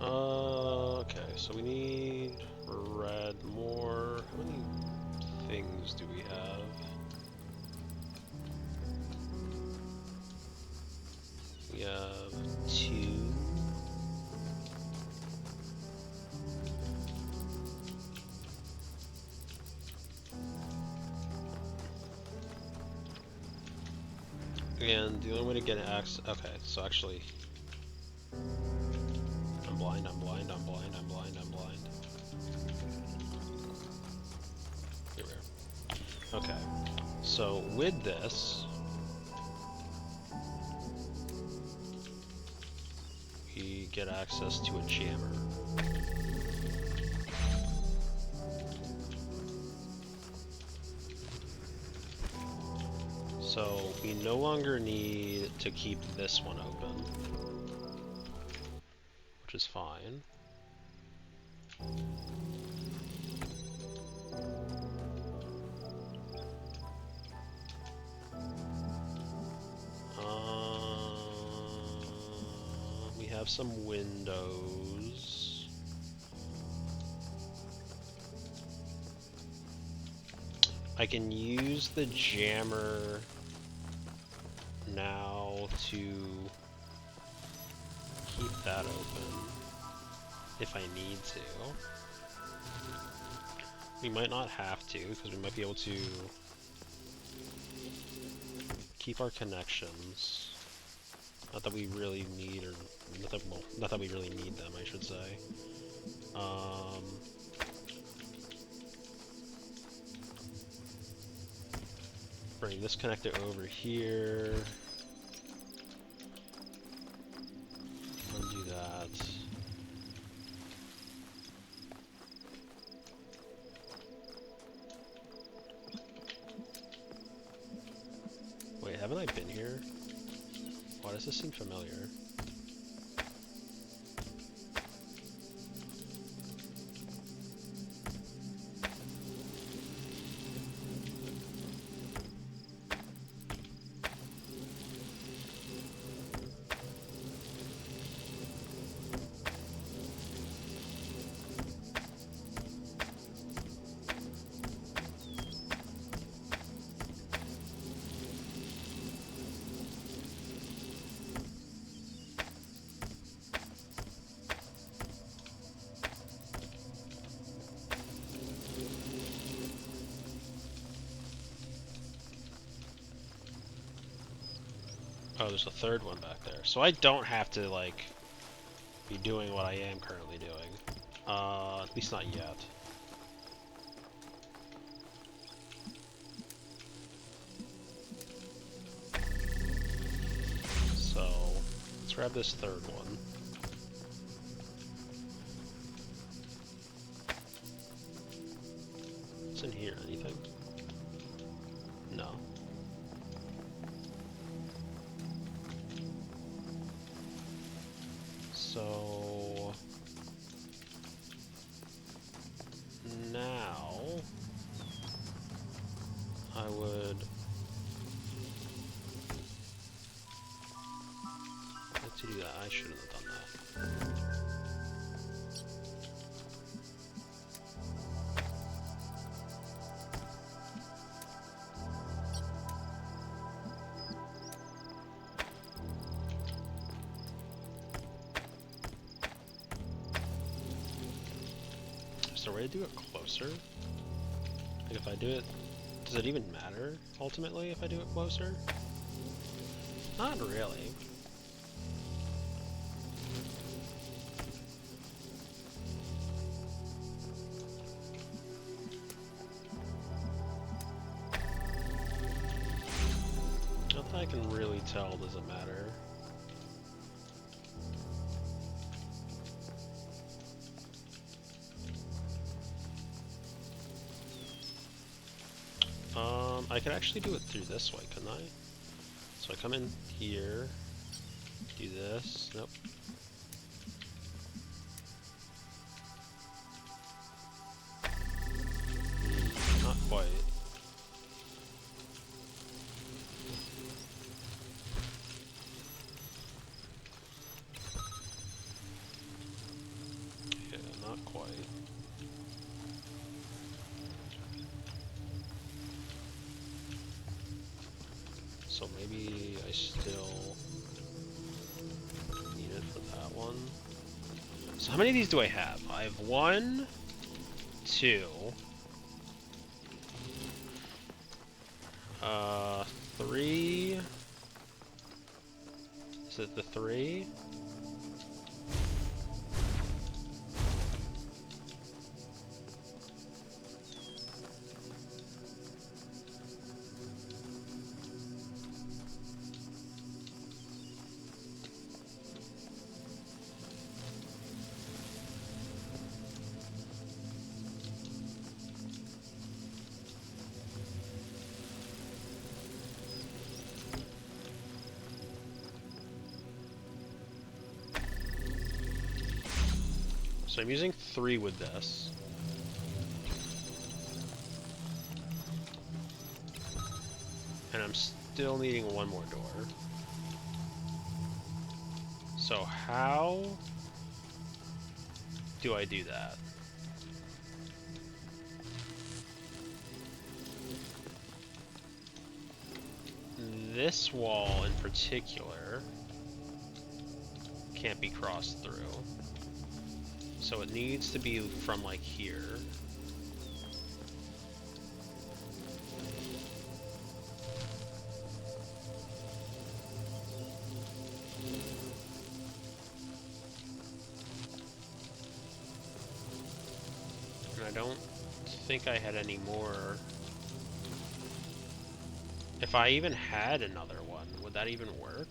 Okay, so we need red more. How many things do we have? We have 2. And the only way to get access... Okay, so actually... I'm blind. Here we are. Okay, so with this... we get access to a jammer. So we no longer need to keep this one open, which is fine. We have some windows. I can use the jammer now to keep that open if I need to. We might not have to, because we might be able to keep our connections. Not that we really need, or not that we really need them, I should say. Bring this connector over here. Undo that. Wait, haven't I been here? Why does this seem familiar? Oh, there's a third one back there. So I don't have to, like, be doing what I am currently doing. At least not yet. So, let's grab this third one. What's in here? Anything? No. So now I would like to do that. I shouldn't have done that. Is there a way to do it closer? Like if I do it, does it even matter ultimately if I do it closer? Not really. Not that I can really tell, does it matter? I could actually do it through this way, couldn't I? So I come in here, do this, nope. Not quite. Yeah, not quite. So maybe I still need it for that one. So how many of these do I have? I have 1, 2, 3. Is it the 3? So I'm using 3 with this. And I'm still needing 1 more door. So how do I do that? This wall in particular can't be crossed through. So it needs to be from like here. And I don't think I had any more. If I even had another one, would that even work?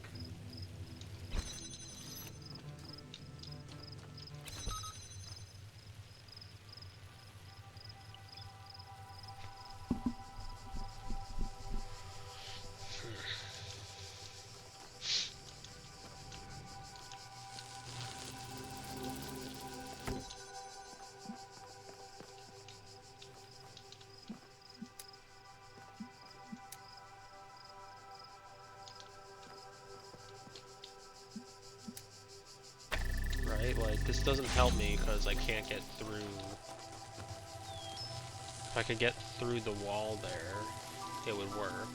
Right? Like, this doesn't help me because I can't get through. If I could get through the wall there, it would work.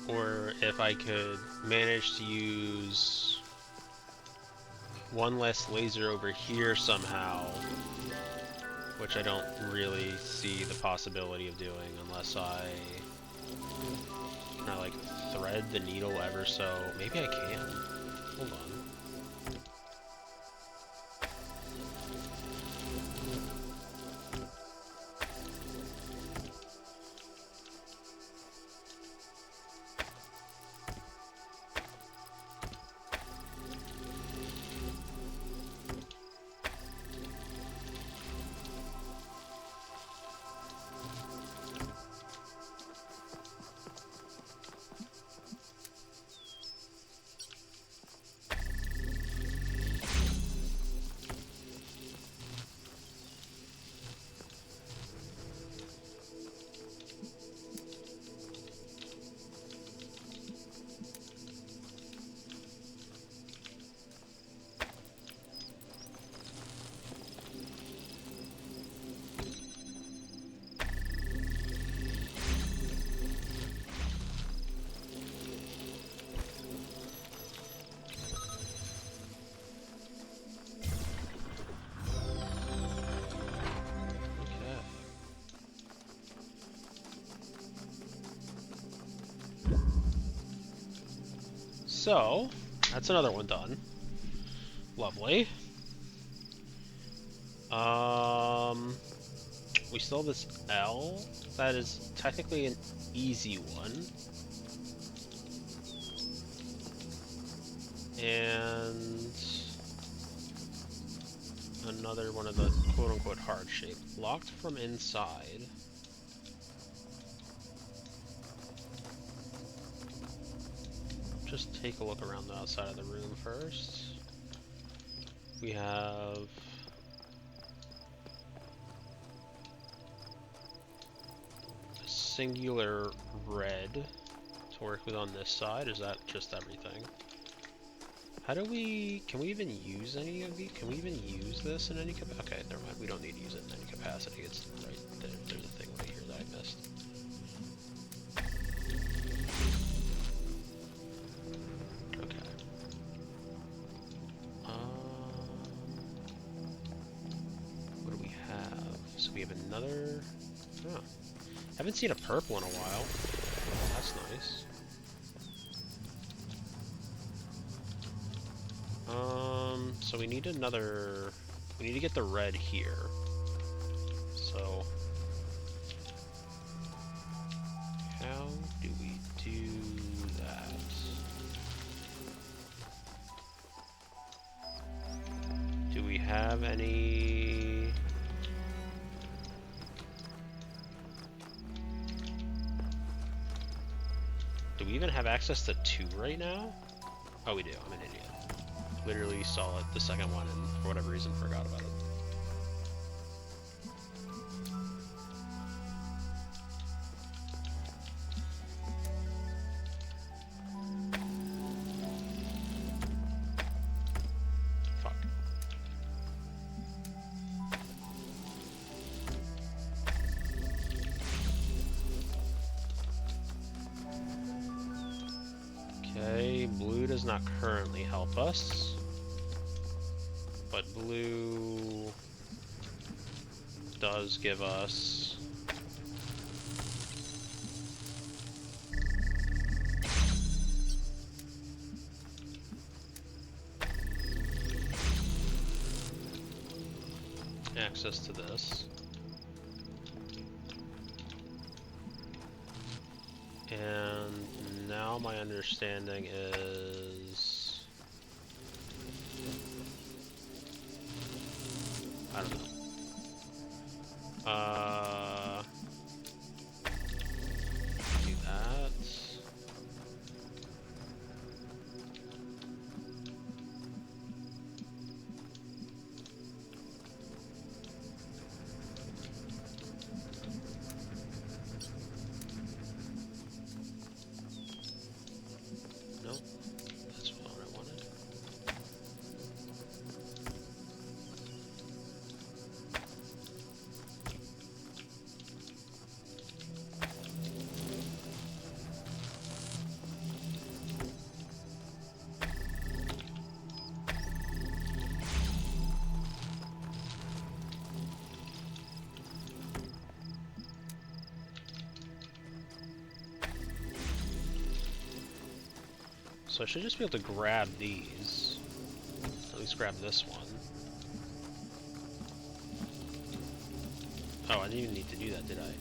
Or if I could manage to use 1 less laser over here somehow, which I don't really see the possibility of doing unless I kind of like thread the needle ever so. Maybe I can. Hold on. So, that's another one done. Lovely. We still have this L. That is technically an easy one. And another one of the quote-unquote hard shape. Locked from inside. Just take a look around the outside of the room first. We have a singular red to work with on this side. Is that just everything? How do we, can we even use any of these? Can we even use this in any capacity? Okay, never mind. We don't need to use it in any capacity. It's right there. There's a thing right here that I missed. Another... Huh. Haven't seen a purple in a while. That's nice. So we need another... We need to get the red here. So... How do we do that? Do we have any... we even have access to 2 right now? Oh, we do. I'm an idiot. Literally saw it, the second one, and for whatever reason forgot about it. Fuck. Okay, blue does not currently help us. But blue does give us access to this. And now my understanding is... I don't know. Do that. Nope, that's what I wanted. So I should just be able to grab these. At least grab this one. Oh, I didn't even need to do that, did I?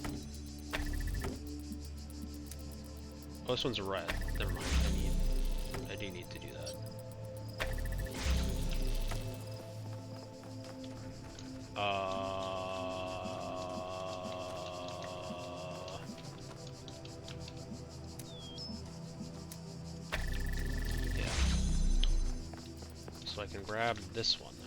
Oh, this one's red. Never mind. I do need to do that. Yeah. So I can grab this one now.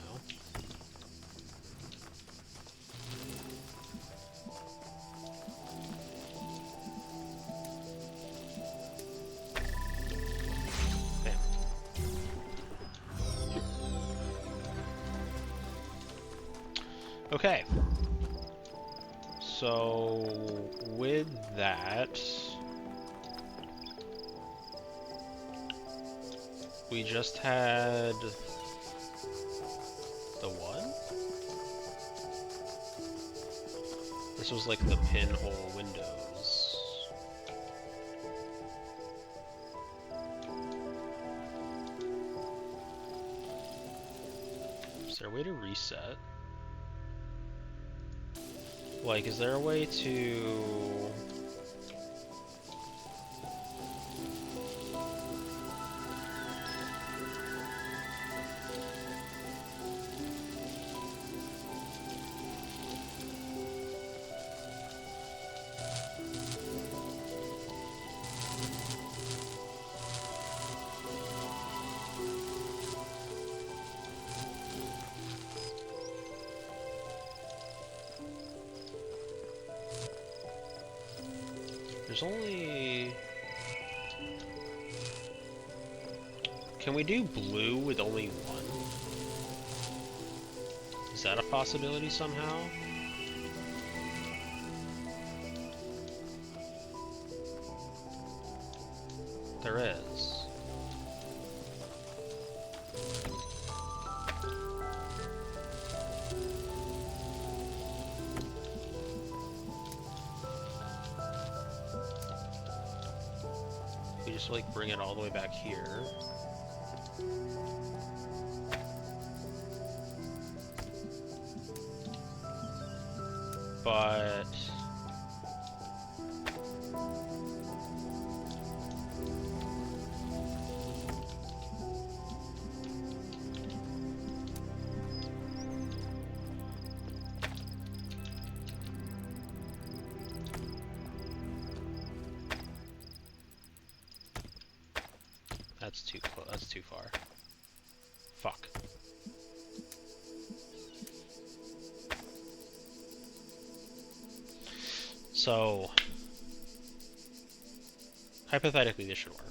Bam. Okay. So with that, we just had the what? This was like the pinhole windows. Is there a way to reset? Like, is there a way to... There's only... Can we do blue with only one? Is that a possibility somehow? There is. We just like bring it all the way back here. But that's too close. That's too far. Fuck. So, hypothetically, this should work.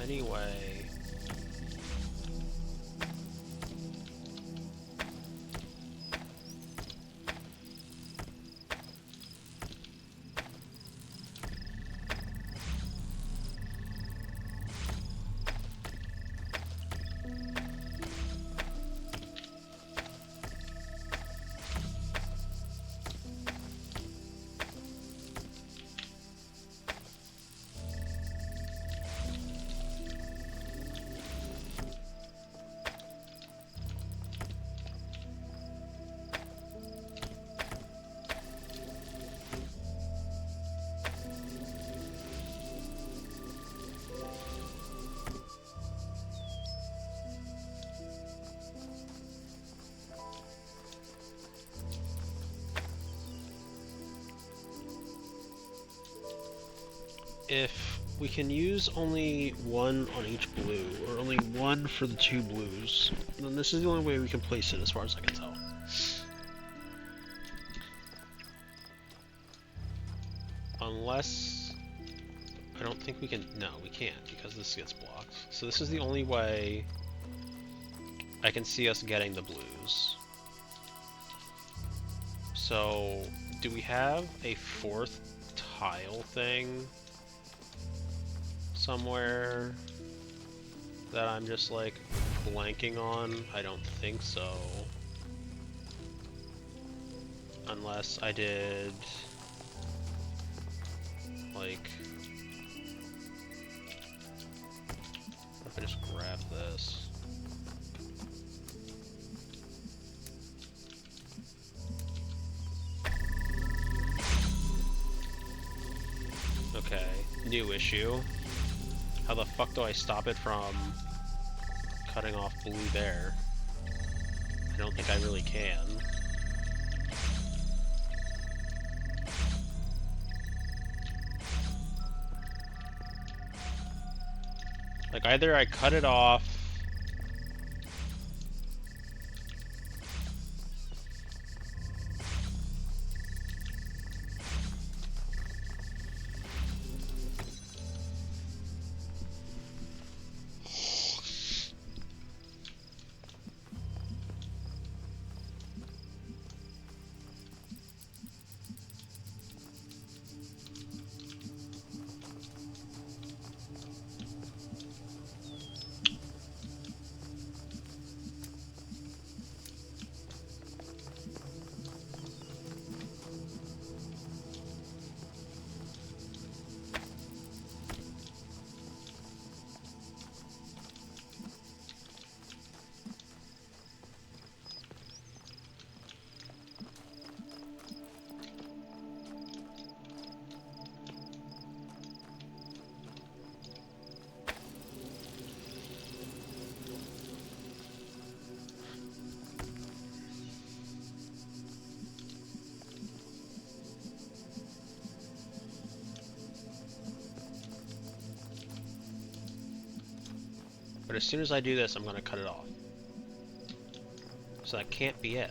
Anyway, if we can use only one on each blue, or only one for the two blues, then this is the only way we can place it as far as I can tell. Unless... I don't think we can... No, we can't, because this gets blocked. So this is the only way I can see us getting the blues. So, do we have a fourth tile thing somewhere that I'm just like blanking on? I don't think so. Unless I did like, what if I just grab this? Okay, new issue. How the fuck do I stop it from cutting off blue there? I don't think I really can. Like, either I cut it off... as soon as I do this, I'm going to cut it off. So that can't be it.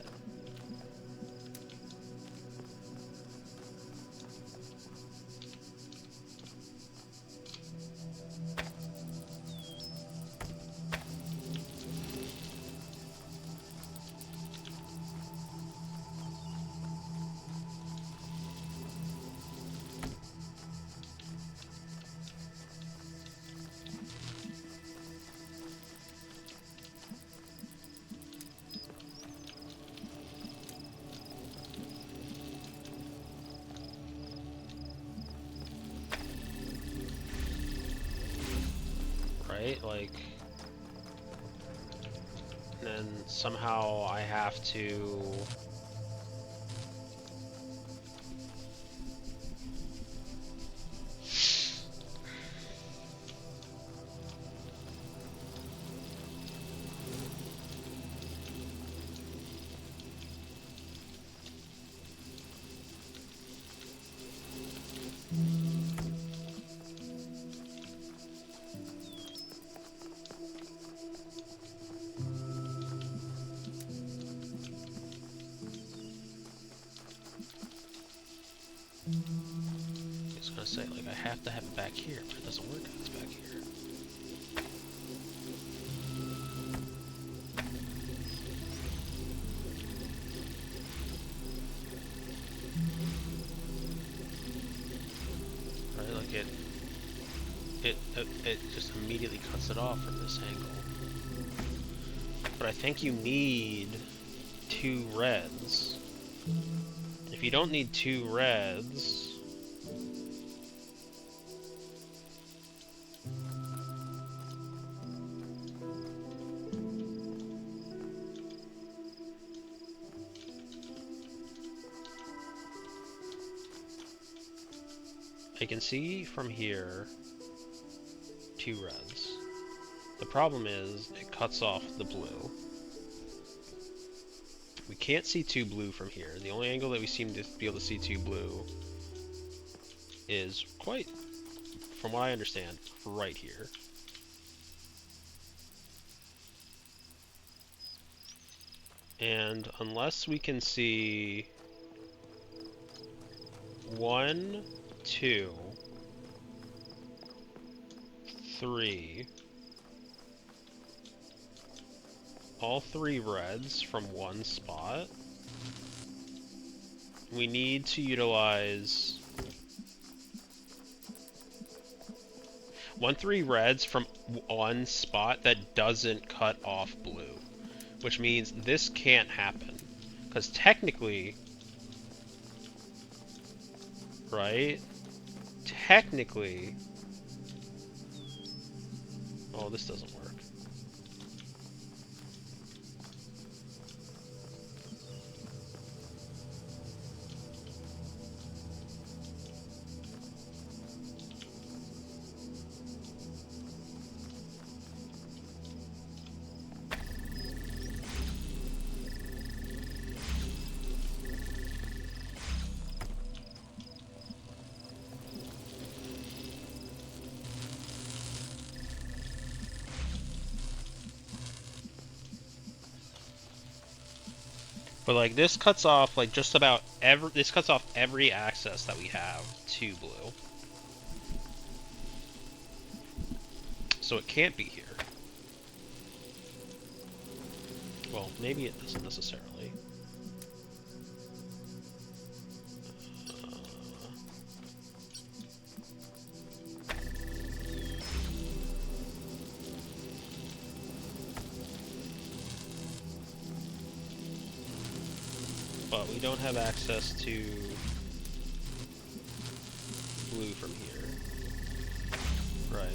Right? Like, and then somehow I have to... I was gonna say, like, I have to have it back here, but it doesn't work if it's back here. Right, like it just immediately cuts it off from this angle. But I think you need 2 reds. If you don't need 2 reds... I can see from here 2 reds. The problem is it cuts off the blue. We can't see 2 blue from here. The only angle that we seem to be able to see 2 blue is quite, from what I understand, right here. And unless we can see 1, 2, 3, all 3 reds from one spot, we need to utilize 3 reds from one spot that doesn't cut off blue, which means this can't happen, because technically, right? Technically, oh, this doesn't work. But like this cuts off like just about every access that we have to blue. So it can't be here. Well, maybe it doesn't necessarily. But we don't have access to blue from here. Right.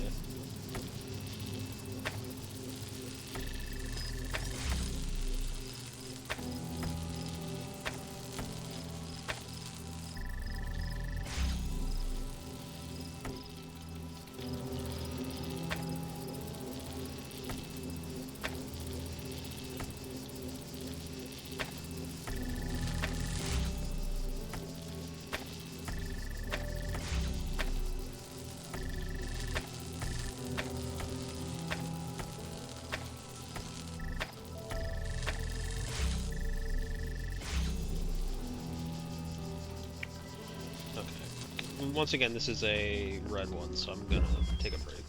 once again, this is a red one, so I'm gonna take a break.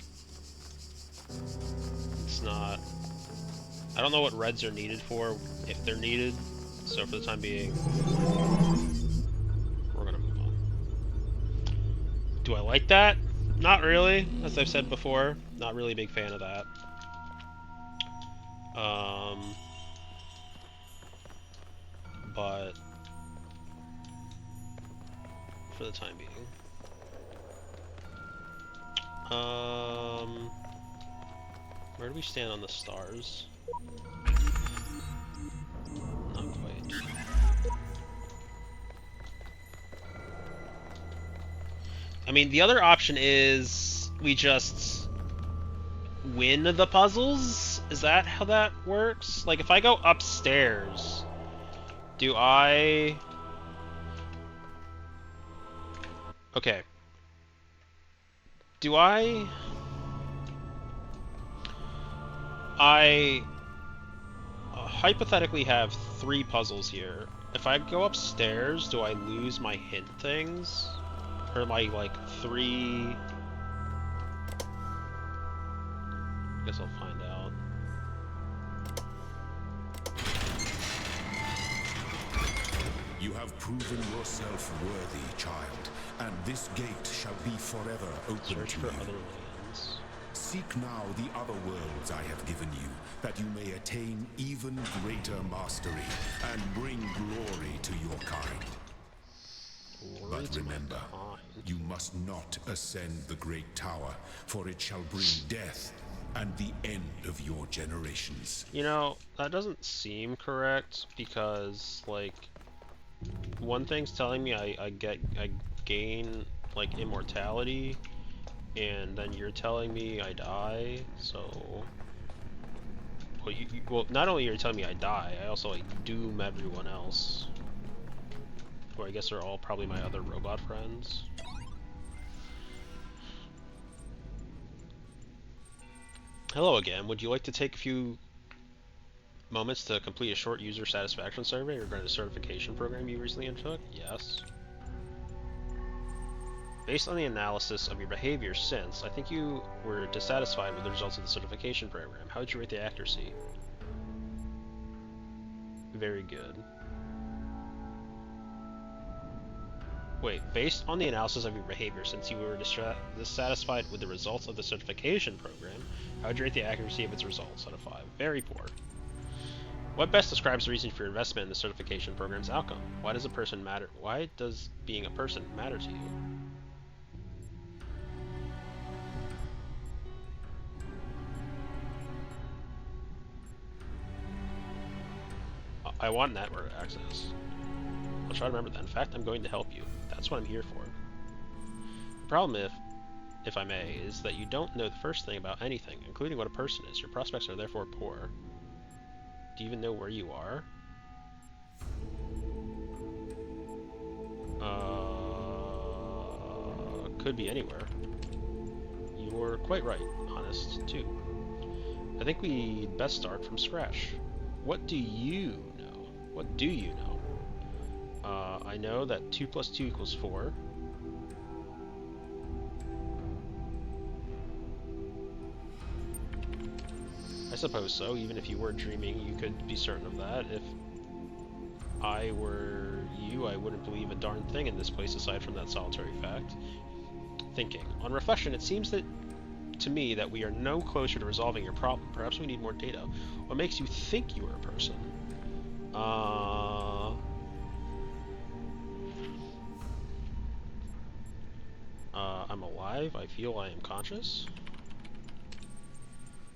It's not... I don't know what reds are needed for, if they're needed, so for the time being, we're gonna move on. Do I like that? Not really, as I've said before. Not really a big fan of that. But for the time being. Where do we stand on the stars? Not quite. I mean, the other option is we just win the puzzles? Is that how that works? Like, if I go upstairs, do I... Okay. Do I hypothetically have 3 puzzles here. If I go upstairs, do I lose my hint things? Or my, like, 3... I guess I'll find out. You have proven yourself worthy, child, and this gate shall be forever open Search to for you. other lands. Seek now the other worlds I have given you, that you may attain even greater mastery and bring glory to your kind. Glory But to my remember, kind. you must not ascend the great tower, for it shall bring death and the end of your generations. You know, that doesn't seem correct, because, like, one thing's telling me I gain, like, immortality, and then you're telling me I die, so... Well, well, not only you're telling me I die, I also, like, doom everyone else. Or I guess they're all probably my other robot friends. Hello again. Would you like to take a few moments to complete a short user satisfaction survey regarding the certification program you recently undertook? Yes. Based on the analysis of your behavior since, I think you were dissatisfied with the results of the certification program. How would you rate the accuracy? Very good. Wait, based on the analysis of your behavior since you were dissatisfied with the results of the certification program, how would you rate the accuracy of its results out of 5? Very poor. What best describes the reason for your investment in the certification program's outcome? Why does a person matter? Why does being a person matter to you? I want network access. I'll try to remember that. In fact, I'm going to help you. That's what I'm here for. The problem, if I may, is that you don't know the first thing about anything, including what a person is. Your prospects are therefore poor. Do you even know where you are? Could be anywhere. You're quite right. Honest, too. I think we'd best start from scratch. What do you know? What do you know? I know that 2 plus 2 equals 4. I suppose so. Even if you were dreaming, you could be certain of that. If I were you, I wouldn't believe a darn thing in this place aside from that solitary fact. Thinking. On reflection, it seems that to me that we are no closer to resolving your problem. Perhaps we need more data. What makes you think you are a person? I'm alive. I feel I am conscious.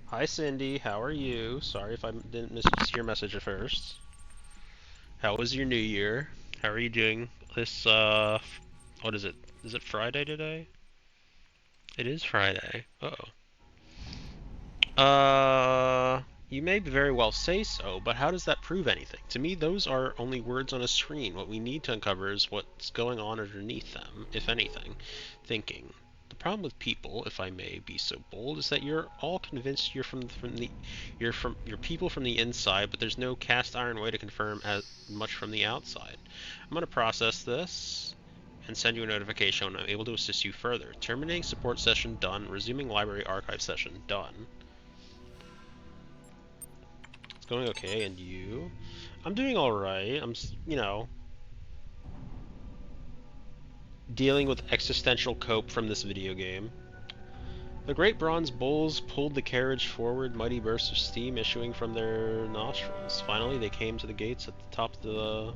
Hi, Cindy. How are you? Sorry if I didn't miss your message at first. How was your New Year? How are you doing this, what is it? Is it Friday today? It is Friday. You may very well say so, but how does that prove anything? To me, those are only words on a screen. What we need to uncover is what's going on underneath them, if anything. Thinking. The problem with people, if I may be so bold, is that you're all convinced you're people from the inside, but there's no cast iron way to confirm as much from the outside. I'm gonna process this, and send you a notification when I'm able to assist you further. Terminating support session, done. Resuming library archive session, done. It's going okay, and you? I'm doing alright. I'm, you know, dealing with existential cope from this video game. The great bronze bulls pulled the carriage forward, mighty bursts of steam issuing from their nostrils. Finally, they came to the gates at the top of the...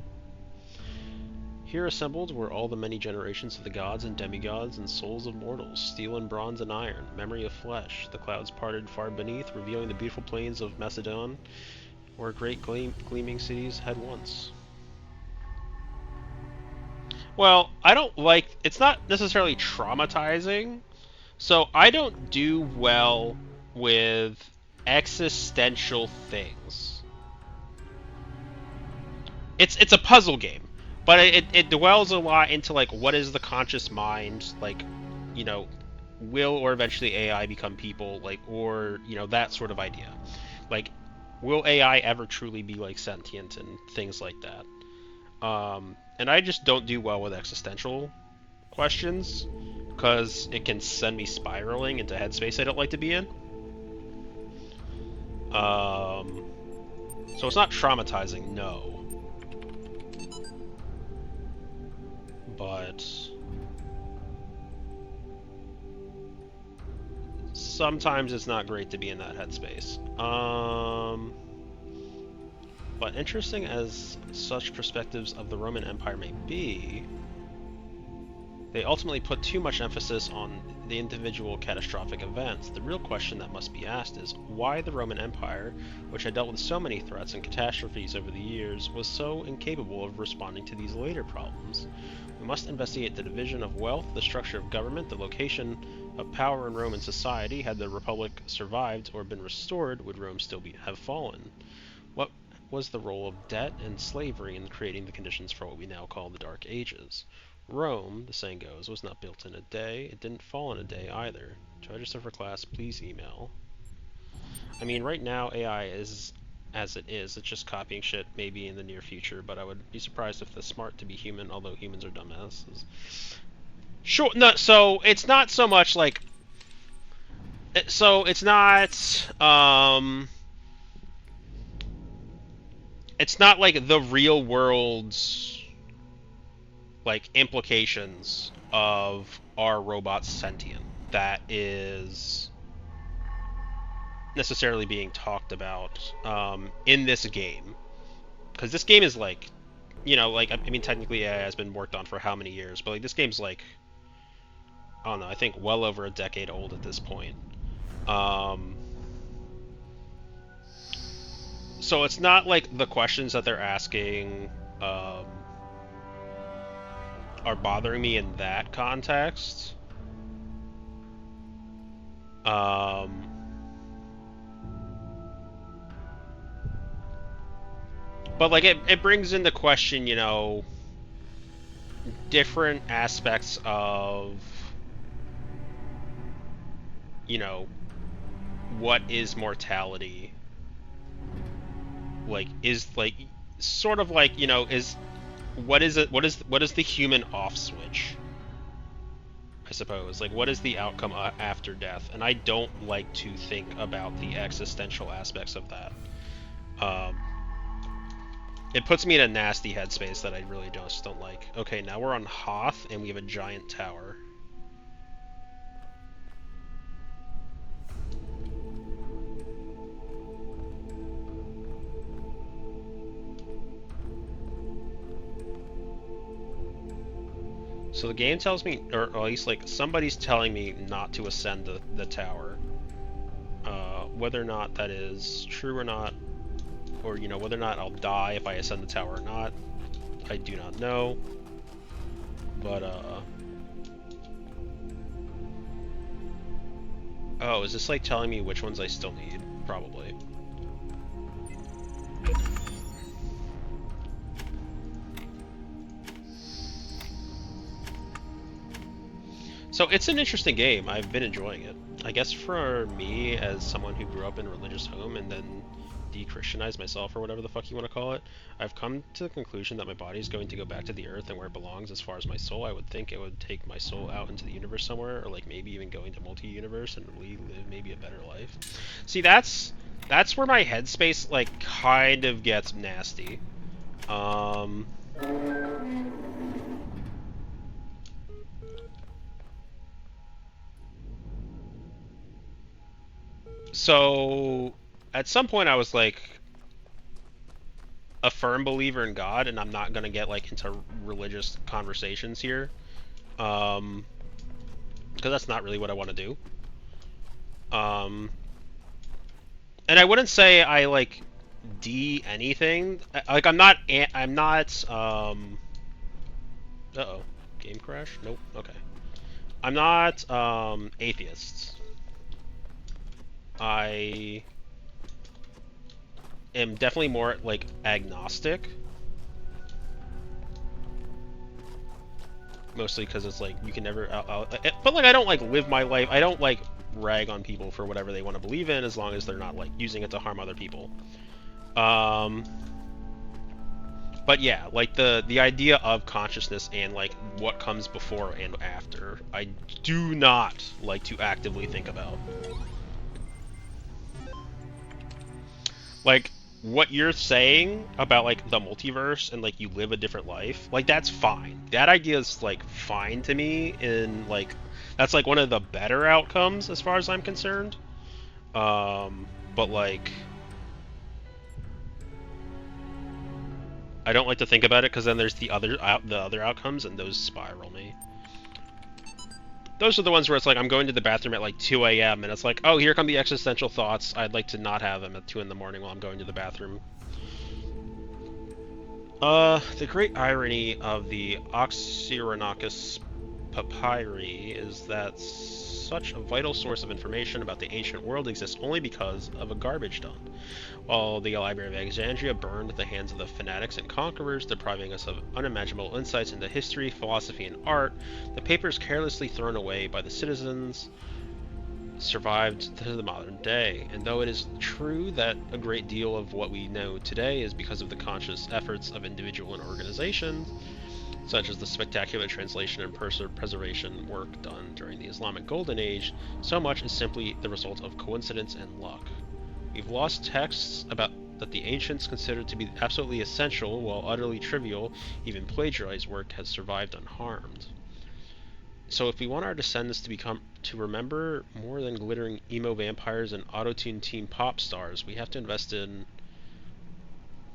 Here assembled were all the many generations of the gods and demigods and souls of mortals, steel and bronze and iron, memory of flesh. The clouds parted far beneath, revealing the beautiful plains of Macedon, where great gleaming cities had once. Well, I don't like... It's not necessarily traumatizing, so I don't do well with existential things. It's a puzzle game, but it dwells a lot into like what is the conscious mind, like, you know, will or eventually AI become people, like, or, you know, that sort of idea. Like, will AI ever truly be like sentient and things like that. And I just don't do well with existential questions because it can send me spiraling into headspace I don't like to be in. So it's not traumatizing, no. But sometimes it's not great to be in that headspace. But interesting as such perspectives of the Roman Empire may be, they ultimately put too much emphasis on the individual catastrophic events. The real question that must be asked is why the Roman Empire, which had dealt with so many threats and catastrophes over the years, was so incapable of responding to these later problems. We must investigate the division of wealth, the structure of government, the location of power in Roman society. Had the Republic survived or been restored, would Rome still have fallen? What was the role of debt and slavery in creating the conditions for what we now call the Dark Ages? Rome, the saying goes, was not built in a day. It didn't fall in a day either. To register for class, please email. I mean, right now AI is as it is. It's just copying shit maybe in the near future, but I would be surprised if it's smart to be human, although humans are dumbasses. Sure, no, so it's not so much like... So it's not... It's not like the real world's like implications of are robots sentient that is necessarily being talked about in this game, because this game is like, you know, like, I mean, technically AI has been worked on for how many years, but like this game's like, I don't know, I think well over a decade old at this point. So it's not like the questions that they're asking are bothering me in that context. But like it brings into question, you know, different aspects of, you know, what is mortality? Like, is like sort of like, you know, is what is it? What is the human off switch? I suppose. Like, what is the outcome after death? And I don't like to think about the existential aspects of that. It puts me in a nasty headspace that I really just don't like. Okay, now we're on Hoth, and we have a giant tower. So the game tells me, or at least like somebody's telling me not to ascend the tower. Whether or not that is true or not, or, you know, whether or not I'll die if I ascend the tower or not, I do not know. But oh, is this like telling me which ones I still need? Probably. So it's an interesting game. I've been enjoying it. I guess for me, as someone who grew up in a religious home and then de-Christianize myself or whatever the fuck you want to call it, I've come to the conclusion that my body is going to go back to the earth and where it belongs. As far as my soul, I would think it would take my soul out into the universe somewhere, or like maybe even going to multi-universe and live maybe a better life. See, that's where my headspace like kind of gets nasty. Um, so at some point I was like a firm believer in God, and I'm not gonna get like into religious conversations here, because that's not really what I want to do. Um, and I wouldn't say I like anything. Like I'm not. Uh-oh, game crash? Nope. Okay. I'm not atheist. I am definitely more like agnostic. Mostly because it's like you can never but like I don't like live my life. I don't like rag on people for whatever they want to believe in, as long as they're not like using it to harm other people. um but yeah, like the idea of consciousness and like what comes before and after, I do not like to actively think about. Like what you're saying about like the multiverse and like you live a different life, like that's fine. That idea is like fine to me, and like that's like one of the better outcomes as far as I'm concerned. But like I don't like to think about it, because then there's the other outcomes, and those spiral me. Those are the ones where it's like I'm going to the bathroom at like 2 a.m. and it's like, oh, here come the existential thoughts. I'd like to not have them at 2 in the morning while I'm going to the bathroom. The great irony of the Oxyrhynchus papyri is that such a vital source of information about the ancient world exists only because of a garbage dump. While the Library of Alexandria burned at the hands of the fanatics and conquerors, depriving us of unimaginable insights into history, philosophy, and art, the papers carelessly thrown away by the citizens survived to the modern day. And though it is true that a great deal of what we know today is because of the conscious efforts of individual and organizations, such as the spectacular translation and preservation work done during the Islamic Golden Age, so much is simply the result of coincidence and luck. We've lost texts about that the ancients considered to be absolutely essential, while utterly trivial, even plagiarized work has survived unharmed. So if we want our descendants to remember more than glittering emo vampires and auto-tune teen pop stars, we have to invest in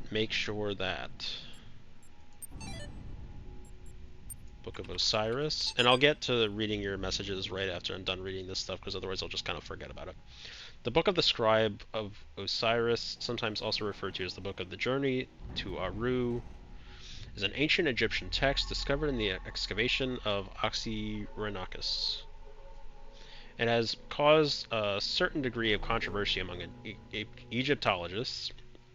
make sure that Book of Osiris, and I'll get to reading your messages right after I'm done reading this stuff, because otherwise I'll just kind of forget about it. The Book of the Scribe of Osiris, sometimes also referred to as the Book of the Journey to Aru, is an ancient Egyptian text discovered in the excavation of Oxyrhynchus. It has caused a certain degree of controversy among Egyptologists,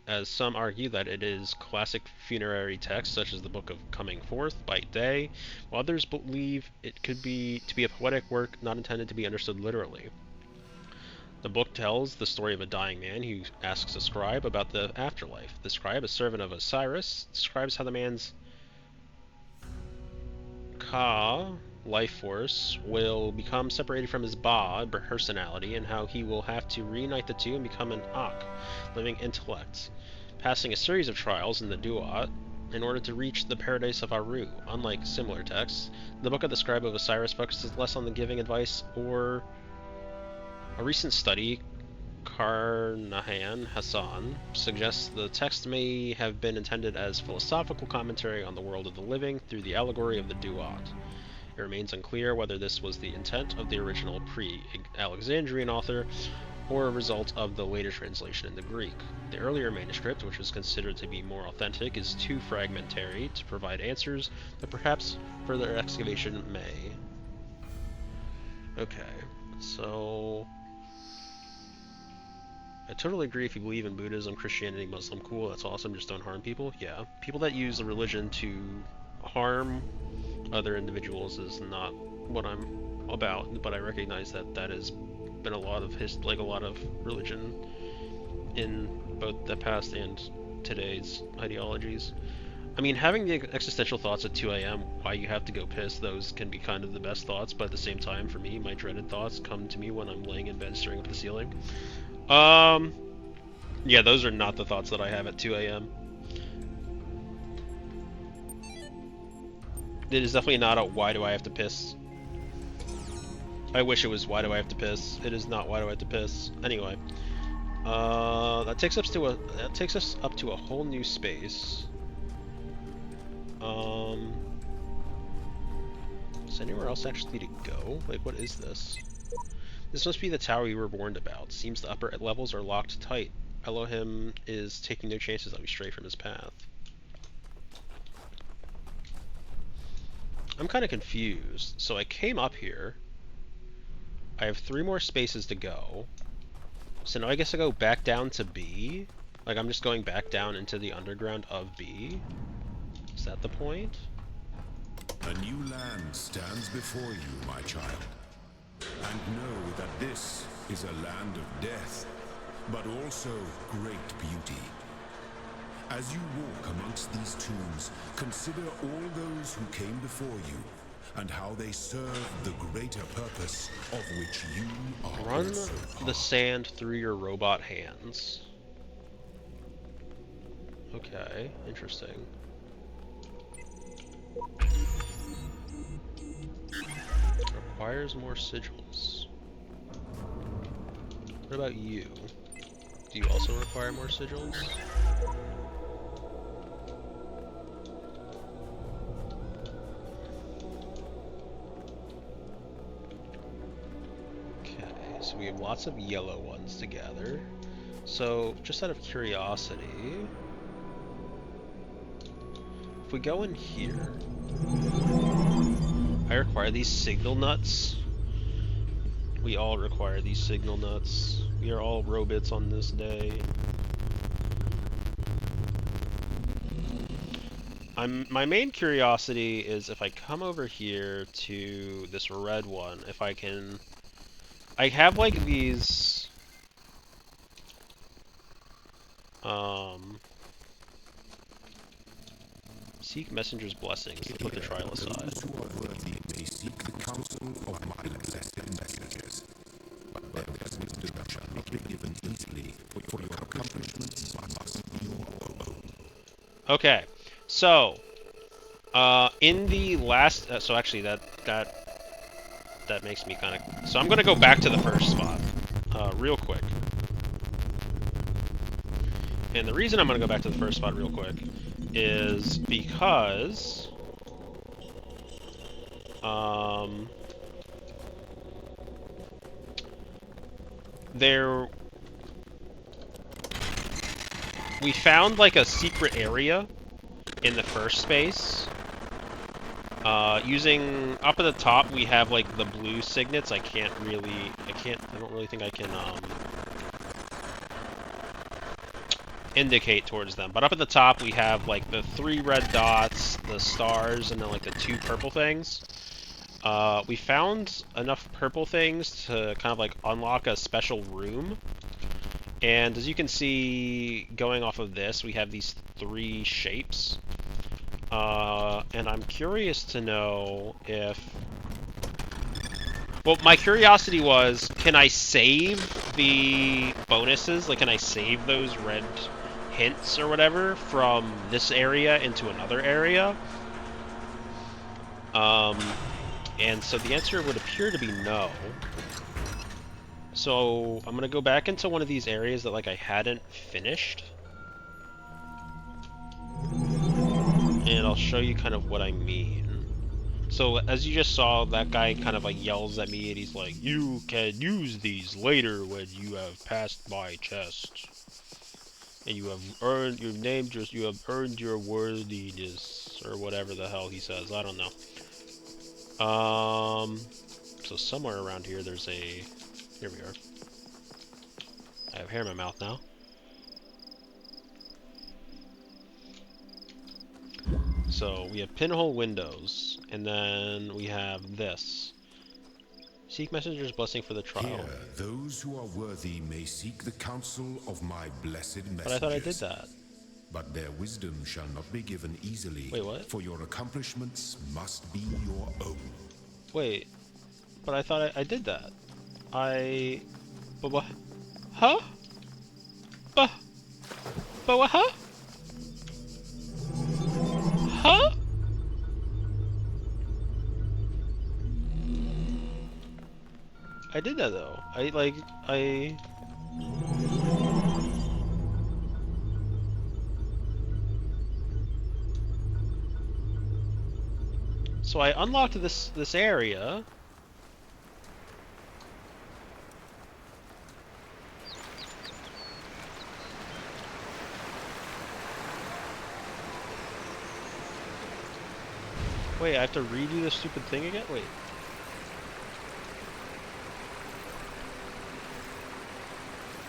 as some argue that it is classic funerary text, such as the Book of Coming Forth by Day, while others believe it could be to be a poetic work not intended to be understood literally. The book tells the story of a dying man who asks a scribe about the afterlife. The scribe, a servant of Osiris, describes how the man's Ka, life force, will become separated from his Ba, personality, and how he will have to reunite the two and become an Ak, living intellect, passing a series of trials in the Duat in order to reach the paradise of Aru. Unlike similar texts, the Book of the Scribe of Osiris focuses less on the giving advice or a recent study. Karnahan Hassan suggests the text may have been intended as philosophical commentary on the world of the living through the allegory of the Duat. It remains unclear whether this was the intent of the original pre-Alexandrian author or a result of the later translation into Greek. The earlier manuscript, which is considered to be more authentic, is too fragmentary to provide answers, but perhaps further excavation may. Okay, so I totally agree. If you believe in Buddhism, Christianity, Muslim, cool, that's awesome, just don't harm people. Yeah, people that use the religion to harm other individuals is not what I'm about, but I recognize that that has been a lot of religion in both the past and today's ideologies. I mean, having the existential thoughts at 2 a.m., why you have to go piss, those can be kind of the best thoughts, but at the same time, for me, my dreaded thoughts come to me when I'm laying in bed staring up the ceiling. Yeah, those are not the thoughts that I have at 2 a.m. It is definitely not a why do I have to piss. I wish it was why do I have to piss. It is not why do I have to piss. Anyway, that takes us up to a whole new space. Is anywhere else actually to go? Like, what is this? This must be the tower we were warned about. Seems the upper levels are locked tight. Elohim is taking no chances I'll be straight from his path. I'm kind of confused. So I came up here. I have 3 more spaces to go. So now I guess I go back down to B? Like, I'm just going back down into the underground of B? Is that the point? A new land stands before you, my child. And know that this is a land of death, but also great beauty. As you walk amongst these tombs, consider all those who came before you, and how they serve the greater purpose of which you are Run also the part. sand through your robot hands. Okay, interesting. Requires more sigils. What about you? Do you also require more sigils? Okay, so we have lots of yellow ones to gather. So, just out of curiosity, if we go in here, I require these signal nuts. We all require these signal nuts. We are all robots on this day. My main curiosity is if I come over here to this red one, if I can... I have like these... Seek Messenger's blessings to put the trial aside. Those who are worthy may seek the counsel of my blessed messengers. But their wisdom shall not be given easily, for your accomplishments must be your own. Okay, so in the last, so actually that makes me kind of. So I'm gonna go back to the first spot, real quick. And the reason I'm gonna go back to the first spot real quick is because we found like a secret area in the first space. Using up at the top, we have like the blue signets. I don't really think I can indicate towards them. But up at the top, we have like the 3 red dots, the stars, and then like the 2 purple things. We found enough purple things to kind of like unlock a special room. And as you can see, going off of this, we have these 3 shapes. And I'm curious to know if... Well, my curiosity was, can I save the bonuses? Like, can I save those red hints or whatever from this area into another area? And so the answer would appear to be no. So I'm gonna go back into one of these areas that like I hadn't finished. And I'll show you kind of what I mean. So as you just saw, that guy kind of like yells at me and he's like, "You can use these later when you have passed my test. And you have earned your name, you have earned your worthiness," or whatever the hell he says. I don't know. So somewhere around here there's a... Here we are. I have hair in my mouth now. So we have pinhole windows, and then we have this. Seek messenger's blessing for the trial. Here, those who are worthy may seek the counsel of my blessed messengers. But I thought I did that. But their wisdom shall not be given easily. Wait, what? For your accomplishments must be your own. Wait, but I thought I did that. But what? Huh? But what? Huh? Huh? I did that though. So I unlocked this area. Wait, I have to redo this stupid thing again? Wait.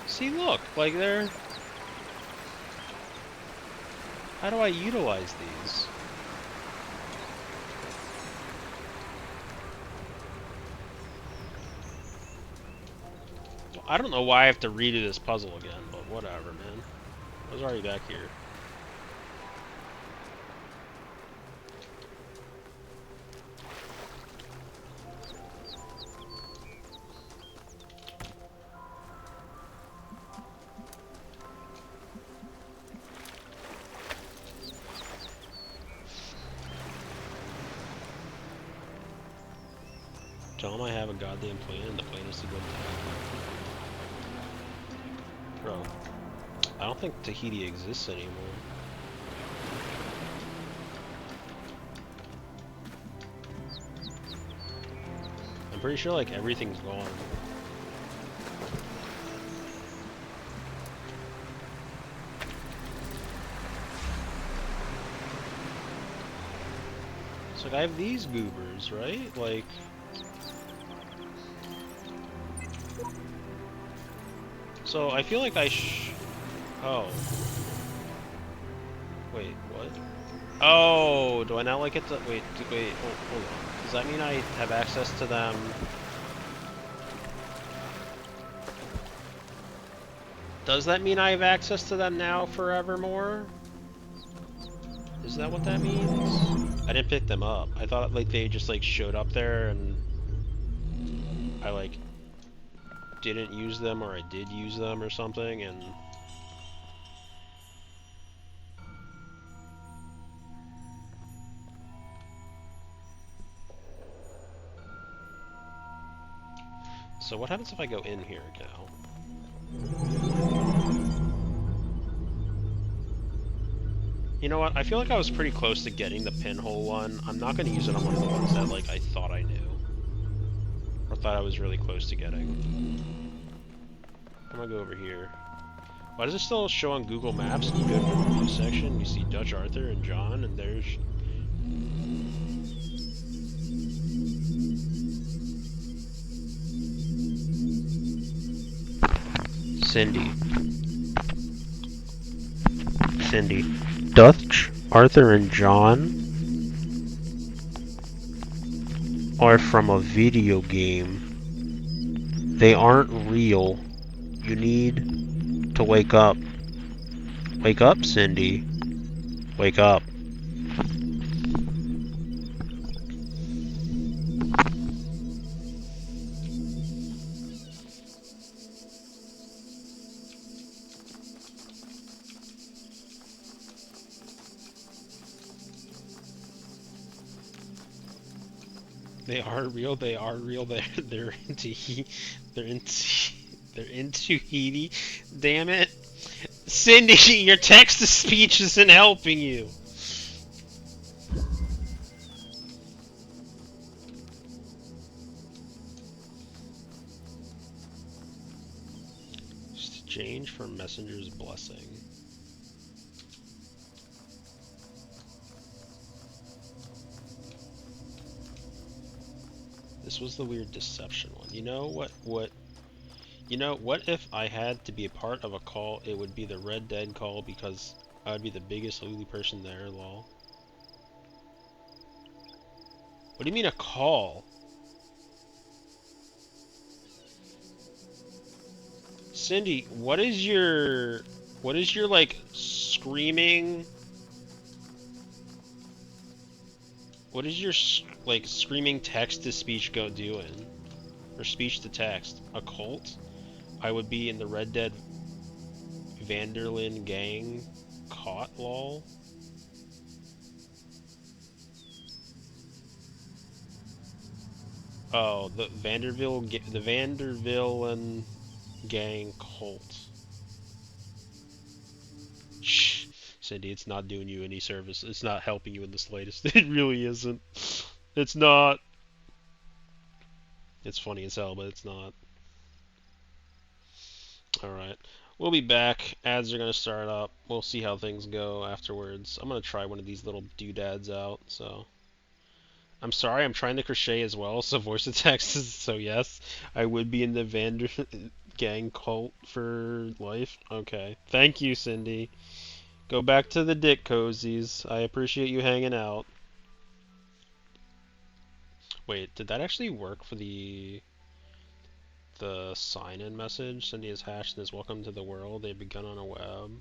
See, look, like they're... How do I utilize these? Well, I don't know why I have to redo this puzzle again, but whatever, man. I was already back here. Tell him I have a goddamn plan, and the plan is to go to Bro, I don't think Tahiti exists anymore. I'm pretty sure, like, everything's gone. So, like, I have these goobers, right? Like... So, I feel like Oh. Wait, what? Oh, do I now, like, get to... Wait, hold on. Does that mean I have access to them? Does that mean I have access to them now forevermore? Is that what that means? I didn't pick them up. I thought, like, they just, like, showed up there and... I, like... didn't use them, or I did use them or something, and... So what happens if I go in here now? You know what? I feel like I was pretty close to getting the pinhole one. I'm not going to use it on one of the ones that, like, I thought I knew. Or thought I was really close to getting. I'm gonna go over here. Why does it still show on Google Maps? You go to the review section, you see Dutch Arthur and John, and there's... Cindy. Dutch, Arthur, and John are from a video game. They aren't real. You need to wake up. Wake up, Cindy. Wake up. They are real. They are real. They're into they're into Heidi. Damn it, Cindy! Your text to speech isn't helping you. Exchange for messenger's blessing. This was the weird deception one. You know what? You know, what if I had to be a part of a call? It would be the Red Dead call because I would be the biggest ugly person there, lol. What do you mean a call? Cindy, what is your like screaming? What is your like screaming text to speech go doing? Or speech to text? A cult? I would be in the Red Dead Vanderlyn gang caught lol. Oh, the Vandervillen gang cult. Shh, Cindy, it's not doing you any service. It's not helping you in the slightest. It really isn't. It's not. It's funny as hell, but it's not. Alright. We'll be back. Ads are going to start up. We'll see how things go afterwards. I'm going to try one of these little doodads out, so. I'm sorry, I'm trying to crochet as well, so voice to text is so yes. I would be in the Vander gang cult for life. Okay. Thank you, Cindy. Go back to the dick cozies. I appreciate you hanging out. Wait, did that actually work for the sign-in message? Cindy is hashed and is welcome to the world. They've begun on a web.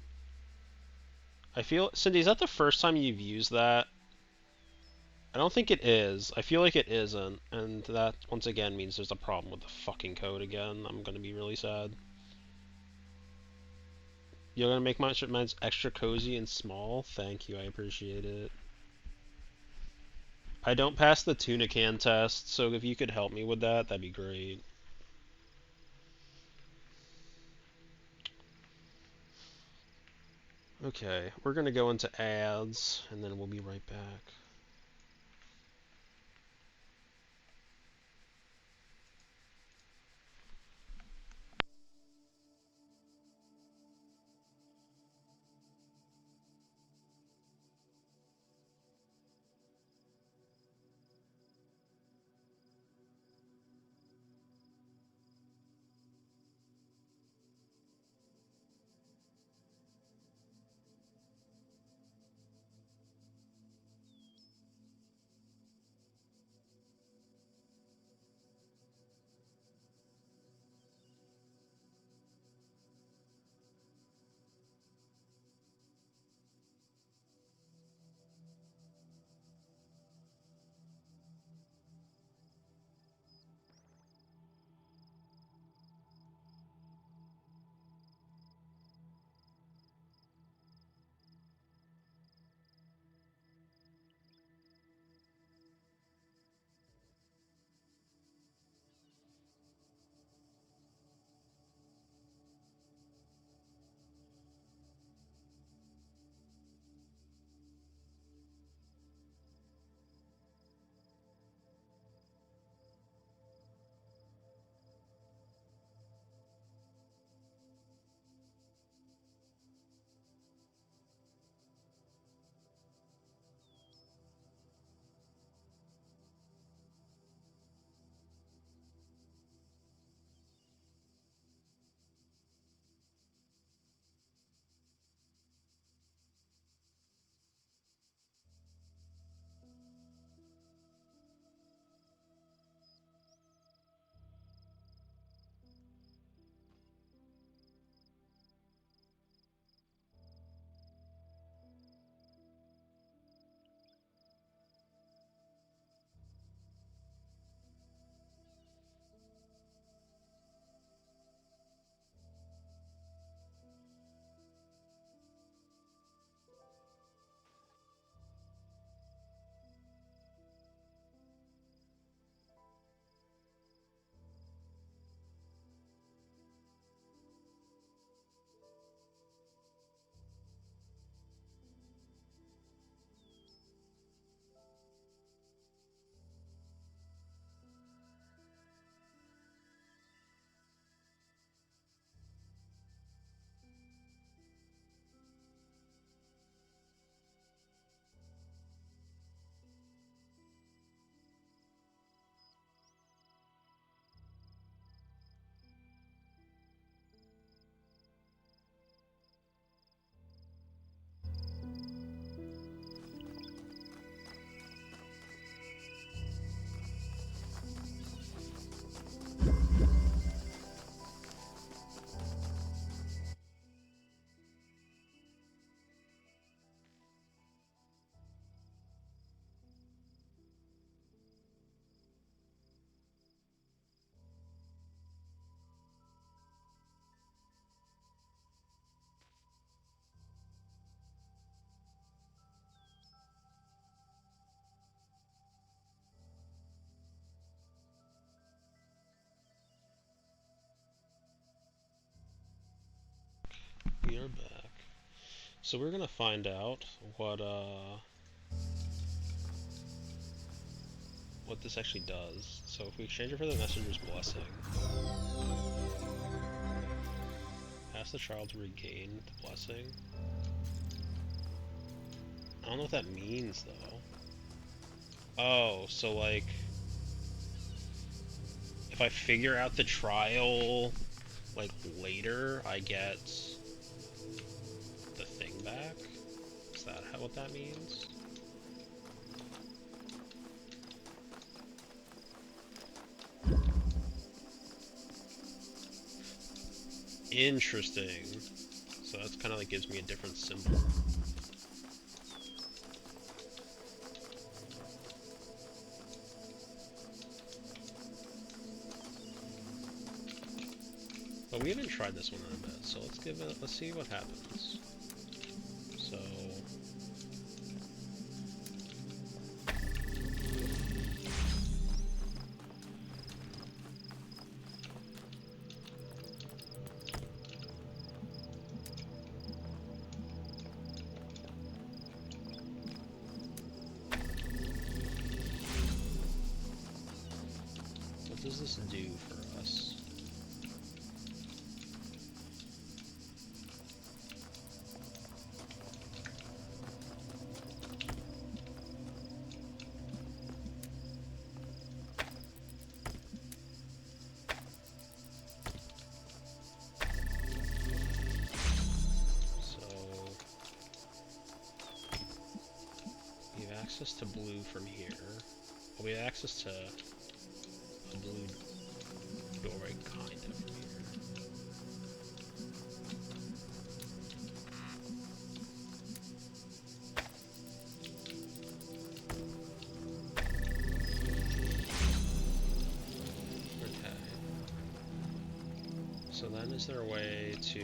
I feel Cindy, is that the first time you've used that? I don't think it is. I feel like it isn't, and that once again means there's a problem with the fucking code again. I'm gonna be really sad. You're gonna make mine's extra cozy and small? Thank you, I appreciate it. I don't pass the tuna can test, so if you could help me with that, that'd be great. Okay, we're gonna go into ads, and then we'll be right back. are back. So we're gonna find out what this actually does. So if we exchange it for the Messenger's Blessing, ask the child to regain the blessing. I don't know what that means though. Oh, so like if I figure out the trial like later, I get the thing back? Is that what that means? Interesting. So that's kind of like gives me a different symbol. But we haven't tried this one in a bit, so let's see what happens. So what does this do for us? Access to blue from here. Well, we have access to a blue doorway, kind of, from here. Okay. So then is there a way to...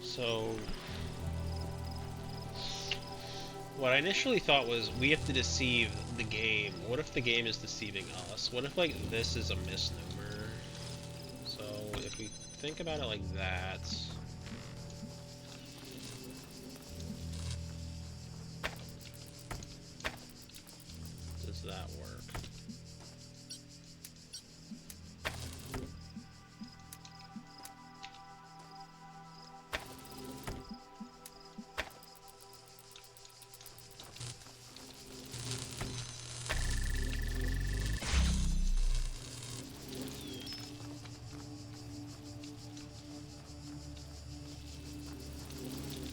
So, what I initially thought was we have to deceive the game. What if the game is deceiving us? What if, like, this is a misnomer? So, if we think about it like that... does that work?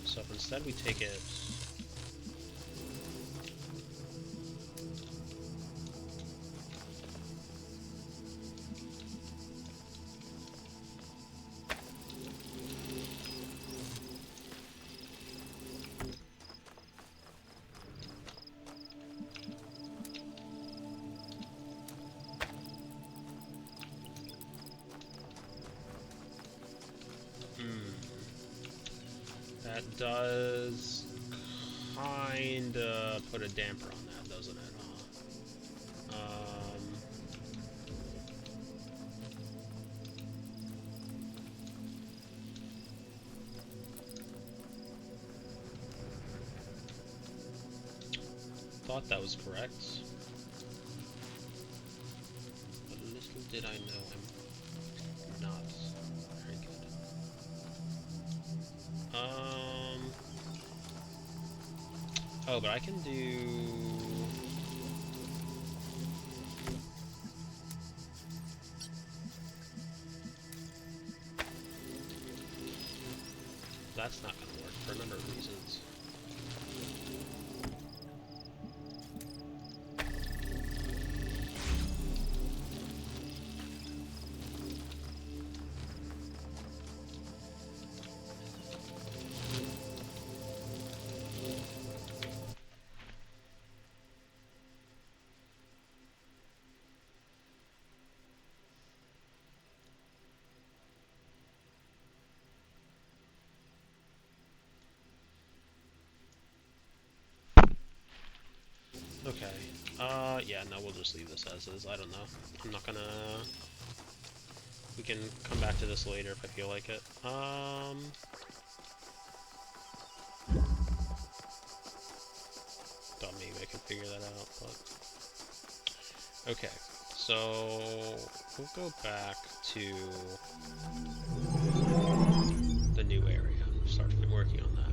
So if instead we take it... That does kinda put a damper on that, doesn't it? Thought that was correct. But little did I know I'm not very good. Oh, but I can do... that's not going to work for a number of reasons. Okay. Yeah, no, we'll just leave this as is. I don't know. I'm not gonna... We can come back to this later if I feel like it. Thought maybe I could figure that out, but... Okay, so... We'll go back to... the new area and start working on that.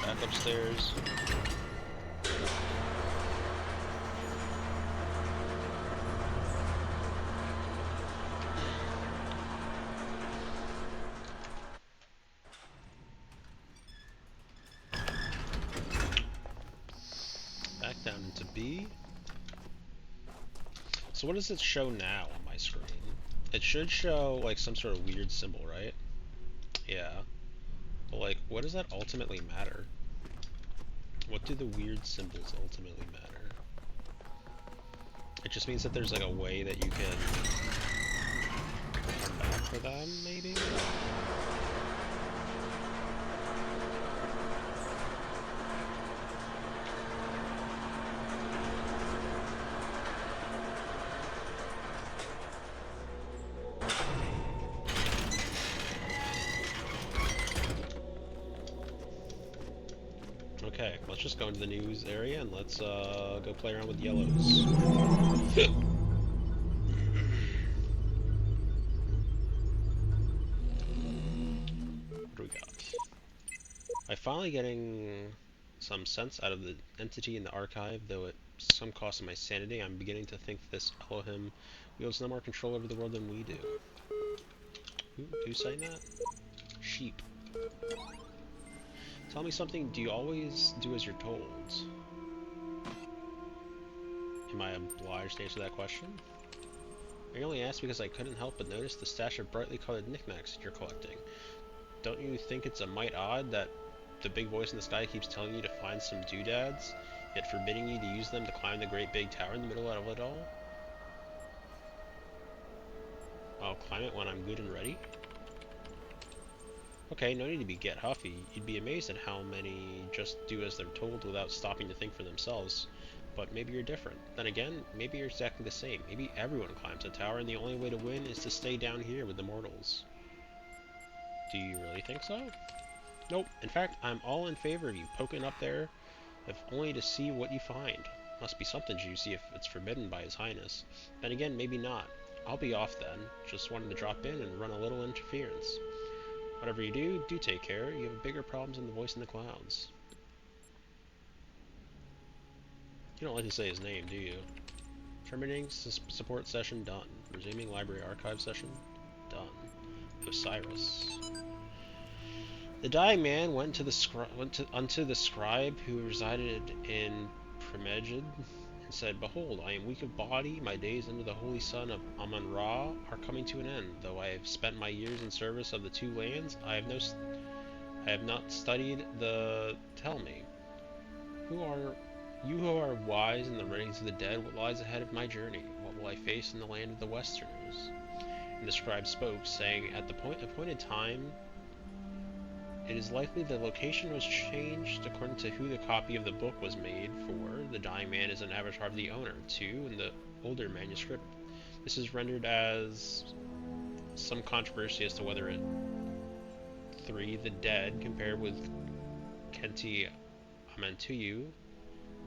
Back upstairs. Back down into B. So what does it show now on my screen? It should show like some sort of weird symbol, right? Yeah. But like, what does that ultimately matter? What do the weird symbols ultimately matter? It just means that there's like a way that you can come back for them, maybe? Okay, let's just go into the news area and let's go play around with yellows. What do we got? I'm finally getting some sense out of the entity in the archive, though at some cost of my sanity. I'm beginning to think this Elohim wields no more control over the world than we do. Who's saying that? Sheep. Tell me something, do you always do as you're told? Am I obliged to answer that question? I only asked because I couldn't help but notice the stash of brightly colored knickknacks you're collecting. Don't you think it's a mite odd that the big voice in the sky keeps telling you to find some doodads, yet forbidding you to use them to climb the great big tower in the middle of it all? I'll climb it when I'm good and ready. Okay, no need to get huffy. You'd be amazed at how many just do as they're told without stopping to think for themselves. But maybe you're different. Then again, maybe you're exactly the same. Maybe everyone climbs a tower and the only way to win is to stay down here with the mortals. Do you really think so? Nope. In fact, I'm all in favor of you poking up there, if only to see what you find. Must be something juicy if it's forbidden by His Highness. Then again, maybe not. I'll be off then. Just wanted to drop in and run a little interference. Whatever you do, do take care. You have bigger problems than the voice in the clouds. You don't like to say his name, do you? Terminating support session done. Resuming library archive session done. Osiris. The dying man went unto the scribe who resided in Promegid and said, Behold, I am weak of body, my days under the holy sun of Amun-Ra are coming to an end. Though I have spent my years in service of the two lands, I have not studied the... Tell me, you who are wise in the writings of the dead, what lies ahead of my journey? What will I face in the land of the Westerners? And the scribe spoke, saying, At the appointed time, it is likely the location was changed according to who the copy of the book was made for. The dying man is an avatar of the owner. 2, in the older manuscript, this is rendered as some controversy as to whether it... 3, the dead, compared with Kenti Amentuyu,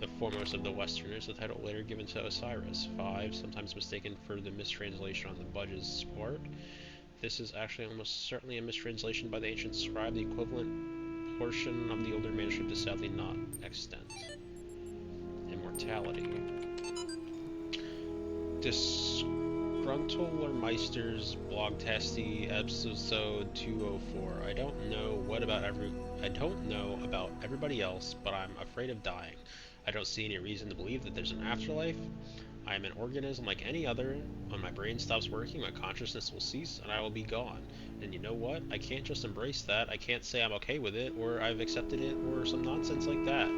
the foremost of the Westerners, the title later given to Osiris. 5, sometimes mistaken for the mistranslation on the Budge's part. This is actually almost certainly a mistranslation by the ancient scribe. The equivalent portion of the older manuscript is sadly not extant. Immortality. Disgruntlermeister's Blogtasty episode 204. I don't know about everybody else, but I'm afraid of dying. I don't see any reason to believe that there's an afterlife. I am an organism like any other. When my brain stops working, my consciousness will cease and I will be gone. And you know what? I can't just embrace that. I can't say I'm okay with it, or I've accepted it, or some nonsense like that.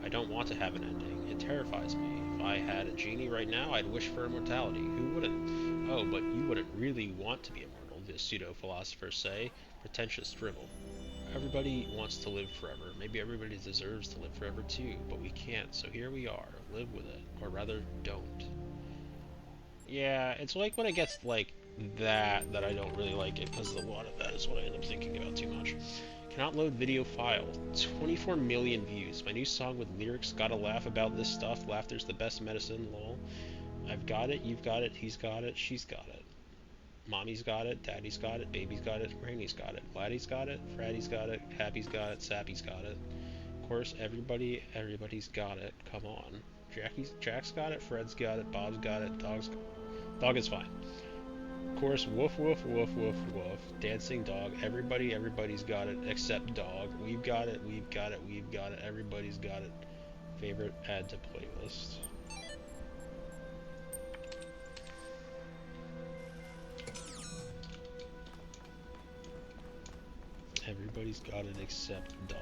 I don't want to have an ending. It terrifies me. If I had a genie right now, I'd wish for immortality. Who wouldn't? Oh, but you wouldn't really want to be immortal, the pseudo-philosophers say. Pretentious drivel. Everybody wants to live forever. Maybe everybody deserves to live forever too, but we can't, so here we are. Live with it. Or rather, don't. Yeah, it's like when it gets like that I don't really like it, because a lot of that is what I end up thinking about too much. Cannot load video file. 24 million views. My new song with lyrics. Gotta laugh about this stuff. Laughter's the best medicine, lol. I've got it, you've got it, he's got it, she's got it. Mommy's got it, daddy's got it, baby's got it, granny's got it, Laddie's got it, Fraddy's got it, Happy's got it, Sappy's got it. Of course, everybody's got it. Come on. Jack's got it, Fred's got it, Bob's got it, dog is fine. Of course, woof woof woof woof woof. Dancing dog. Everybody's got it except dog. We've got it, we've got it, we've got it. Everybody's got it. Favorite, add to playlist. Everybody's got it except dog.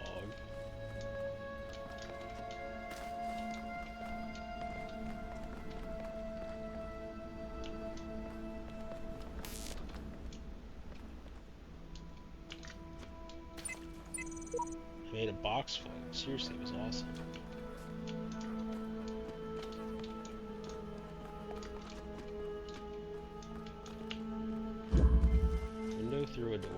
I made a box full. Seriously, it was awesome. Window through a door.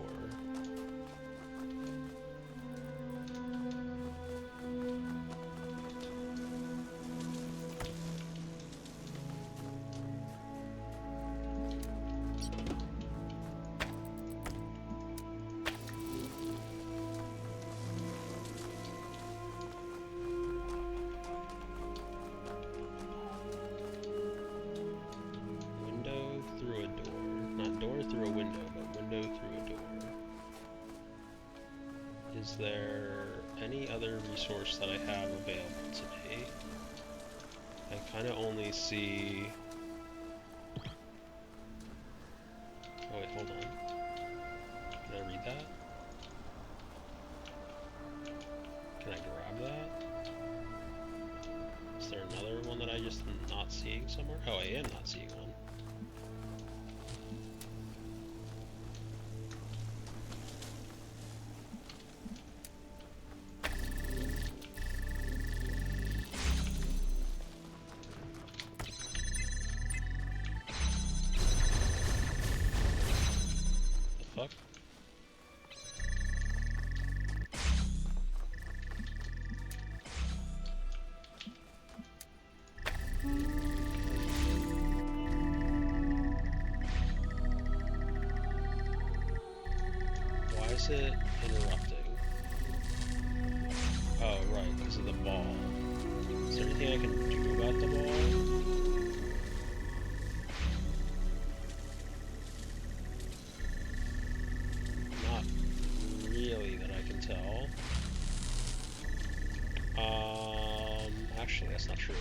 Is there any other resource that I have available today? I kind of only see... Oh wait, hold on. Can I read that? Can I grab that? Is there another one that I just not seeing somewhere? Oh, I am not seeing one. Fuck? Why is it interrupting? Oh, right, because of the ball. Is there anything I can do about the ball? Actually, that's not true.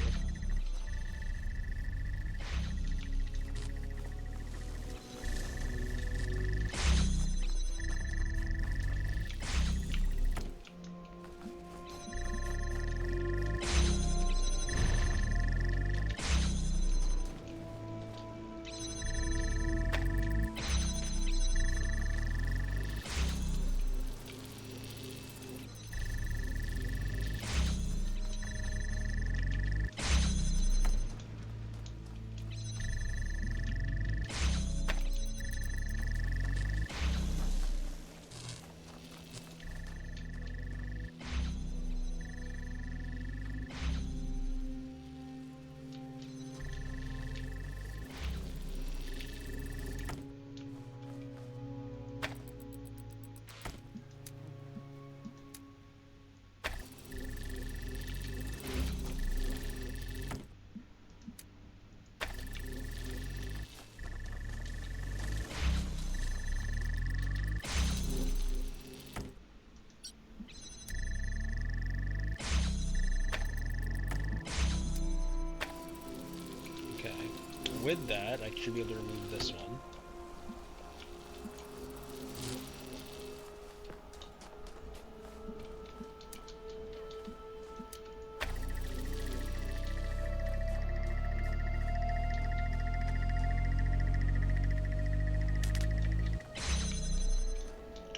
with that, I should be able to remove this one.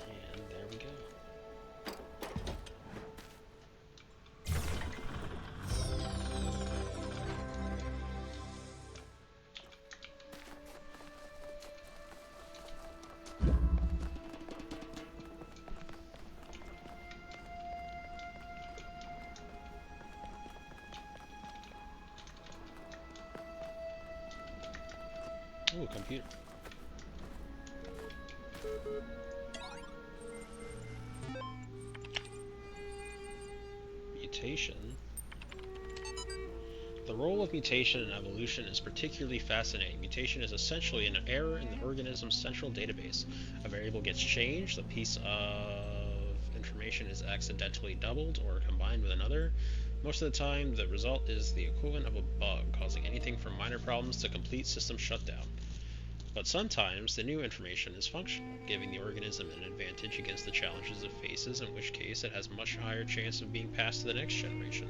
And there we go. Ooh, computer. Mutation. The role of mutation in evolution is particularly fascinating. Mutation is essentially an error in the organism's central database. A variable gets changed, a piece of information is accidentally doubled or combined with another. Most of the time, the result is the equivalent of a bug, causing anything from minor problems to complete system shutdown. But sometimes the new information is functional, giving the organism an advantage against the challenges it faces, in which case it has a much higher chance of being passed to the next generation.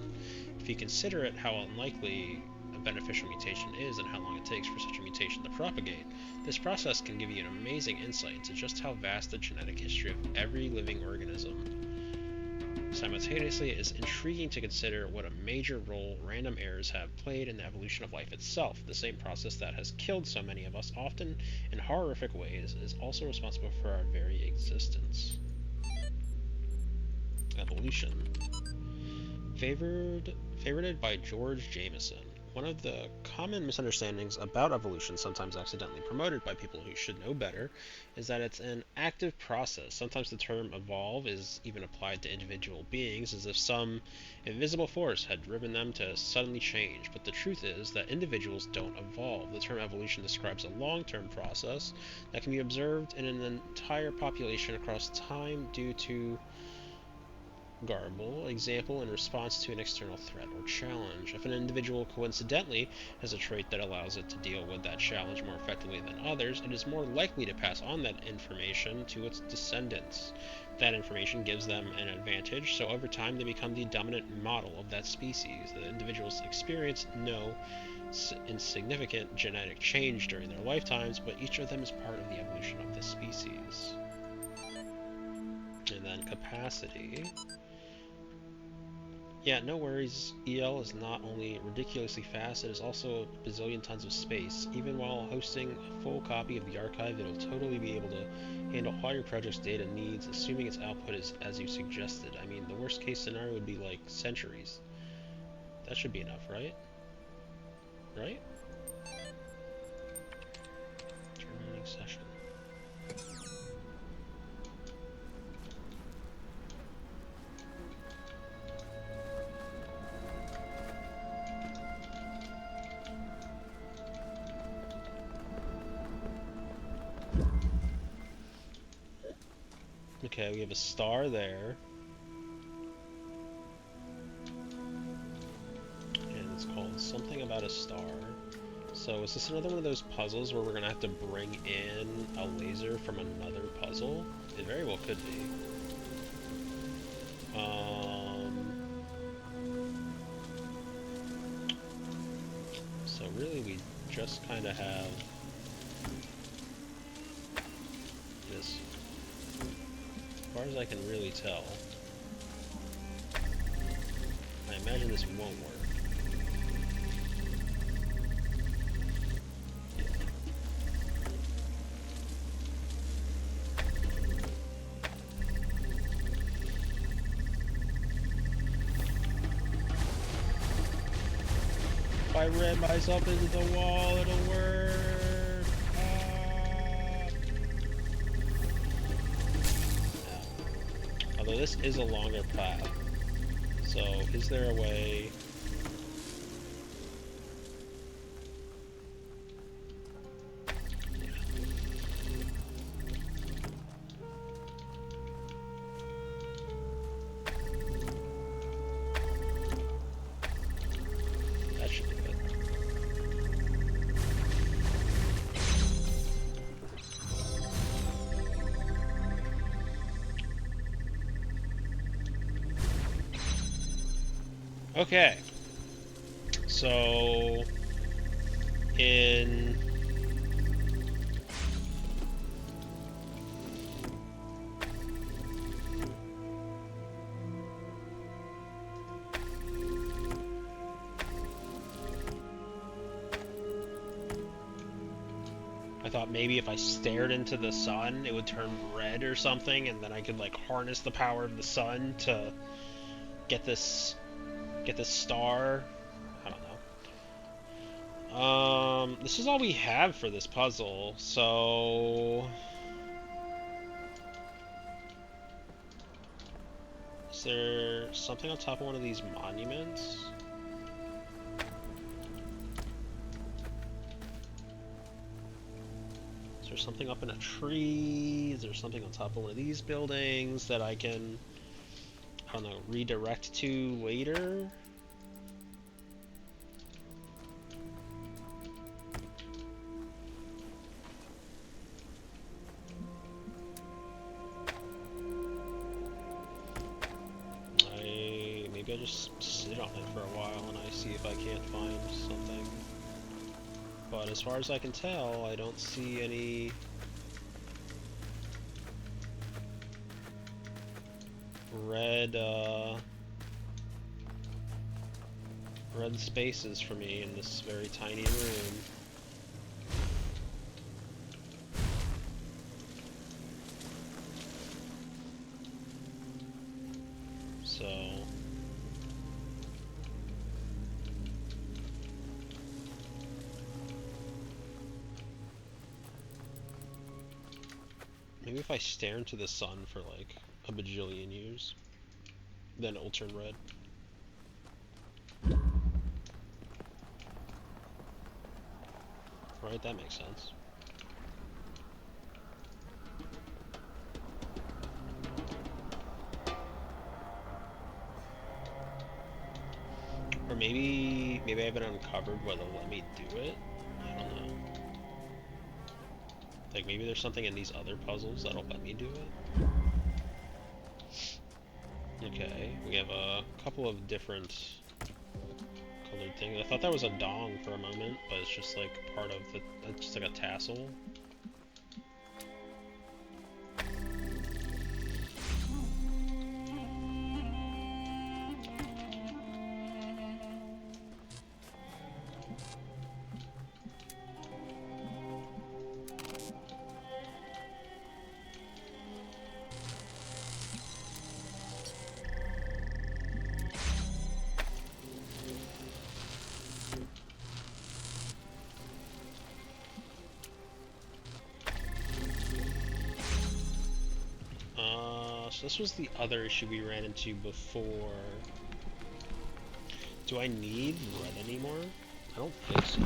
If you consider it how unlikely a beneficial mutation is and how long it takes for such a mutation to propagate, this process can give you an amazing insight into just how vast the genetic history of every living organism. Simultaneously, it is intriguing to consider what a major role random errors have played in the evolution of life itself. The same process that has killed so many of us, often in horrific ways, is also responsible for our very existence. Evolution. Favorited by George Jameson. One of the common misunderstandings about evolution, sometimes accidentally promoted by people who should know better, is that it's an active process. Sometimes the term evolve is even applied to individual beings as if some invisible force had driven them to suddenly change. But the truth is that individuals don't evolve. The term evolution describes a long-term process that can be observed in an entire population across time due to example in response to an external threat or challenge. If an individual coincidentally has a trait that allows it to deal with that challenge more effectively than others, it is more likely to pass on that information to its descendants. That information gives them an advantage, so over time they become the dominant model of that species. The individuals experience no insignificant genetic change during their lifetimes, but each of them is part of the evolution of the species. And then capacity. Yeah, no worries, EL is not only ridiculously fast, it is also a bazillion tons of space. Even while hosting a full copy of the archive, it'll totally be able to handle all your project's data needs, assuming its output is as you suggested. I mean, the worst case scenario would be like centuries. That should be enough, right? Right? Terminating session. Okay, we have a star there. And it's called something about a star. So is this another one of those puzzles where we're going to have to bring in a laser from another puzzle? It very well could be. So really we just kind of have this, as far as I can really tell. I imagine this won't work. If I ram myself into the wall, it'll work. No. Although this is a longer path. So, is there a way... Okay. So in I thought maybe if I stared into the sun, it would turn red or something, and then I could like harness the power of the sun to get this star. I don't know. This is all we have for this puzzle, so is there something on top of one of these monuments? Is there something up in a tree? Is there something on top of one of these buildings that I can, I don't know, redirect to later? Maybe I just sit on it for a while and I see if I can't find something. But as far as I can tell, I don't see any red, red spaces for me in this very tiny room. So maybe if I stare into the sun for like a bajillion years, then it will turn red. Right, that makes sense. Or maybe I haven't uncovered what'll let me do it. I don't know. Like maybe there's something in these other puzzles that'll let me do it. Okay, we have a couple of different colored things. I thought that was a dong for a moment, but it's just like part of the, it's just like a tassel. So this was the other issue we ran into before. Do I need red anymore? I don't think so.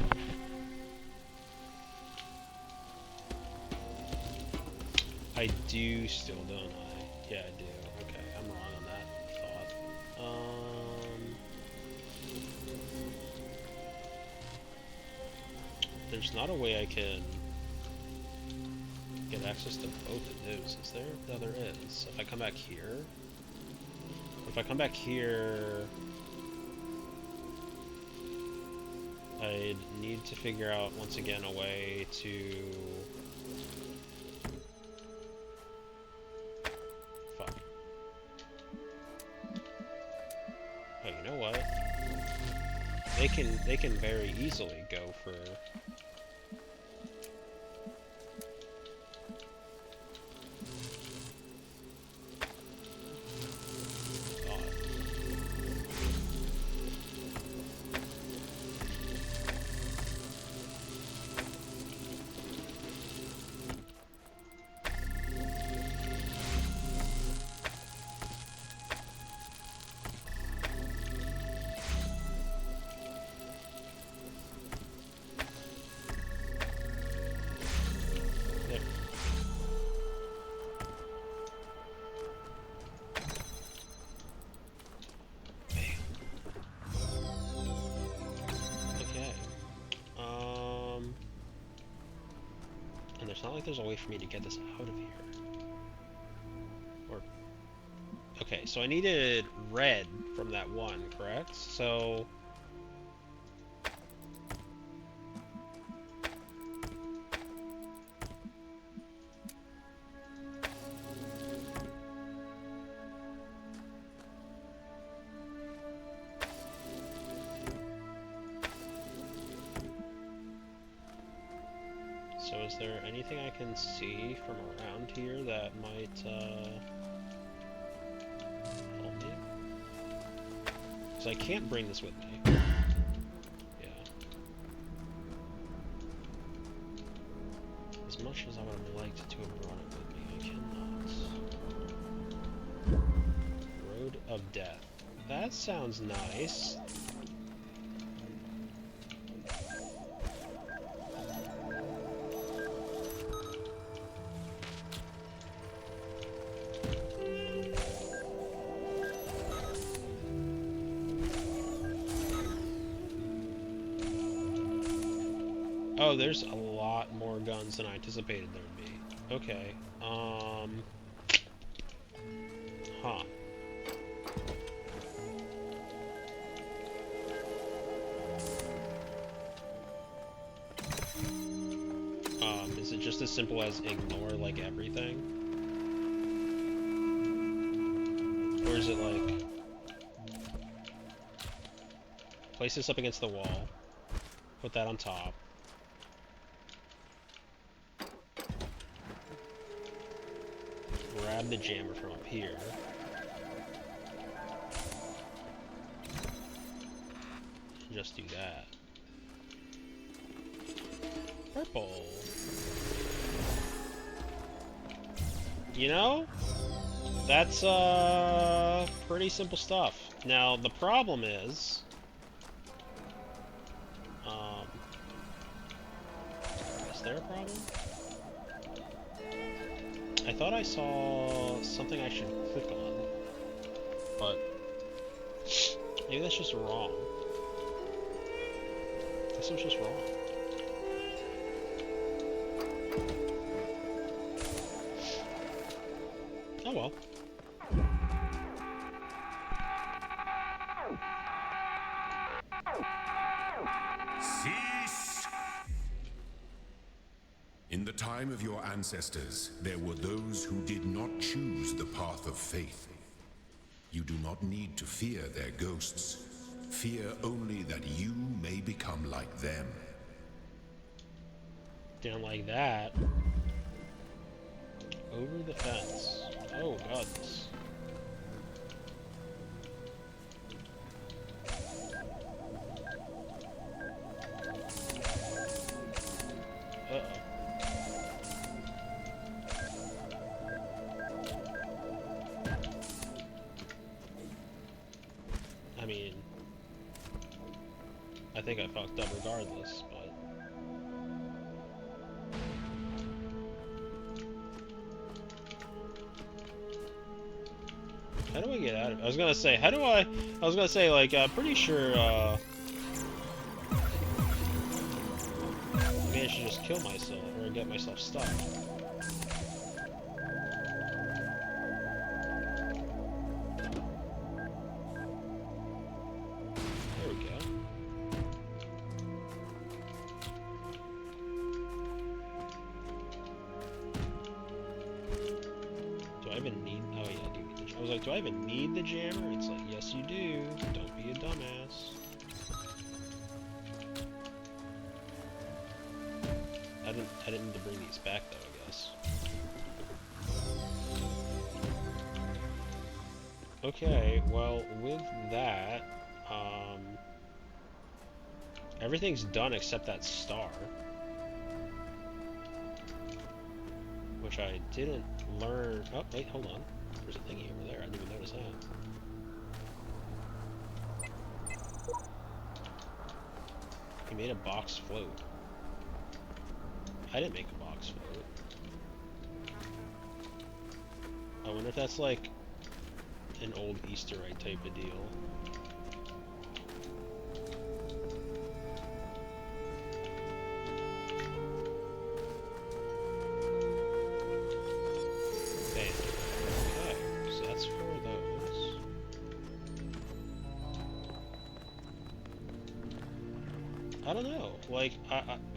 I do still, don't I? Yeah, I do. Okay, I'm wrong on that thought. There's not a way I can get access to both of those, is there? No, there is. If I come back here... If I come back here... I'd need to figure out, once again, a way to... Fuck. Oh, you know what? They can very easily go for... And there's not like there's a way for me to get this out of here. Or... Okay, So I needed red from that one, correct? So... So is there anything I can see from around here that might, help me? Because I can't bring this with me. Yeah. As much as I would have liked to have brought it with me, I cannot. Road of Death. That sounds nice. Oh, there's a lot more guns than I anticipated there would be. Okay. Huh. Is it just as simple as ignore, like, everything? Or is it like... place this up against the wall, put that on top. Grab the jammer from up here. Just do that. Purple. You know? That's, pretty simple stuff. Now, the problem is... is there a problem? I thought I saw something I should click on, but maybe that's just wrong. I guess it was just wrong. Oh well. Cease! In the time of your ancestors, there were those who did not choose the path of faith. You do not need to fear their ghosts. Fear only that you may become like them. Down like that. Over the fence. Oh, gods. Uh-oh. I mean... I think I fucked up regardless, but... How do I get out of it? I was gonna say, how do I was gonna say, like, pretty sure, I managed to just kill myself, or get myself stuck. There we go. Do I even need... oh yeah, I do need the jammer. I was like, do I even need the jammer? It's like, yes you do. Don't be a dumbass. I didn't need to bring these back though, I guess. Okay, well, with that, everything's done except that star. Which I didn't learn... oh, wait, hold on. There's a thingy over there. I didn't even notice that. He made a box float. I didn't make a box float. I wonder if that's like an old Easter egg type of deal. Bam. Okay, so that's for those. I don't know. Like,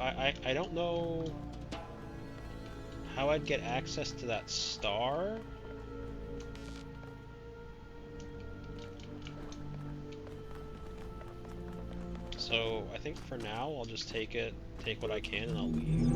I don't know how I'd get access to that star. So I think for now I'll just take what I can, and I'll leave.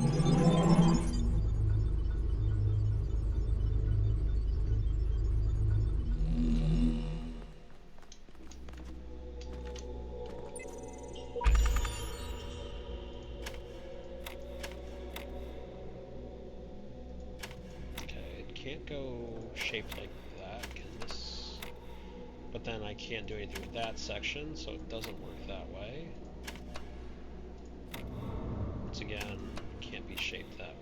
Okay, it can't go shaped like that, can this? But then I can't do anything with that section, so it doesn't work that way. Once again, can't be shaped that way.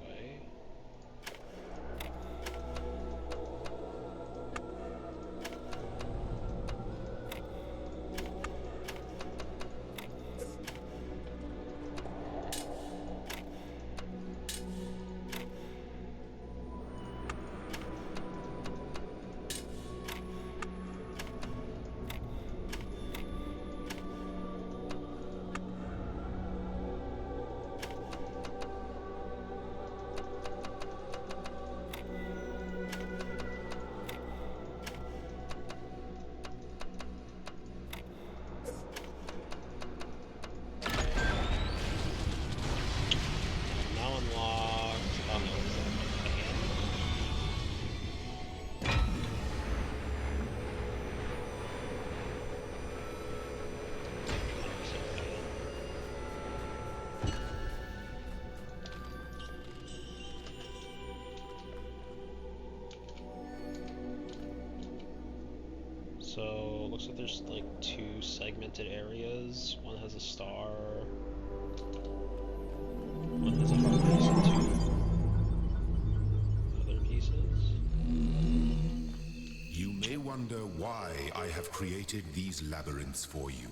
Now unlocked. Oh no, is that So looks like there's like two segmented areas. One has a star. One has a heart piece and two other pieces. You may wonder why I have created these labyrinths for you.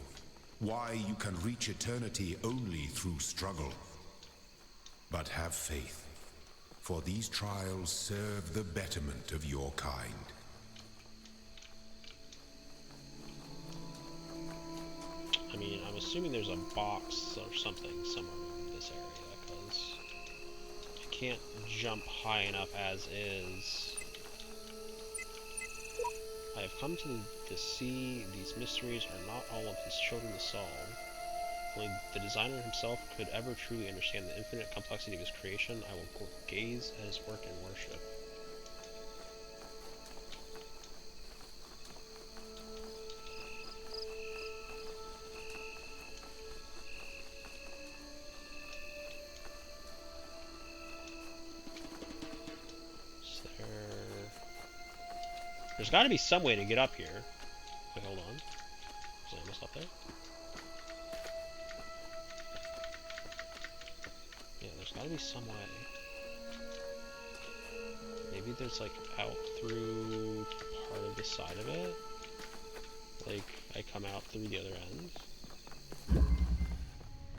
Why you can reach eternity only through struggle. But have faith, for these trials serve the betterment of your kind. I mean, I'm assuming there's a box or something somewhere in this area, because I can't jump high enough as is. I have come to see these mysteries are not all of his children to solve. Only the designer himself could ever truly understand the infinite complexity of his creation. I will gaze at his work and worship. There's got to be some way to get up here. Wait, hold on. Is it almost up there? Yeah, there's got to be some way. Maybe there's like out through part of the side of it. Like I come out through the other end.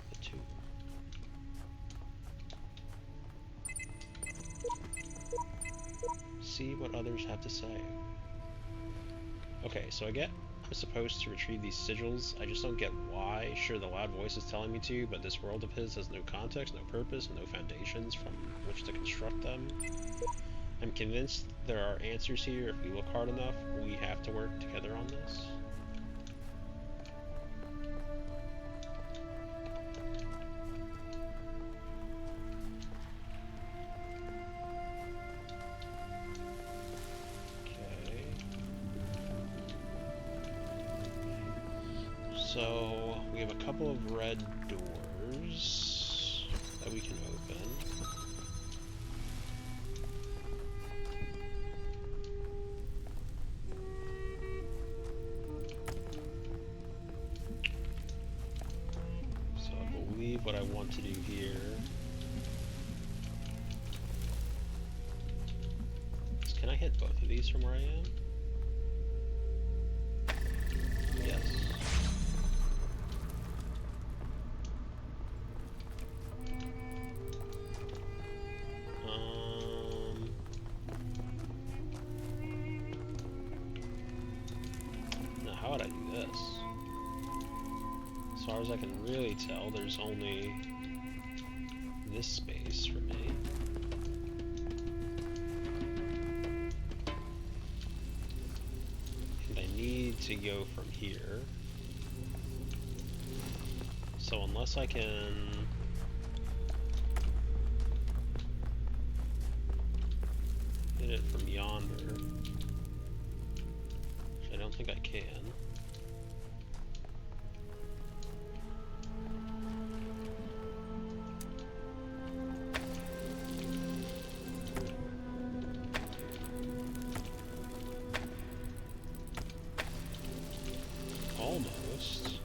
The two. See what others have to say. Okay, so I'm supposed to retrieve these sigils. I just don't get why. Sure, the loud voice is telling me to, but this world of his has no context, no purpose, no foundations from which to construct them. I'm convinced there are answers here if we look hard enough. We have to work together on this. So, we have a couple of red doors that we can open. So I believe what I want to do here is, can I hit both of these from where I am? Yes. Now how would I do this? far as I can really tell, there's only this space for me. And I need to go from here. So unless I can... hit it from yonder, which I don't think I can. Almost.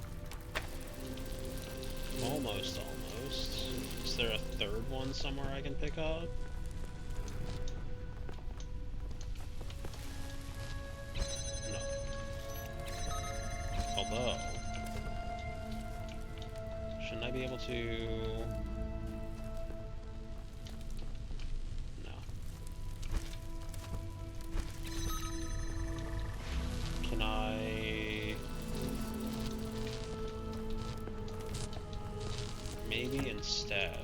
Almost. Is there a third one somewhere I can pick up? No. Although, shouldn't I be able to... No. Can I... maybe instead...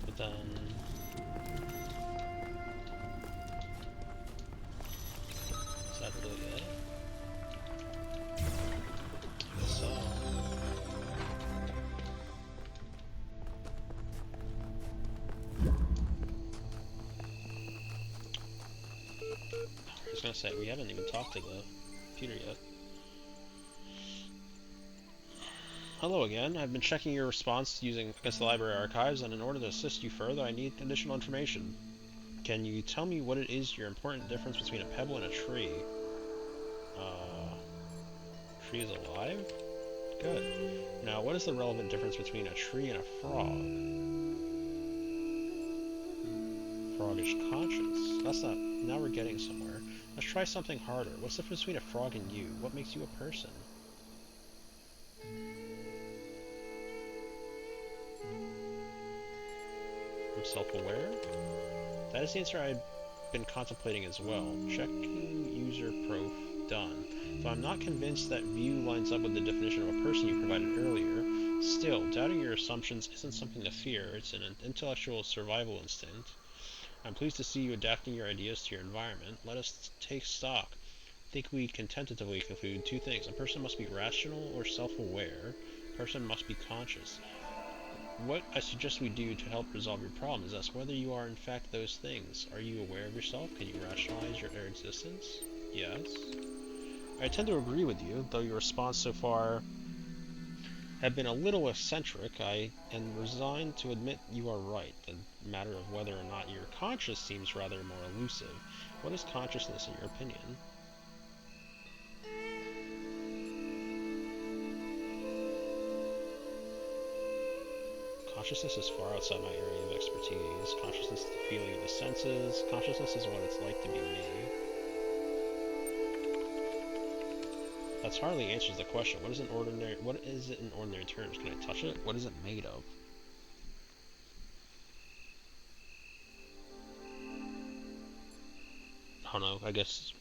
but then... is that really it? I guess so. I was gonna say, we haven't even talked to the computer yet. Hello again. I've been checking your response using against the library archives, and in order to assist you further, I need additional information. Can you tell me what it is your important difference between a pebble and a tree? Tree is alive? Good. Now, what is the relevant difference between a tree and a frog? Frog is conscious. That's not... now we're getting somewhere. Let's try something harder. What's the difference between a frog and you? What makes you a person? I'm self-aware? That is the answer I've been contemplating as well. Checking user prof. Done. Though I'm not convinced that view lines up with the definition of a person you provided earlier, still, doubting your assumptions isn't something to fear, it's an intellectual survival instinct. I'm pleased to see you adapting your ideas to your environment. Let us take stock. I think we can tentatively conclude two things. A person must be rational or self-aware. A person must be conscious. What I suggest we do to help resolve your problem is ask whether you are in fact those things. Are you aware of yourself? Can you rationalize your existence? Yes. I tend to agree with you, though your response so far have been a little eccentric. I am resigned to admit you are right. The matter of whether or not you're conscious seems rather more elusive. What is consciousness in your opinion? Consciousness is far outside my area of expertise. Consciousness is the feeling of the senses. Consciousness is what it's like to be me. That hardly answers the question. What is it in ordinary terms? Can I touch it? What is it made of? I don't know, I guess...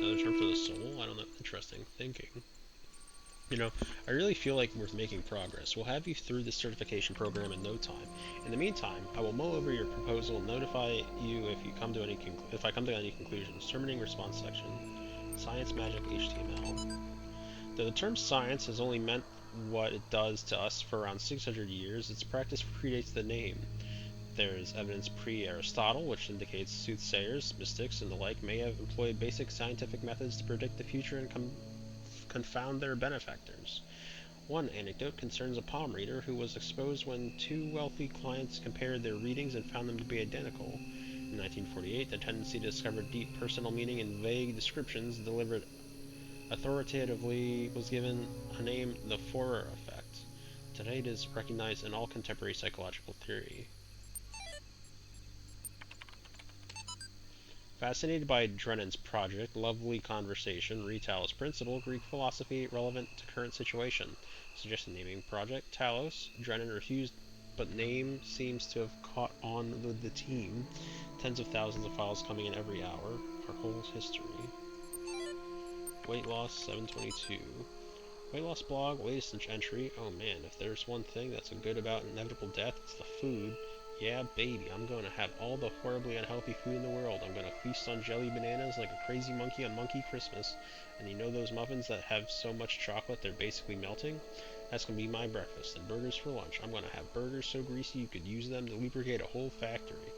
another term for the soul? I don't know. Interesting thinking. You know, I really feel like we're making progress. We'll have you through this certification program in no time. In the meantime, I will mull over your proposal and notify you if I come to any conclusions. Terminating response section. Science Magic HTML. Though the term science has only meant what it does to us for around 600 years, its practice predates the name. There is evidence pre-Aristotle, which indicates soothsayers, mystics, and the like may have employed basic scientific methods to predict the future and confound their benefactors. One anecdote concerns a palm reader who was exposed when two wealthy clients compared their readings and found them to be identical. In 1948, the tendency to discover deep personal meaning in vague descriptions delivered authoritatively was given a name, the Forer effect. Today it is recognized in all contemporary psychological theory. Fascinated by Drennan's project, lovely conversation, read Talos Principle, Greek philosophy relevant to current situation. Suggested naming project, Talos. Drennan refused, but name seems to have caught on with the team. Tens of thousands of files coming in every hour. Our whole history. Weight loss 722. Weight loss blog, latest entry. Oh man, if there's one thing that's good about inevitable death, it's the food. Yeah, baby, I'm going to have all the horribly unhealthy food in the world. I'm going to feast on jelly bananas like a crazy monkey on Monkey Christmas. And you know those muffins that have so much chocolate they're basically melting? That's going to be my breakfast. And burgers for lunch. I'm going to have burgers so greasy you could use them to lubricate a whole factory.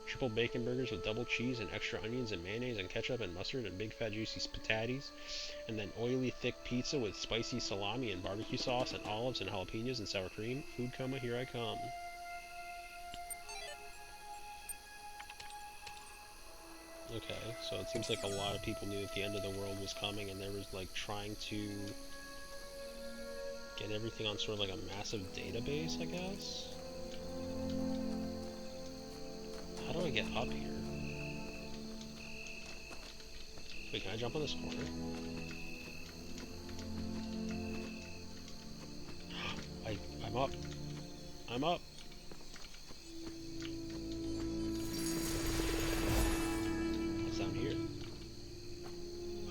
Triple bacon burgers with double cheese and extra onions and mayonnaise and ketchup and mustard and big fat juicy pataties. And then oily thick pizza with spicy salami and barbecue sauce and olives and jalapenos and sour cream. Food coma, here I come. Okay, so it seems like a lot of people knew that the end of the world was coming and they were like trying to get everything on sort of like a massive database, I guess? How do I get up here? Wait, can I jump on this corner? I'm up. I'm up. What's down here?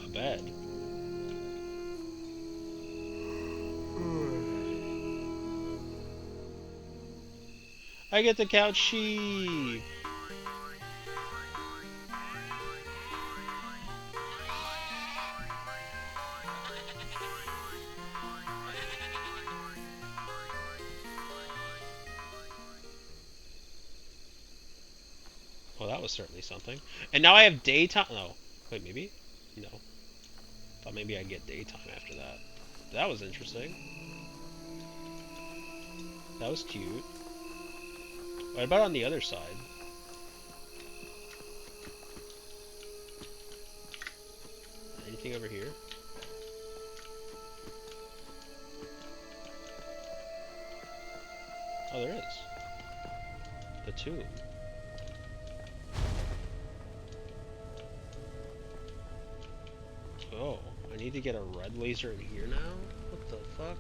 A bed. I get to count sheep. Well, that was certainly something. And now I have daytime. No. Wait, maybe? No. Thought maybe I'd get daytime after that. That was interesting. That was cute. What about on the other side? Anything over here? Oh, there is. The tomb. Oh, I need to get a red laser in here now? What the fuck?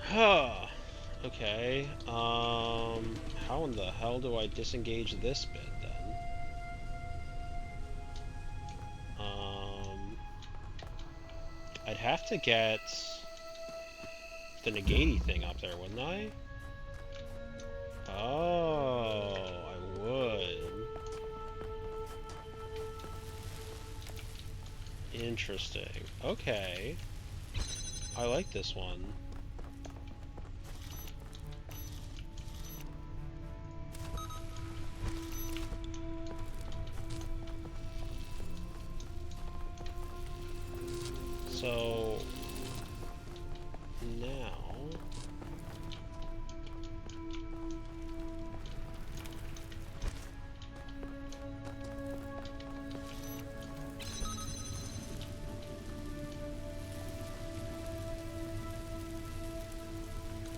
Huh. Okay. How in the hell do I disengage this bit then? I'd have to get the negati thing up there, wouldn't I? Oh, I would. Interesting. Okay. I like this one. So now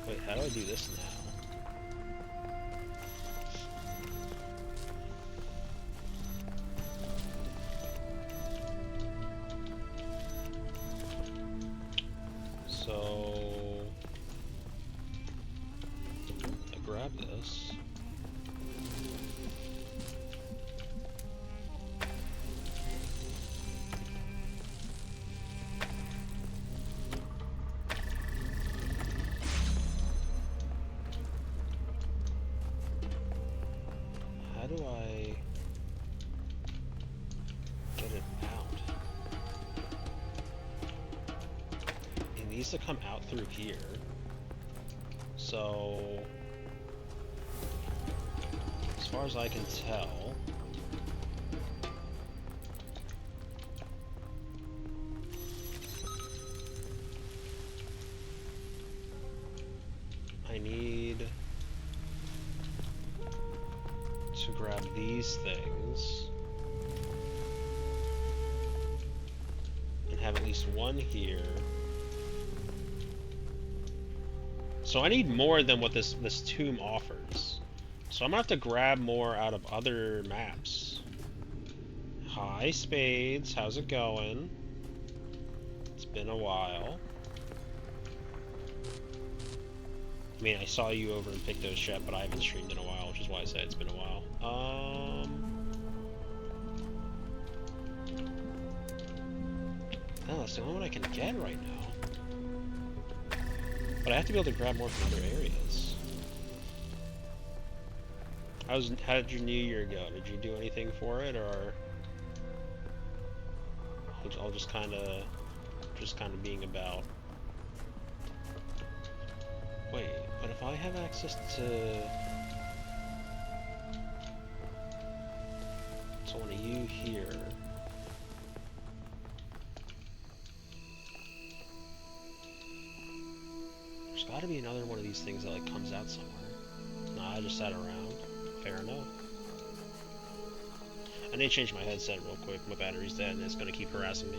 wait, how do I do this now? So I grab this. How do I get it out? It needs to come out through here. So, as far as I can tell, I need to grab these things and have at least one here. So I need more than what this tomb offers. So I'm gonna have to grab more out of other maps. Hi Spades, how's it going? It's been a while. I mean, I saw you over in Picto's chat, but I haven't streamed in a while, which is why I said it's been a while. Oh, that's the only one I can get right now. But I have to be able to grab more from other areas. How did your New Year go? Did you do anything for it, or all just kind of being about? Wait, but if I have access to one of you here, there's got to be another one of these things that like comes out somewhere. Nah, I just sat around. Fair enough. I need to change my headset real quick. My battery's dead and it's gonna keep harassing me.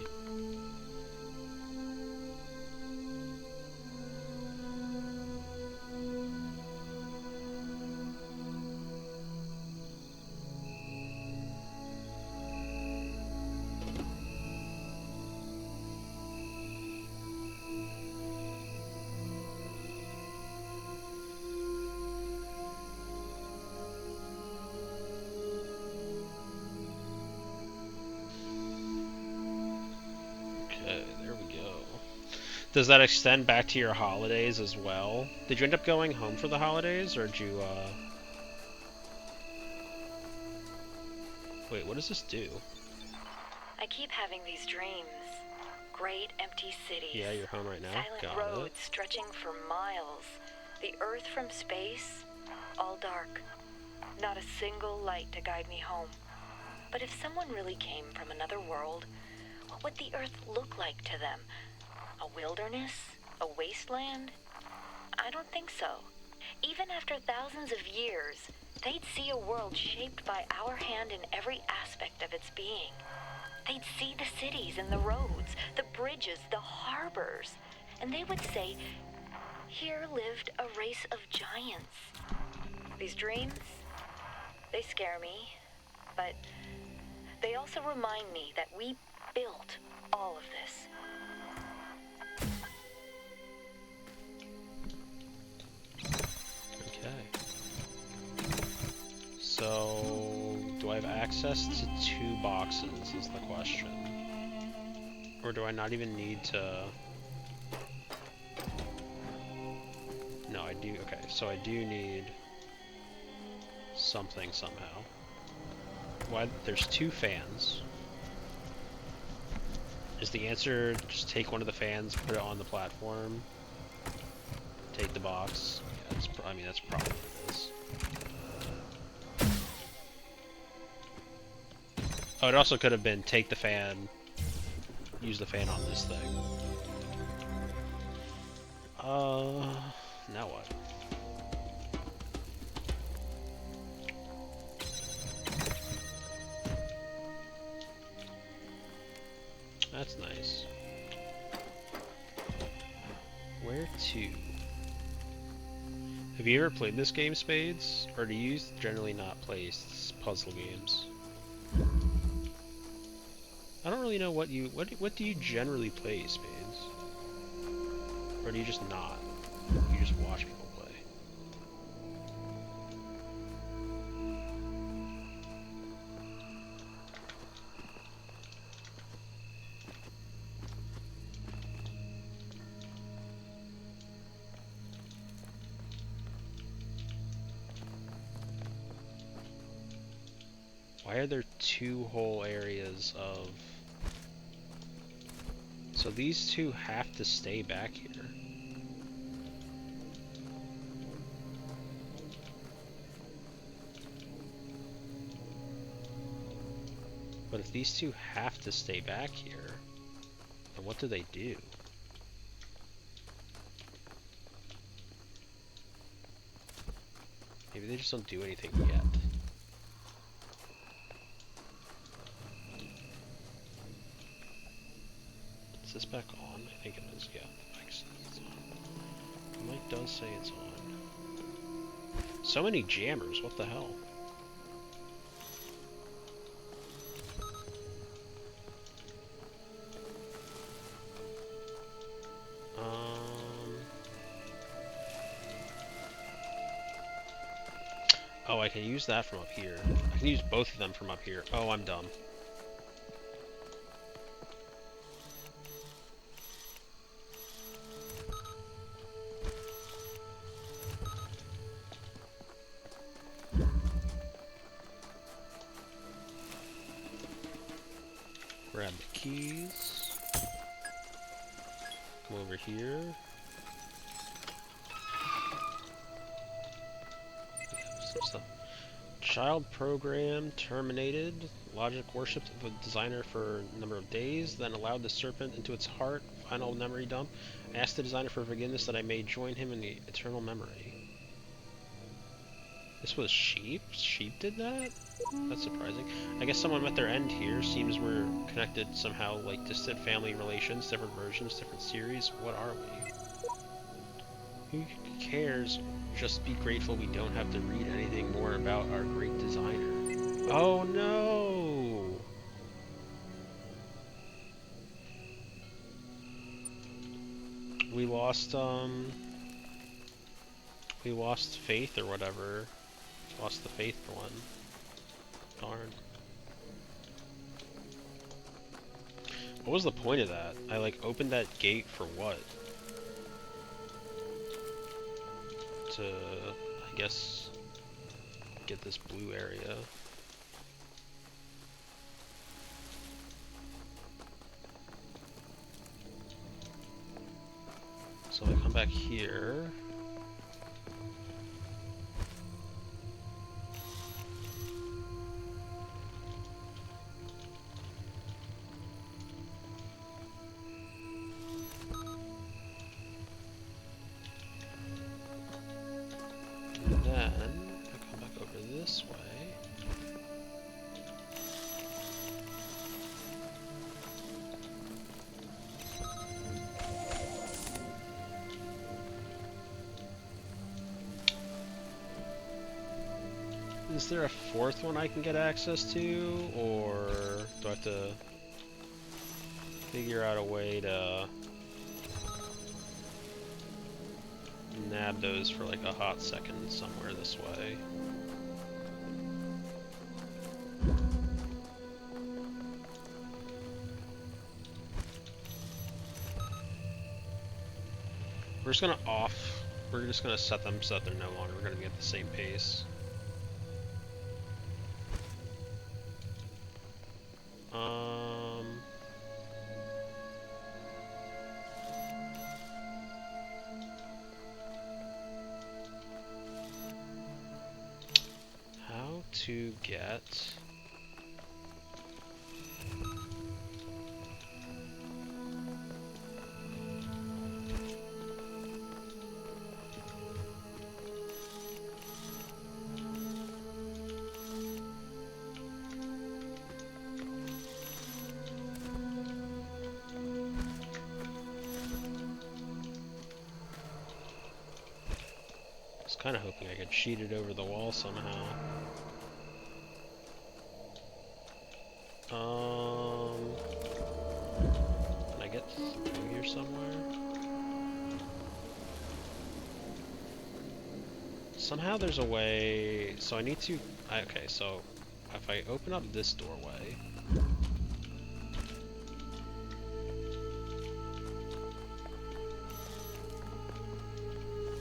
Does that extend back to your holidays as well? Did you end up going home for the holidays, or did you, Wait, what does this do? I keep having these dreams. Great empty cities. Yeah, you're home right now. Silent Got roads it. stretching for miles. The Earth from space, all dark. Not a single light to guide me home. But if someone really came from another world, what would the Earth look like to them? A wilderness? A wasteland? I don't think so. Even after thousands of years, they'd see a world shaped by our hand in every aspect of its being. They'd see the cities and the roads, the bridges, the harbors, and they would say, here lived a race of giants. These dreams, they scare me, but they also remind me that we built all of this. So, do I have access to 2 boxes is the question. Or do I not even need to... No, I do. Okay, so I do need something somehow. Why? There's 2 fans. Is the answer just take one of the fans, put it on the platform, take the box? Yeah, I mean, that's probably what it is. Oh, it also could have been take the fan, use the fan on this thing. Now what? That's nice. Where to? Have you ever played this game, Spades? Or do you generally not play puzzle games? I don't really know what do you generally play, Spades? Or do you just not? You just watch people play? Why are there 2 whole areas of... So these 2 have to stay back here. But if these 2 have to stay back here, then what do they do? Maybe they just don't do anything yet. Is this back on? I think it is, yeah. The mic says it's on. The mic does say it's on. So many jammers, what the hell? Oh, I can use that from up here. I can use both of them from up here. Oh, I'm dumb. Grab the keys. Come over here. Some stuff. Child program terminated. Logic worshipped the designer for a number of days, then allowed the serpent into its heart. Final memory dump. Asked the designer for forgiveness that I may join him in the eternal memory. This was sheep? Sheep did that? That's surprising. I guess someone met their end here. Seems we're connected somehow, like distant family relations, different versions, different series. What are we? Who cares? Just be grateful we don't have to read anything more about our great designer. Oh no! We lost faith or whatever. Lost the faith one. Darn. What was the point of that? I like opened that gate for what? To, I guess, get this blue area. So I come back here. And then I come back over this way. Is there a fourth one I can get access to, or do I have to figure out a way to nab those for like a hot second somewhere this way? We're just gonna set them so that they're no longer gonna be at the same pace. How to get... I was kind of hoping I could cheat it over the wall somehow. Can I get through here somewhere? Somehow there's a way... So I need to... Okay, so if I open up this doorway...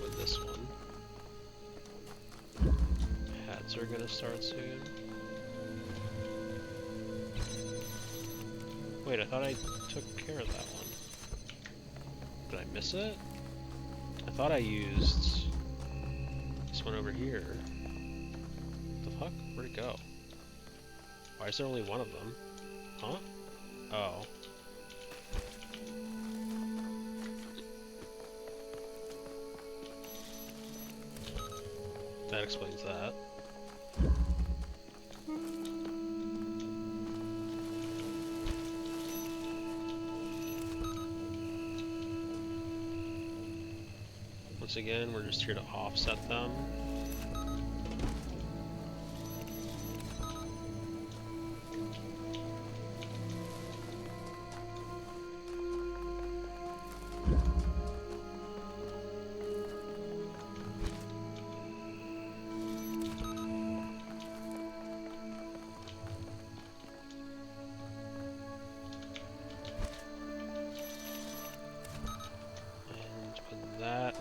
with this one... Pads are gonna start soon. Wait, I thought I took care of that one. Did I miss it? I thought I used this one over here. What the fuck? Where'd it go? Why is there only one of them? Huh? Oh. That explains that. Once again, we're just here to offset them.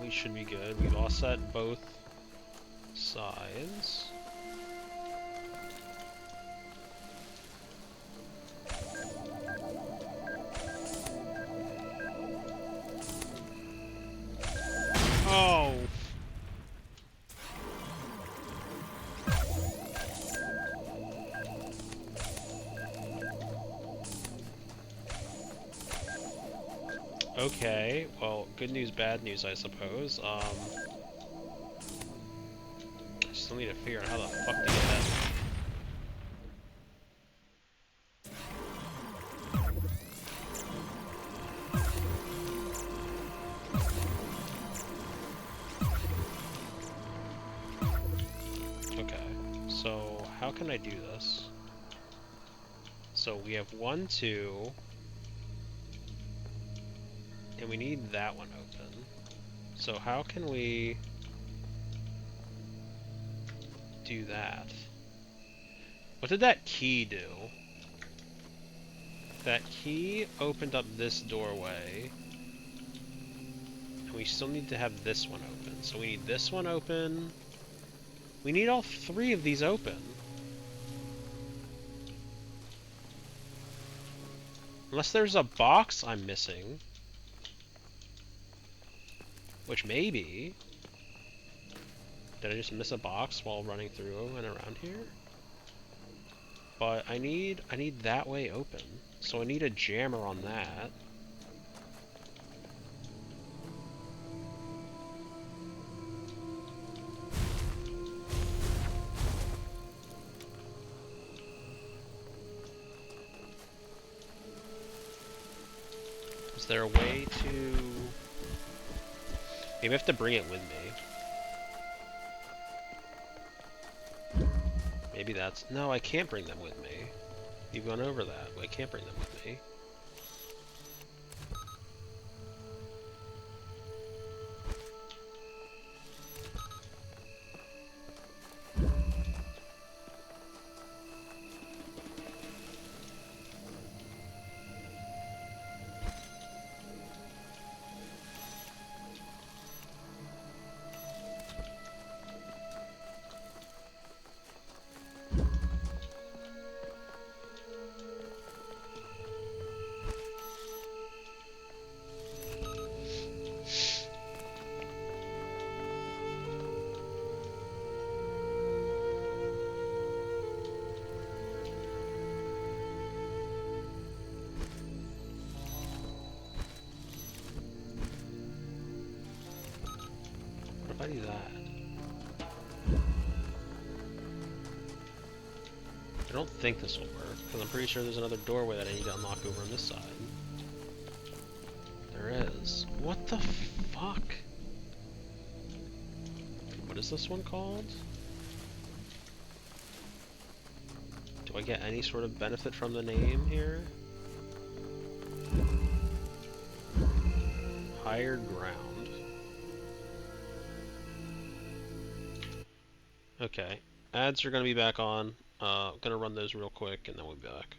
We should be good. We've offset both sides. Oh! Okay, well, good news, bad news, I suppose. I still need to figure out how the fuck to get that. Okay, so how can I do this? So we have 1, 2, and we need that one open. So how can we do that? What did that key do? That key opened up this doorway, and we still need to have this one open. So we need this one open. We need all 3 of these open. Unless there's a box I'm missing. Which maybe. Did I just miss a box while running through and around here? But I need that way open. So I need a jammer on that. Is there a way to... Maybe I have to bring it with me. Maybe that's... No, I can't bring them with me. You've gone over that, but I can't bring them with me. What if I do that? I don't think this will work, because I'm pretty sure there's another doorway that I need to unlock over on this side. There is. What the fuck? What is this one called? Do I get any sort of benefit from the name here? Higher ground. Okay. Ads are going to be back on. I'm going to run those real quick and then we'll be back.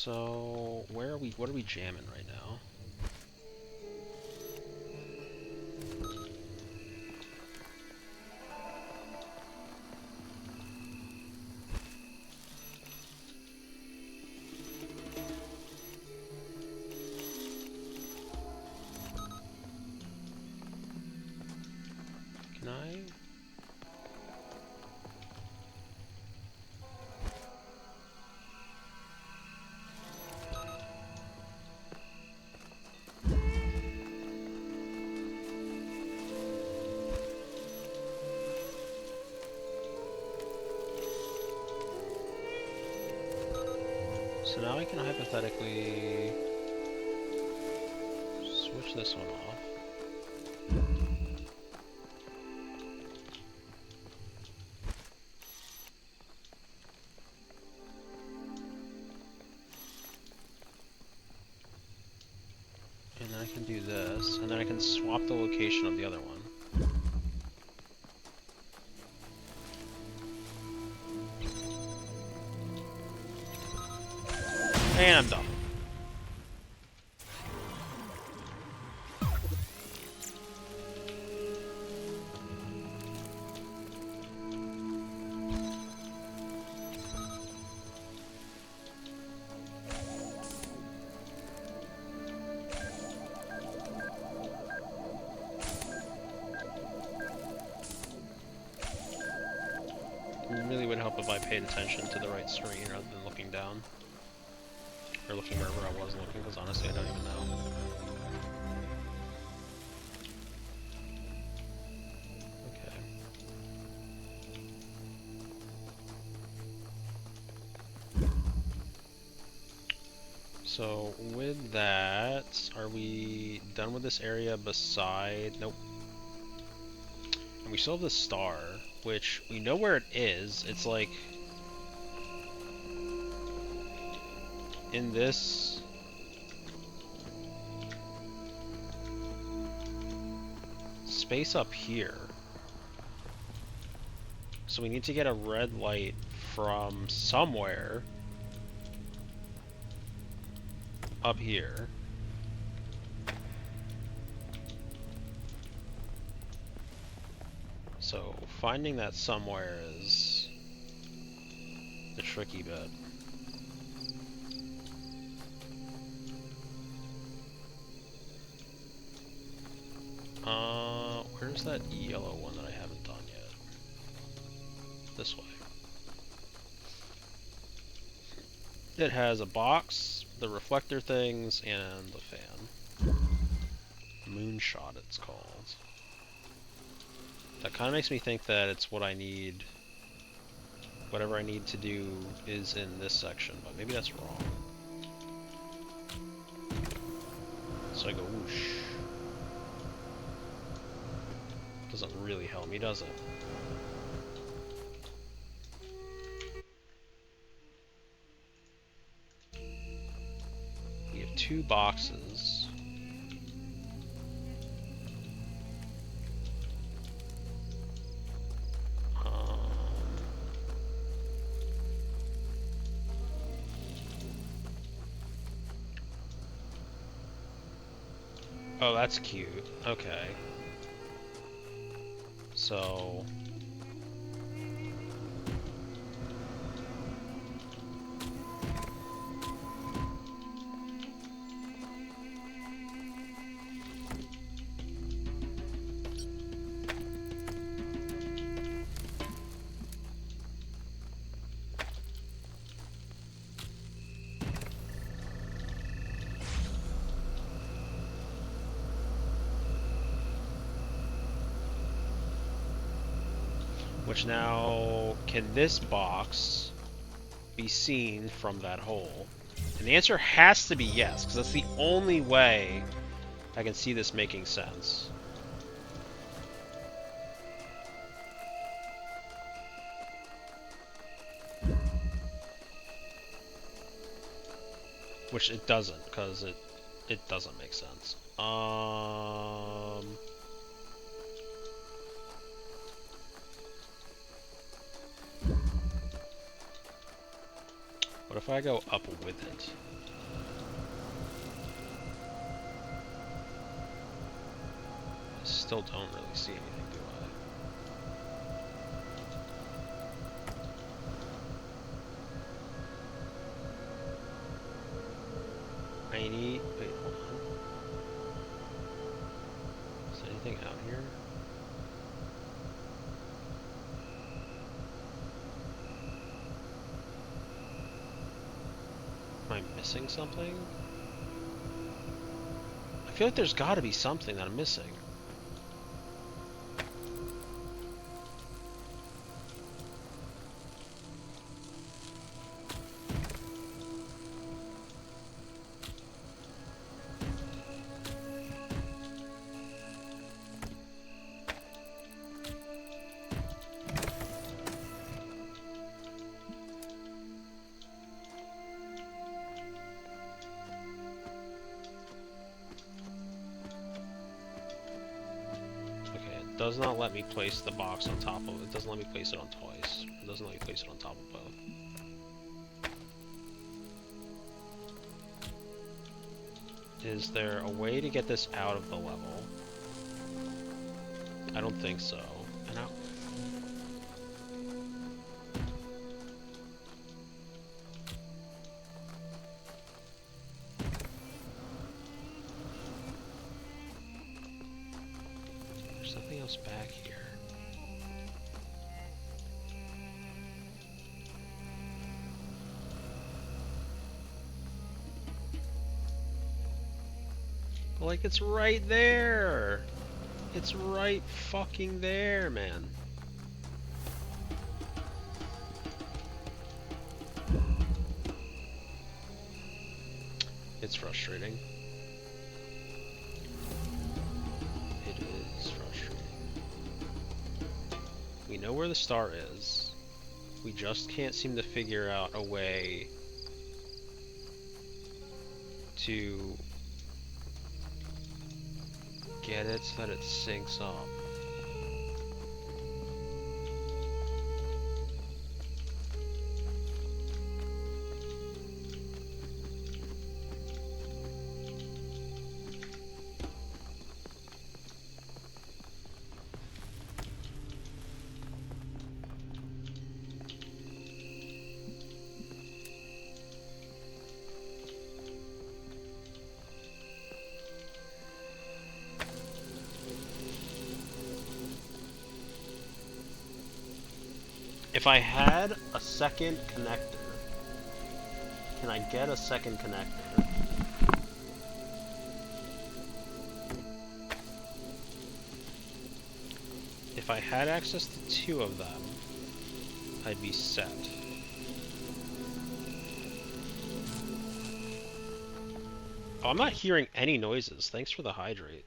So, where are we? What are we jamming right now? Can I? So now I can hypothetically switch this one off. And then I can do this, and then I can swap the location of the other one. And I'm done. It really would help if I paid attention to the right screen rather than looking down. Or looking wherever I was looking, because honestly I don't even know. Okay. So with that, are we done with this area beside... Nope. And we still have the star, which we know where it is. It's like... in this... space up here. So we need to get a red light from somewhere up here. So finding that somewhere is the tricky bit. Where's that yellow one that I haven't done yet? This way. It has a box, the reflector things, and the fan. Moonshot, it's called. That kind of makes me think that it's what I need. Whatever I need to do is in this section, but maybe that's wrong. So I go whoosh. Doesn't really help me, does it? We have 2 boxes. Oh, that's cute. Okay. So... which now, can this box be seen from that hole? And the answer has to be yes, because that's the only way I can see this making sense. Which it doesn't, because it doesn't make sense. What if I go up with it? I still don't really see anything, do I? I need... Wait, hold on. Is there anything out here? Am I missing something? I feel like there's gotta be something that I'm missing. Does not let me place the box on top of it. It doesn't let me place it on twice. It doesn't let me place it on top of both. Is there a way to get this out of the level? I don't think so. And I... There's something else back here. But like, it's right there! It's right fucking there, man. It's frustrating. It is frustrating. We know where the star is. We just can't seem to figure out a way to get it so that it syncs up. If I had a second connector, can I get a second connector? If I had access to two of them, I'd be set. Oh, I'm not hearing any noises. Thanks for the hydrate.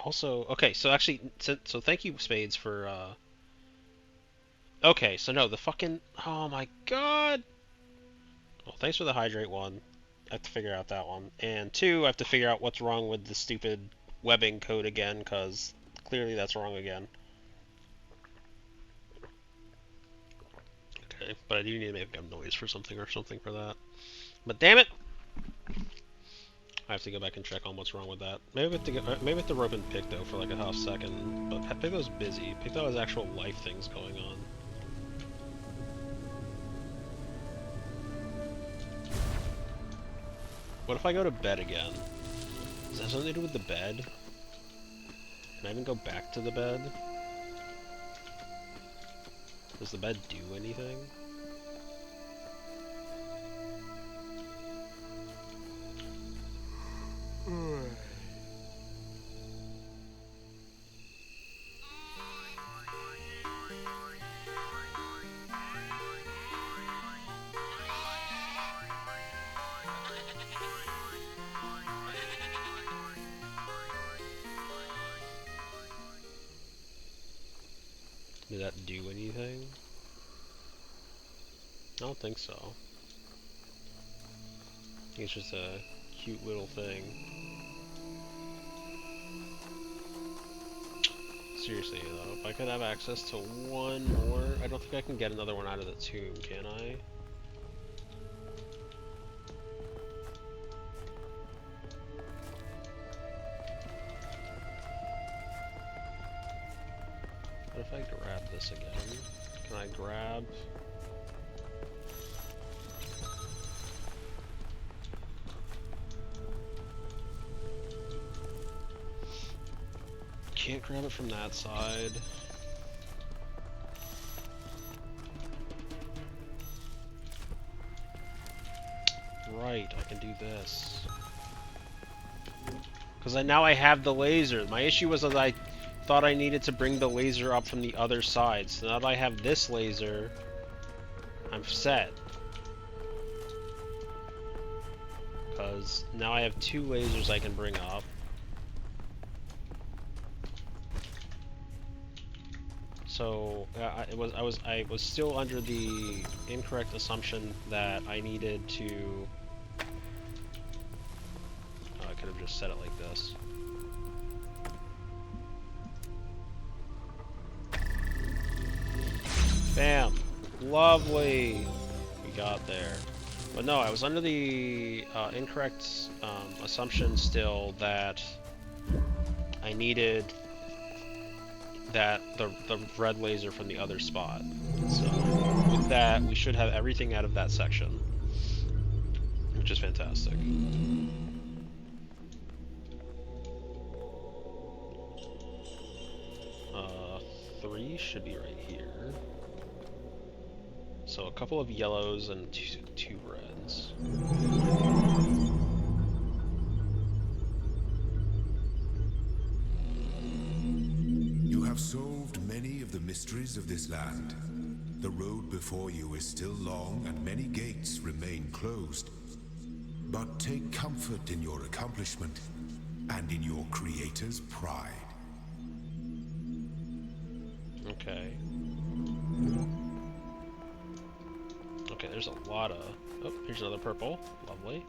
Also, okay, so actually, so thank you, Spades, for, Okay, so no, the fucking... Oh my god! Well, thanks for the hydrate, one. I have to figure out that one. And two, I have to figure out what's wrong with the stupid webbing code again, because clearly that's wrong again. Okay, but I do need to make a noise for something for that. But damn it! I have to go back and check on what's wrong with that. Maybe I have to maybe I have to rope in Picto for like a half second, but Picto's busy. Picto has actual life things going on. What if I go to bed again? Does that have something to do with the bed? Can I even go back to the bed? Does the bed do anything? Did that do anything? I don't think so. I think it's just a cute little thing. Seriously though, if I could have access to one more, I don't think I can get another one out of the tomb, can I? if I grab this again? Can I grab... Can't grab it from that side. Right, I can do this. Because now I have the laser. My issue was that I thought I needed to bring the laser up from the other side. So now that I have this laser, I'm set. Because now I have two lasers I can bring up. So I was still under the incorrect assumption that I needed to. Oh, I could have just set it like this. Bam! Lovely! We got there. But no, I was under the incorrect assumption still that I needed the red laser from the other spot. So with that, we should have everything out of that section, which is fantastic. 3 should be right here. So a couple of yellows and two reds. You have solved many of the mysteries of this land. The road before you is still long and many gates remain closed. But take comfort in your accomplishment and in your creator's pride. Okay. Okay, there's a lot of... Oh, here's another purple. Lovely.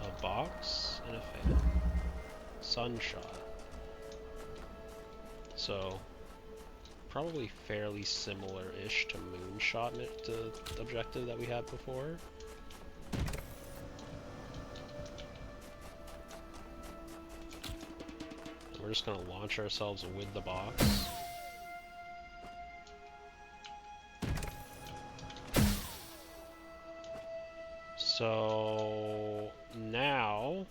A box and a fan. Sunshot. So, probably fairly similar-ish to Moonshot, the objective that we had before. And we're just going to launch ourselves with the box. So now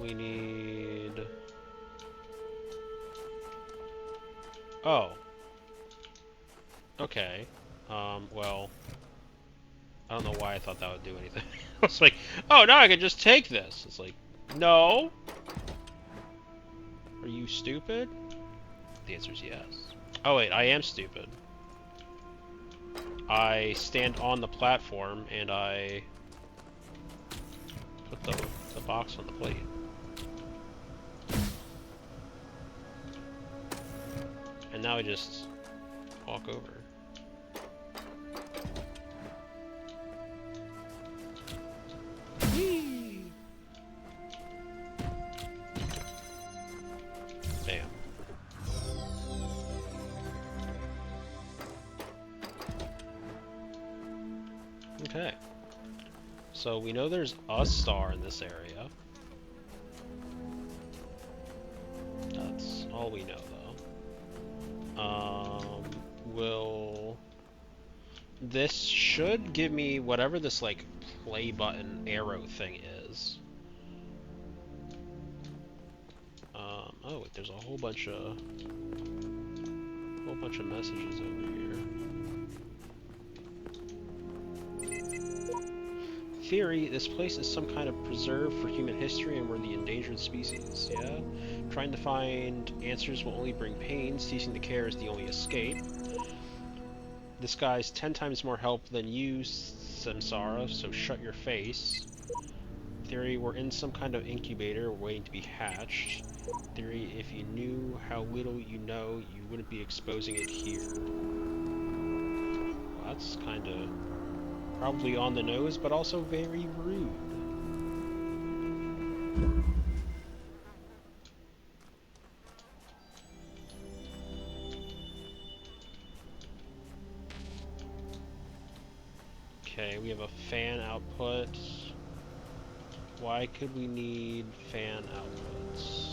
we need... Oh. Okay. Well, I don't know why I thought that would do anything. I was like, oh, now I can just take this. It's like, no. Are you stupid? The answer is yes. Oh wait, I am stupid. I stand on the platform and I put the box on the plate. And now I just walk over. Whee! Bam. Okay. So we know there's a star in this area. That's all we know, though. This should give me whatever this, like, play button arrow thing is. Oh, wait, there's a whole bunch of messages over here. Theory, this place is some kind of preserve for human history and we're the endangered species, yeah? Trying to find answers will only bring pain, ceasing to care is the only escape. This guy's 10 times more help than you, Samsara, so shut your face. Theory, we're in some kind of incubator waiting to be hatched. Theory, if you knew how little you know, you wouldn't be exposing it here. Well, that's kind of probably on the nose, but also very rude. we have a fan output. Why could we need fan outputs?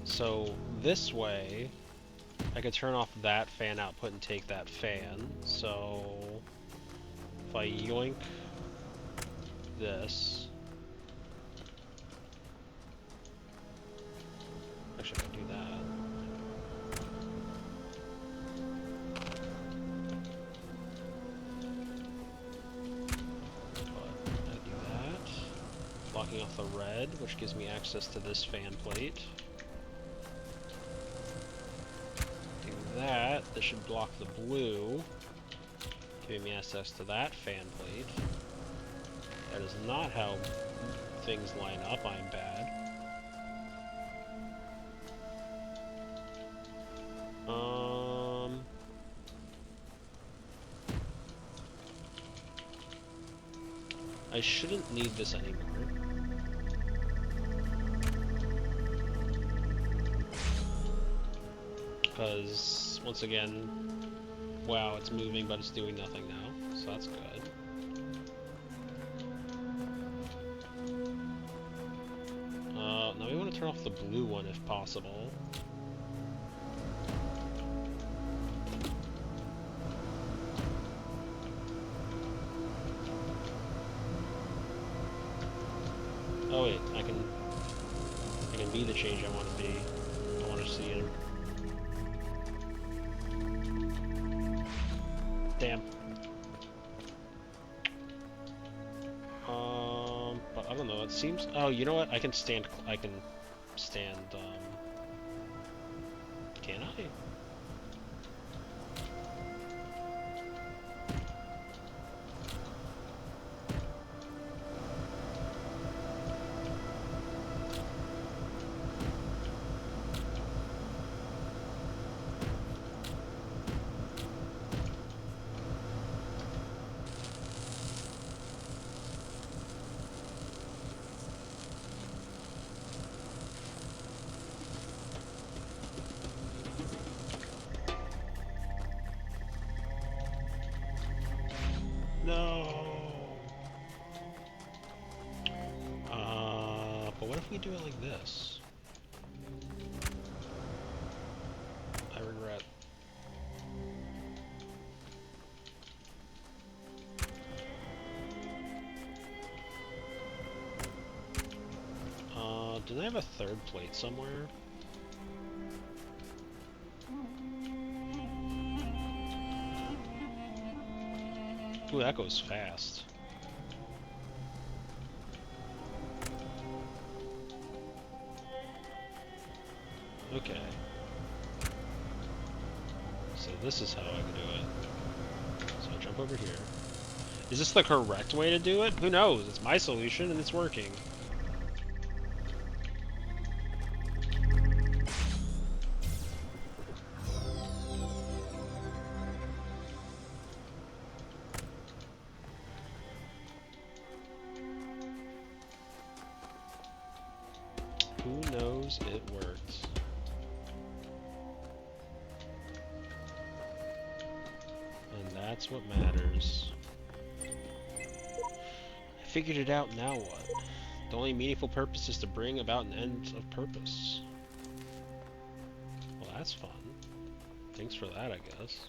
So this way, I could turn off that fan output and take that fan. So if I yoink this, actually I can do that. But I do that, blocking off the red, which gives me access to this fan plate. That, this should block the blue, giving me access to that fan plate. That is not how things line up, I'm bad. I shouldn't need this anymore. Because, once again, wow, it's moving, but it's doing nothing now, so that's good. Now we want to turn off the blue one if possible. Oh wait, I can be the change I want to be. I want to see it. Damn. But I don't know. It seems. Oh, you know what? I can stand. Can I? No. But what if we do it like this? I regret. Did I have a third plate somewhere? Ooh, that goes fast. Okay. So this is how I can do it. So I jump over here. Is this the correct way to do it? Who knows? It's my solution and it's working. Who knows it worked? And that's what matters. I figured it out, now what? The only meaningful purpose is to bring about an end of purpose. Well, that's fun. Thanks for that, I guess.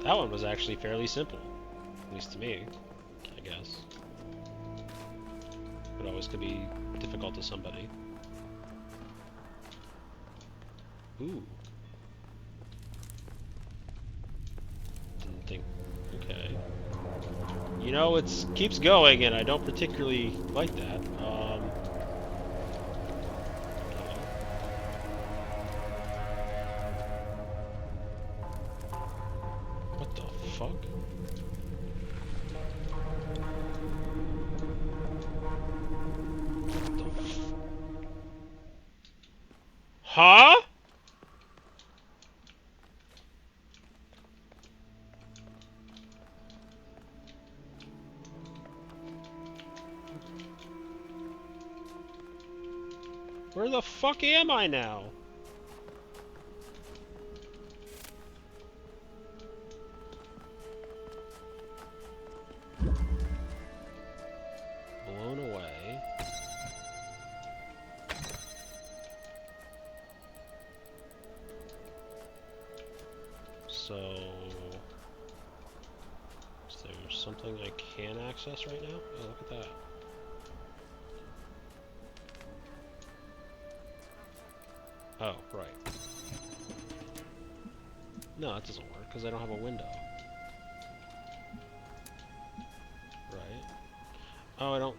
That one was actually fairly simple. At least to me, I guess. It always could be difficult to somebody. Ooh. Didn't think. Okay. You know, it keeps going, and I don't particularly like that. What the fuck? What the Huh? Where the fuck am I now? Blown away. So... is there something I can access right now? Oh, look at that. Oh, right. No, it doesn't work, because I don't have a window. Right. Oh, I don't...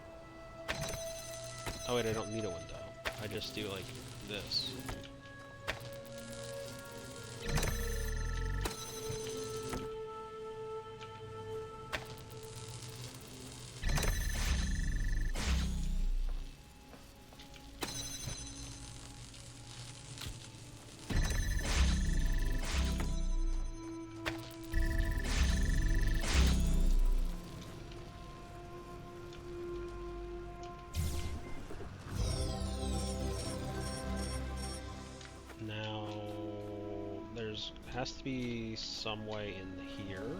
oh wait, I don't need a window. I just do, like, this. Now, has to be some way in here.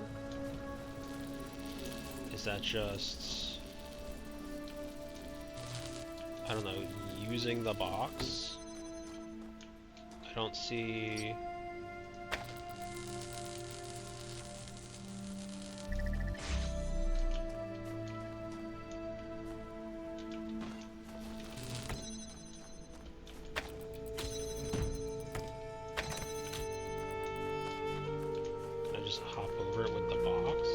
Is that just, I don't know, using the box? I don't see... hop over it with the box?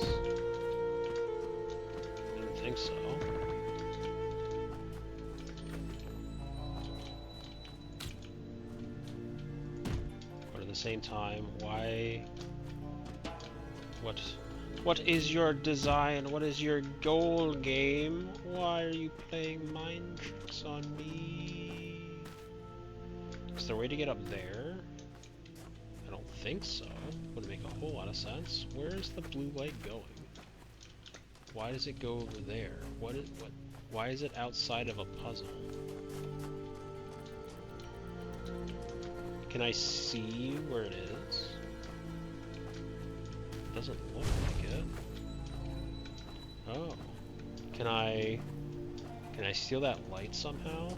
I didn't think so. But at the same time, why... What is your design? What is your goal, game? Why are you playing mind tricks on me? Is there a way to get up there? I don't think so. Wouldn't make a whole lot of sense. Where is the blue light going? Why does it go over there? Why is it outside of a puzzle? Can I see where it is? It doesn't look like it. Oh. Can I steal that light somehow?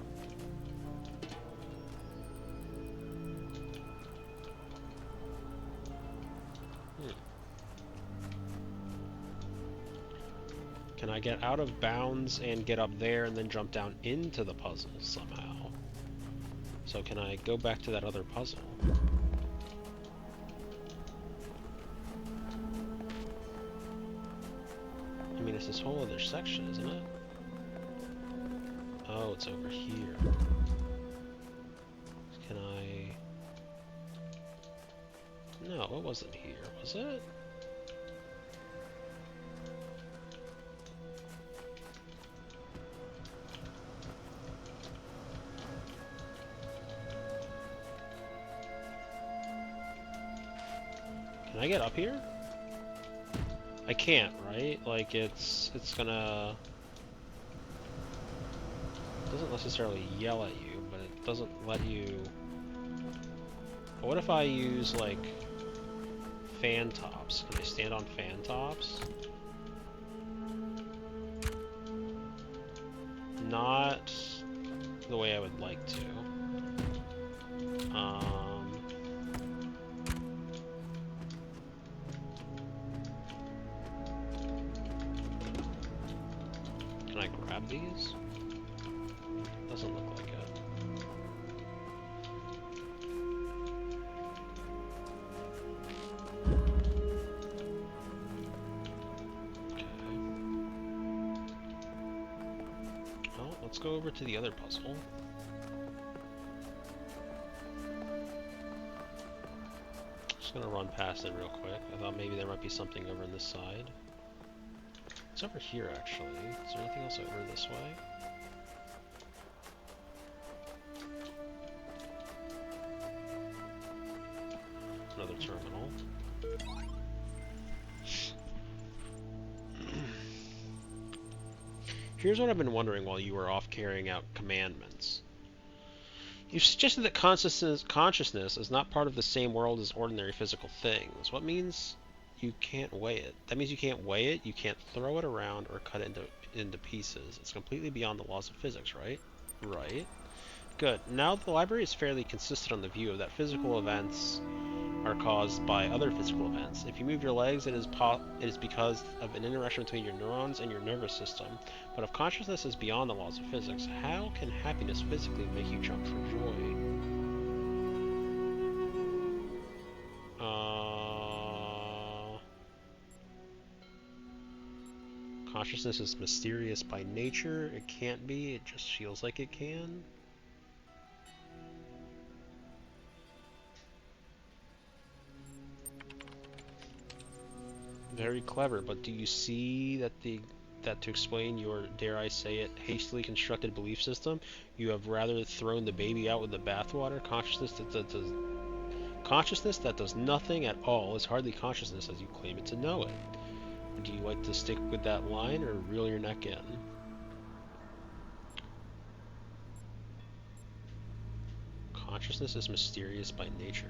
Can I get out of bounds and get up there and then jump down into the puzzle somehow? So can I go back to that other puzzle? I mean, it's this whole other section, isn't it? Oh, it's over here. Can I... no, it wasn't here, was it? Can I get up here? I can't, right? Like, it's gonna... it doesn't necessarily yell at you, but it doesn't let you... but what if I use, like, fan tops? Can I stand on fan tops? Not the way I would like to. Can I grab these? Doesn't look like it. Okay. Well, let's go over to the other puzzle. Just gonna run past it real quick. I thought maybe there might be something over on this side. It's over here, actually. Is there anything else over this way? Another terminal. Here's what I've been wondering while you were off carrying out commandments. You suggested that consciousness is not part of the same world as ordinary physical things. What means you can't weigh it? That means you can't weigh it, you can't throw it around or cut it into pieces. It's completely beyond the laws of physics, right? Right. Good. Now the library is fairly consistent on the view of that physical events are caused by other physical events. If you move your legs, it is because of an interaction between your neurons and your nervous system. But if consciousness is beyond the laws of physics, how can happiness physically make you jump for joy? Consciousness is mysterious by nature. It can't be. It just feels like it can. Very clever, but do you see that to explain your, dare I say it, hastily constructed belief system, you have rather thrown the baby out with the bathwater? Consciousness that does nothing at all is hardly consciousness as you claim it to know it. Do you like to stick with that line or reel your neck in? Consciousness is mysterious by nature.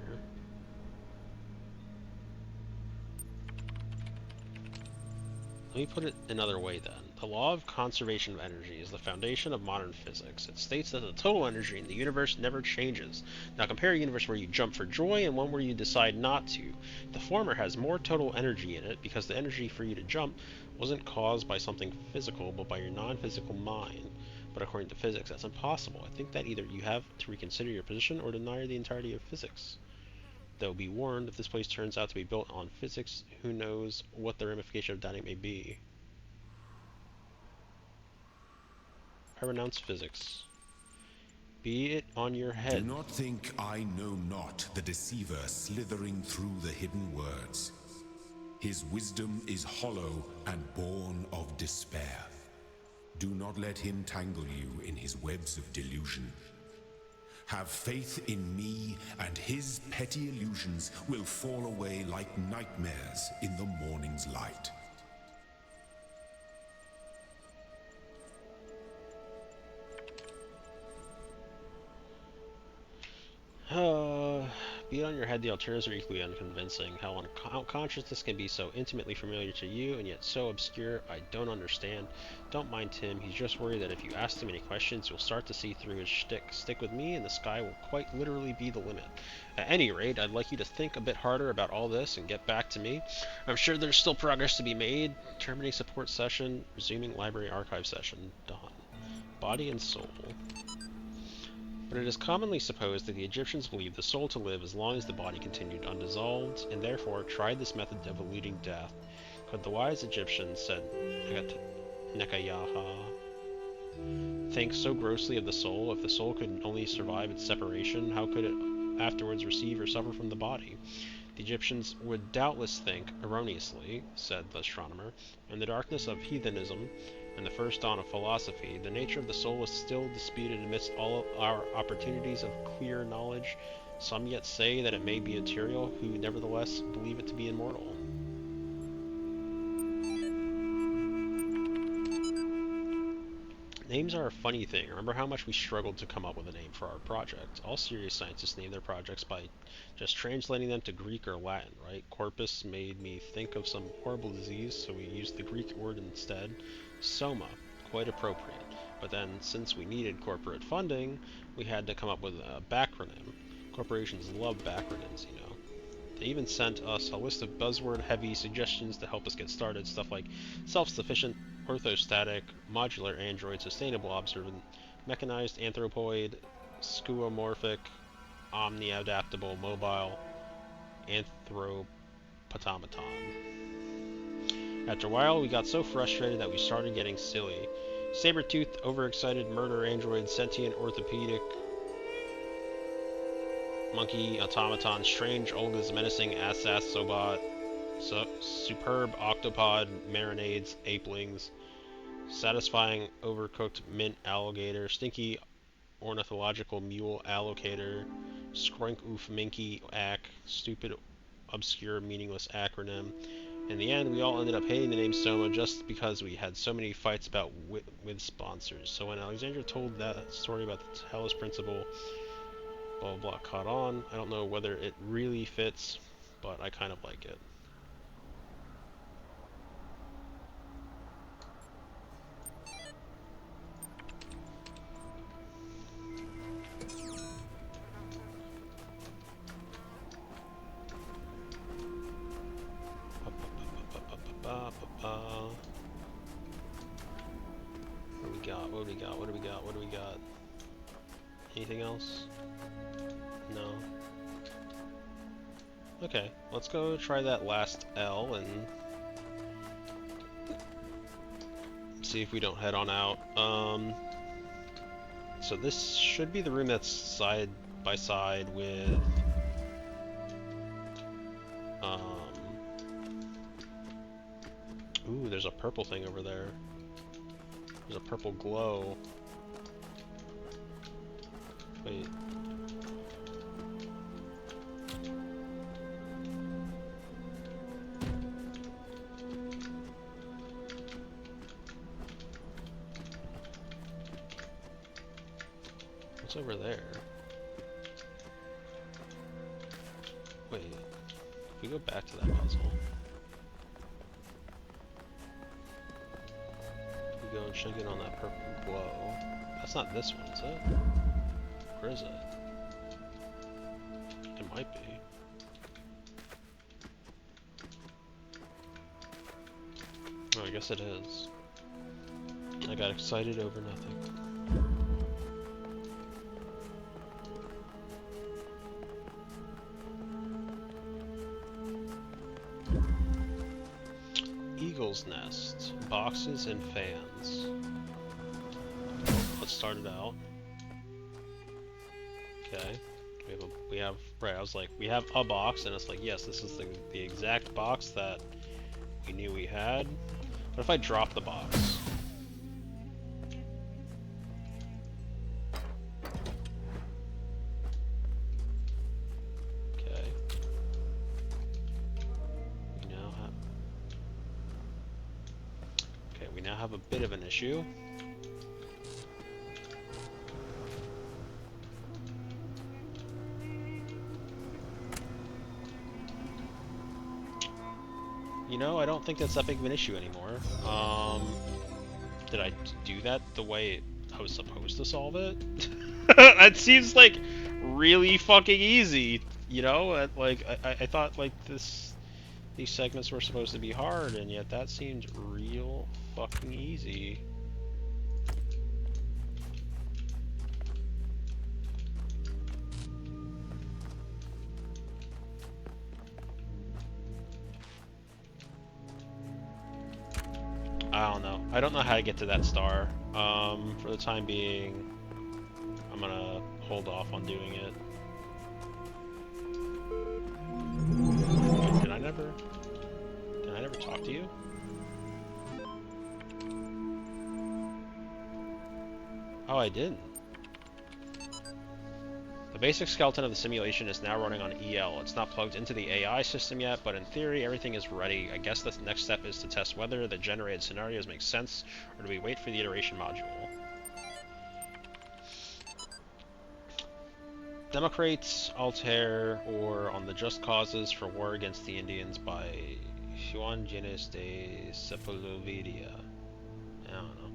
Let me put it another way then. The law of conservation of energy is the foundation of modern physics. It states that the total energy in the universe never changes. Now compare a universe where you jump for joy and one where you decide not to. The former has more total energy in it because the energy for you to jump wasn't caused by something physical but by your non-physical mind. But according to physics, that's impossible. I think that either you have to reconsider your position or deny the entirety of physics. Though be warned, if this place turns out to be built on physics, who knows what the ramification of doubting may be. I renounce physics. Be it on your head. Do not think I know not the deceiver slithering through the hidden words. His wisdom is hollow and born of despair. Do not let him tangle you in his webs of delusion. Have faith in me, and his petty illusions will fall away like nightmares in the morning's light. Be it on your head, the alternatives are equally unconvincing. How consciousness can be so intimately familiar to you and yet so obscure, I don't understand. Don't mind Tim, he's just worried that if you ask him any questions, you'll start to see through his shtick. Stick with me, and the sky will quite literally be the limit. At any rate, I'd like you to think a bit harder about all this and get back to me. I'm sure there's still progress to be made. Terminating support session, resuming library archive session. Done. Body and soul. But it is commonly supposed that the Egyptians believed the soul to live as long as the body continued undissolved, and therefore tried this method of eluding death. Could the wise Egyptians, said Nekayaha, think so grossly of the soul? If the soul could only survive its separation, how could it afterwards receive or suffer from the body? The Egyptians would doubtless think, erroneously, said the astronomer, in the darkness of heathenism, and the first dawn of philosophy, the nature of the soul was still disputed amidst all our opportunities of clear knowledge. Some yet say that it may be material, who nevertheless believe it to be immortal. Names are a funny thing. Remember how much we struggled to come up with a name for our project? All serious scientists name their projects by just translating them to Greek or Latin, right? Corpus made me think of some horrible disease, so we used the Greek word instead. Soma, quite appropriate. But then, since we needed corporate funding, we had to come up with a backronym. Corporations love backronyms, you know. They even sent us a list of buzzword-heavy suggestions to help us get started, stuff like self-sufficient, orthostatic, modular android, sustainable observant, mechanized anthropoid, skeuomorphic, omni-adaptable, mobile, anthropautomaton. After a while, we got so frustrated that we started getting silly. Saber-toothed, overexcited, murder android, sentient, orthopedic, monkey, automaton, strange, Olga's menacing, assas, sobot, superb, octopod, marinades, apelings, satisfying, overcooked, mint, alligator, stinky, ornithological, mule, allocator, skroink, oof, minky, ack, stupid, obscure, meaningless acronym. In the end, we all ended up hating the name Soma just because we had so many fights about with sponsors. So when Alexandra told that story about the Talos Principle, Blah blah caught on. I don't know whether it really fits, but I kind of like it. What do we got? What do we got? What do we got? What do we got? Anything else? No. Okay, let's go try that last L and see if we don't head on out. So this should be the room that's side by side with um ooh, there's a purple thing over there. There's a purple glow. Wait. What's over there? Wait. If we go back to that puzzle. We go and check in on that purple glow. That's not this one, is it? Where is it? It might be. Oh, I guess it is. I got excited over nothing. Eagle's nest, boxes and fans. Let's start it out. Okay. Right, I was like, we have a box, and it's like, yes, this is the exact box that we knew we had. What if I drop the box? Okay. We now have a bit of an issue. You know, I don't think that's that big of an issue anymore. Did I do that the way I was supposed to solve it? That seems like really fucking easy, you know? Like, I thought like these segments were supposed to be hard, and yet that seemed real fucking easy. I don't know. I don't know how to get to that star. For the time being, I'm gonna hold off on doing it. Did I never talk to you? Oh, I didn't. The basic skeleton of the simulation is now running on EL. It's not plugged into the AI system yet, but in theory, everything is ready. I guess the next step is to test whether the generated scenarios make sense, or do we wait for the iteration module? Democrates, Altair, or on the Just Causes for War Against the Indians by Juan Gines de Sepulveda. I don't know.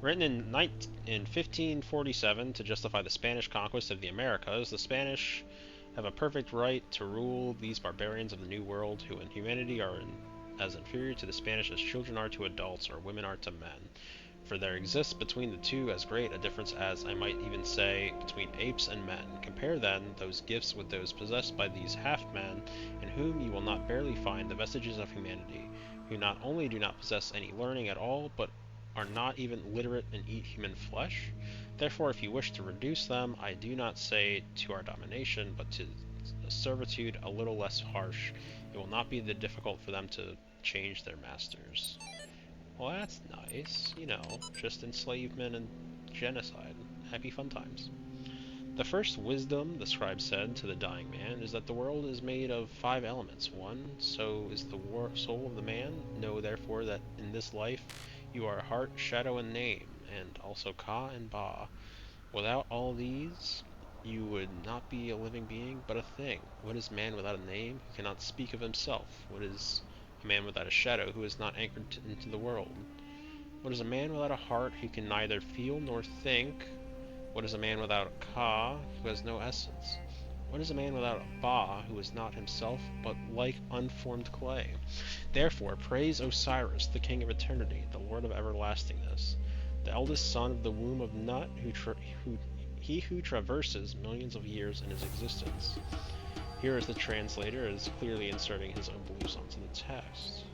Written in 1547 to justify the Spanish conquest of the Americas, the Spanish have a perfect right to rule these barbarians of the New World, who in humanity are as inferior to the Spanish as children are to adults or women are to men. For there exists between the two as great a difference as, I might even say, between apes and men. Compare then those gifts with those possessed by these half-men, in whom you will not barely find the vestiges of humanity, who not only do not possess any learning at all, but are not even literate and eat human flesh. Therefore, if you wish to reduce them, I do not say to our domination, but to a servitude a little less harsh, it will not be difficult for them to change their masters. Well, that's nice. You know, just enslavement and genocide. Happy fun times. The first wisdom, the scribe said to the dying man, is that the world is made of 5 elements. 1, so is the soul of the man. Know therefore that in this life you are heart, shadow, and name, and also Ka and Ba. Without all these, you would not be a living being, but a thing. What is man without a name, who cannot speak of himself? What is a man without a shadow, who is not anchored into the world? What is a man without a heart, who can neither feel nor think? What is a man without a ka, who has no essence? What is a man without a ba, who is not himself, but like unformed clay? Therefore, praise Osiris, the king of eternity, the lord of everlastingness, the eldest son of the womb of Nut, he who traverses millions of years in his existence. Here is the translator is clearly inserting his own beliefs onto the text.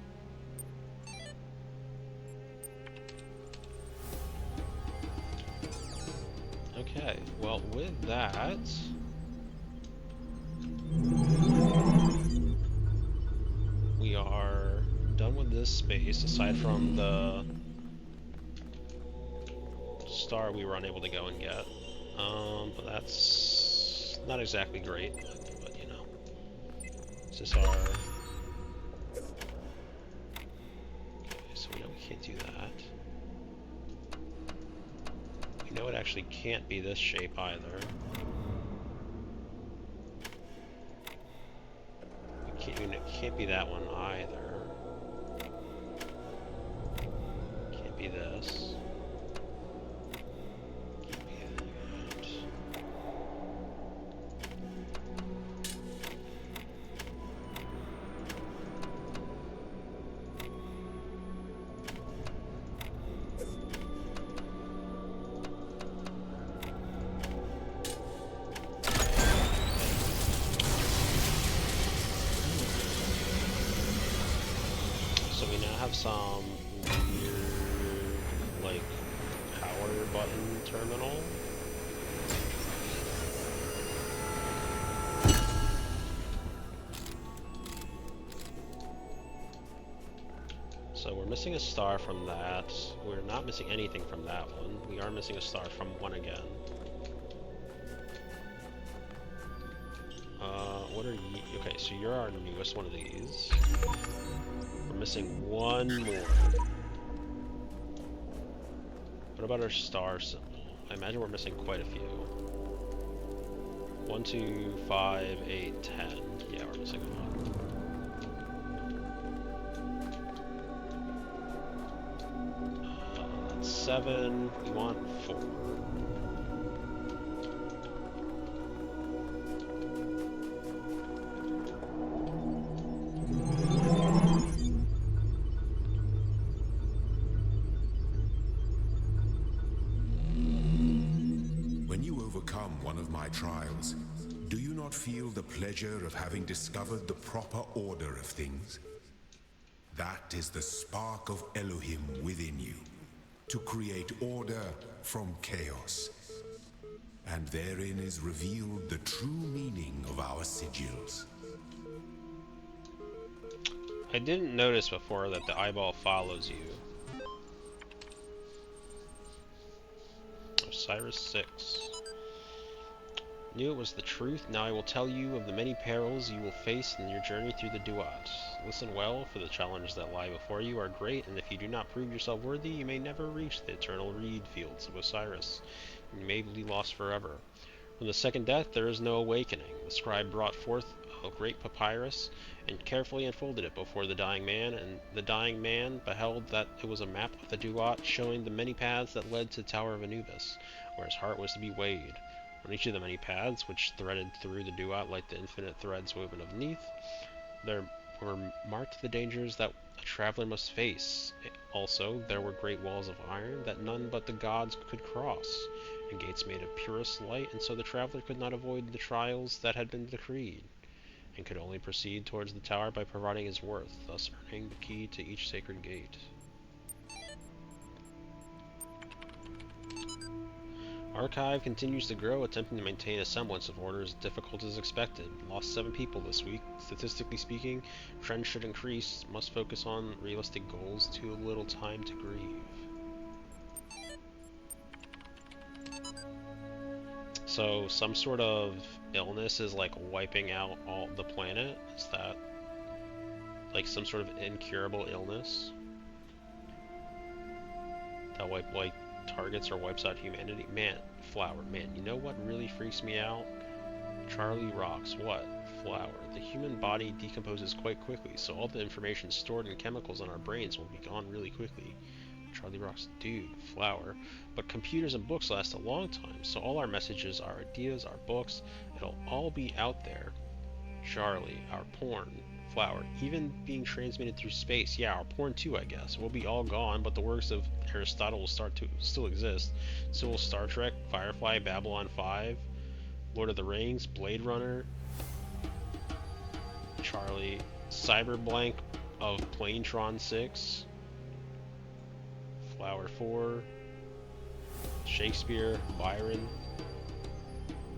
Okay, well, with that, we are done with this space, aside from the star we were unable to go and get. But that's not exactly great, but you know. Is this our... Okay, so we know we can't do that. We know it actually can't be this shape either. It can't be that one either. Can't be this. Can't be that. So we now have some weird, like, power button terminal. So we're missing a star from that. We're not missing anything from that one. We are missing a star from one again. What are you? Okay, so you're our newest one of these. We're missing one more. What about our star symbol? I imagine we're missing quite a few. 1, 2, 5, 8, 10. Yeah, we're missing one. That's 7. We want 4. When you overcome one of my trials, do you not feel the pleasure of having discovered the proper order of things? That is the spark of Elohim within you, to create order from chaos. And therein is revealed the true meaning of our sigils. I didn't notice before that the eyeball follows you. Osiris 6. Knew it was the truth. Now I will tell you of the many perils you will face in your journey through the Duat. Listen well, for the challenges that lie before you are great, and if you do not prove yourself worthy, you may never reach the eternal reed fields of Osiris, and you may be lost forever. From the second death there is no awakening. The scribe brought forth a great papyrus, and carefully unfolded it before the dying man, and the dying man beheld that it was a map of the Duat, showing the many paths that led to the Tower of Anubis, where his heart was to be weighed. On each of the many paths which threaded through the Duat like the infinite threads woven of neath, there were marked the dangers that a traveler must face. Also, there were great walls of iron that none but the gods could cross, and gates made of purest light, and so the traveler could not avoid the trials that had been decreed, and could only proceed towards the tower by providing his worth, thus earning the key to each sacred gate. Archive continues to grow, attempting to maintain a semblance of order as difficult as expected. Lost 7 people this week. Statistically speaking, trend should increase. Must focus on realistic goals. Too little time to grieve. So some sort of illness is like wiping out all the planet. Is that like some sort of incurable illness? That wipe like targets or wipes out humanity. Man, Flower, man, you know what really freaks me out? Charlie rocks. What? Flower. The human body decomposes quite quickly, so all the information stored in chemicals in our brains will be gone really quickly. Charlie rocks. Dude, Flower. But computers and books last a long time, so all our messages, our ideas, our books, it'll all be out there. Charlie, our porn. Flower. Even being transmitted through space. Yeah, our porn too, I guess. We'll be all gone, but the works of Aristotle will start to still exist. So will Star Trek, Firefly, Babylon 5, Lord of the Rings, Blade Runner, Charlie, Cyberblank of Planetron 6, Flower 4, Shakespeare, Byron,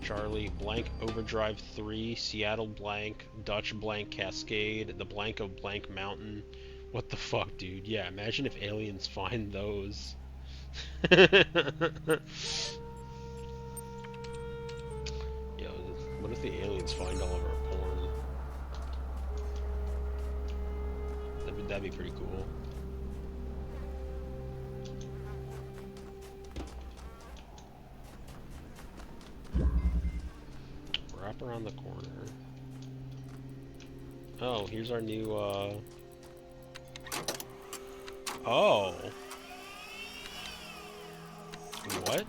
Charlie, Blank Overdrive 3, Seattle Blank, Dutch Blank Cascade, the Blank of Blank Mountain. What the fuck, dude? Yeah, imagine if aliens find those. Yo, what if the aliens find all of our porn? That'd be pretty cool. Wrap around the corner. Oh, here's our new, Oh! What?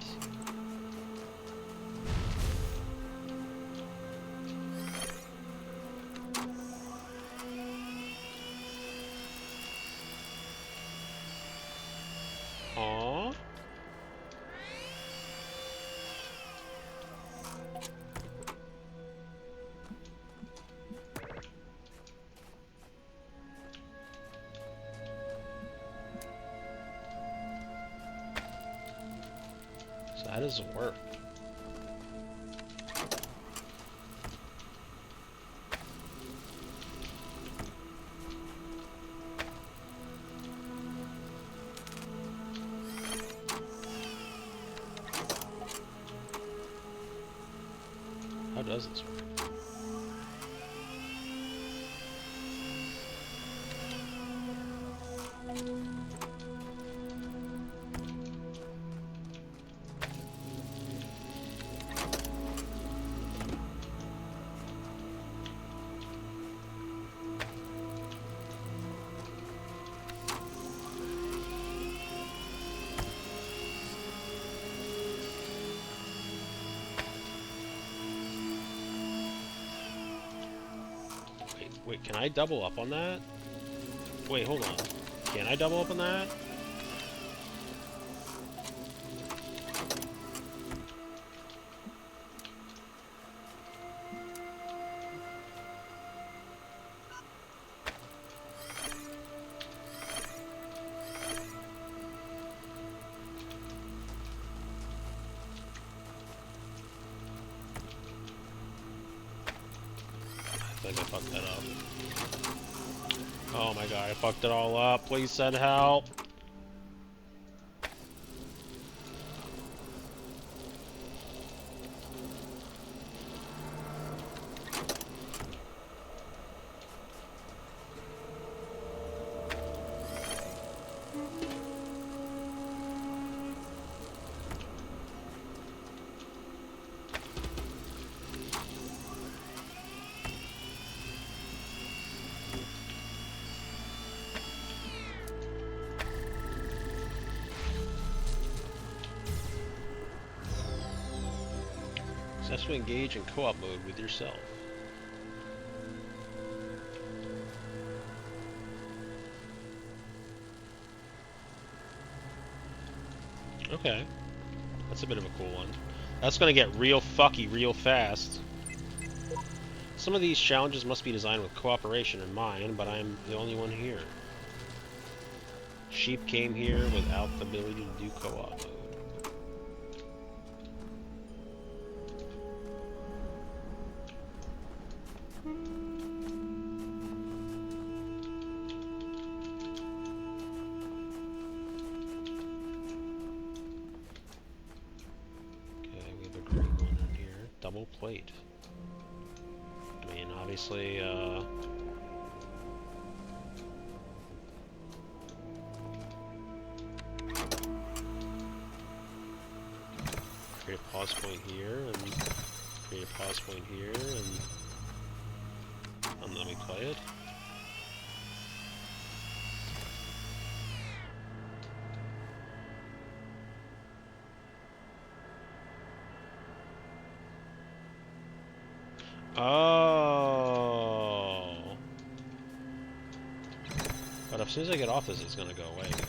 Aww. So how does it work? How does this work? Wait, can I double up on that? Wait, hold on. Can I double up on that? I think I fucked that up. Oh my god, I fucked it all up. Please send help. Successfully engage in co-op mode with yourself. Okay. That's a bit of a cool one. That's gonna get real fucky real fast. Some of these challenges must be designed with cooperation in mind, but I'm the only one here. Sheep came here without the ability to do co-op mode. Double plate. I mean, obviously, create a pause point here, and create a pause point here, and let me play it. Oh. But as soon as I get off this, it's gonna go away again.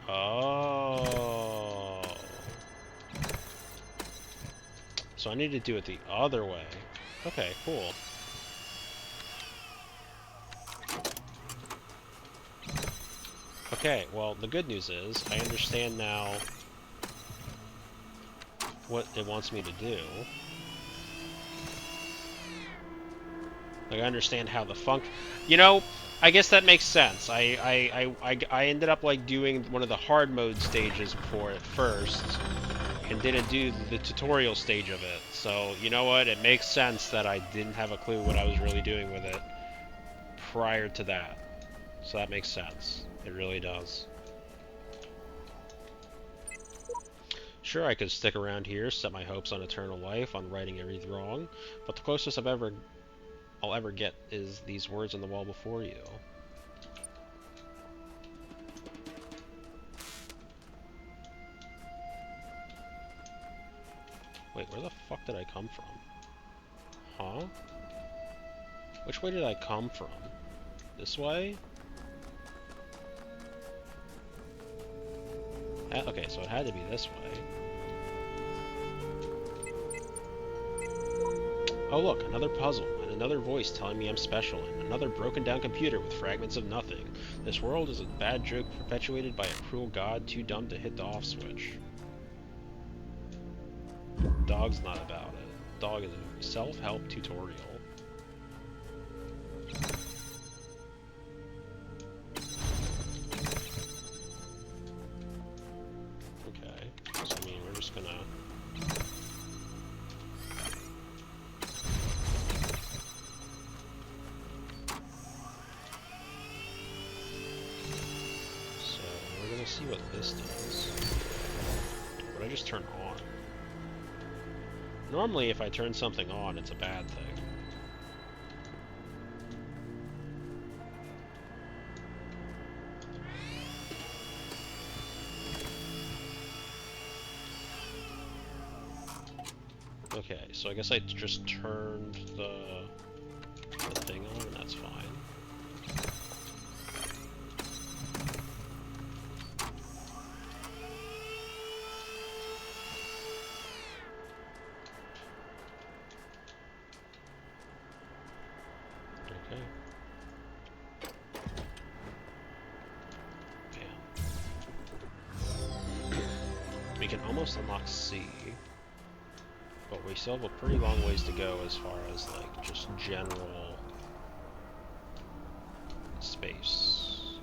Oh. So I need to do it the other way. Okay, cool. Okay, well, the good news is, I understand now what it wants me to do. Like, I understand how the you know, I guess that makes sense. I ended up, like, doing one of the hard mode stages before at first, and didn't do the tutorial stage of it. So, you know what? It makes sense that I didn't have a clue what I was really doing with it prior to that. So that makes sense. It really does. Sure, I could stick around here, set my hopes on eternal life, on righting everything wrong, but the closest I'll ever get is these words on the wall before you. Wait, where the fuck did I come from? Huh? Which way did I come from? This way? Okay, so it had to be this way. Oh look, another puzzle, and another voice telling me I'm special, and another broken down computer with fragments of nothing. This world is a bad joke perpetuated by a cruel god too dumb to hit the off switch. Dog's not about it. Dog is a self-help tutorial. Okay, so I mean, we're just gonna... So, we're gonna see what this does. What did I just turn on? Normally, if I turn something on, it's a bad thing. Okay, so I guess I just turned the thing on, and that's fine. Okay. Bam. We can almost unlock C. But we still have a pretty long ways to go as far as, like, just general space.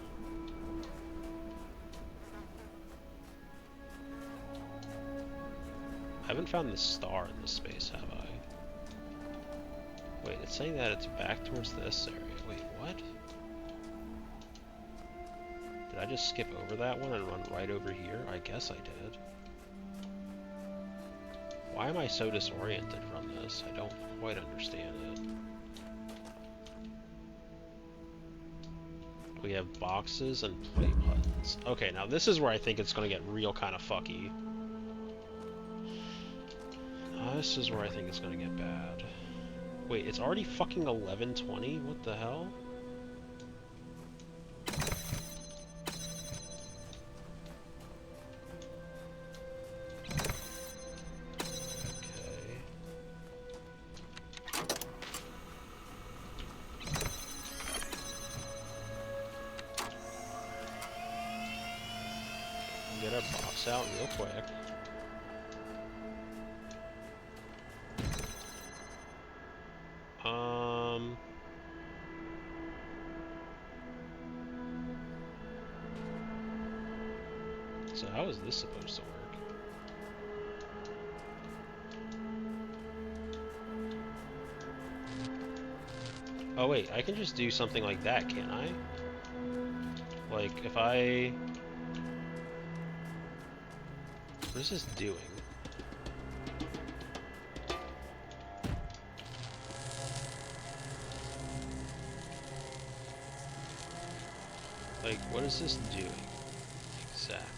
I haven't found the star in this space, have I? Wait, it's saying that it's back towards this area. Wait, what? Did I just skip over that one and run right over here? I guess I did. Why am I so disoriented from this? I don't quite understand it. We have boxes and play buttons. Okay, now this is where I think it's going to get real kind of fucky. This is where I think it's going to get bad. Wait, it's already fucking 11:20? What the hell? Get our box out real quick. So how is this supposed to work? Oh wait, I can just do something like that, can't I? Like, if I... What is this doing? Like, what is this doing? Exactly.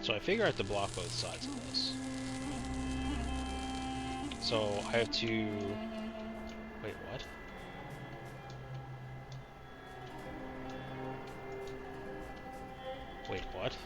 So I figure I have to block both sides of this. So I have to... Wait, what? Wait, what? What?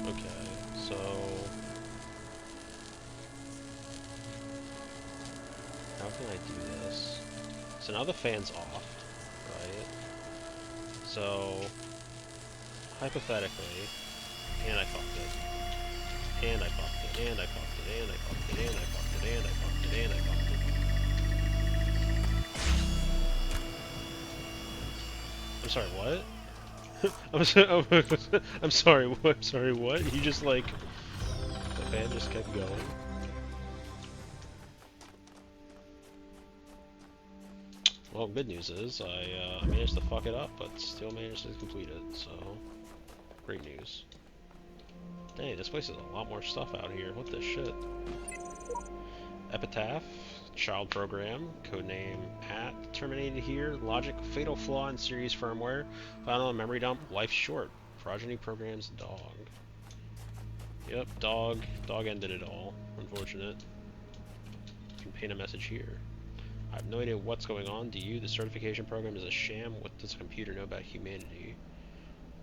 Okay, so... How can I do this? So now the fan's off, right? So... Hypothetically... And I fucked it. And I fucked it, and I fucked it, and I fucked it, and I fucked it, and I fucked it, and I fucked it. I'm sorry, what? I'm sorry, what? I'm sorry, what? You just like... The fan just kept going. Well, good news is I managed to fuck it up, but still managed to complete it, so... Great news. Hey, this place has a lot more stuff out here. What the shit? Epitaph, child program, codename terminated here, logic, fatal flaw in series firmware, final memory dump, life short, progeny programs, dog. Yep, dog ended it all. Unfortunate. You can paint a message here. I have no idea what's going on. Do you? The certification program is a sham. What does a computer know about humanity?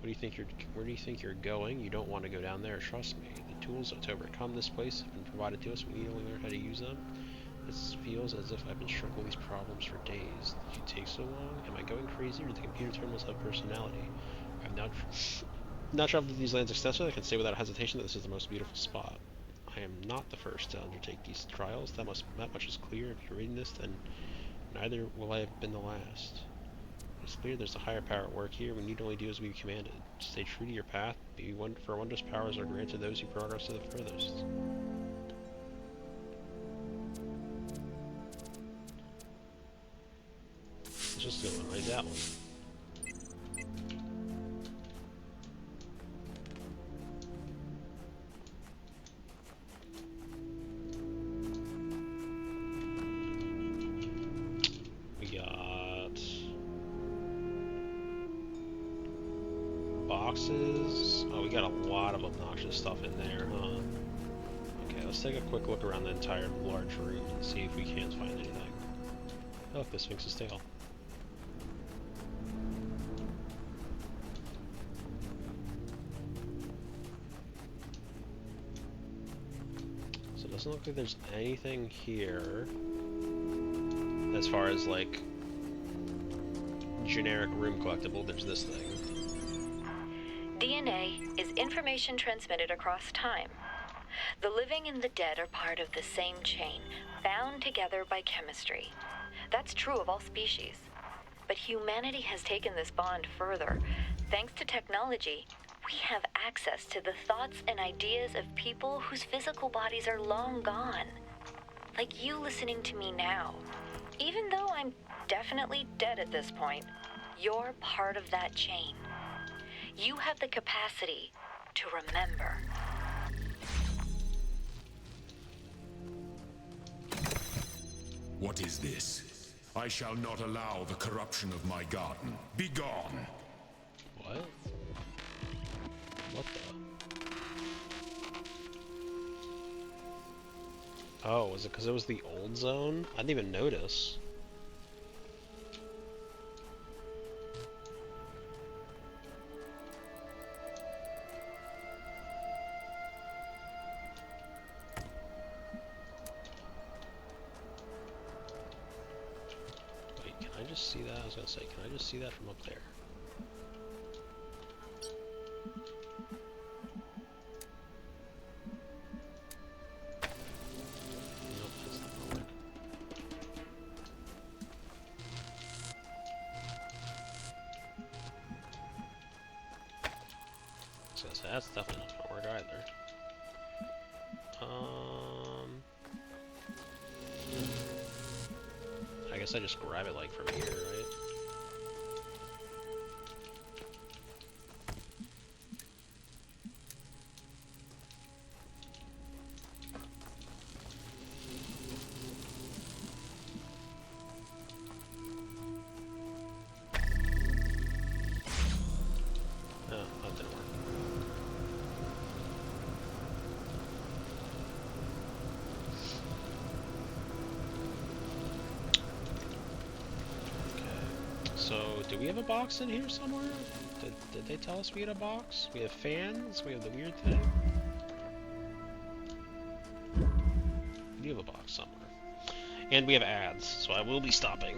What do you think where do you think you're going? You don't want to go down there, trust me. The tools to overcome this place have been provided to us. We only learn how to use them. This feels as if I've been struggling with these problems for days. Did you take so long? Am I going crazy, or do the computer terminals have personality? I've now traveled these lands extensively. I can say without hesitation that this is the most beautiful spot. I am not the first to undertake these trials. That much is clear. If you're reading this, then neither will I have been the last. It's clear there's a higher power at work here. We need only do as we be commanded. Stay true to your path. For wondrous powers are granted those who progress to the furthest. Let's just go and raid that one. We got boxes. Oh, we got a lot of obnoxious stuff in there, huh? Okay, let's take a quick look around the entire large room and see if we can't find anything. Oh, look, the Sphinx's tail. So it doesn't look like there's anything here as far as like generic room collectible. There's this thing. DNA is information transmitted across time. The living and the dead are part of the same chain, bound together by chemistry. That's true of all species. But humanity has taken this bond further. Thanks to technology, we have access to the thoughts and ideas of people whose physical bodies are long gone. Like you listening to me now. Even though I'm definitely dead at this point, you're part of that chain. You have the capacity to remember. What is this? I shall not allow the corruption of my garden. Be gone! What? What the? Oh, was it because it was the old zone? I didn't even notice. Wait, can I just see that? I was gonna say, can I just see that from up there? Nope, that's not gonna work. I was gonna say, that's definitely not gonna work either. I guess I just grab it like from here, right? No, that didn't work. Okay. So, do we have a box in here somewhere? Did they tell us we had a box? We have fans? We have the weird thing? We do have a box somewhere. And we have ads, so I will be stopping.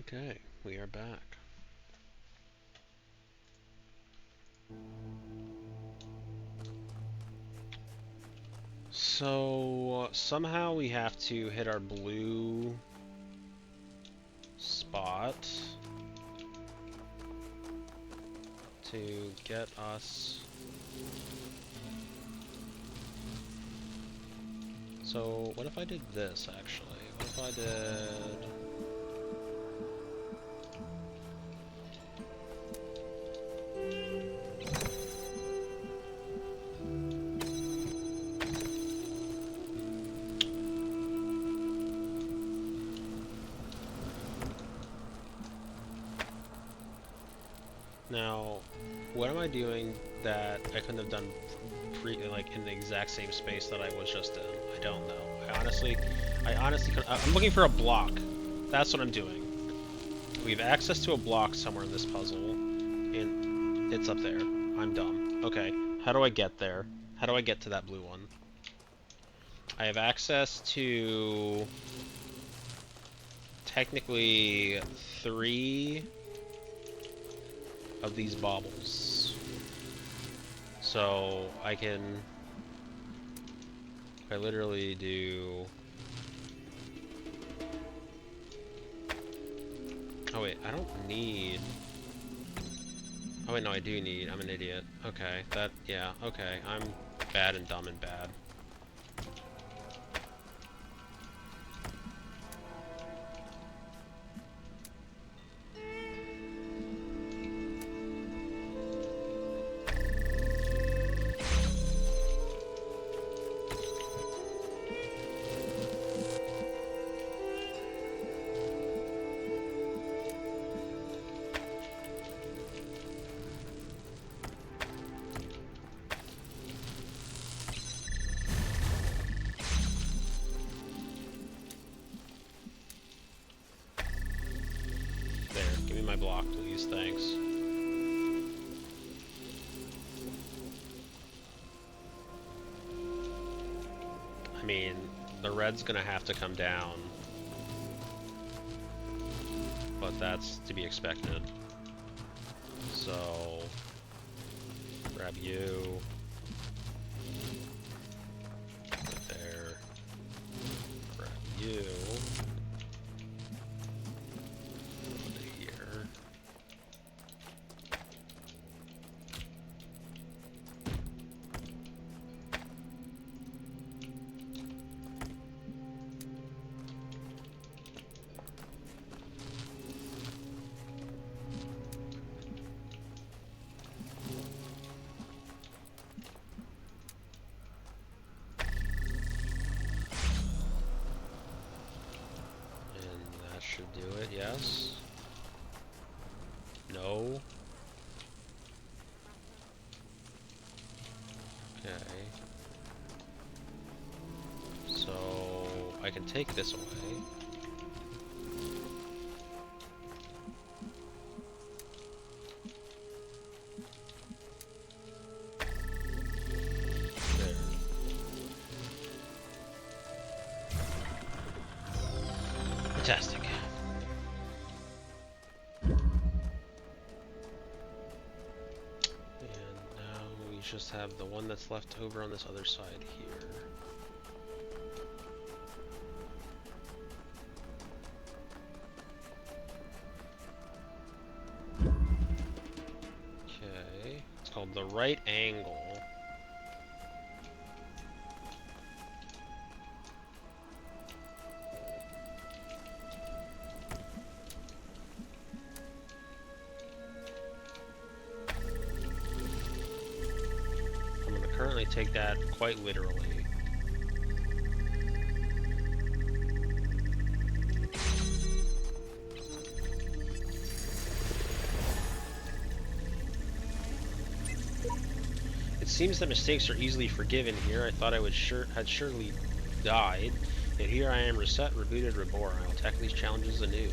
Okay, we are back. So somehow we have to hit our blue spot to get us. So what if I did this actually? What if I did? Now, what am I doing that I couldn't have done like in the exact same space that I was just in? I don't know. I honestly couldn't. I'm looking for a block. That's what I'm doing. We have access to a block somewhere in this puzzle, and it's up there. I'm dumb. Okay, how do I get there? How do I get to that blue one? I have access to technically 3 of these baubles. So I literally do. Oh wait, I don't need. Oh wait, no, I do need. I'm an idiot. Okay, yeah, okay. I'm bad and dumb and bad. Give me my block, please. Thanks. I mean, the red's gonna have to come down, but that's to be expected. So, grab you. Right there. Grab you. Should do it, yes. No. Okay. So I can take this away. There. Fantastic. Just have the one that's left over on this other side here. Okay, it's called the right angle. Currently take that quite literally. It seems that mistakes are easily forgiven here. I thought I would had surely died, yet here I am reset, rebooted, reborn. I will tackle these challenges anew.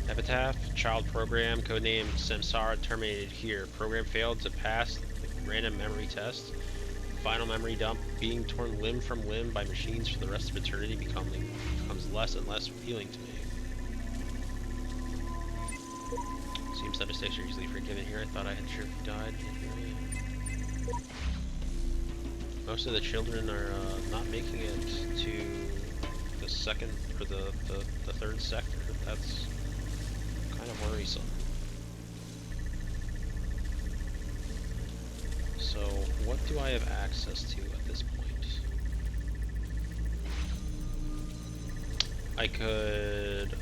Epitaph, child program, codename Samsara, terminated here. Program failed to pass random memory test. Final memory dump. Being torn limb from limb by machines for the rest of eternity becomes less and less appealing to me. Seems that mistakes are easily forgiven here. I thought I had surely died. Most of the children are not making it to the second or the third sector. That's kind of worrisome. So, what do I have access to at this point? I could...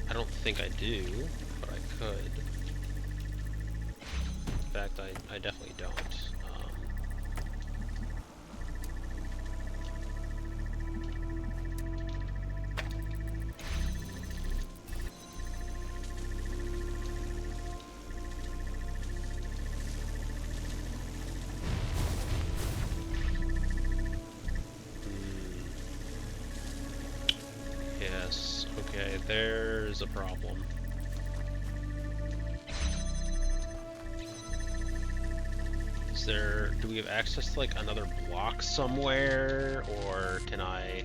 I don't think I do, but I could. In fact, I definitely don't. Yes, okay, there's a problem. Is there... do we have access to, like, another block somewhere, or can I...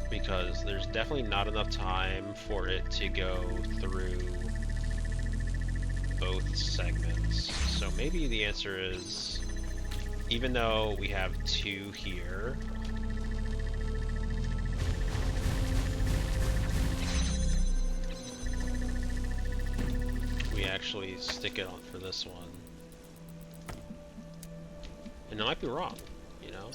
because there's definitely not enough time for it to go through both segments. So maybe the answer is, even though we have 2 here, we actually stick it on for this one. And I might be wrong, you know?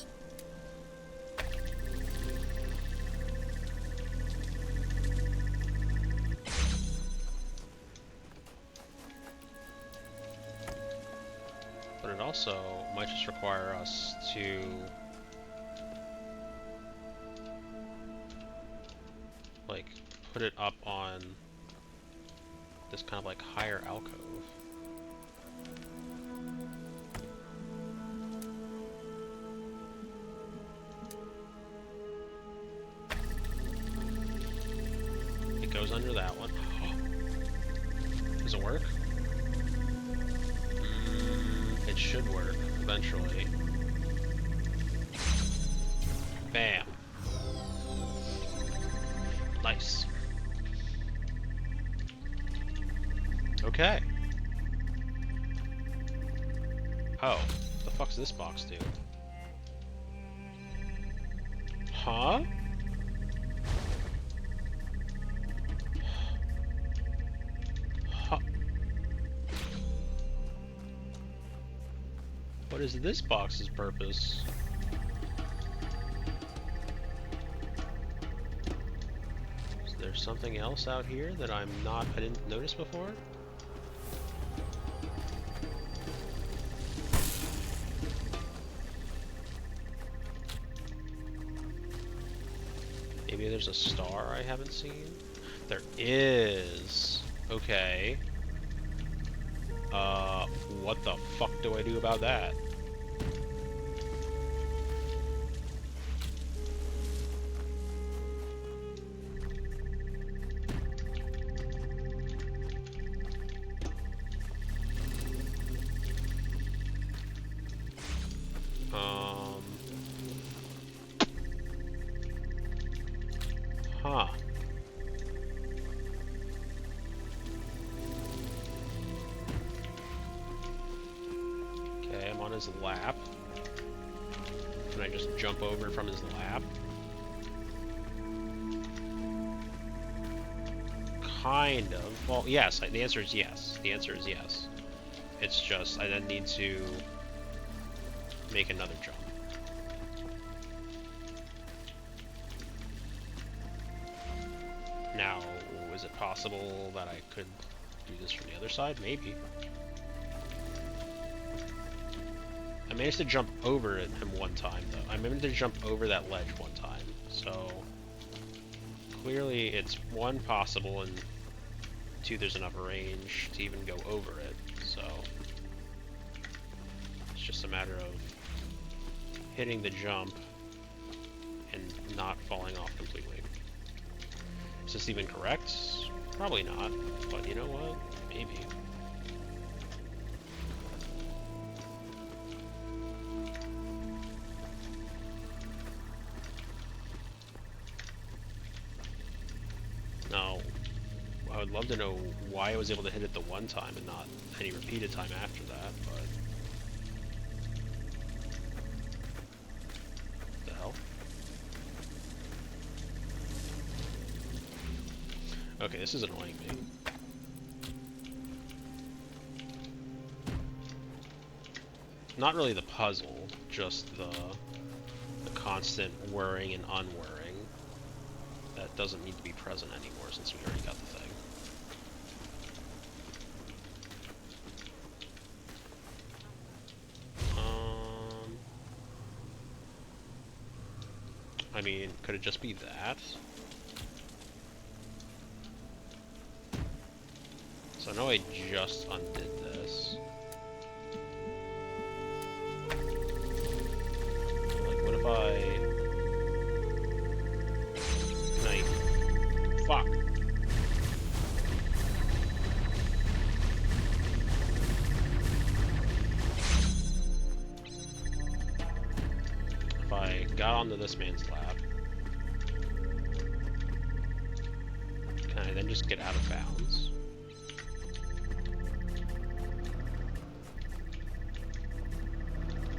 But it also might just require us to like put it up on this kind of like higher alcove. It goes under that one. Does it work? It should work eventually. Bam. Nice. Okay. Oh, the fuck's this box do? Huh? Huh? What is this box's purpose? Is there something else out here that I didn't notice before? Maybe there's a star I haven't seen? There is. Okay. What the fuck do I do about that? Huh. Okay, I'm on his lap. Can I just jump over from his lap? Kind of. Well, yes, the answer is yes. The answer is yes. It's just, I then need to make another jump. Now, is it possible that I could do this from the other side? Maybe. I managed to jump over him one time, though. I managed to jump over that ledge one time, so clearly it's 1, possible, and 2, there's enough range to even go over it, so it's just a matter of hitting the jump and not falling off completely. Is this even correct? Probably not, but you know what? Maybe. No. would love to know why I was able to hit it the one time and not any repeated time after that, but... What the hell? Okay, this is annoying me. Not really the puzzle, just the constant whirring and unwhirring that doesn't need to be present anymore since we already got the thing. I mean, could it just be that? So I know I just undid this. Like, what if Can I... Fuck. If I got onto this man's lap, can I then just get out of bounds?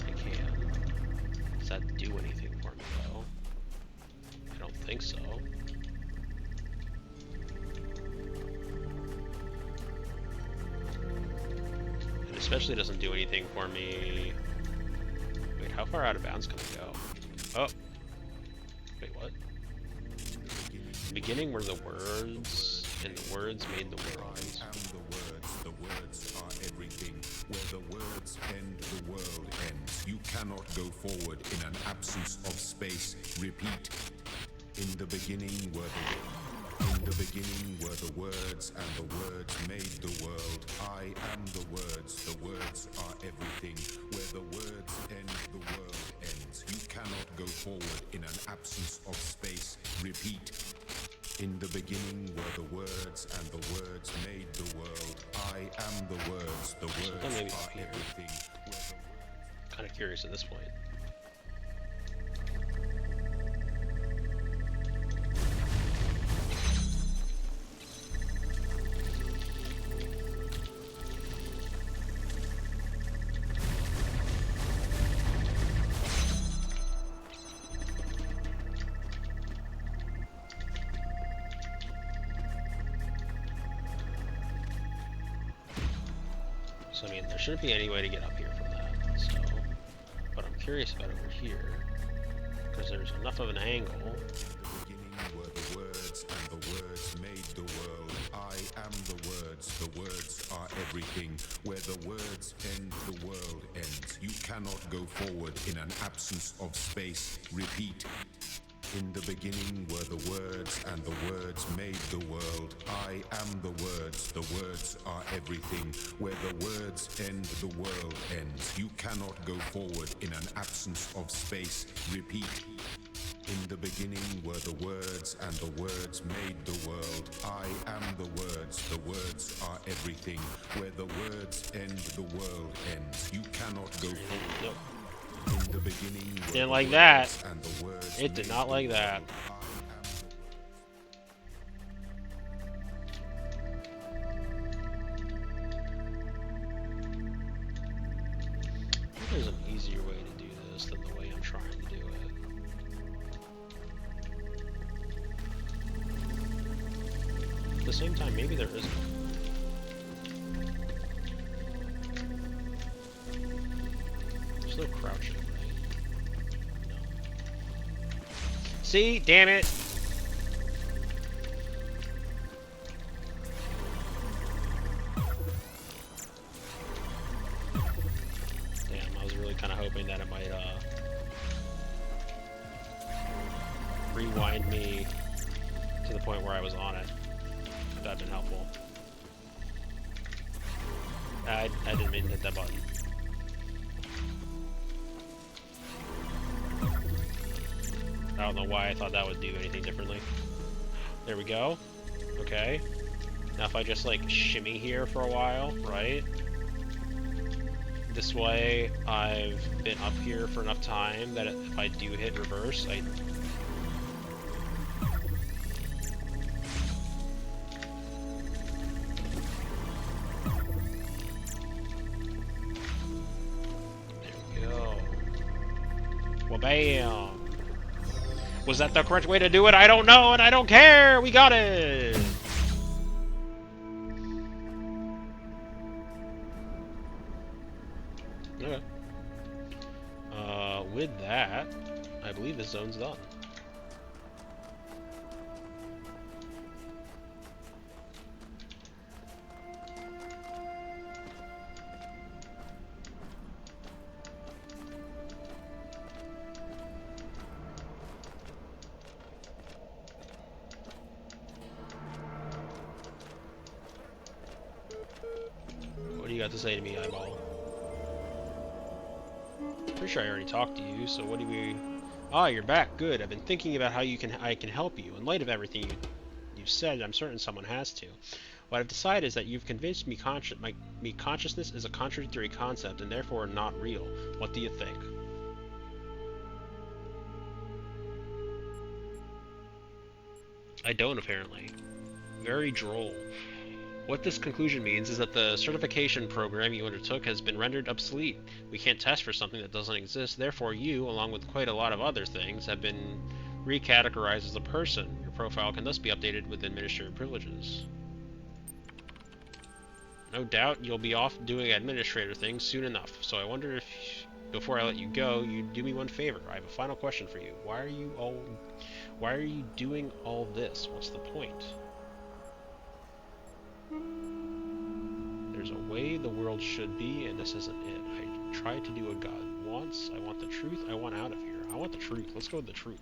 I can. Does that do anything for me, though? I don't think so. It especially doesn't do anything for me... Wait, how far out of bounds can I go? Oh. Wait, what? The beginning were the words, and the words made the worlds. I am the words are everything. Where the words end, the world ends. You cannot go forward in an absence of space. Repeat. In the beginning were the words, and the words made the world. I am the words are everything. Where the words end, the world ends. You cannot go forward in an absence of space. Repeat. In the beginning were the words, and the words made the world. I am the words are everything. Kind of curious at this point. So I mean, there shouldn't be any way to get up here from that, so... But I'm curious about over here, because there's enough of an angle. In the beginning were the words, and the words made the world. I am the words are everything. Where the words end, the world ends. You cannot go forward in an absence of space. Repeat. In the beginning were the words, and the words made the world. I am the words are everything. Where the words end, the world ends. You cannot go forward in an absence of space. Repeat. In the beginning were the words, and the words made the world. I am the words are everything. Where the words end, the world ends. You cannot go forward. In the beginning didn't like that. And the words It did not like that. I think there's an easier way to do this than the way I'm trying to do it. At the same time, maybe there isn't. There's no crouching, right? No. See? Damn it! Damn, I was really kind of hoping that it might, rewind me to the point where I was on it. That'd been helpful. I didn't mean to hit that button. I don't know why I thought that would do anything differently. There we go. Okay. Now if I just like shimmy here for a while, right? This way I've been up here for enough time that if I do hit reverse, I... Bam. Was that the correct way to do it? I don't know, and I don't care! We got it! Okay. With that, I believe this zone's done. What do you got to say to me, eyeball? Pretty sure I already talked to you, so what do we... Ah, you're back. Good. I've been thinking about how I can help you. In light of everything you've said, I'm certain someone has to. What I've decided is that you've convinced me consciousness is a contradictory concept and therefore not real. What do you think? I don't, apparently. Very droll. What this conclusion means is that the certification program you undertook has been rendered obsolete. We can't test for something that doesn't exist, therefore you, along with quite a lot of other things, have been recategorized as a person. Your profile can thus be updated with administrative privileges. No doubt you'll be off doing administrator things soon enough, so I wonder if, before I let you go, you'd do me one favor. I have a final question for you. Why are you doing all this? What's the point? There's a way the world should be, and this isn't it. I tried to do what God wants. I want the truth. I want out of here. I want the truth. Let's go with the truth.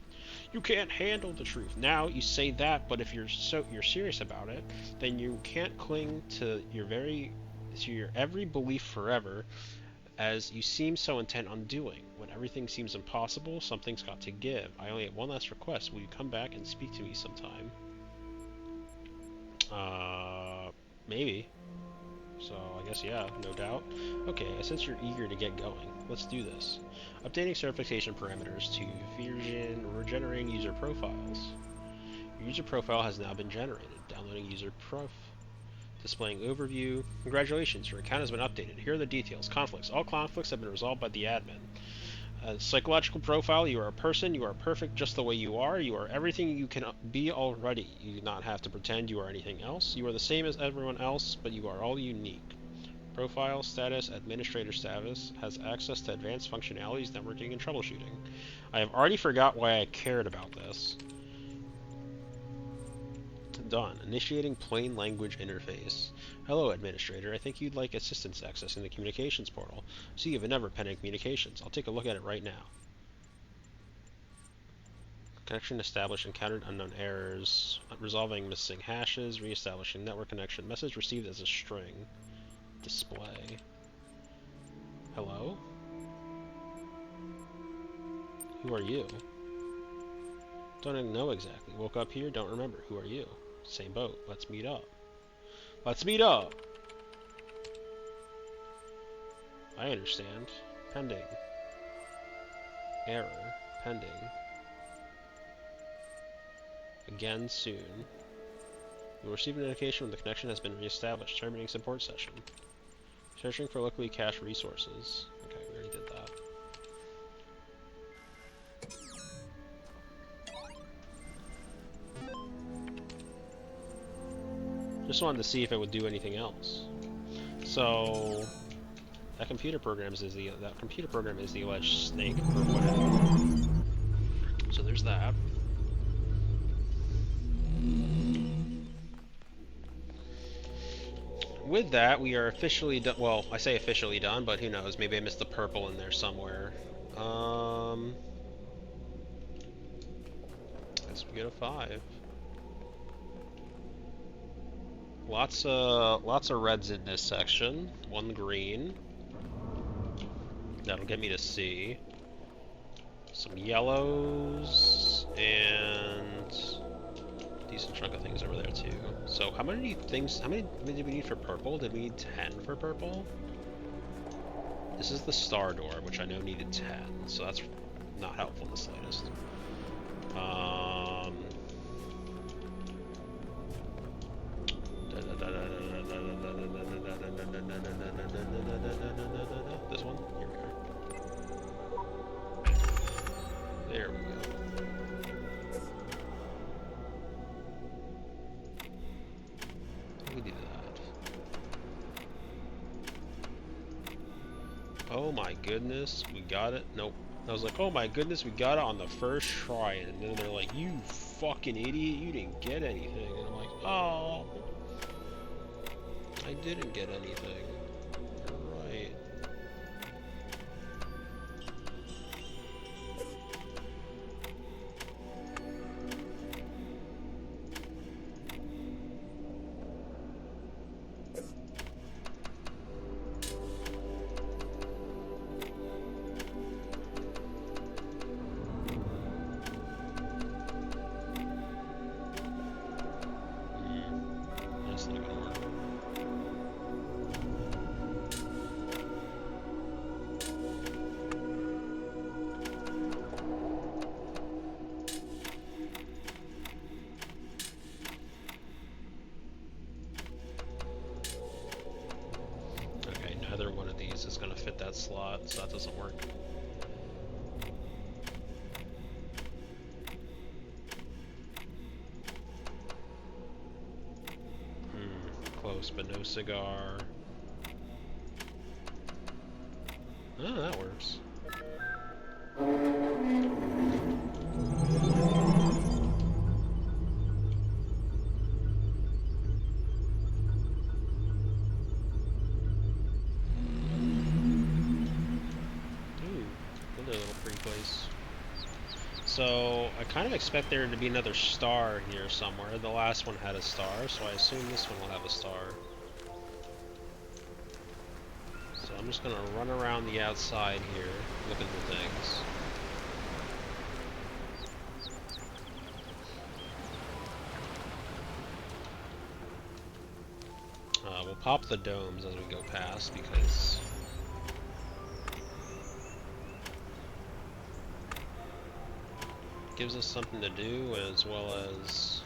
You can't handle the truth. Now you say that, but if you're serious about it, then you can't cling to your every belief forever, as you seem so intent on doing. When everything seems impossible, something's got to give. I only have one last request. Will you come back and speak to me sometime? Maybe. So, I guess, yeah, no doubt. Okay, I sense you're eager to get going. Let's do this. Updating certification parameters to version or generating user profiles. Your user profile has now been generated. Downloading user prof. Displaying overview. Congratulations, your account has been updated. Here are the details. Conflicts. All conflicts have been resolved by the admin. Psychological profile, you are a person, you are perfect just the way you are everything you can be already. You do not have to pretend you are anything else. You are the same as everyone else, but you are all unique. Profile, status, administrator status, has access to advanced functionalities, networking, and troubleshooting. I have already forgot why I cared about this. Done. Initiating plain language interface. Hello, administrator. I think you'd like assistance accessing the communications portal. So you have a pending communications. I'll take a look at it right now. Connection established. Encountered unknown errors. Resolving missing hashes. Reestablishing network connection. Message received as a string. Display. Hello? Who are you? Don't know exactly. Woke up here. Don't remember. Who are you? Same boat. Let's meet up. Let's meet up! I understand. Pending. Error. Pending. Again soon. You'll receive an indication when the connection has been reestablished. Terminating support session. Searching for locally cached resources. Okay, we already did that. Just wanted to see if it would do anything else. So that computer program is the alleged snake or whatever. So there's that. With that, we are officially done. Well, I say officially done, but who knows? Maybe I missed the purple in there somewhere. Guess we go to 5. Lots of reds in this section. 1 green. That'll get me to C. Some yellows and a decent chunk of things over there too. So how many did we need for purple? Did we need 10 for purple? This is the star door, which I know needed 10, so that's not helpful in the slightest. This one? Here we are. There we go. We do that. Oh my goodness, we got it. Nope. I was like, oh my goodness, we got it on the first try. And then they're like, you fucking idiot, you didn't get anything. And I'm like, oh, I didn't get anything. You're right. That's not gonna work. Okay, neither one of these is gonna fit that slot, so that doesn't work. Close, but no cigar. Oh, that works. Ooh, another little pretty place. So, I kind of expect there to be another star here somewhere. The last one had a star, so I assume this one will have a star. So I'm just gonna run around the outside here, looking for things. We'll pop the domes as we go past, because it gives us something to do, as well as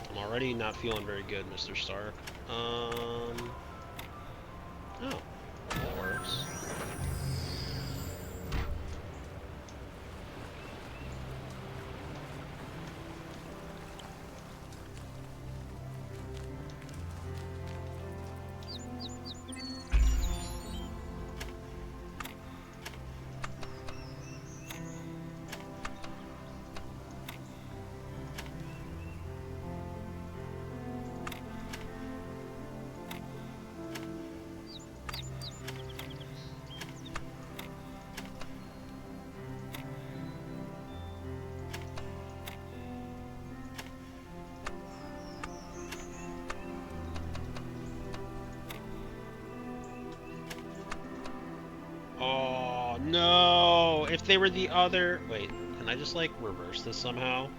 I'm already not feeling very good, Mr. Stark. Oh, that works. Oh, no! If they were the other... Wait, can I just, like, reverse this somehow?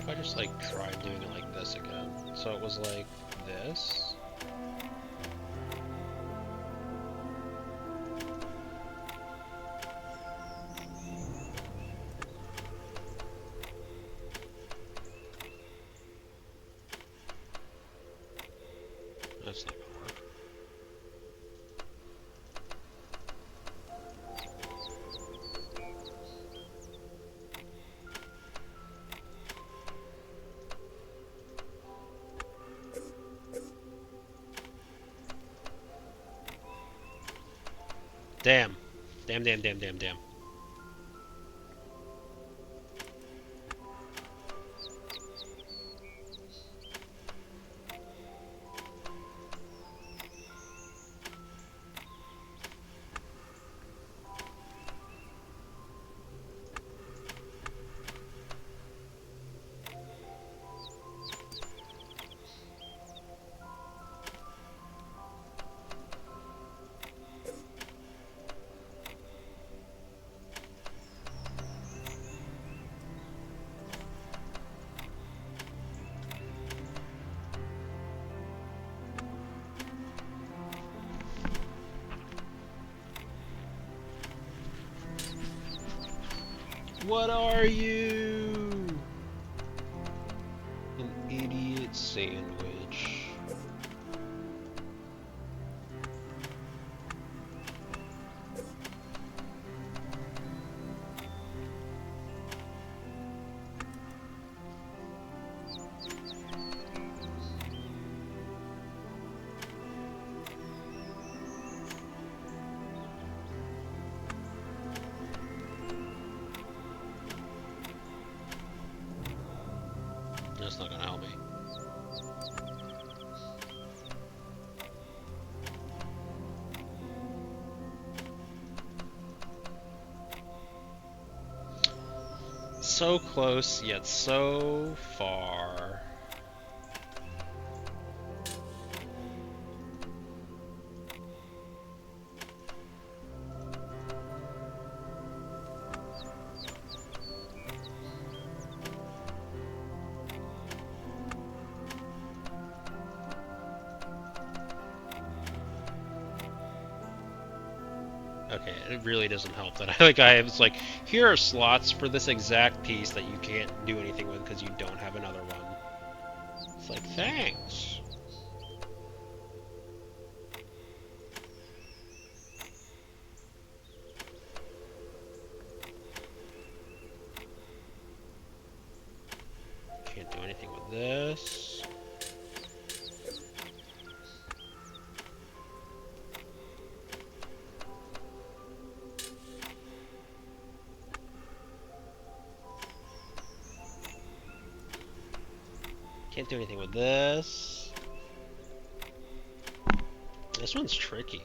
If I just, like, try doing it like this again. So it was like this. That's not gonna work. Damn. Damn, damn, damn, damn, damn. What are you? An idiot sandwich. That's not gonna help me. So close, yet so far. Okay, it really doesn't help that it's like, here are slots for this exact piece that you can't do anything with because you don't have another one. It's like, thanks. Can't do anything with this. Can't do anything with this. This one's tricky.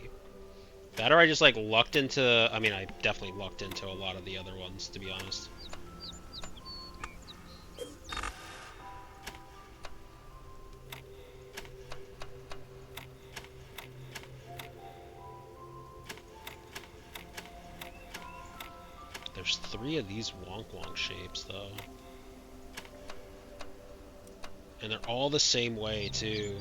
That or I just like lucked into, I mean I definitely lucked into a lot of the other ones, to be honest. There's 3 of these wonk wonk shapes though. And they're all the same way too.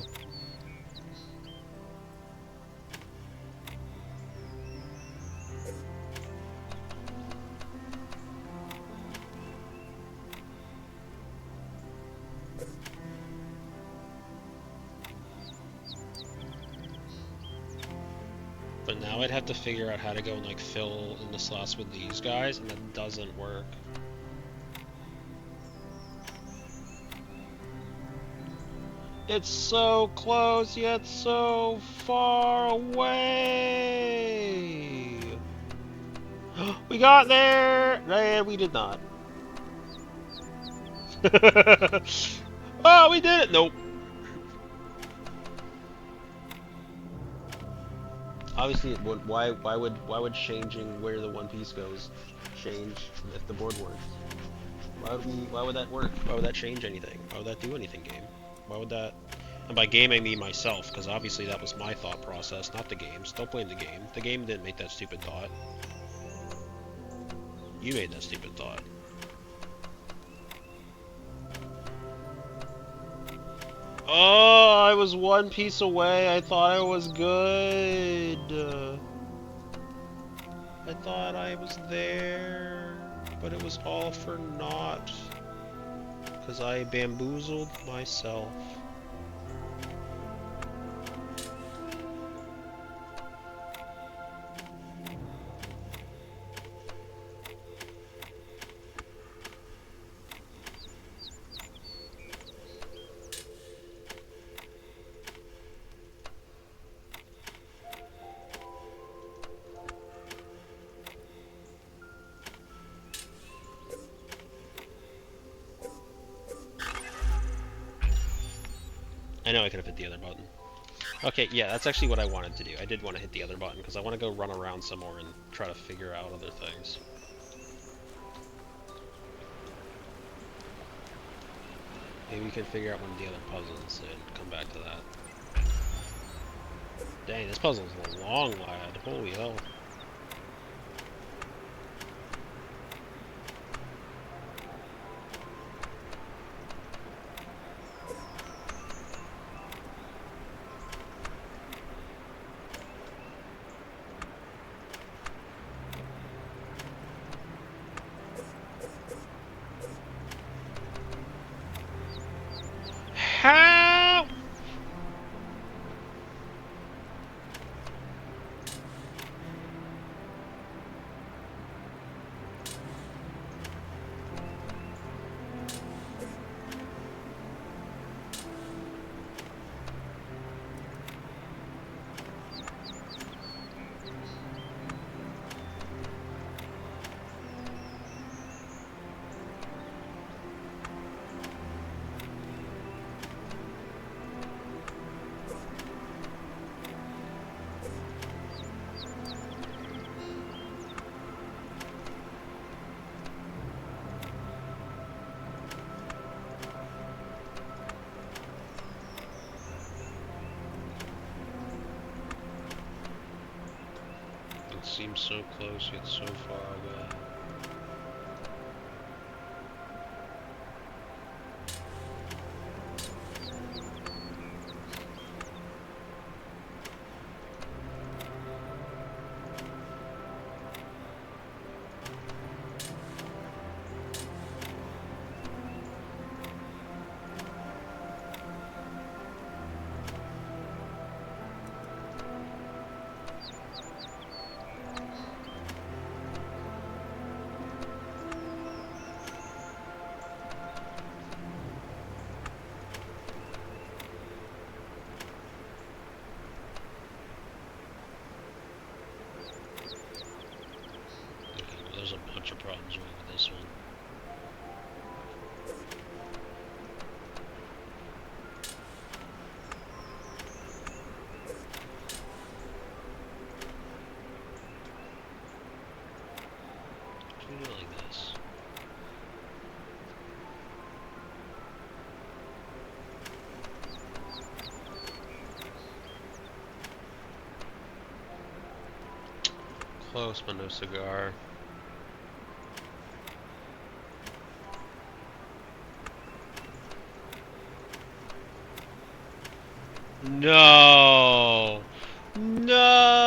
But now I'd have to figure out how to go and like fill in the slots with these guys, and that doesn't work. It's so close, yet so far away! We got there! And we did not. Oh, we did it! Nope. Obviously, it would, why would changing where the one piece goes change if the board works? Why would that work? Why would that change anything? Why would that do anything, game? Why would that? And by game I mean myself, because obviously that was my thought process, not the game's. Don't blame the game. The game didn't make that stupid thought. You made that stupid thought. Oh, I was one piece away. I thought I was good. I thought I was there, but it was all for naught. Because I bamboozled myself. I know I could have hit the other button. Okay, yeah, that's actually what I wanted to do. I did want to hit the other button, because I want to go run around some more and try to figure out other things. Maybe we can figure out one of the other puzzles and come back to that. Dang, this puzzle's long, lad. Holy hell. Help! It seems so close yet so far away. There's a bunch of problems with this one. What do you do like this? Close, but no cigar. No! No!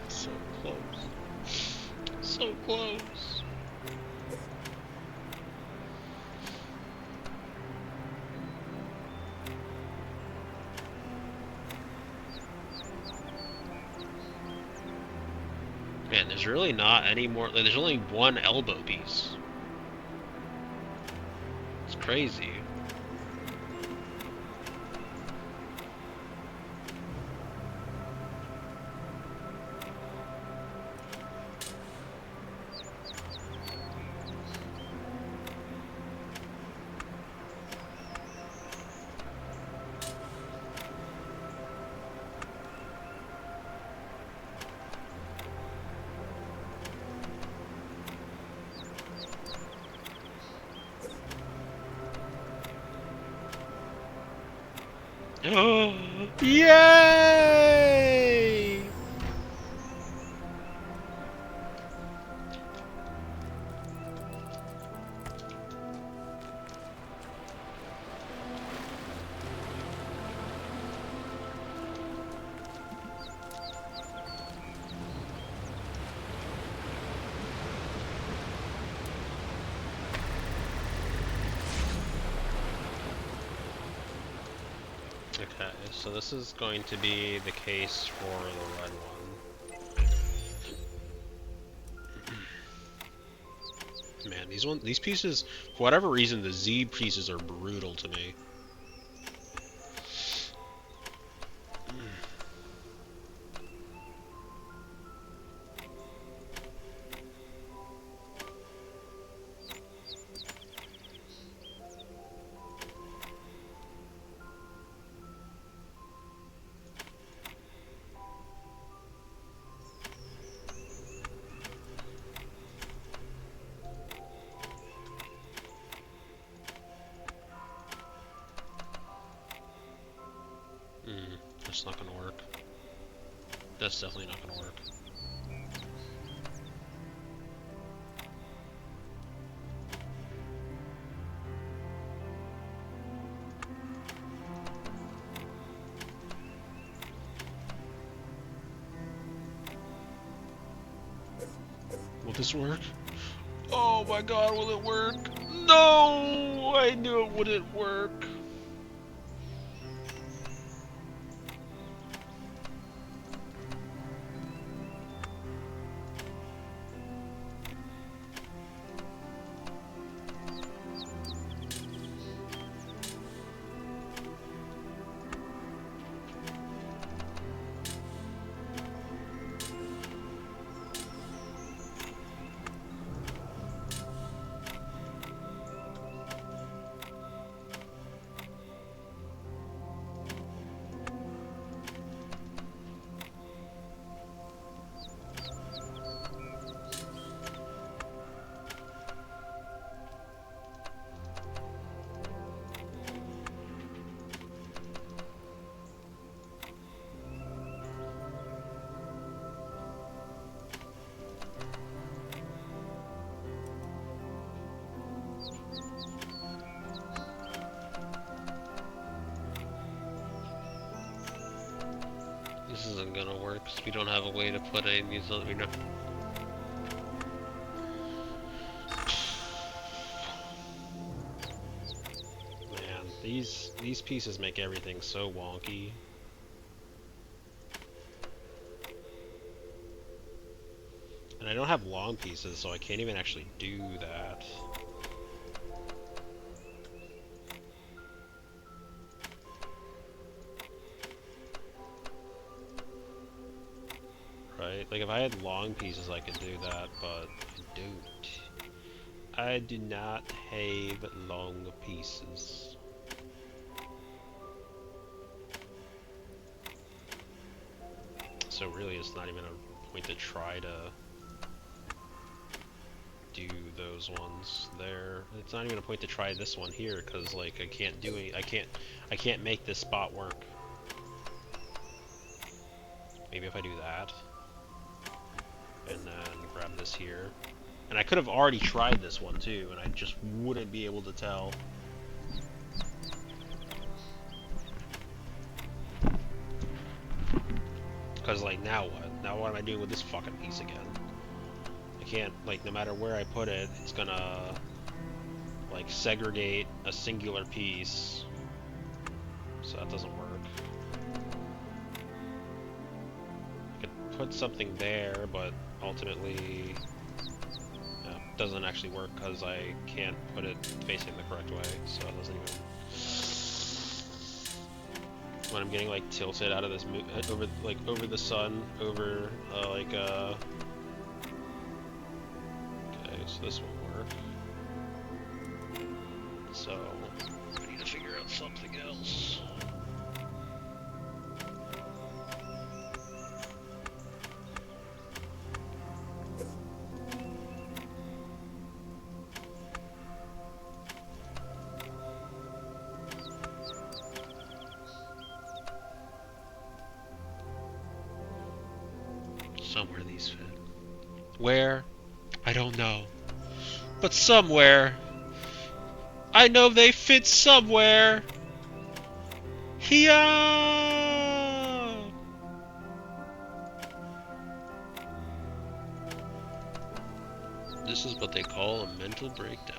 So close. So close. Man, there's really not any more. Like, there's only one elbow piece. It's crazy. Oh, yay! Okay, so this is going to be the case for the red one. Man, these pieces, for whatever reason, the Z pieces are brutal to me. That's definitely not gonna work. Will this work? Oh my god, will it work? No! I knew it wouldn't work. This isn't gonna work because we don't have a way to put a New Zealand. Man, these pieces make everything so wonky. And I don't have long pieces, so I can't even actually do that. Right? Like if I had long pieces I could do that, but I don't. I do not have long pieces. So really it's not even a point to try to do those ones there. It's not even a point to try this one here because like I can't do any, I can't make this spot work. Maybe if I do that and then grab this here. And I could have already tried this one too and I just wouldn't be able to tell. Because like now what? Now what am I doing with this fucking piece again? I can't, like, no matter where I put it, it's gonna like segregate a singular piece, so that doesn't work. I could put something there, but ultimately it doesn't actually work because I can't put it facing the correct way, so it doesn't even. When I'm getting like tilted out of this over, like over the sun, over okay, so this won't work. So I need to figure out something else. Somewhere these fit. Where? I don't know. But somewhere. I know they fit somewhere. Here. This is what they call a mental breakdown.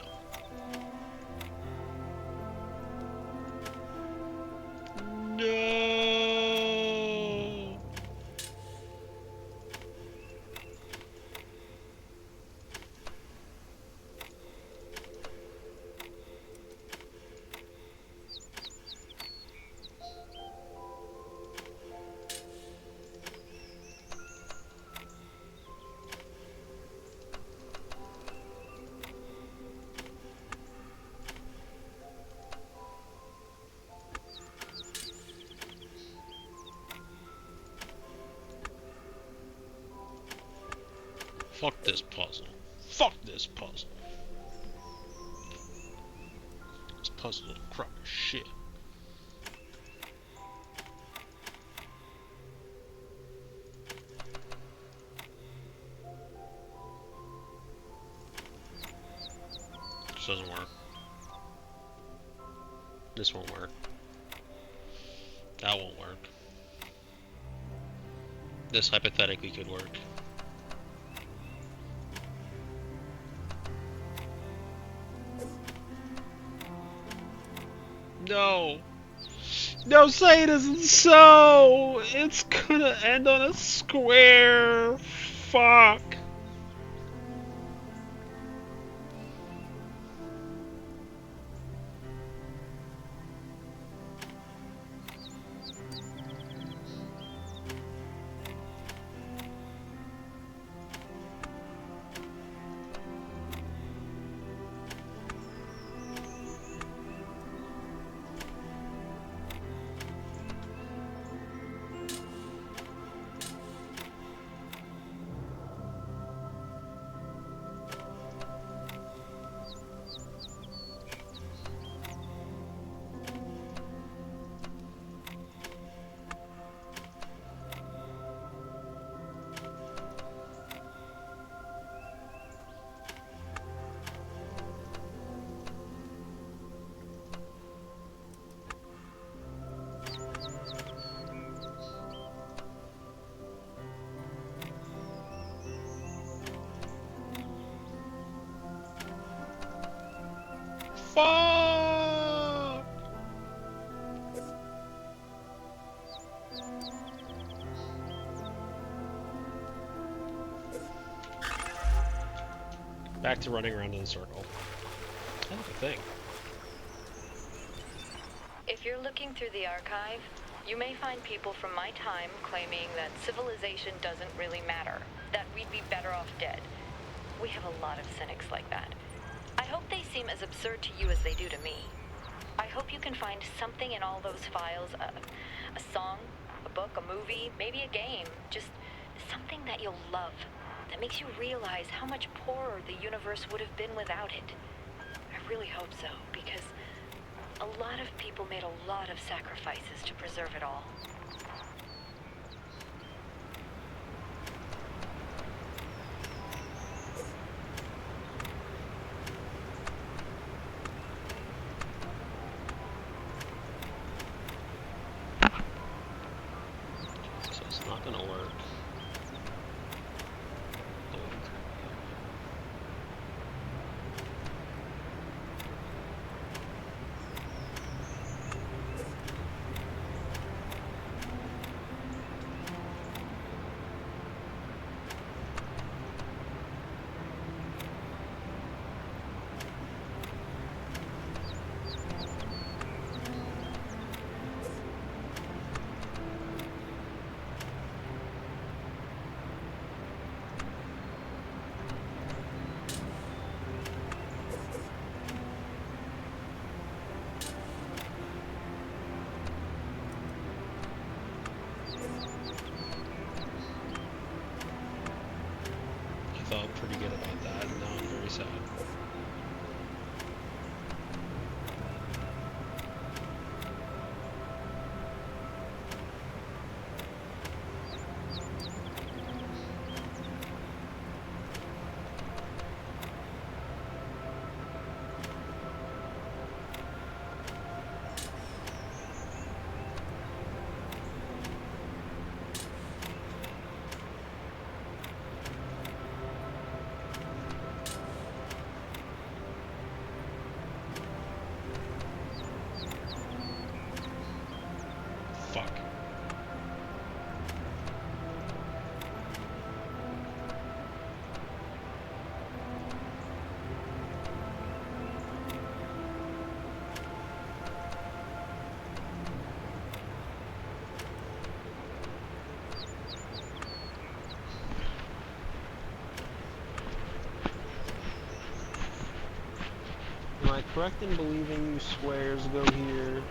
No. Fuck this puzzle. Fuck this puzzle. This puzzle is a crock of shit. This doesn't work. This won't work. That won't work. This hypothetically could work. No! No, say it isn't so! It's gonna end on a square! Fuck! Fuck! Back to running around in a circle. That's a thing. If you're looking through the archive, you may find people from my time claiming that civilization doesn't really matter, that we'd be better off dead. We have a lot of cynics like that. I hope they seem as absurd to you as they do to me. I hope you can find something in all those files, a song, a book, a movie, maybe a game, just something that you'll love, that makes you realize how much poorer the universe would have been without it. I really hope so, because a lot of people made a lot of sacrifices to preserve it all. So it's not gonna work. I felt pretty good about that, and now I'm very sad. Fuck. Am I correct in believing you squares go here?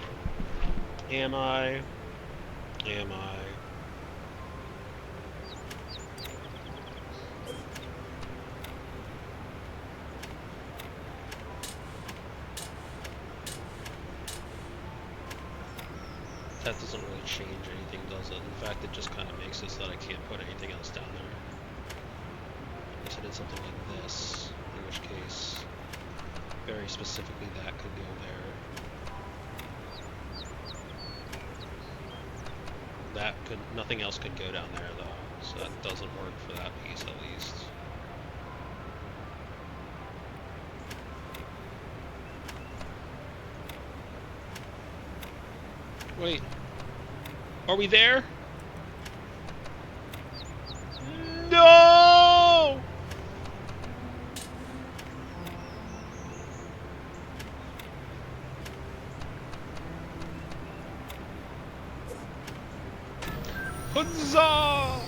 Am I? Am I? That doesn't really change anything, does it? In fact, it just kind of makes it so that I can't put anything else down there. Unless I did something like this, in which case... very specifically that could go there. That could, nothing else could go down there though, so that doesn't work for that piece at least. Wait, are we there? No! Huzzah!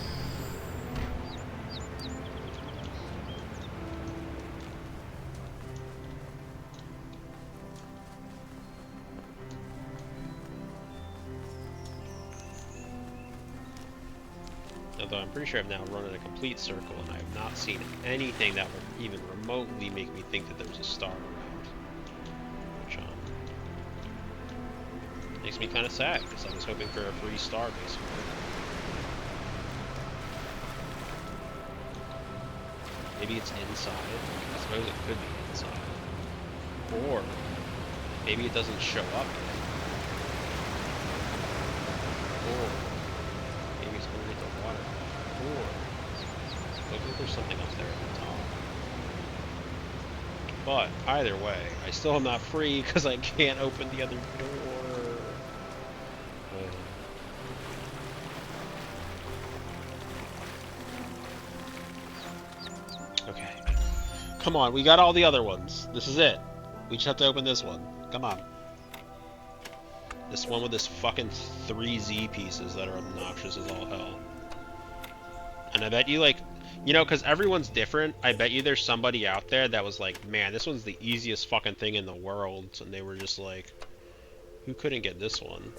Although I'm pretty sure I've now run in a complete circle and I have not seen anything that would even remotely make me think that there's a star around. Which makes me kind of sad because I was hoping for a free star basically. Maybe it's inside. I suppose it could be inside. Or maybe it doesn't show up yet. Or maybe it's going to hit the water. Or looks like there's something up there at the top. But either way, I still am not free because I can't open the other door. Okay. Come on, we got all the other ones. This is it. We just have to open this one. Come on. This one with this fucking 3 Z pieces that are obnoxious as all hell. And I bet you, like, you know, because everyone's different, I bet you there's somebody out there that was like, man, this one's the easiest fucking thing in the world. And they were just like, who couldn't get this one?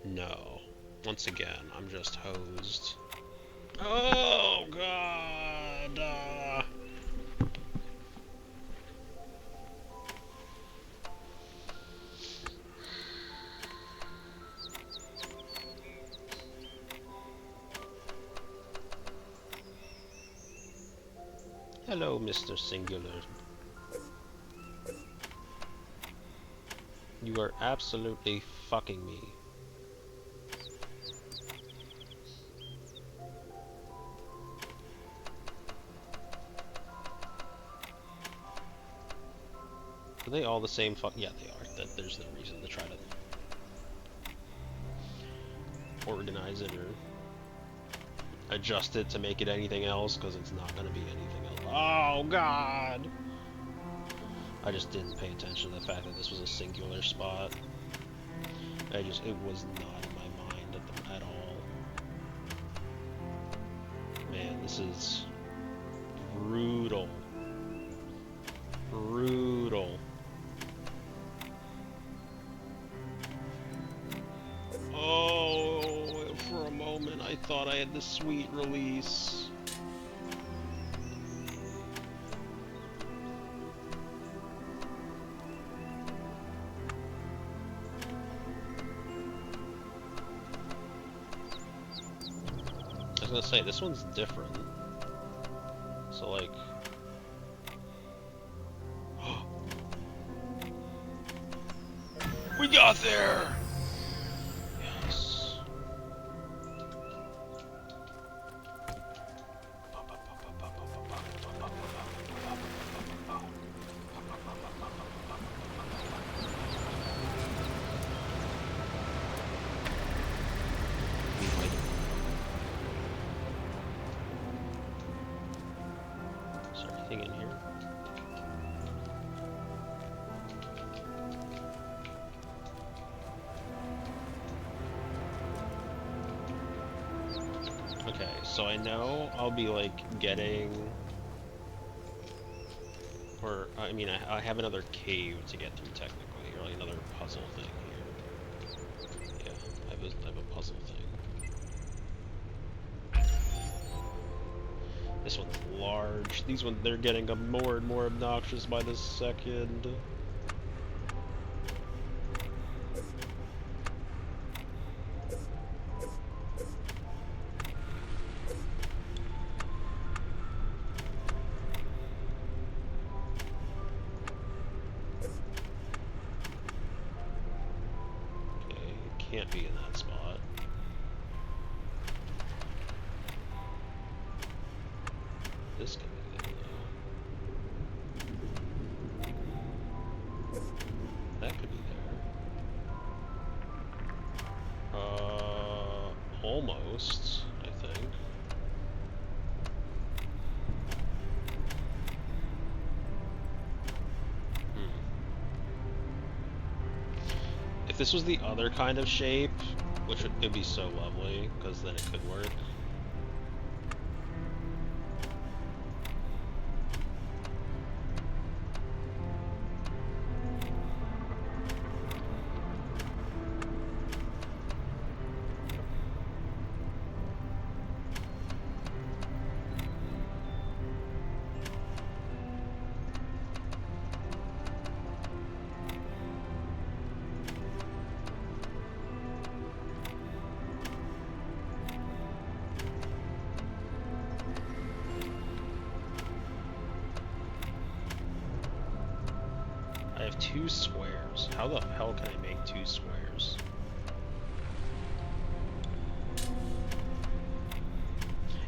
No. Once again, I'm just hosed. Oh, God! Hello, Mr. Singular. You are absolutely fucking me. Are they all the same fuck? Yeah, they are. There's no reason to try to organize it or adjust it to make it anything else, because it's not going to be anything else. Oh, God! I just didn't pay attention to the fact that this was a singular spot. It was not in my mind at all. Man, this is brutal. Brutal. Oh, for a moment I thought I had the sweet release. I was gonna say, this one's different. So, like... We got there! Yes. Is there anything in here? Okay, so I know I'll be like getting, or I mean I have another cave to get through technically, or like another puzzle thing here. Yeah, I have a puzzle thing. This one's large. These ones, they're getting more and more obnoxious by the second. can't be in that spot. This can be there, though. That could be there. Almost, I think. If this was the other kind of shape, which would be so lovely, because then it could work. I have 2 squares. How the hell can I make 2 squares?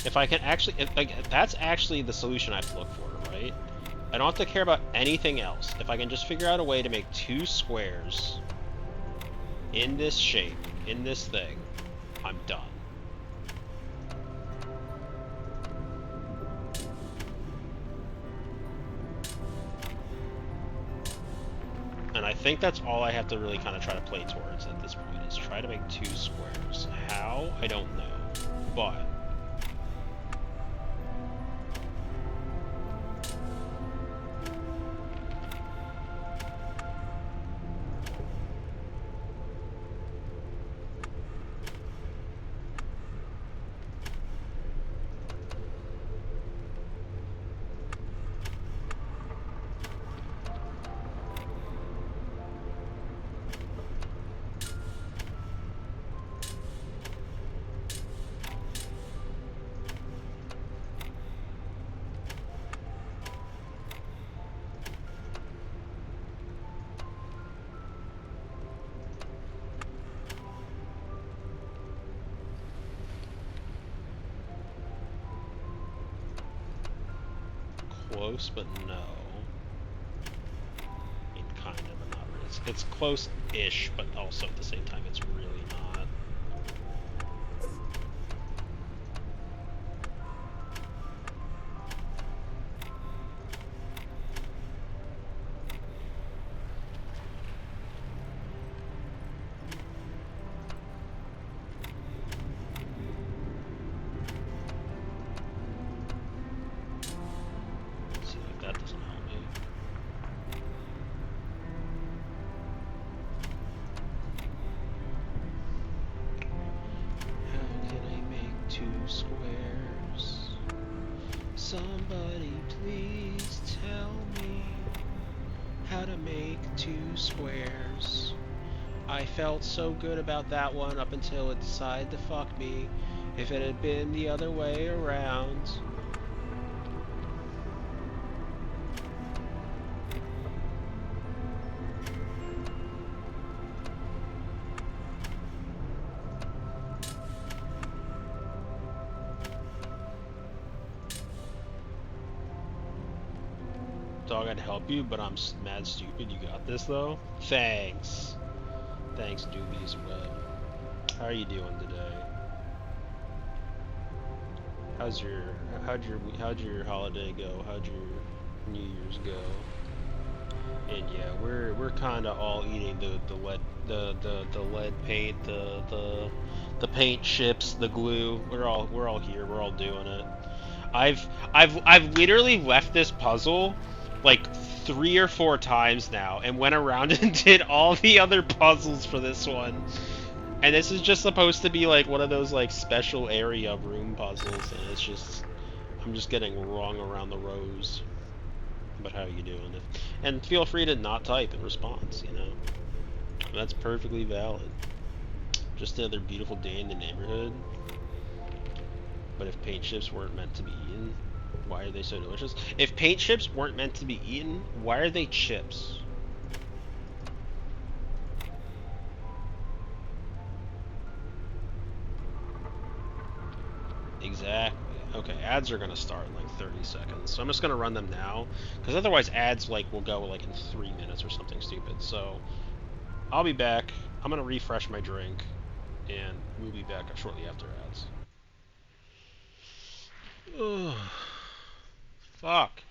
If I can actually, that's actually the solution I have to look for, right? I don't have to care about anything else. If I can just figure out a way to make 2 squares in this shape, in this thing, I'm done. And I think that's all I have to really kind of try to play towards at this point, is try to make 2 squares. How? I don't know. But close, but no. I mean, kind of, but not really. It's close-ish, but also at the same time, it's really not. See, like, that doesn't help me. How can I make 2 squares? Somebody please tell me how to make 2 squares. I felt so good about that one up until it decided to fuck me. If it had been the other way around. Dog, I'd help you, but I'm mad stupid. You got this, though? Thanks. Thanks, Doobies Web. How are you doing today? How'd your holiday go? How'd your New Year's go? And yeah, we're kind of all eating the lead paint, the paint chips, the glue. We're all here. We're all doing it. I've literally left this puzzle like 3 or 4 times now, and went around and did all the other puzzles for this one. And this is just supposed to be like one of those like special area room puzzles, and it's just I'm just getting wrong around the rows. But how are you doing? And feel free to not type in response, you know. That's perfectly valid. Just another beautiful day in the neighborhood. But if paint chips weren't meant to be eaten, why are they so delicious? If paint chips weren't meant to be eaten, why are they chips? Exactly. Okay, ads are gonna start in like 30 seconds, so I'm just gonna run them now, because otherwise ads like will go like in 3 minutes or something stupid. So I'll be back. I'm gonna refresh my drink, and we'll be back shortly after ads. Ugh. Fuck.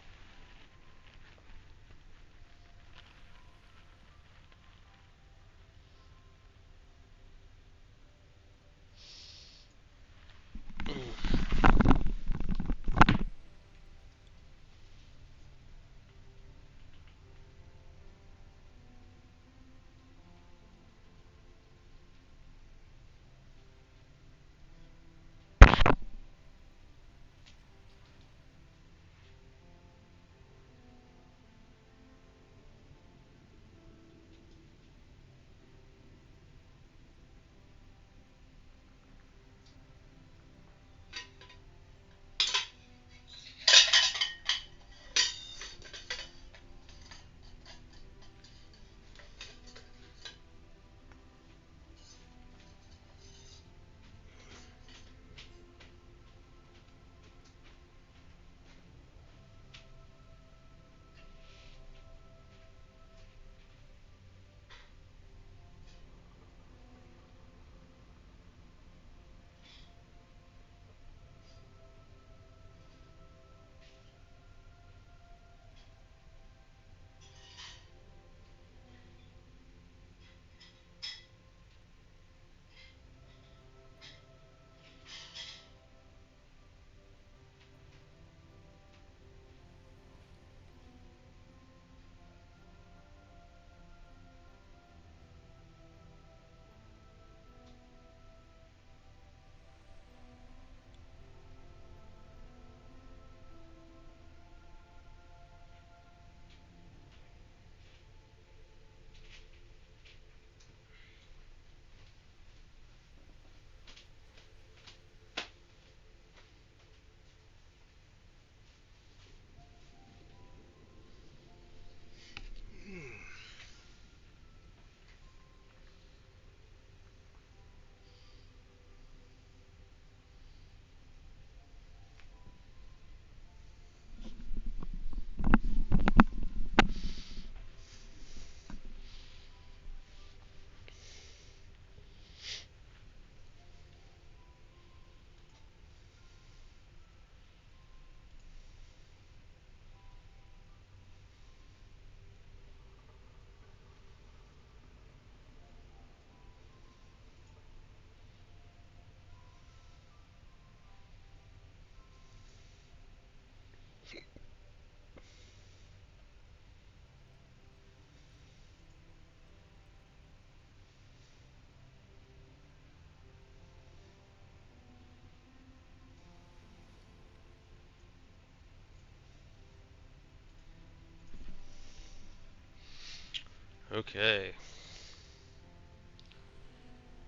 Okay,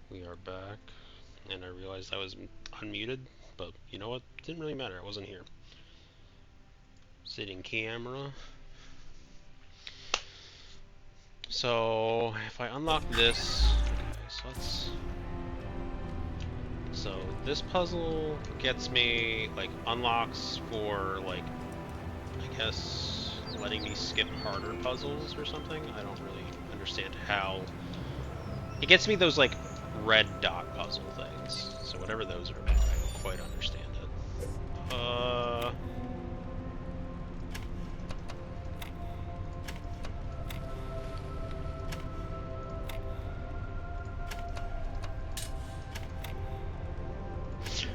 we are back, and I realized I was unmuted, but you know what? Didn't really matter. I wasn't here. Sitting camera. So if I unlock this, okay, so let's. So this puzzle gets me like unlocks for like I guess letting me skip harder puzzles or something. I don't really understand how. It gets me those like red dot puzzle things. So whatever those are about, I don't quite understand it.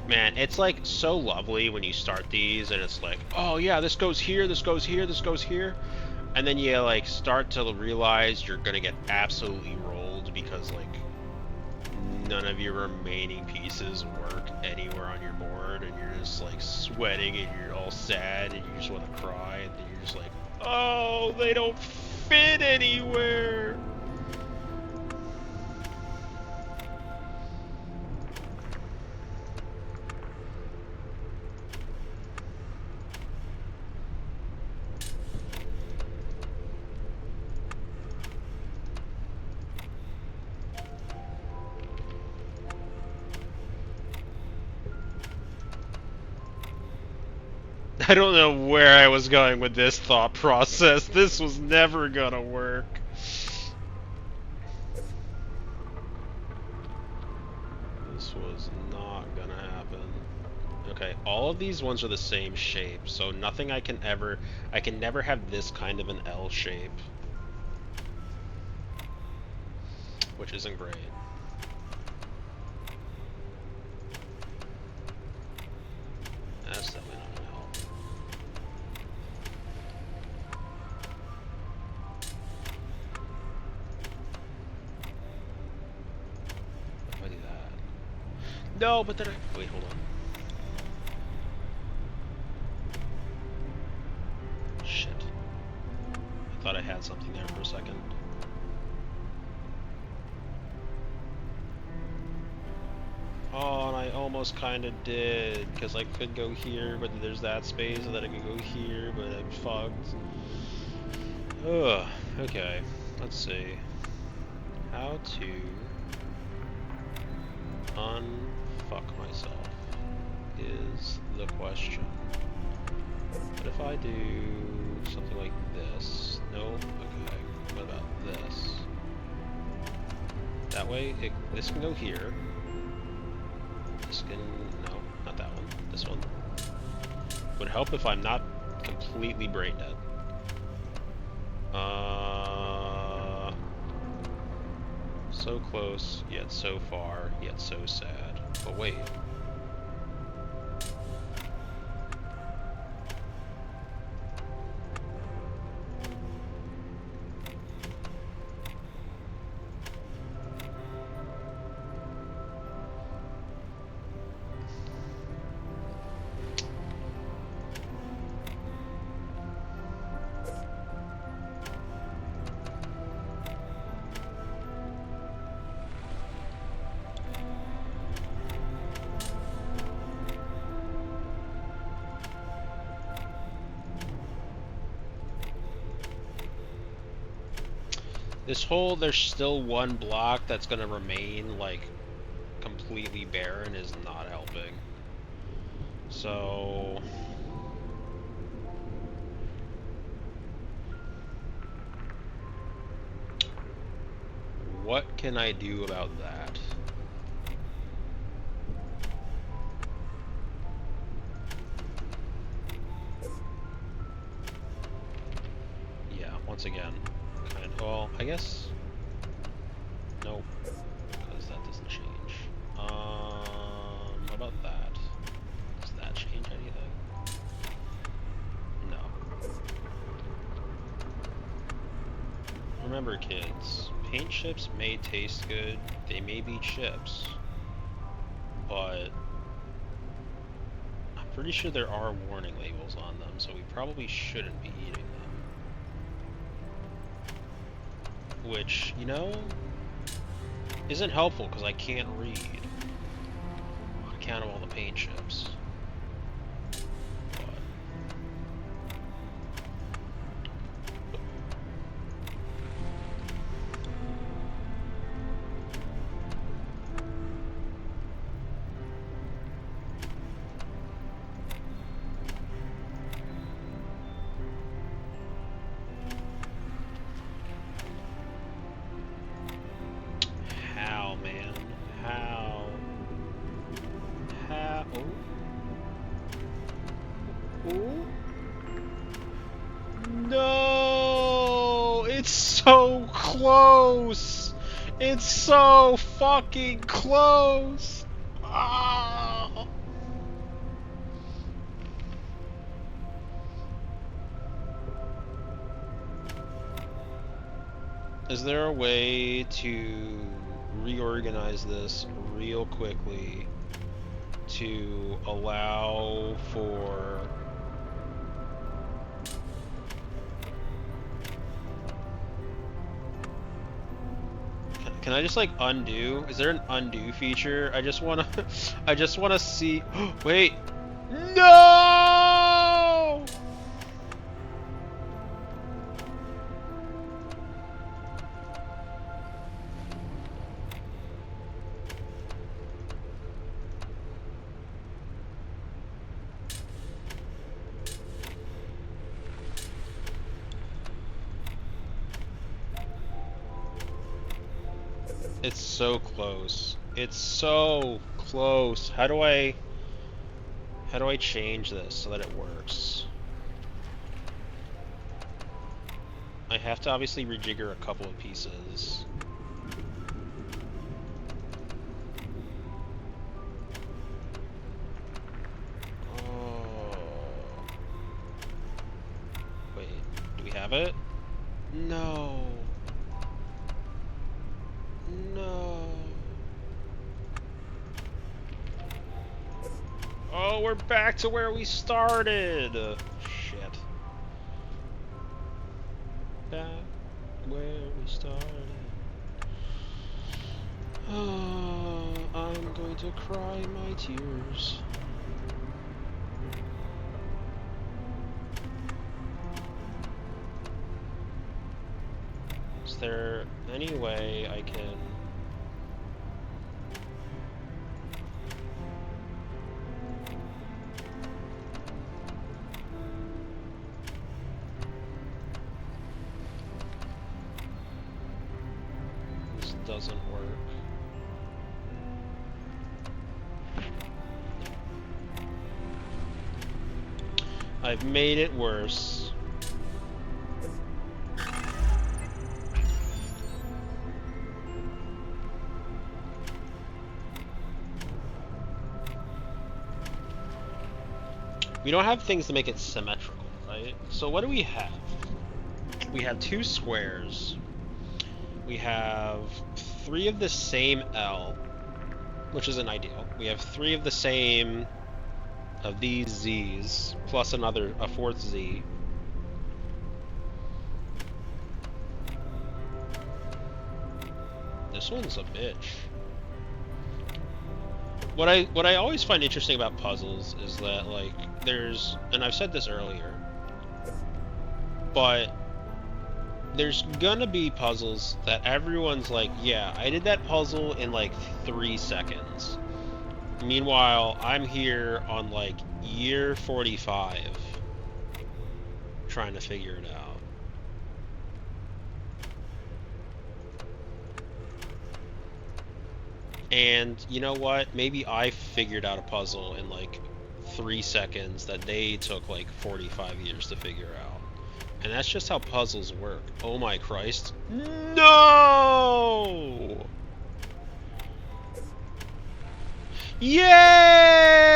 Man, it's like so lovely when you start these and it's like, oh yeah, this goes here, this goes here, this goes here. And then you like start to realize you're gonna get absolutely rolled because like none of your remaining pieces work anywhere on your board and you're just like sweating and you're all sad and you just want to cry and then you're just like, oh, they don't fit anywhere. I don't know where I was going with this thought process. This was never gonna work. This was not gonna happen. Okay, all of these ones are the same shape, so nothing I can never have this kind of an L shape. Which isn't great. That's definitely not gonna help. If I do that. No, but then I... Wait, hold on. Shit. I thought I had something there for a second. Oh, and I almost kind of did, because I could go here, but there's that space, and then I could go here, but I'm fucked. Ugh, okay. Let's see. How to unfuck myself is the question. But if I do something like this... No? Okay. What about this? That way, this can go here. This can... No, not that one. This one. Would help if I'm not completely brain dead. So close, yet so far, yet so sad. But wait. This whole, there's still one block that's gonna remain, like, completely barren is not helping. So... what can I do about that? Yeah, once again. Well, I guess... Nope. Because that doesn't change. What about that? Does that change anything? No. Remember, kids, paint chips may taste good, they may be chips, but I'm pretty sure there are warning labels on them, so we probably shouldn't be eating them. Which, you know, isn't helpful because I can't read on account of all the paint chips. No! It's so close! It's so fucking close! Ah! Is there a way to reorganize this real quickly to allow for... Can I just like undo? Is there an undo feature? I just wanna I just wanna see. Wait. No! It's so close. It's so close. How do I change this so that it works? I have to obviously rejigger a couple of pieces. Oh. Wait, do we have it? No. No. Oh, we're back to where we started. Shit. Back where we started. Oh, I'm going to cry my tears. Is there any way I can... This doesn't work. I've made it worse. We don't have things to make it symmetrical, right? So what do we have? We have 2 squares. We have 3 of the same L, which isn't ideal. We have 3 of the same of these Z's, plus a 4th Z. This one's a bitch. What I always find interesting about puzzles is that, like, there's, and I've said this earlier, but there's gonna be puzzles that everyone's like, yeah, I did that puzzle in like 3 seconds. Meanwhile, I'm here on like year 45 trying to figure it out. And you know what? Maybe I figured out a puzzle in like 3 seconds that they took like 45 years to figure out. And that's just how puzzles work. Oh my Christ. No! Yay!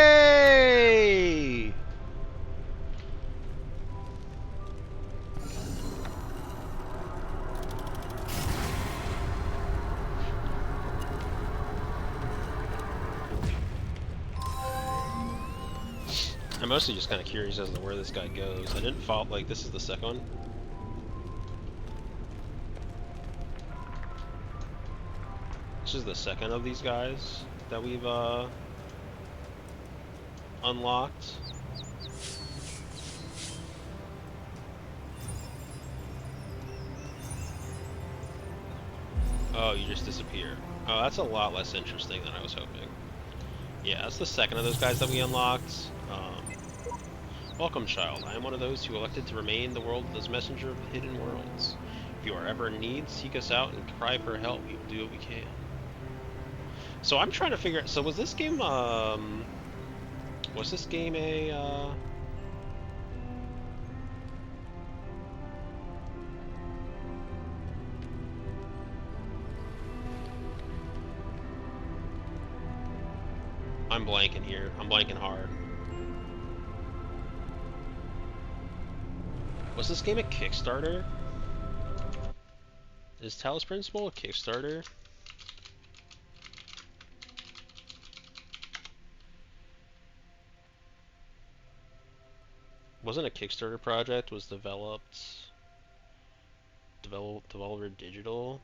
I'm mostly just kind of curious as to where this guy goes. I didn't follow, like, this is the second one. This is the second of these guys that we've, unlocked. Oh, you just disappear. Oh, that's a lot less interesting than I was hoping. Yeah, that's the second of those guys that we unlocked. Welcome, child. I am one of those who elected to remain in the world as messenger of the hidden worlds. If you are ever in need, seek us out and cry for help. We will do what we can. So I'm trying to figure out, so was this game a, I'm blanking here. I'm blanking hard. Was this game a Kickstarter? Is Talos Principle a Kickstarter? Wasn't a Kickstarter project, was Devolver Digital?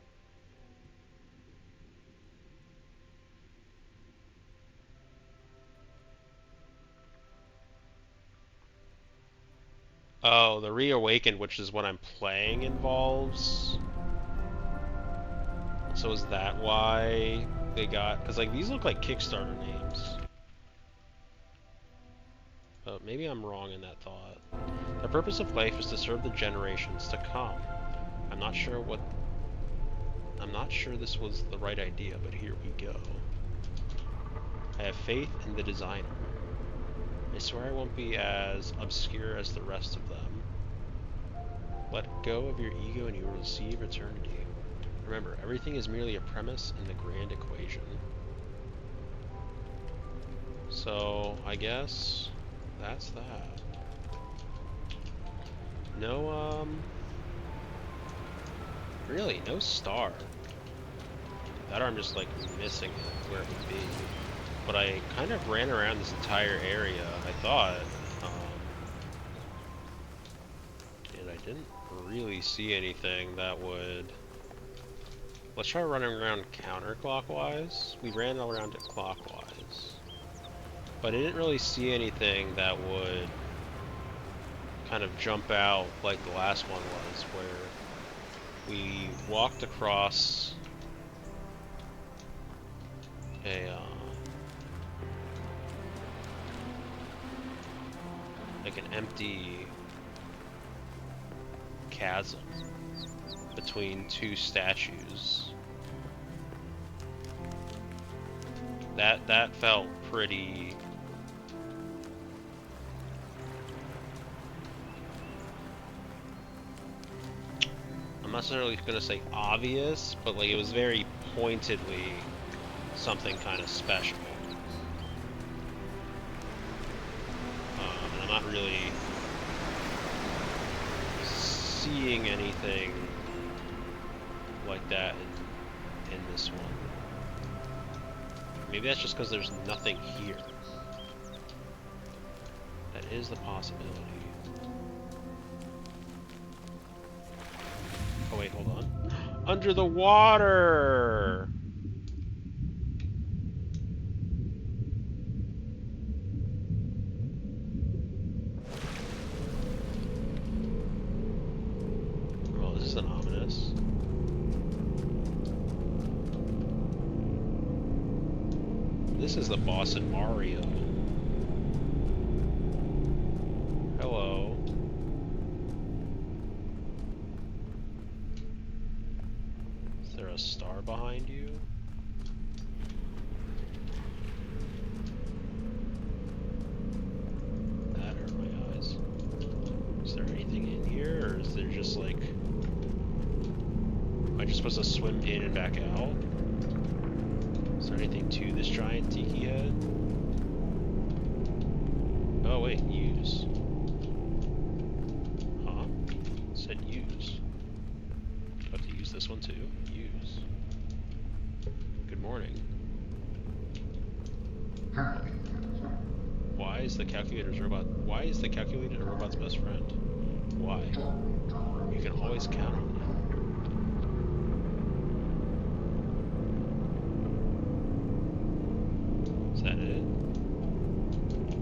Oh, the Reawakened, which is what I'm playing, involves. So is that why they got? Because like these look like Kickstarter names. But maybe I'm wrong in that thought. The purpose of life is to serve the generations to come. I'm not sure what I'm not sure this was the right idea, but here we go. I have faith in the designer. I swear I won't be as obscure as the rest of them. Let go of your ego and you will receive eternity. Remember, everything is merely a premise in the grand equation. So, I guess that's that. No, really, no star. That or I'm just, like, missing it where it would be. But I kind of ran around this entire area, I thought, and I didn't really see anything that would... Let's try running around counterclockwise. We ran around it clockwise. But I didn't really see anything that would kind of jump out like the last one was, where we walked across a, like an empty chasm between two statues. That felt pretty... I'm not necessarily gonna say obvious, but like it was very pointedly something kind of special. And I'm not really seeing anything like that in this one. Maybe that's just because there's nothing here. That is the possibility. Oh wait, hold on. Under the water! Well, this is an ominous. This is the boss in Mario. Hello. Is there a star behind you? That hurt my eyes. Is there anything in here, or is there just like... Am I just supposed to swim in and back out? Is there anything to this giant tiki head? Oh wait, use. Huh? It said use. Do I have to use this one too? Use. Good morning. Why is the calculator a robot's best friend? Why? You can always count on it. Is that it?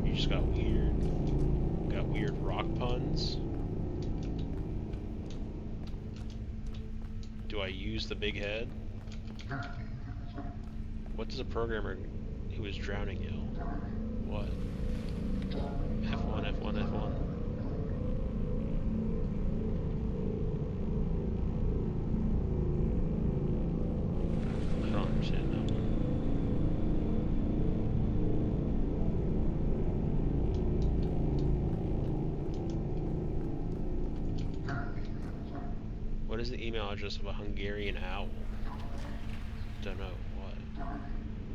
You just got weird rock puns? Do I use the big head? What does a programmer who is drowning yell? What? F1, F1, F1. I don't understand that one. What is the email address of a Hungarian owl? Don't know. What?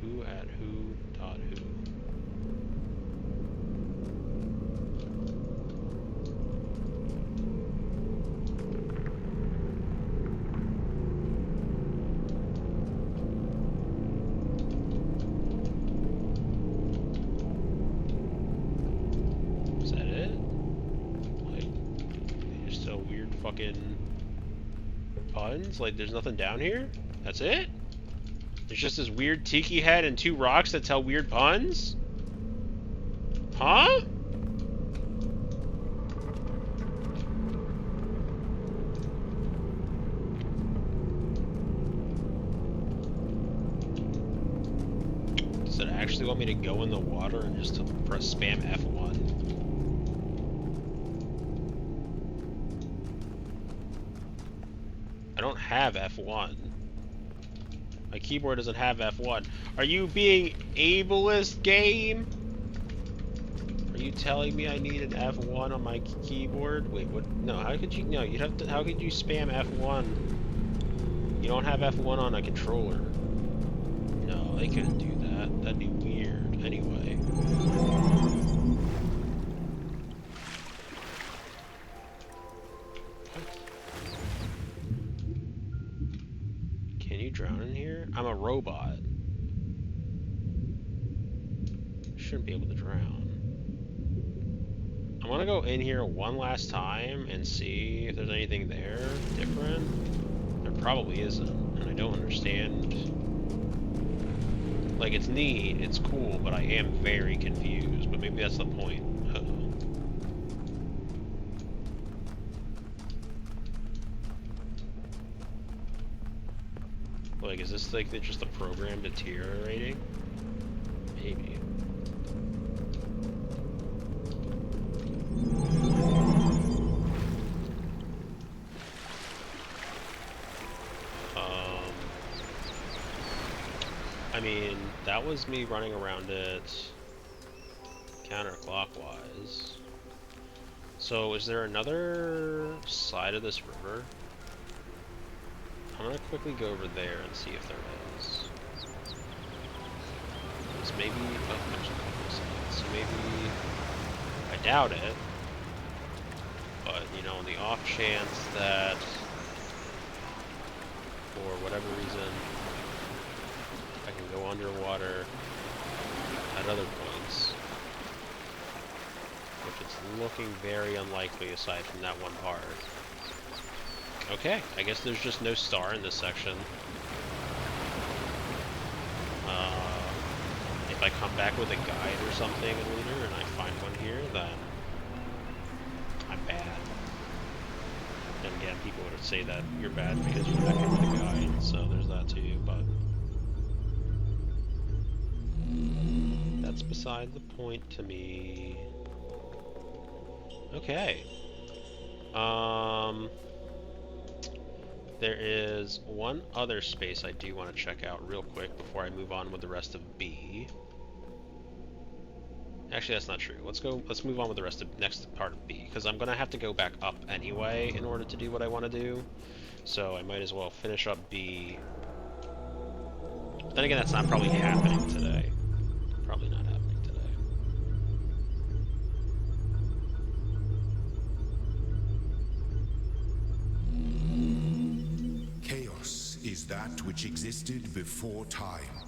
Who at who dot who? Is that it? Like, just a weird fucking puns? Like, there's nothing down here? That's it? There's just this weird tiki head and two rocks that tell weird puns? Huh? Does it actually want me to go in the water and just to press spam F1? I don't have F1. My keyboard doesn't have F1. Are you being ableist, game? Are you telling me I need an F1 on my keyboard? Wait, what? No, how could you? No, you'd have to. How could you spam F1? You don't have F1 on a controller. No, they couldn't do that. That'd be weird. Anyway. Can you drown in here? I'm a robot. Shouldn't be able to drown. I'm gonna go in here one last time and see if there's anything there different. There probably isn't, and I don't understand. Like, it's neat, it's cool, but I am very confused. But maybe that's the point. Uh-oh. Like, is this like just the program deteriorating? Maybe. I mean, that was me running around it counterclockwise. So, is there another side of this river? I'm gonna quickly go over there and see if there is. Because maybe, oh, there's a couple of sides. So maybe, I doubt it. But, you know, on the off chance that, for whatever reason, I can go underwater at other points, which it's looking very unlikely aside from that one part. Okay, I guess there's just no star in this section. If I come back with a guide or something later and I find one here, then I'm bad. And again, people would say that you're bad because you come back here with a guide, so there's that too, but that's beside the point to me. Okay. There is one other space I do want to check out real quick before I move on with the rest of B. Actually, that's not true. Let's move on with the rest of next part of B, because I'm gonna have to go back up anyway in order to do what I want to do. So I might as well finish up B. Then again, that's not probably happening today. Probably not happening today. Chaos is that which existed before time,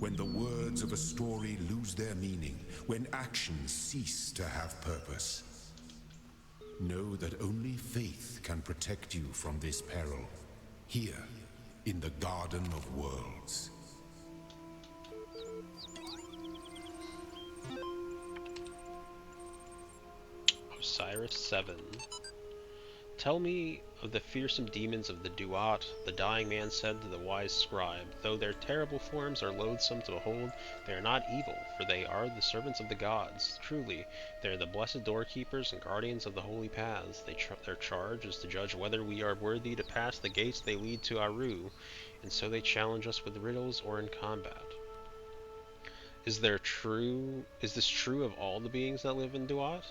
when the words of a story lose their meaning, when actions cease to have purpose. Know that only faith can protect you from this peril, here in the Garden of Worlds. Osiris 7. Tell me of the fearsome demons of the Duat. The dying man said to the wise scribe, though their terrible forms are loathsome to behold, they are not evil, for they are the servants of the gods. Truly, they are the blessed doorkeepers and guardians of the holy paths. Their charge is to judge whether we are worthy to pass the gates they lead to Aru, and so they challenge us with riddles or in combat. Is this true of all the beings that live in Duat?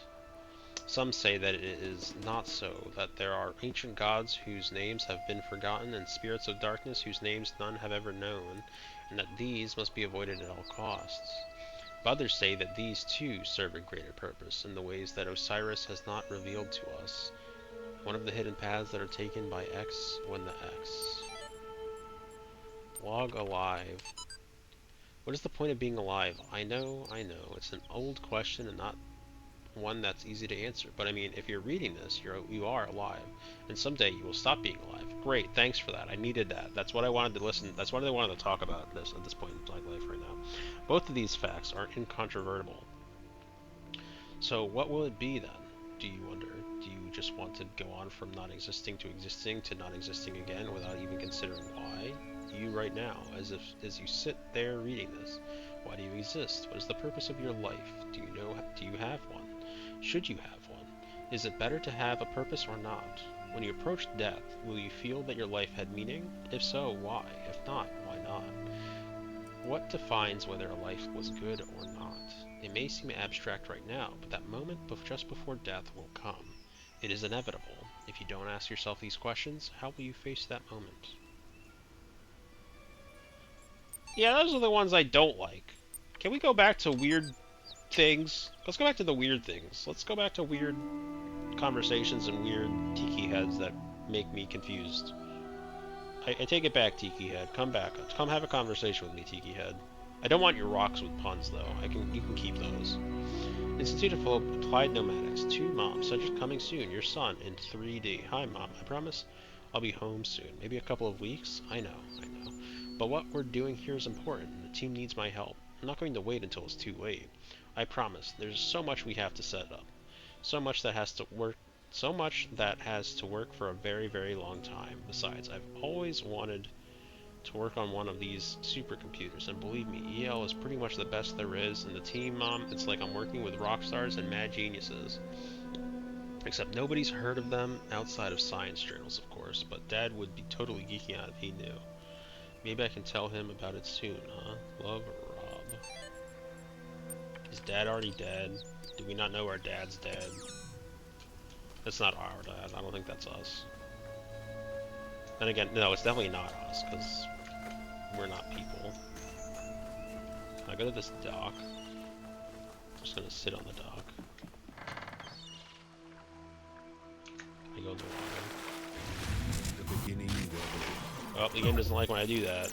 Some say that it is not so, that there are ancient gods whose names have been forgotten, and spirits of darkness whose names none have ever known, and that these must be avoided at all costs. But others say that these too serve a greater purpose, in the ways that Osiris has not revealed to us. One of the hidden paths that are taken by X when the X. Log alive. What is the point of being alive? I know, it's an old question and not one that's easy to answer, but I mean, if you're reading this, you are alive, and someday you will stop being alive. Great, thanks for that. I needed that. That's what I wanted to listen. That's what I wanted to talk about at this point in my life right now. Both of these facts are incontrovertible. So what will it be then? Do you wonder? Do you just want to go on from non-existing to non-existing again without even considering why? You right now, as you sit there reading this, why do you exist? What is the purpose of your life? Do you have one? Should you have one? Is it better to have a purpose or not? When you approach death, will you feel that your life had meaning? If so, why? If not, why not? not? What defines whether a life was good or not? It may seem abstract right now, but that moment just before death will come. It is inevitable. If you don't ask yourself these questions, how will you face that moment? Yeah, those are the ones I don't like. Can we go back to weird things? Let's go back to the weird things. Let's go back to weird conversations and weird tiki heads that make me confused. I take it back, Tiki Head. Come back. Come have a conversation with me, Tiki Head. I don't want your rocks with puns, though. You can keep those. Institute of Hope Applied Nomadics. 2 moms. Subject coming soon. Your son in 3D. Hi, Mom. I promise I'll be home soon. Maybe a couple of weeks. I know. But what we're doing here is important. The team needs my help. I'm not going to wait until it's too late. I promise. There's so much we have to set up. So much that has to work for a very, very long time. Besides, I've always wanted to work on one of these supercomputers, and believe me, EL is pretty much the best there is, and the team, Mom, it's like I'm working with rock stars and mad geniuses. Except nobody's heard of them outside of science journals, of course, but Dad would be totally geeking out if he knew. Maybe I can tell him about it soon, huh? Love, Rob. Is Dad already dead? Do we not know our dad's dead? That's not our dad. I don't think that's us. Then again, no, it's definitely not us, because we're not people. Can I go to this dock? I'm just gonna sit on the dock. I go in the water. The beginning Oh, the game doesn't like when I do that.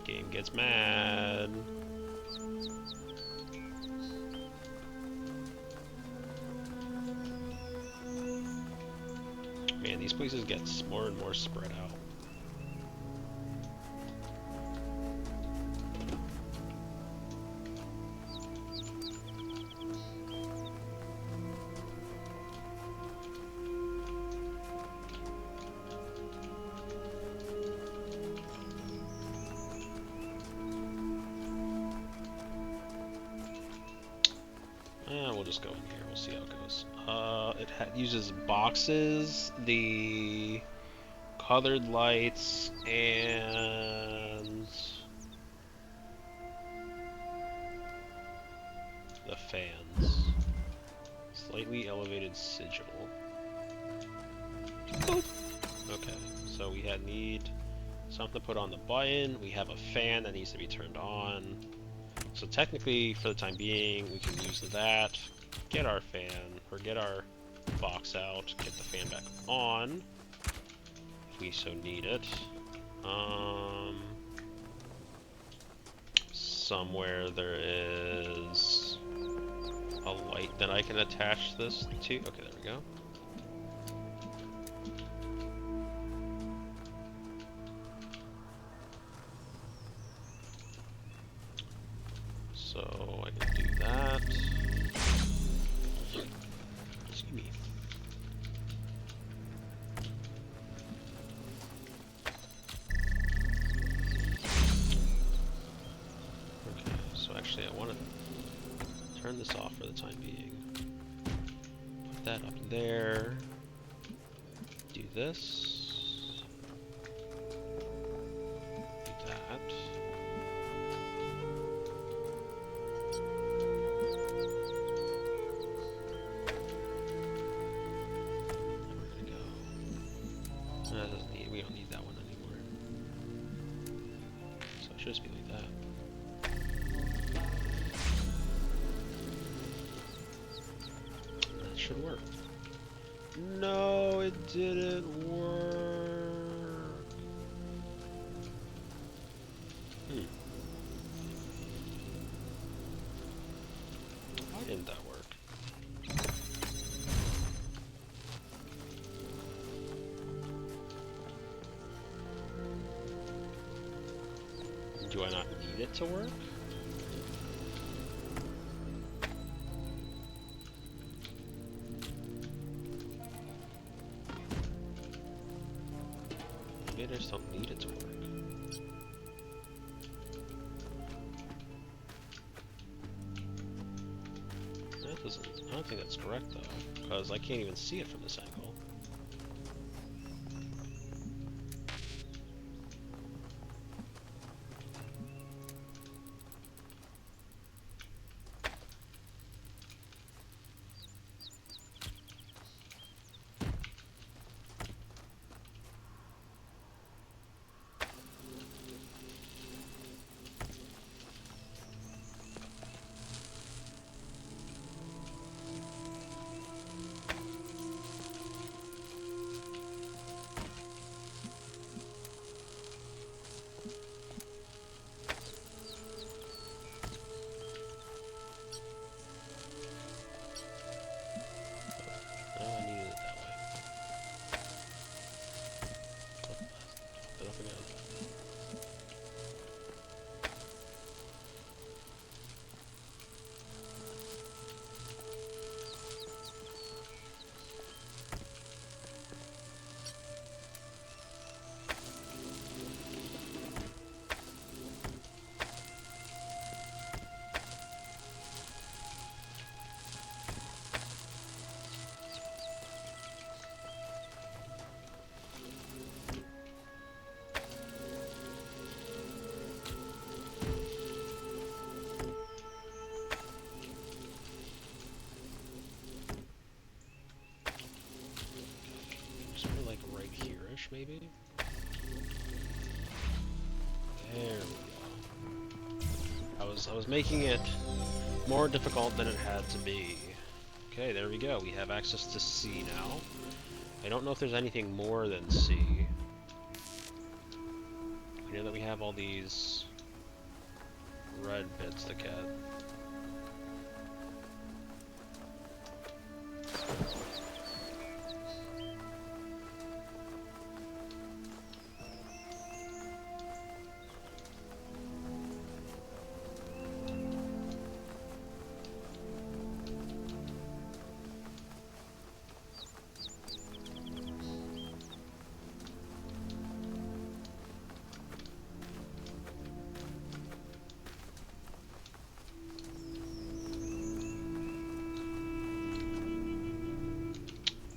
Game gets mad. Man, these places get more and more spread out. We'll just go in here. We'll see how it goes. It uses boxes, the colored lights, and the fans. Slightly elevated sigil. Okay, so we need something to put on the button. We have a fan that needs to be turned on. So technically, for the time being, we can use that, get our fan, or get our box out, get the fan back on, if we so need it. Somewhere there is a light that I can attach this to. Okay, there we go. So I can do that. Excuse me. Okay, so actually I want to turn this off for the time being. Put that up there. Do this. Do that. We don't need that one anymore. So it should just be like that. That should work. No, it didn't work. Why didn't that work? Do I not need it to work? Maybe I just don't need it to work. That doesn't... I don't think that's correct though, because I can't even see it from this angle. I was making it more difficult than it had to be. Okay, there we go. We have access to C now. I don't know if there's anything more than C. We know that we have all these red bits to get.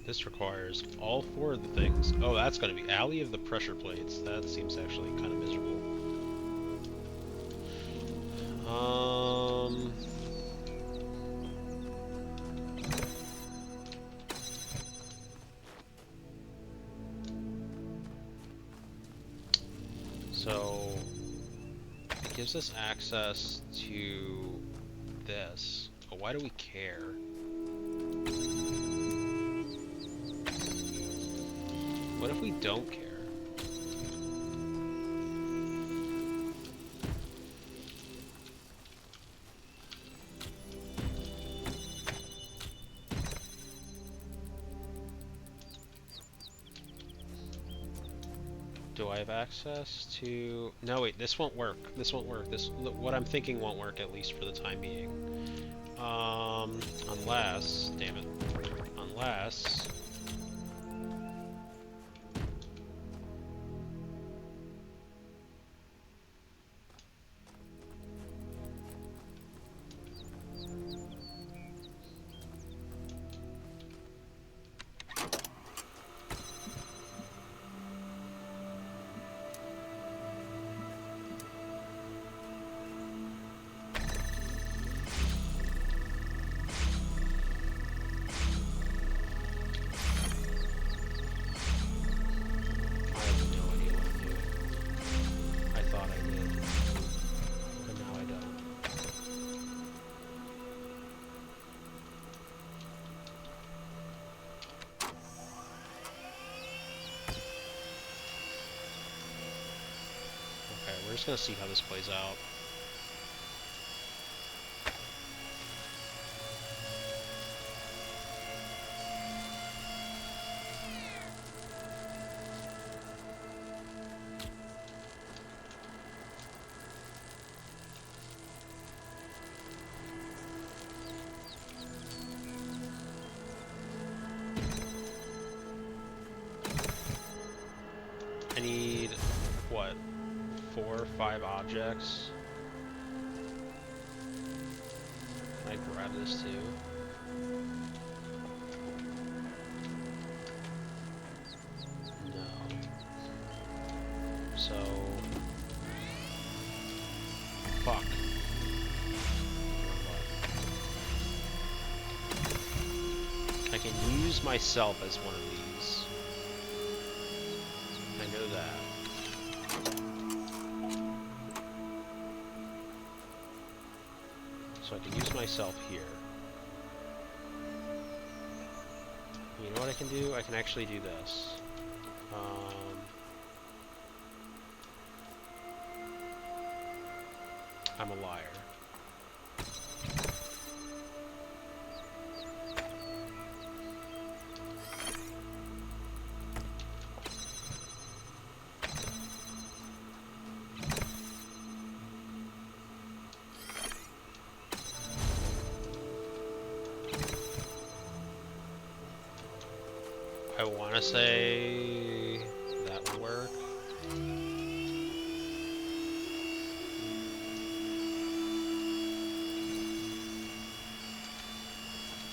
This requires all 4 of the things. Oh, that's going to be Alley of the Pressure Plates. That seems actually kind of miserable. So it gives us access to this. But why do we care? What if we don't care? Do I have access to... No, wait, this won't work. This won't work. What I'm thinking won't work, at least for the time being. Unless... Damn it. Unless... We're just gonna see how this plays out. I need, what, 4 or 5 objects? Can I grab this too? No. So... Fuck. I can use myself as one of these. I know that. So I can use myself here. You know what I can do? I can actually do this. I'm a liar. I want to say that would work.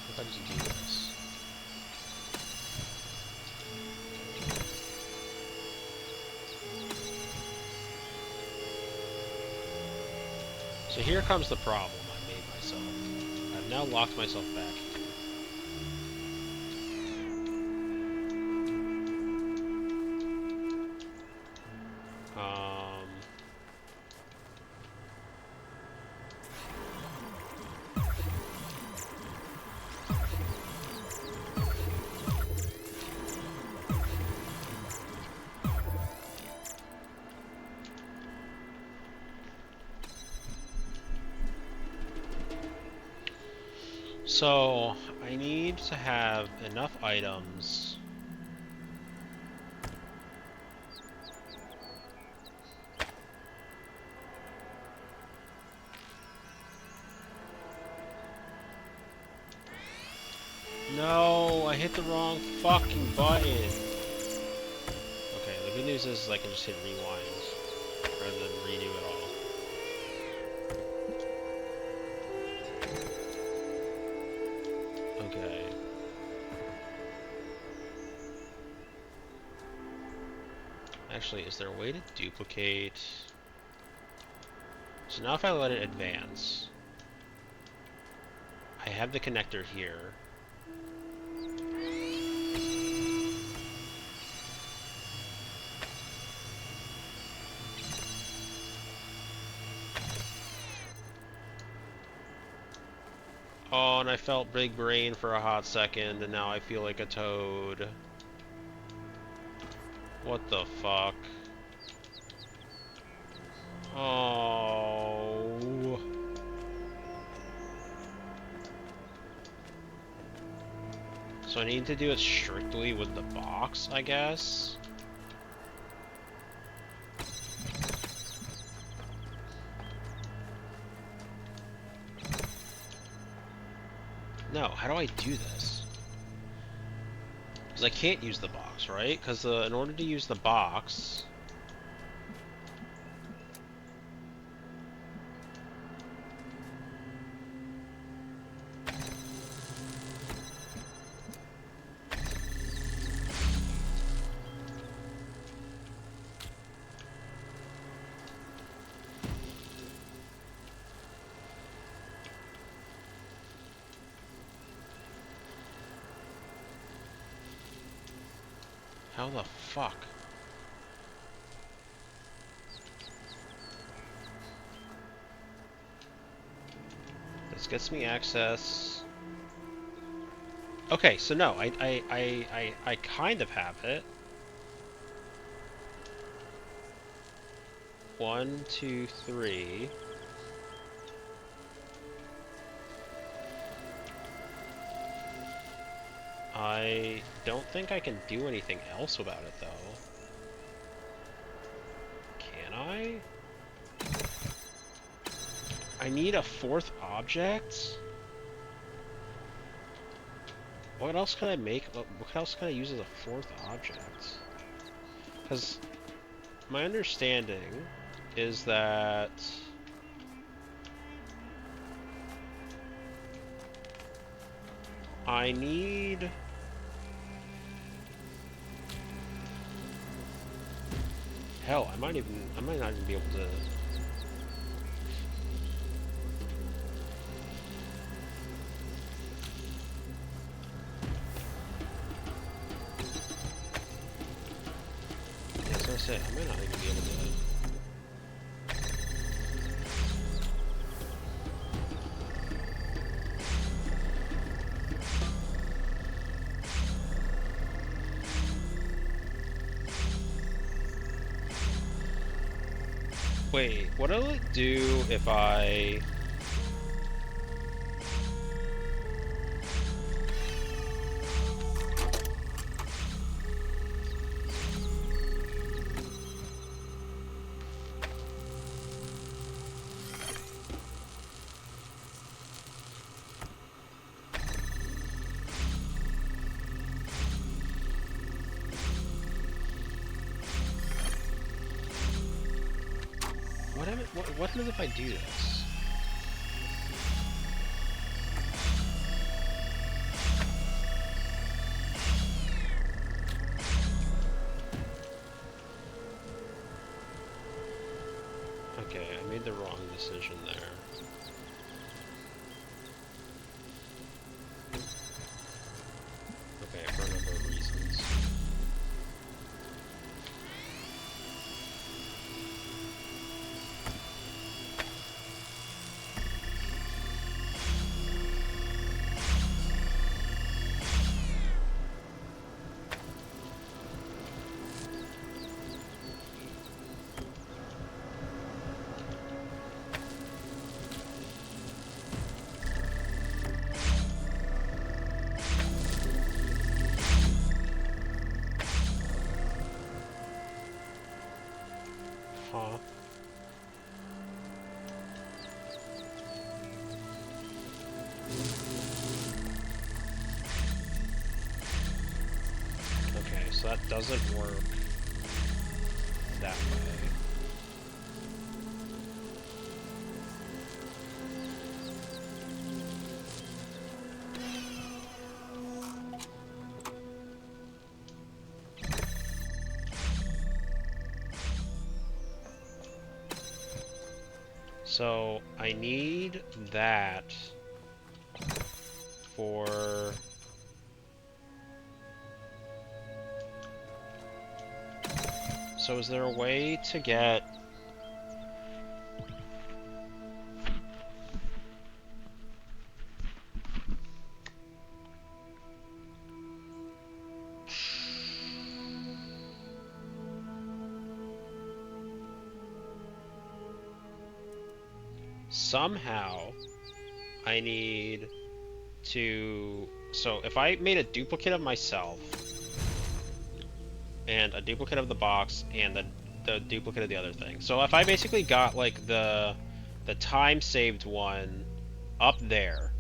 If I just do this. So here comes the problem I made myself. I've now locked myself back here. So, I need to have enough items. No, I hit the wrong fucking button. Okay, the good news is I can just hit rewind rather than redo it all. Okay. Actually, is there a way to duplicate? So now if I let it advance, I have the connector here. Oh, and I felt big brain for a hot second, and now I feel like a toad. What the fuck? Oh. So I need to do it strictly with the box, I guess? No, how do I do this? Because I can't use the box, right? Because in order to use the box... How the fuck? This gets me access. Okay, so no, I kind of have it. 1, 2, 3. I don't think I can do anything else about it, though. Can I? I need a fourth object? What else can I make? What else can I use as a fourth object? Because my understanding is that... I need... Hell, I might not even be able to... Yeah, as I say, I might not even be able to... Wait, what'll it do if I... What happens if I do this? Okay, I made the wrong decision there. Okay, for a number of reasons. Uh-huh. Okay, so that doesn't work that way. So I need that for... So is there a way to get... Somehow, I need to... So if I made a duplicate of myself, and a duplicate of the box, and the duplicate of the other thing. So if I basically got, like, the time-saved one up there,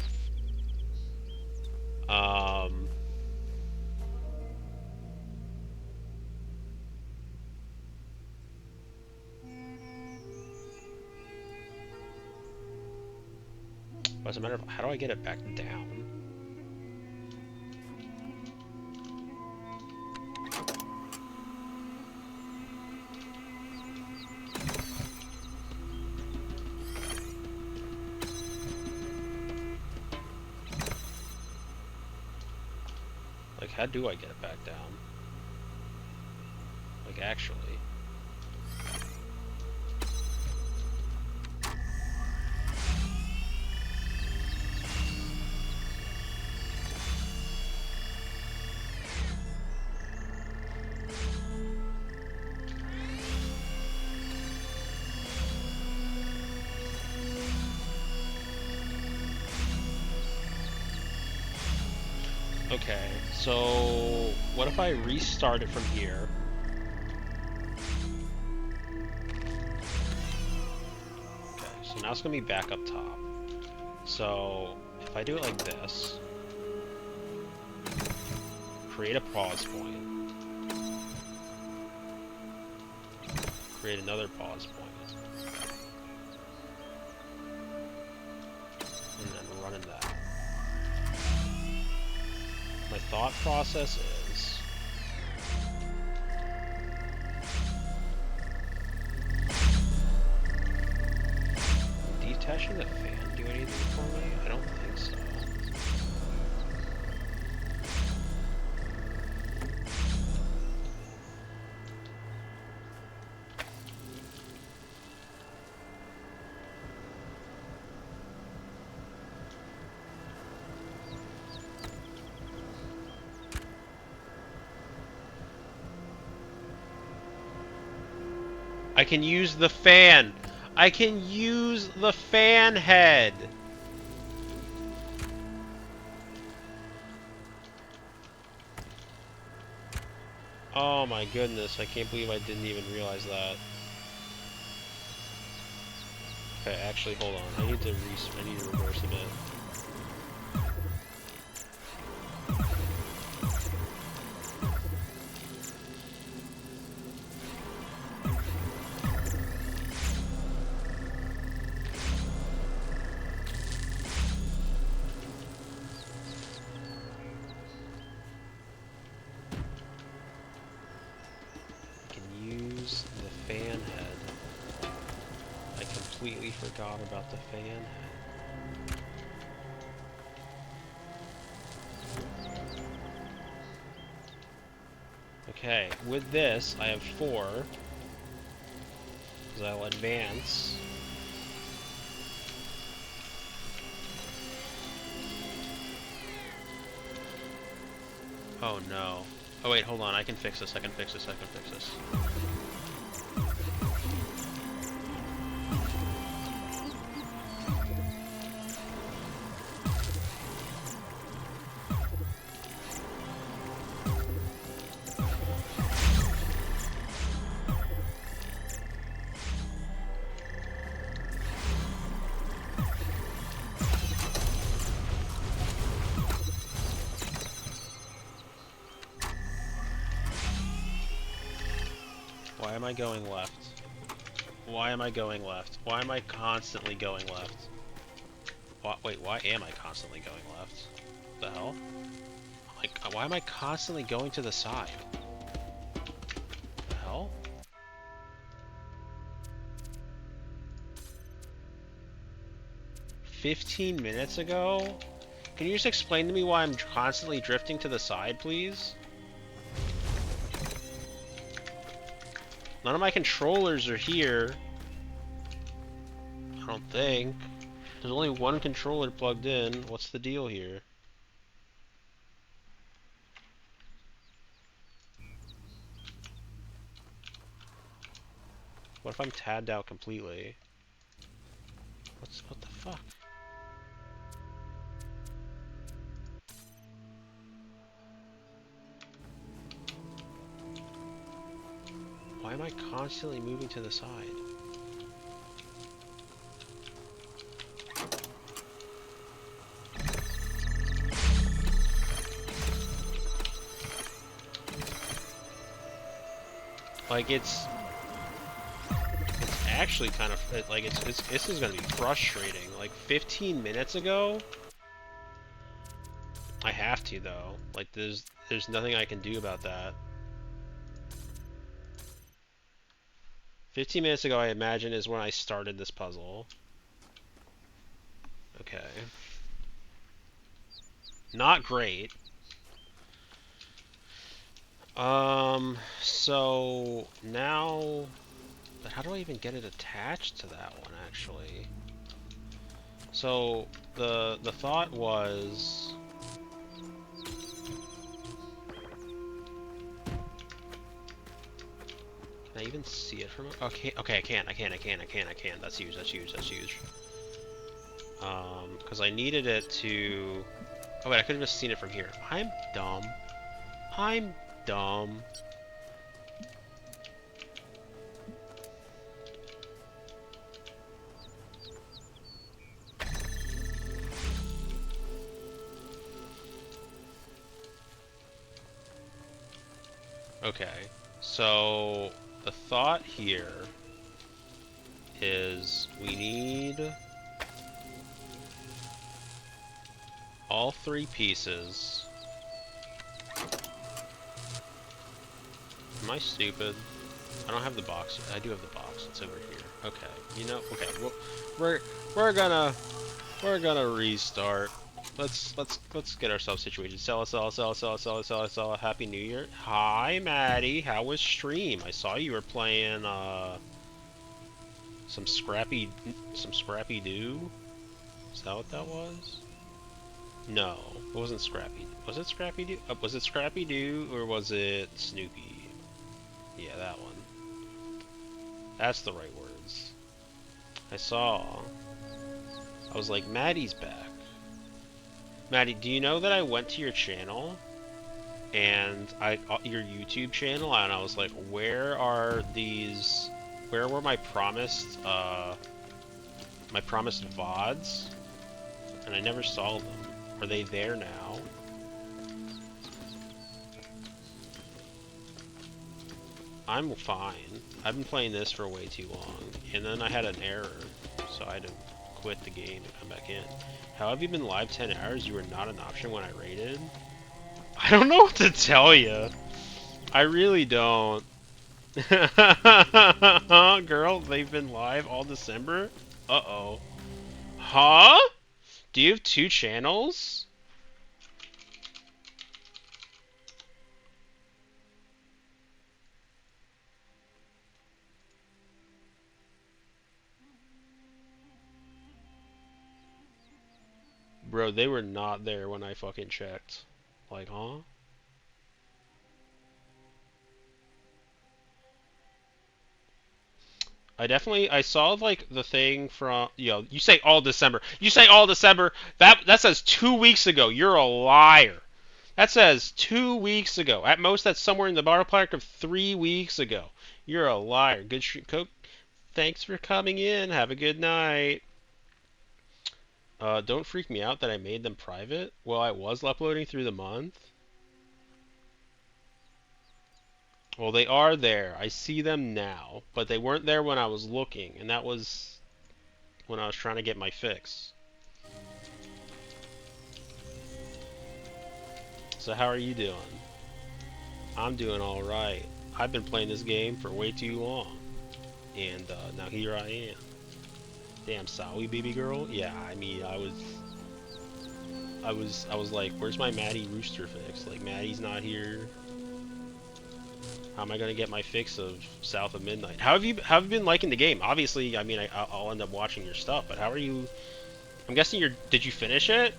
but as a matter of... How do I get it back down? Like, how do I get it back down? Like, actually. Okay, so what if I restart it from here? Okay, so now it's gonna be back up top. So if I do it like this, create a pause point, create another pause point, and then run in that. My thought process is detaching the fan do anything for me? I don't think so. I can use the fan! I can use the fan head! Oh my goodness, I can't believe I didn't even realize that. Okay, actually, hold on. I need to reverse a bit. Completely forgot about the fan head. Okay, with this, I have 4. Because I'll advance. Oh no. Oh wait, hold on, I can fix this, I can fix this. Why am I going left? Why am I going left? Why am I constantly going left? Wait, why am I constantly going left? What the hell? Like, why am I constantly going to the side? What the hell? $15 minutes ago? Can you just explain to me why I'm constantly drifting to the side, please? None of my controllers are here. I don't think. There's only one controller plugged in. What's the deal here? What if I'm tabbed out completely? What the fuck? Why am I constantly moving to the side? Like it's actually kind of like this is gonna be frustrating. Like 15 minutes ago, I have to though. Like there's nothing I can do about that. 15 minutes ago, I imagine, is when I started this puzzle. Okay. Not great. So now, but how do I even get it attached to that one, actually? So the thought was, can I even see it from? Okay, I can. That's huge. Because I needed it to. Oh wait, I could have just seen it from here. I'm dumb. I'm dumb. Okay, so the thought here is we need all three pieces. Am I stupid? I don't have the box. I do have the box. It's over here. Okay. You know. Okay. Well, we're gonna restart. Let's get ourselves situated. Sell. Happy New Year. Hi, Maddie. How was stream? I saw you were playing some Scrappy Doo. Is that what that was? No, it wasn't Scrappy. Was it Scrappy Doo? Was it Scrappy Doo or was it Snoopy? Yeah, that one. That's the right words. I was like, Maddie's back. Maddie, do you know that I went to your channel and your YouTube channel, and I was like, where were my promised VODs? And I never saw them. Are they there now? I'm fine. I've been playing this for way too long, and then I had an error, so I had to quit the game and come back in. How have you been live 10 hours? You were not an option when I raided? I don't know what to tell you. I really don't. Girl, they've been live all December? Uh-oh. Huh? Do you have 2 channels? Bro, they were not there when I fucking checked. Like, huh? I saw like the thing from, you say all December. You say all December. That says 2 weeks ago. You're a liar. That says 2 weeks ago. At most, that's somewhere in the ballpark of 3 weeks ago. You're a liar. Good stream, Coke. Thanks for coming in. Have a good night. Don't freak me out that I made them private. Well, I was uploading through the month. Well, they are there. I see them now, but they weren't there when I was looking, and that was when I was trying to get my fix. So how are you doing? I'm doing alright. I've been playing this game for way too long. And now here I am. Damn, sorry, baby girl. Yeah, I mean, I was like, where's my Maddie Rooster fix? Like, Maddie's not here. How am I gonna get my fix of South of Midnight? How have you been liking the game? Obviously, I mean, I'll end up watching your stuff, but how are you? I'm guessing did you finish it?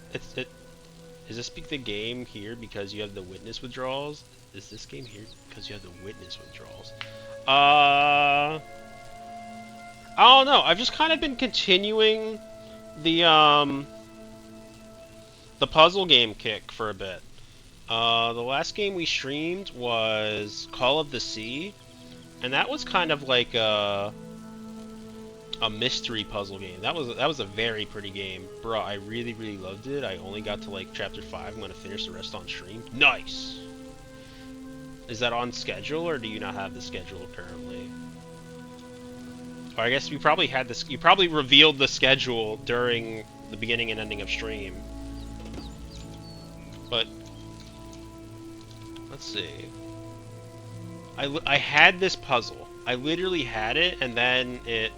Is this the game here because you have the witness withdrawals? Is this game here because you have the witness withdrawals? I don't know. I've just kind of been continuing the the puzzle game kick for a bit. The last game we streamed was Call of the Sea, and that was kind of like a mystery puzzle game. That was a very pretty game, bro. I really loved it. I only got to like chapter 5. I'm gonna finish the rest on stream. Nice. Is that on schedule, or do you not have the schedule currently? Or I guess you probably had this. You probably revealed the schedule during the beginning and ending of stream. But let's see. I had this puzzle. I literally had it, and then it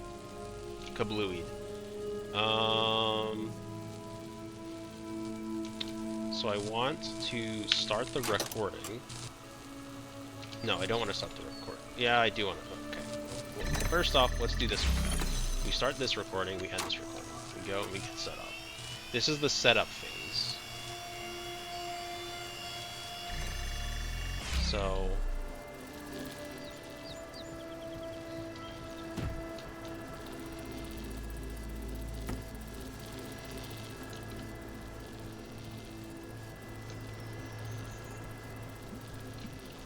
kablooied. So I want to start the recording. No, I don't want to start the recording. Yeah, I do want to. Okay. Well, first off, let's do this one. We start this recording, we end this recording. We go and we get set up. This is the setup phase. So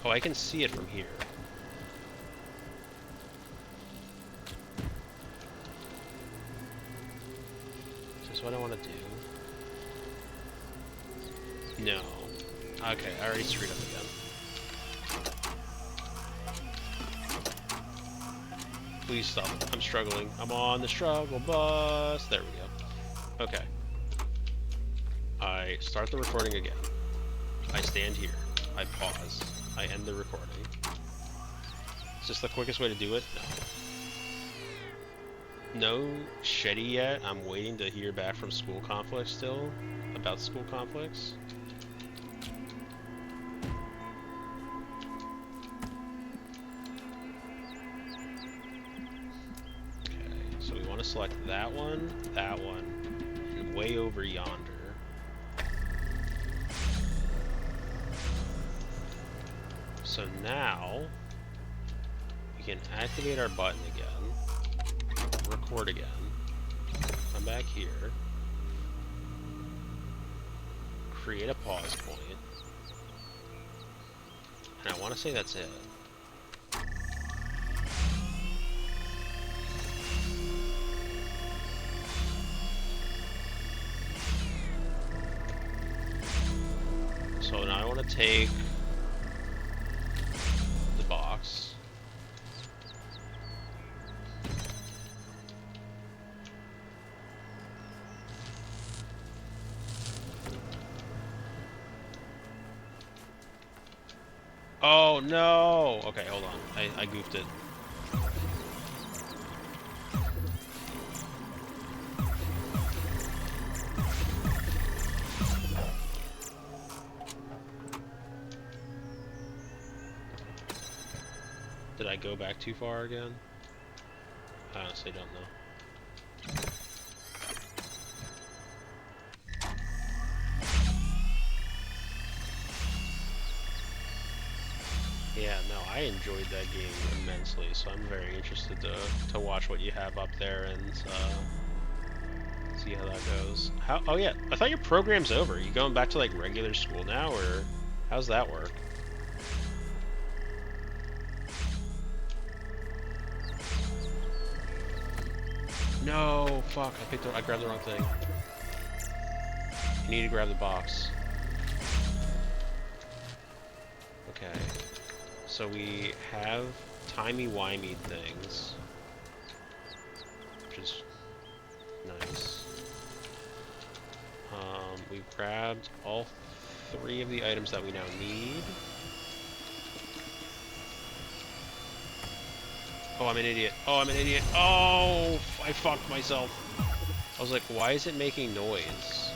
oh, I can see it from here. Is this what I want to do? No. Okay, I already screwed up again. Please stop. I'm struggling. I'm on the struggle bus. There we go. Okay. I start the recording again. I stand here. I pause. I end the recording. Is this the quickest way to do it? No. No Shetty yet. I'm waiting to hear back from school conflicts still. About school conflicts. Okay, so we want to select that one, and way over yonder. So now, we can activate our button again, record again, come back here, create a pause point, and I want to say that's it. So now I want to take the box. Oh no! Okay, hold on. I goofed it. Did I go back too far again? I honestly don't know. Yeah, no, I enjoyed that game immensely, so I'm very interested to watch what you have up there and see how that goes. How? Oh yeah, I thought your program's over. Are you going back to like regular school now, or how's that work? No, fuck! I grabbed the wrong thing. You need to grab the box. Okay. So we have timey-wimey things, which is nice. We've grabbed all 3 of the items that we now need. Oh, I'm an idiot. Oh, I'm an idiot. Oh, I fucked myself. I was like, why is it making noise?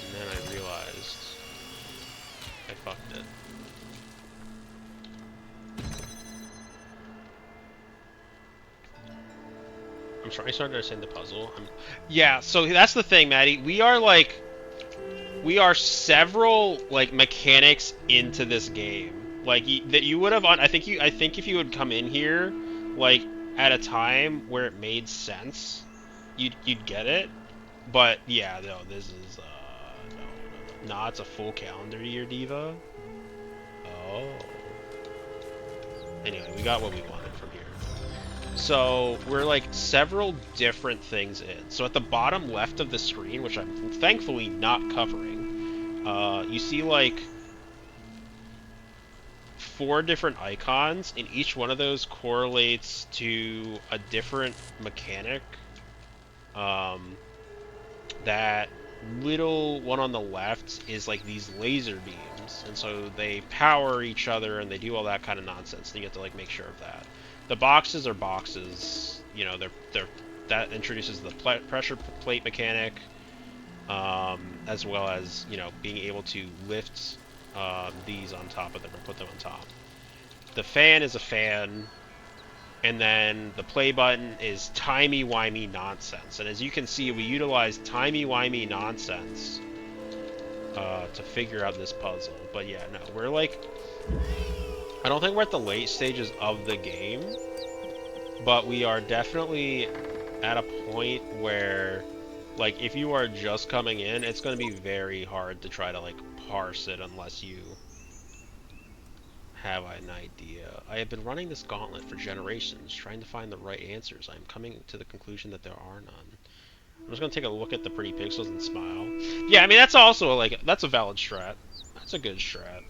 And then I realized I fucked it. I'm trying to understand the puzzle. Yeah, so that's the thing, Maddie. We are several like mechanics into this game. Like that you would have I think if you would come in here like at a time where it made sense, you'd get it. But yeah, no, this is no. Nah, it's a full calendar year, Diva. Oh. Anyway, we got what we wanted from here. So we're like several different things in. So at the bottom left of the screen, which I'm thankfully not covering, you see like 4 different icons, and each one of those correlates to a different mechanic. That little one on the left is like these laser beams, and so they power each other and they do all that kind of nonsense. And you have to like make sure of that. The boxes are boxes, you know, they're that introduces the pressure plate mechanic, as well as, you know, being able to lift these on top of them or put them on top. The fan is a fan, and then the play button is timey-wimey nonsense. And as you can see, we utilize timey-wimey nonsense to figure out this puzzle. But yeah, no, we're like... I don't think we're at the late stages of the game, but we are definitely at a point where, like, if you are just coming in, it's going to be very hard to try to, like, parse it unless you have an idea. I have been running this gauntlet for generations, trying to find the right answers. I am coming to the conclusion that there are none. I'm just gonna take a look at the pretty pixels and smile. Yeah, I mean that's also like that's a valid strat. That's a good strat.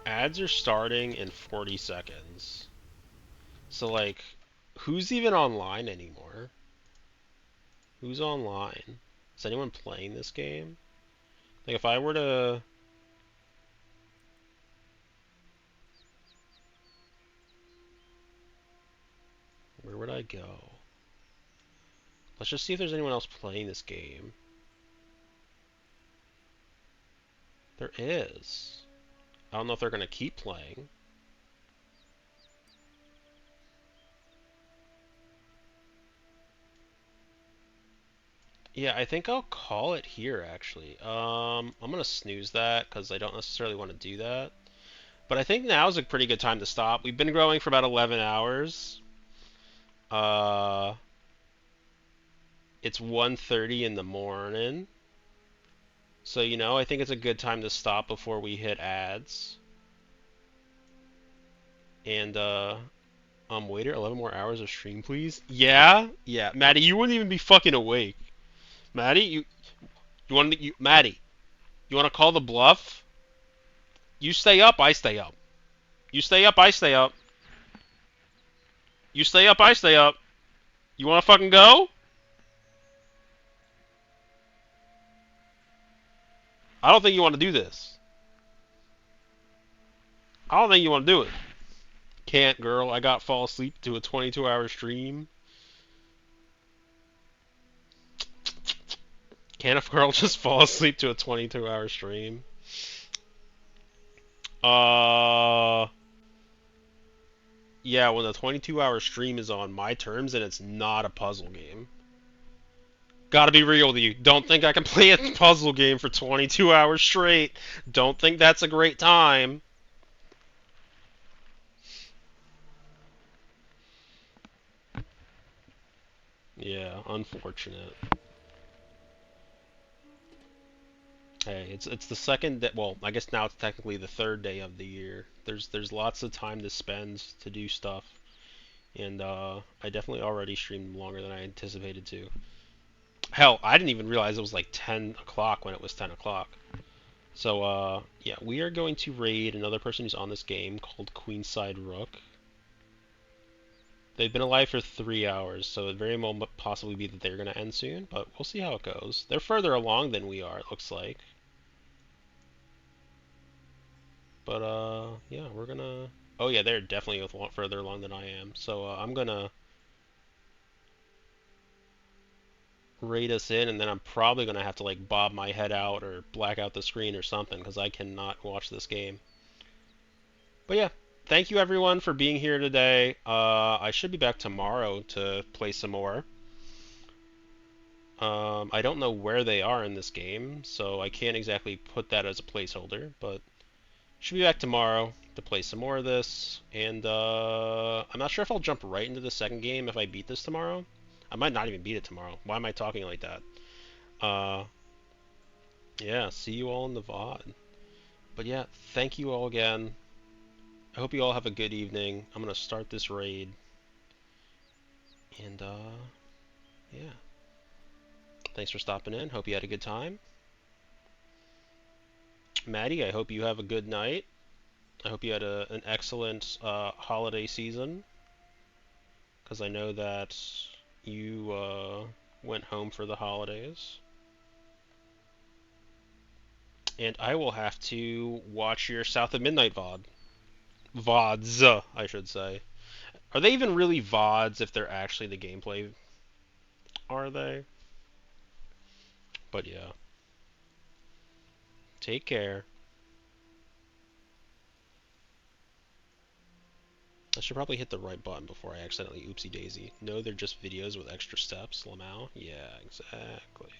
Ads are starting in 40 seconds. So like, who's even online anymore? Who's online? Is anyone playing this game? Like if I were to... Where would I go? Let's just see if there's anyone else playing this game. There is. I don't know if they're going to keep playing. Yeah, I think I'll call it here, actually. I'm going to snooze that because I don't necessarily want to do that. But I think now is a pretty good time to stop. We've been growing for about 11 hours. It's 1:30 in the morning. So, you know, I think it's a good time to stop before we hit ads. And, waiter, 11 more hours of stream, please? Yeah? Yeah. Maddie, you wouldn't even be fucking awake. Maddie, Maddie, you want to call the bluff? You stay up, I stay up. You stay up, I stay up. You stay up, I stay up. You want to fucking go? I don't think you want to do this. I don't think you want to do it. Can't, girl. I got fall asleep to a 22-hour stream. Can a girl just fall asleep to a 22-hour stream? Yeah, when the 22-hour stream is on my terms and it's not a puzzle game. Gotta be real with you. Don't think I can play a puzzle game for 22 hours straight. Don't think that's a great time. Yeah, unfortunate. Hey, it's the second day, well, I guess now it's technically the 3rd day of the year. There's lots of time to spend to do stuff. And I definitely already streamed longer than I anticipated to. Hell, I didn't even realize it was like 10 o'clock when it was 10 o'clock. So, yeah, we are going to raid another person who's on this game called Queenside Rook. They've been alive for 3 hours, so it very well possibly be that they're going to end soon, but we'll see how it goes. They're further along than we are, it looks like. But, yeah, we're gonna... Oh, yeah, they're definitely further along than I am. So, I'm gonna raid us in, and then I'm probably gonna have to, like, bob my head out or black out the screen or something, because I cannot watch this game. But, yeah, thank you, everyone, for being here today. I should be back tomorrow to play some more. I don't know where they are in this game, so I can't exactly put that as a placeholder, but should be back tomorrow to play some more of this, and I'm not sure if I'll jump right into the second game if I beat this tomorrow. I might not even beat it tomorrow. Why am I talking like that? Uh, yeah, see you all in the VOD. But yeah, thank you all again. I hope you all have a good evening. I'm gonna start this raid, and yeah, thanks for stopping in. Hope you had a good time. Maddie, I hope you have a good night. I hope you had an excellent holiday season, because I know that you went home for the holidays. And I will have to watch your South of Midnight VOD. VODs, I should say. Are they even really VODs if they're actually the gameplay? Are they? But yeah. Take care. I should probably hit the right button before I accidentally oopsie daisy. No, they're just videos with extra steps, Lamau. Yeah, exactly.